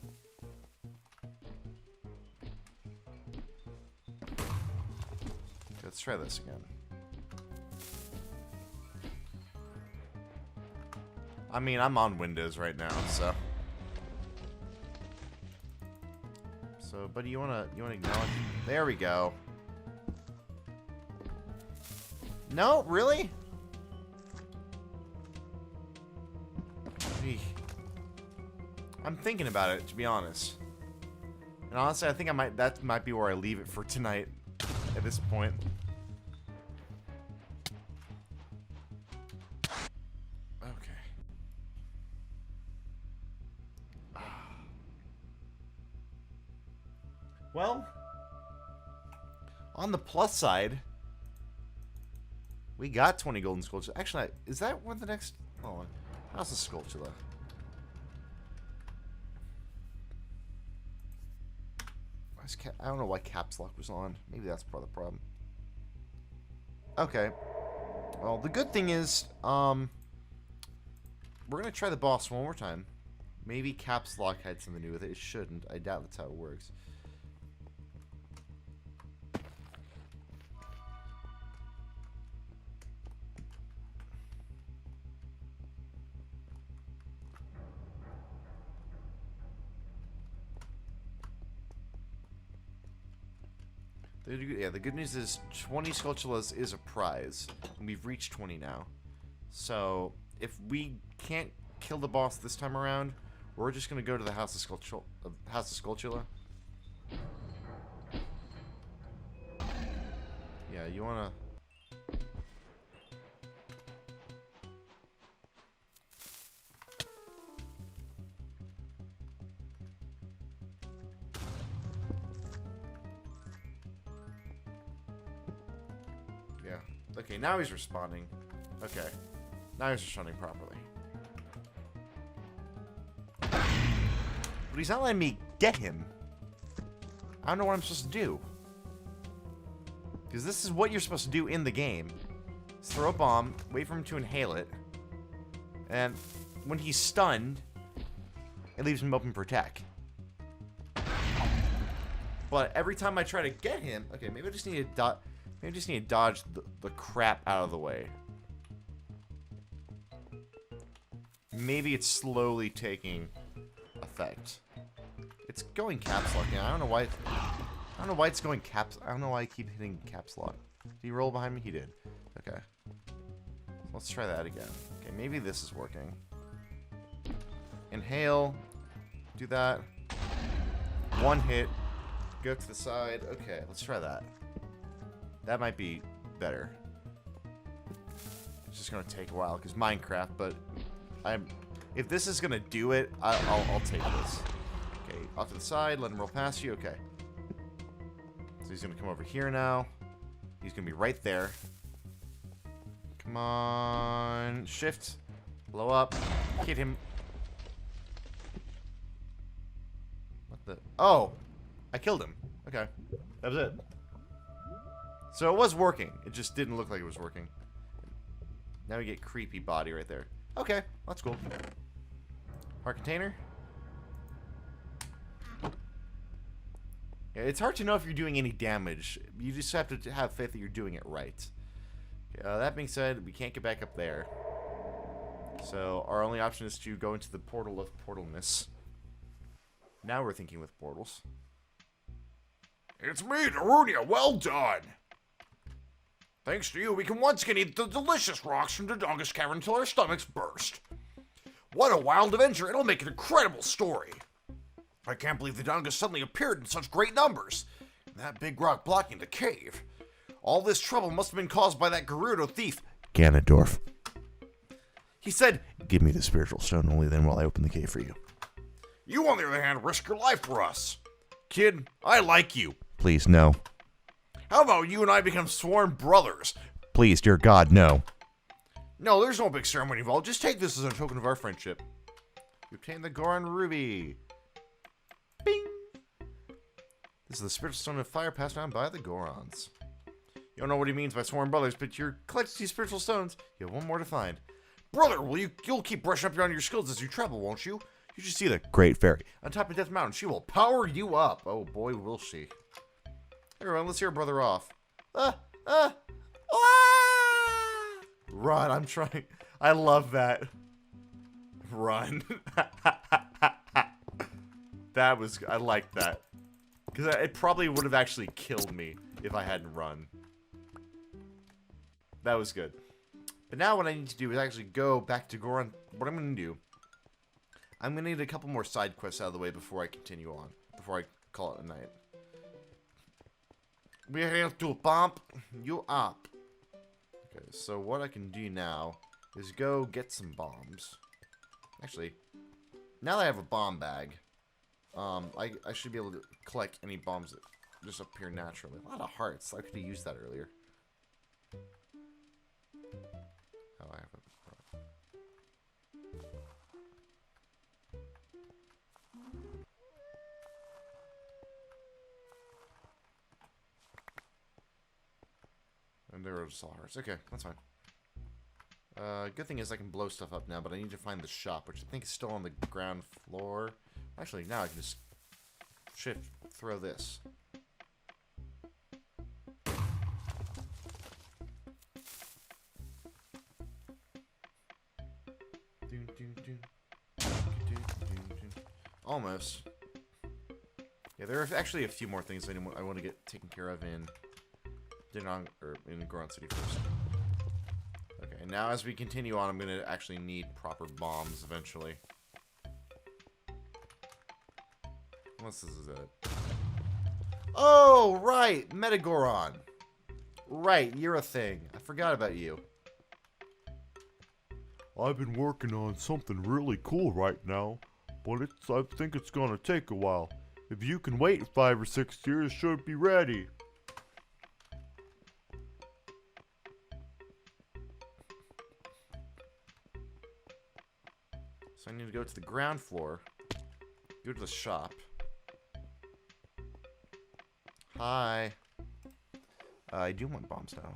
Let's try this again. I mean, I'm on Windows right now, so. So, buddy, you wanna acknowledge? There we go. No, really? Eek. I'm thinking about it, to be honest. And honestly, I think that might be where I leave it for tonight. At this point. Okay. Well, on the plus side, we got 20 golden sculptures. Actually, is that what the next... Hold on. How's the sculpture? I don't know why caps lock was on. Maybe that's part of the problem. Okay. Well, the good thing is, we're gonna try the boss one more time. Maybe caps lock had something to do with it. It shouldn't. I doubt that's how it works. Yeah, the good news is 20 Sculptulas is a prize, and we've reached 20 now. So, if we can't kill the boss this time around, we're just gonna go to the House of Sculptula. Yeah, you wanna... Okay, now he's responding. Okay. Now he's responding properly. But he's not letting me get him. I don't know what I'm supposed to do. Because this is what you're supposed to do in the game. Is throw a bomb, wait for him to inhale it, and when he's stunned, it leaves him open for attack. But every time I try to get him... Okay, maybe I just need to dodge the crap out of the way. Maybe it's slowly taking effect. It's going caps lock now. I don't know why it's going caps. I don't know why I keep hitting caps lock. Did he roll behind me? He did. Okay. Let's try that again. Okay, maybe this is working. Inhale. Do that. One hit. Go to the side. Okay, let's try that. That might be better. It's just gonna take a while because Minecraft, but if this is gonna do it, I'll take this. Okay, off to the side, let him roll past you. Okay. So he's gonna come over here now. He's gonna be right there. Come on, shift, blow up, hit him. What the? Oh, I killed him. Okay, that was it. So it was working. It just didn't look like it was working. Now we get creepy body right there. Okay, that's cool. Heart container. Yeah, it's hard to know if you're doing any damage. You just have to have faith that you're doing it right. Okay, that being said, we can't get back up there. So our only option is to go into the portal of portalness. Now we're thinking with portals. It's me, Darunia. Well done. Thanks to you, we can once again eat the delicious rocks from Dodonga's cavern until our stomachs burst. What a wild adventure. It'll make an incredible story. I can't believe the Dodongas suddenly appeared in such great numbers. That big rock blocking the cave. All this trouble must have been caused by that Gerudo thief, Ganondorf. He said, "Give me the spiritual stone, only then will I open the cave for you." You, on the other hand, risk your life for us. Kid, I like you. Please, no. How about you and I become sworn brothers? Please, dear God, no. No, there's no big ceremony involved. Just take this as a token of our friendship. You obtain the Goron Ruby. Bing! This is the spiritual stone of fire passed down by the Gorons. You don't know what he means by sworn brothers, but you're collecting these spiritual stones. You have one more to find. Brother, you'll keep brushing up on your skills as you travel, won't you? You should see the Great Fairy on top of Death Mountain. She will power you up. Oh boy, will she. Everyone, let's hear brother off. Run, I'm trying. I love that. Run. That was, I like that. Because it probably would have actually killed me if I hadn't run. That was good. But now what I need to do is actually go back to Goron. What I'm going to do, I'm going to need a couple more side quests out of the way before I continue on. Before I call it a night. We have to bump you up. Okay, so what I can do now is go get some bombs. Actually, now that I have a bomb bag, I should be able to collect any bombs that just appear naturally. A lot of hearts. I could have used that earlier. Oh, I have a... And there are just all hearts. Okay, that's fine. Good thing is I can blow stuff up now, but I need to find the shop, which I think is still on the ground floor. Actually, now I can just throw this. Almost. Yeah, there are actually a few more things I want to get taken care of in Goron City first. Okay, now as we continue on, I'm going to actually need proper bombs eventually. Unless this is it. Oh, right! Metagoron! Right, you're a thing. I forgot about you. I've been working on something really cool right now, but I think it's gonna take a while. If you can wait 5 or 6 years, it should be ready. So I need to go to the ground floor, go to the shop. Hi. I do want bombs now.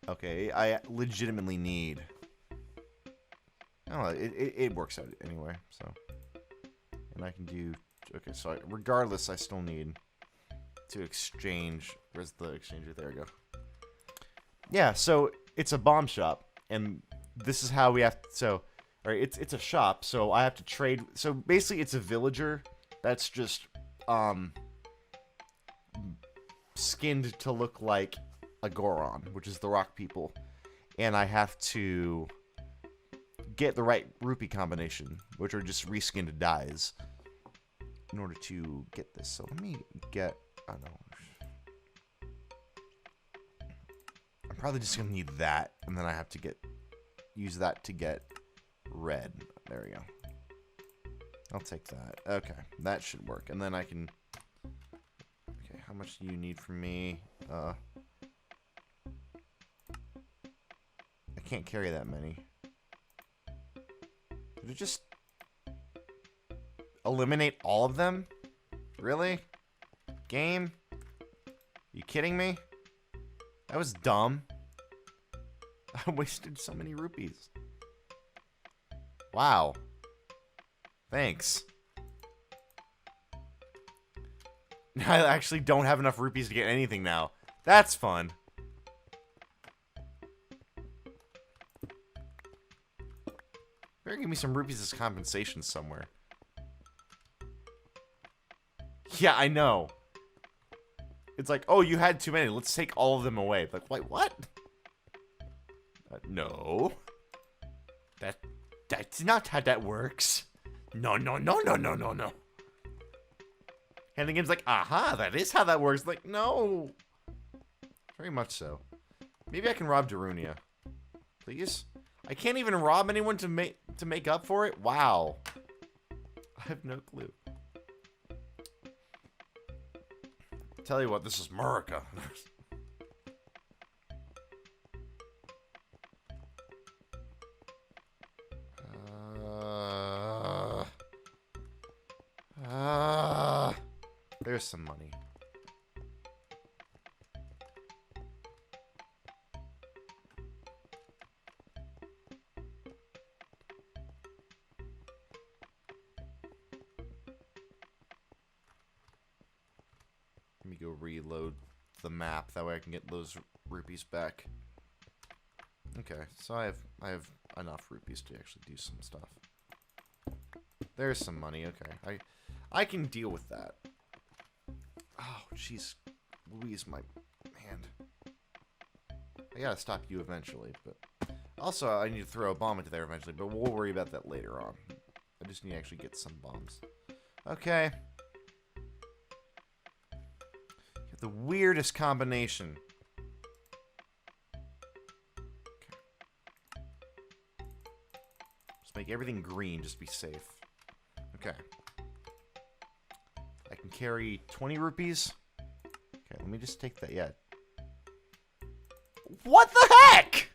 Okay, I legitimately need... I don't know, it works out anyway, so... And I can do... Okay, so regardless, I still need to exchange... Where's the exchanger? There we go. Yeah, so it's a bomb shop, and this is how we have to... So, alright, it's a shop, so I have to trade... So basically, it's a villager that's just, skinned to look like a Goron, which is the rock people, and I have to get the right rupee combination, which are just reskinned dyes, in order to get this. So let me get, I don't know, probably just gonna need that, and then I have to use that to get red. There we go. I'll take that. Okay, that should work. And then I can... Okay, how much do you need from me? I can't carry that many. Did it just eliminate all of them? Really? Game? You kidding me? That was dumb. I wasted so many rupees. Wow. Thanks. I actually don't have enough rupees to get anything now. That's fun. Better give me some rupees as compensation somewhere. Yeah, I know. It's like, oh, you had too many. Let's take all of them away. Like, wait, what? No. That's not how that works. No. And the game's like, aha, that is how that works. Like, no. Very much so. Maybe I can rob Darunia. Please? I can't even rob anyone to make up for it? Wow. I have no clue. Tell you what, this is America. There's some money. Let me go reload the map. That way I can get those rupees back. Okay, so I have enough rupees to actually do some stuff. There's some money. Okay, I can deal with that. Oh, jeez, Louise, my hand. I gotta stop you eventually, but also I need to throw a bomb into there eventually. But we'll worry about that later on. I just need to actually get some bombs. Okay. The weirdest combination. Okay. Just make everything green, just be safe. Okay. I can carry 20 rupees. Okay, let me just take that. Yeah. What the heck?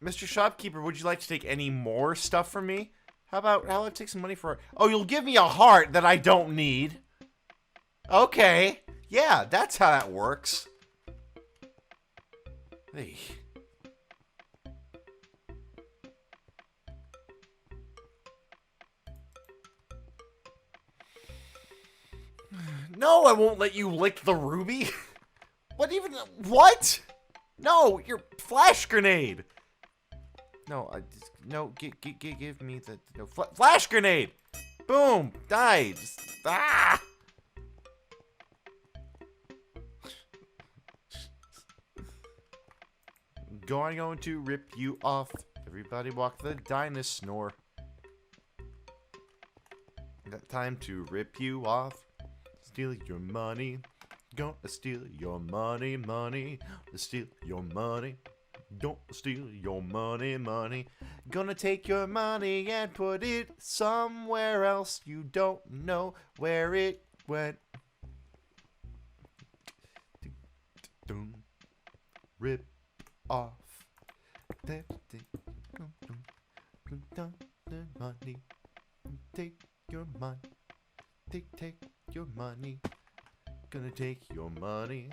Mr. Shopkeeper, would you like to take any more stuff from me? How about I take some money for... Oh, you'll give me a heart that I don't need. Okay. Yeah, that's how that works. Hey. No, I won't let you lick the ruby. What even... What? No, your flash grenade. No, no. Give me the no flash grenade. Boom, died. Ah. Going to rip you off. Everybody walk the dinosaur. Got time to rip you off. Steal your money. Gonna steal your money, money. Steal your money. Don't steal your money. Gonna take your money and put it somewhere else. You don't know where it went. Rip off. Money. Take your money. Take your money. Gonna take your money.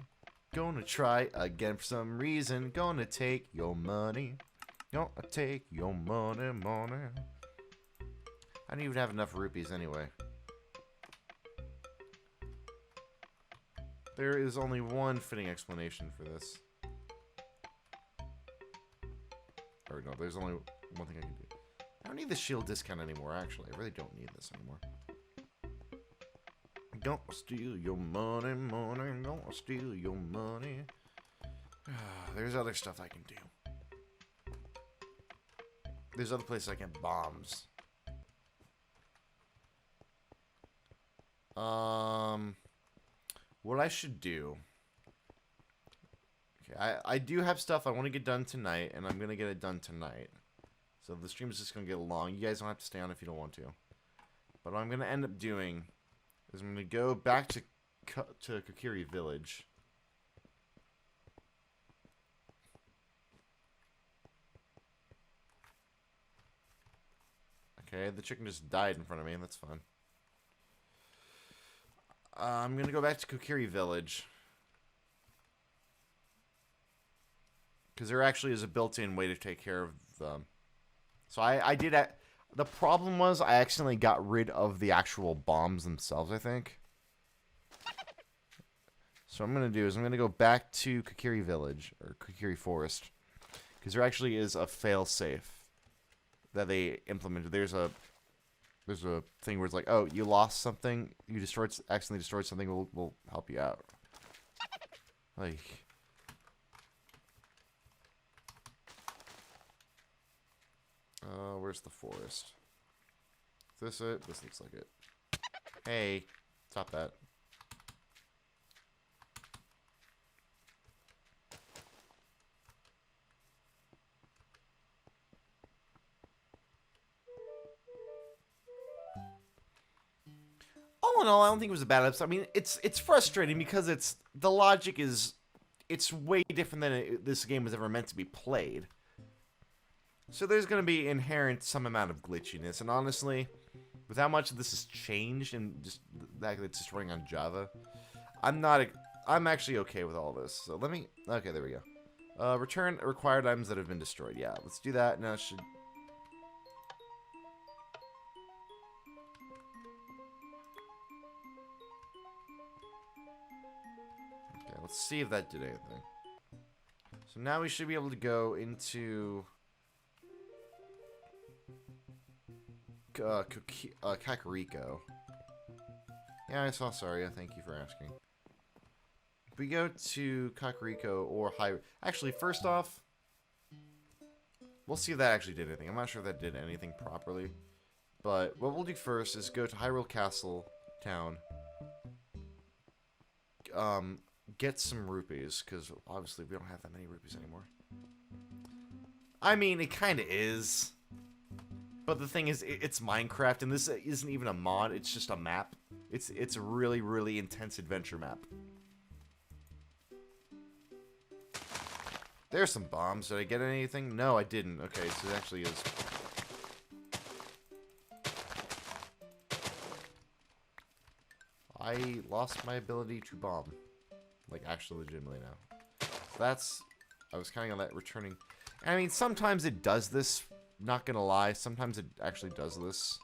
Gonna try again for some reason. Gonna take your money. Gonna take your money. I don't even have enough rupees anyway. There is only one fitting explanation for this. Or no, there's only one thing I can do. I don't need the shield discount anymore, actually. I really don't need this anymore. Gonna steal your money, money. Gonna steal your money. There's other stuff I can do. There's other places I can bombs. What I should do. Okay, I do have stuff I want to get done tonight, and I'm gonna get it done tonight. So the stream is just gonna get long. You guys don't have to stay on if you don't want to. But what I'm gonna end up doing is I'm gonna go back to Kokiri Village. Okay, the chicken just died in front of me. That's fun. I'm going to go back to Kokiri Village. Because there actually is a built-in way to take care of them. So I did... The problem was I accidentally got rid of the actual bombs themselves, I think. So what I'm going to do is I'm going to go back to Kokiri Village, or Kokiri Forest. Because there actually is a fail-safe that they implemented. There's a thing where it's like, oh, you lost something, you accidentally destroyed something, we'll help you out. Like, where's the forest? Is this it? This looks like it. Hey, stop that. All in all, I don't think it was a bad episode. I mean, it's frustrating because the logic is way different than this game was ever meant to be played. So there's going to be inherent some amount of glitchiness, and honestly, with how much this has changed and just the fact that it's just running on Java, I'm actually okay with all this. So let me, okay, there we go. Return required items that have been destroyed. Yeah, let's do that. Now it should. Let's see if that did anything. So now we should be able to go into Kakariko. Yeah, I saw Saria. Thank you for asking. If we go to Kakariko or Hyrule... Actually, first off, we'll see if that actually did anything. I'm not sure if that did anything properly. But what we'll do first is go to Hyrule Castle Town. Get some rupees, because obviously we don't have that many rupees anymore. I mean, it kind of is. But the thing is, it's Minecraft, and this isn't even a mod, it's just a map. It's a really, really intense adventure map. There's some bombs. Did I get anything? No, I didn't. Okay, so it actually is... I lost my ability to bomb. Like, actually legitimately now. That's... I was counting on that returning... I mean, sometimes it does this. Not gonna lie. Sometimes it actually does this.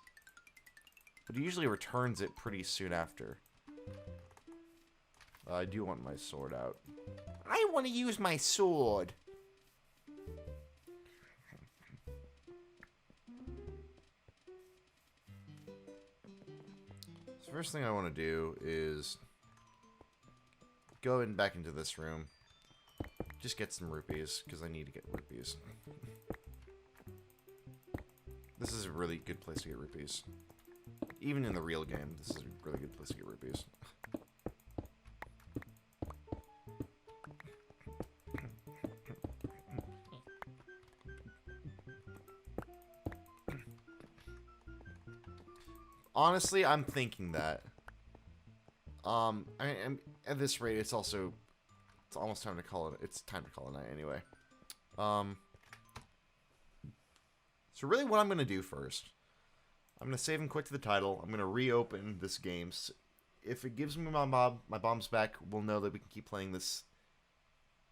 But it usually returns it pretty soon after. I do want my sword out. I want to use my sword. So first thing I want to do is... go back into this room. Just get some rupees, because I need to get rupees. This is a really good place to get rupees. Even in the real game, this is a really good place to get rupees. Honestly, I'm thinking that. At this rate, it's almost time to call it. It's time to call it a night anyway. So really, what I'm gonna do first, I'm gonna save and quit to the title. I'm gonna reopen this game. If it gives me my bombs back, we'll know that we can keep playing this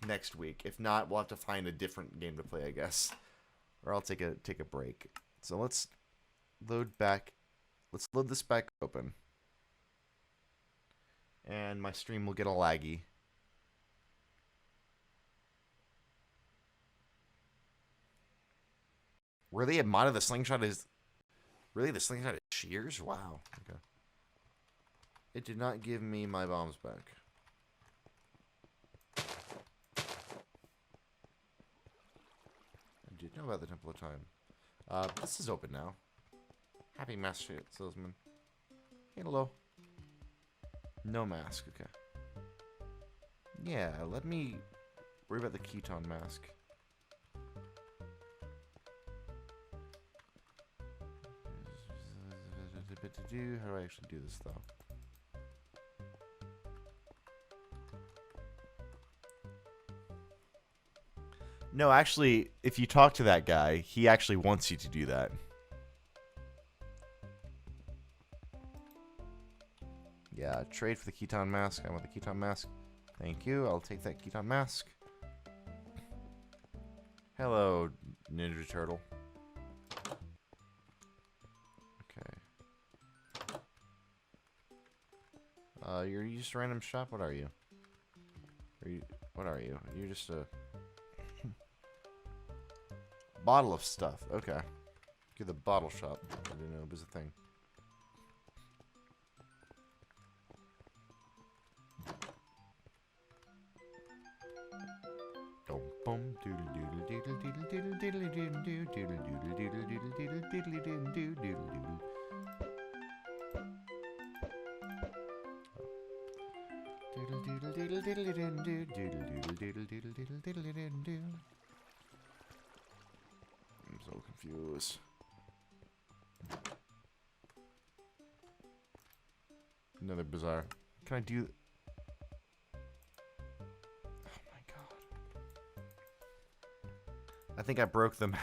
next week. If not, we'll have to find a different game to play, I guess, or I'll take a break. So let's load back. Let's load this back open. And my stream will get a laggy. Really? A mod of the slingshot is... Really? The slingshot is shears? Wow. Okay. It did not give me my bombs back. I did know about the Temple of Time. This is open now. Happy mask salesman. Hello. No mask, okay. Yeah, let me worry about the Keton mask. How do I actually do this, though? No, actually, if you talk to that guy, he actually wants you to do that. Yeah, trade for the Keton mask. I want the Keton mask. Thank you. I'll take that Keton mask. Hello, Ninja Turtle. Okay. You're just a random shop? What are you? What are you? You're just a... bottle of stuff. Okay. Get the bottle shop. I didn't know it was a thing. I'm so confused. Another bizarre. Can I do... Oh my god. I think I broke them.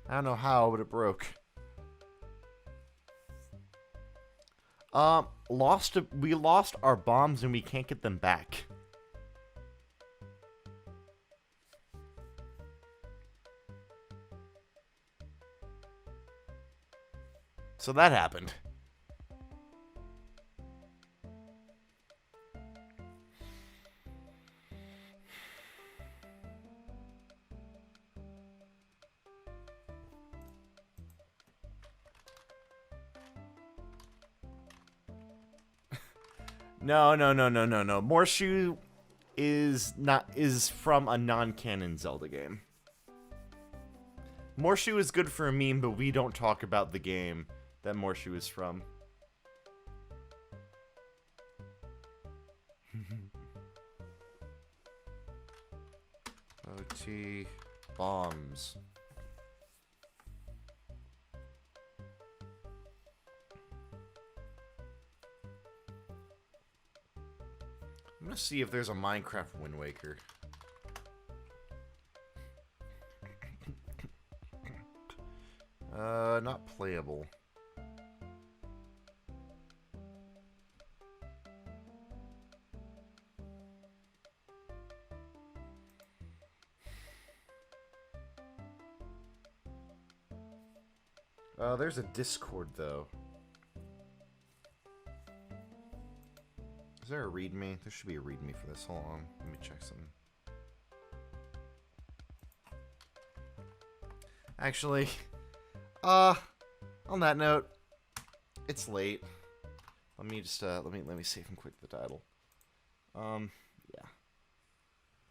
I don't know how, but it broke. We lost our bombs and we can't get them back. So that happened. No. Morshu is from a non-canon Zelda game. Morshu is good for a meme, but we don't talk about the game that Morshu is from. OT bombs. I'm gonna see if there's a Minecraft Wind Waker. Not playable. There's a Discord, though. Is there a readme? There should be a readme for this. Hold on. Let me check something. Actually, on that note, it's late. Let me just let me save and quit the title. Yeah.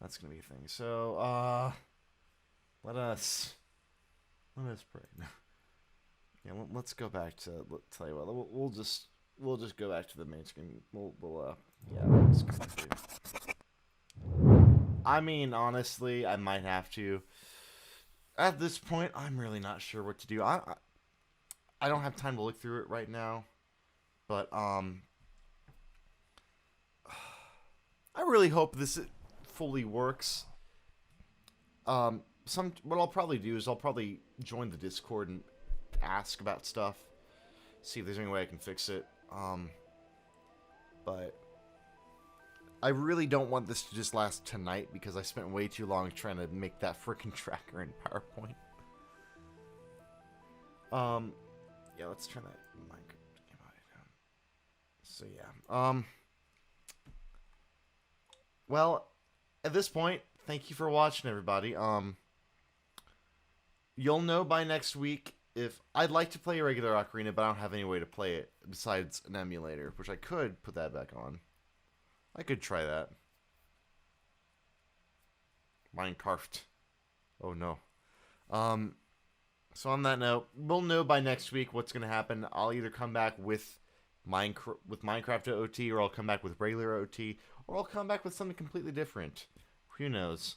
That's gonna be a thing. So, let us pray. Yeah, let's go back to. Tell you what, we'll just go back to the main screen. Yeah. I mean, honestly, I might have to. At this point, I'm really not sure what to do. I don't have time to look through it right now, but I really hope this fully works. What I'll probably do is I'll probably join the Discord and ask about stuff, see if there's any way I can fix it. But I really don't want this to just last tonight because I spent way too long trying to make that frickin' tracker in PowerPoint. Yeah, let's turn that Minecraft game down. So yeah, well, at this point, thank you for watching, everybody. You'll know by next week if I'd like to play a regular Ocarina, but I don't have any way to play it besides an emulator, which I could put that back on. I could try that. Minecraft. Oh no. So on that note, we'll know by next week what's gonna happen. I'll either come back with Minecraft OT, or I'll come back with regular OT, or I'll come back with something completely different. Who knows?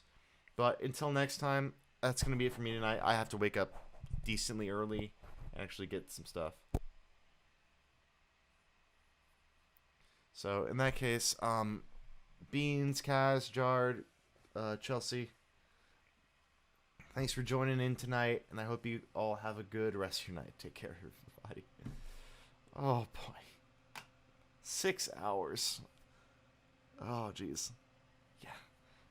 But until next time, that's gonna be it for me tonight. I have to wake up decently early and actually get some stuff. So in that case, Beans, Kaz, Jard, Chelsea, thanks for joining in tonight, and I hope you all have a good rest of your night. Take care, everybody. Oh boy, 6 hours. Oh jeez. Yeah.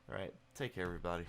All right. Take care, everybody.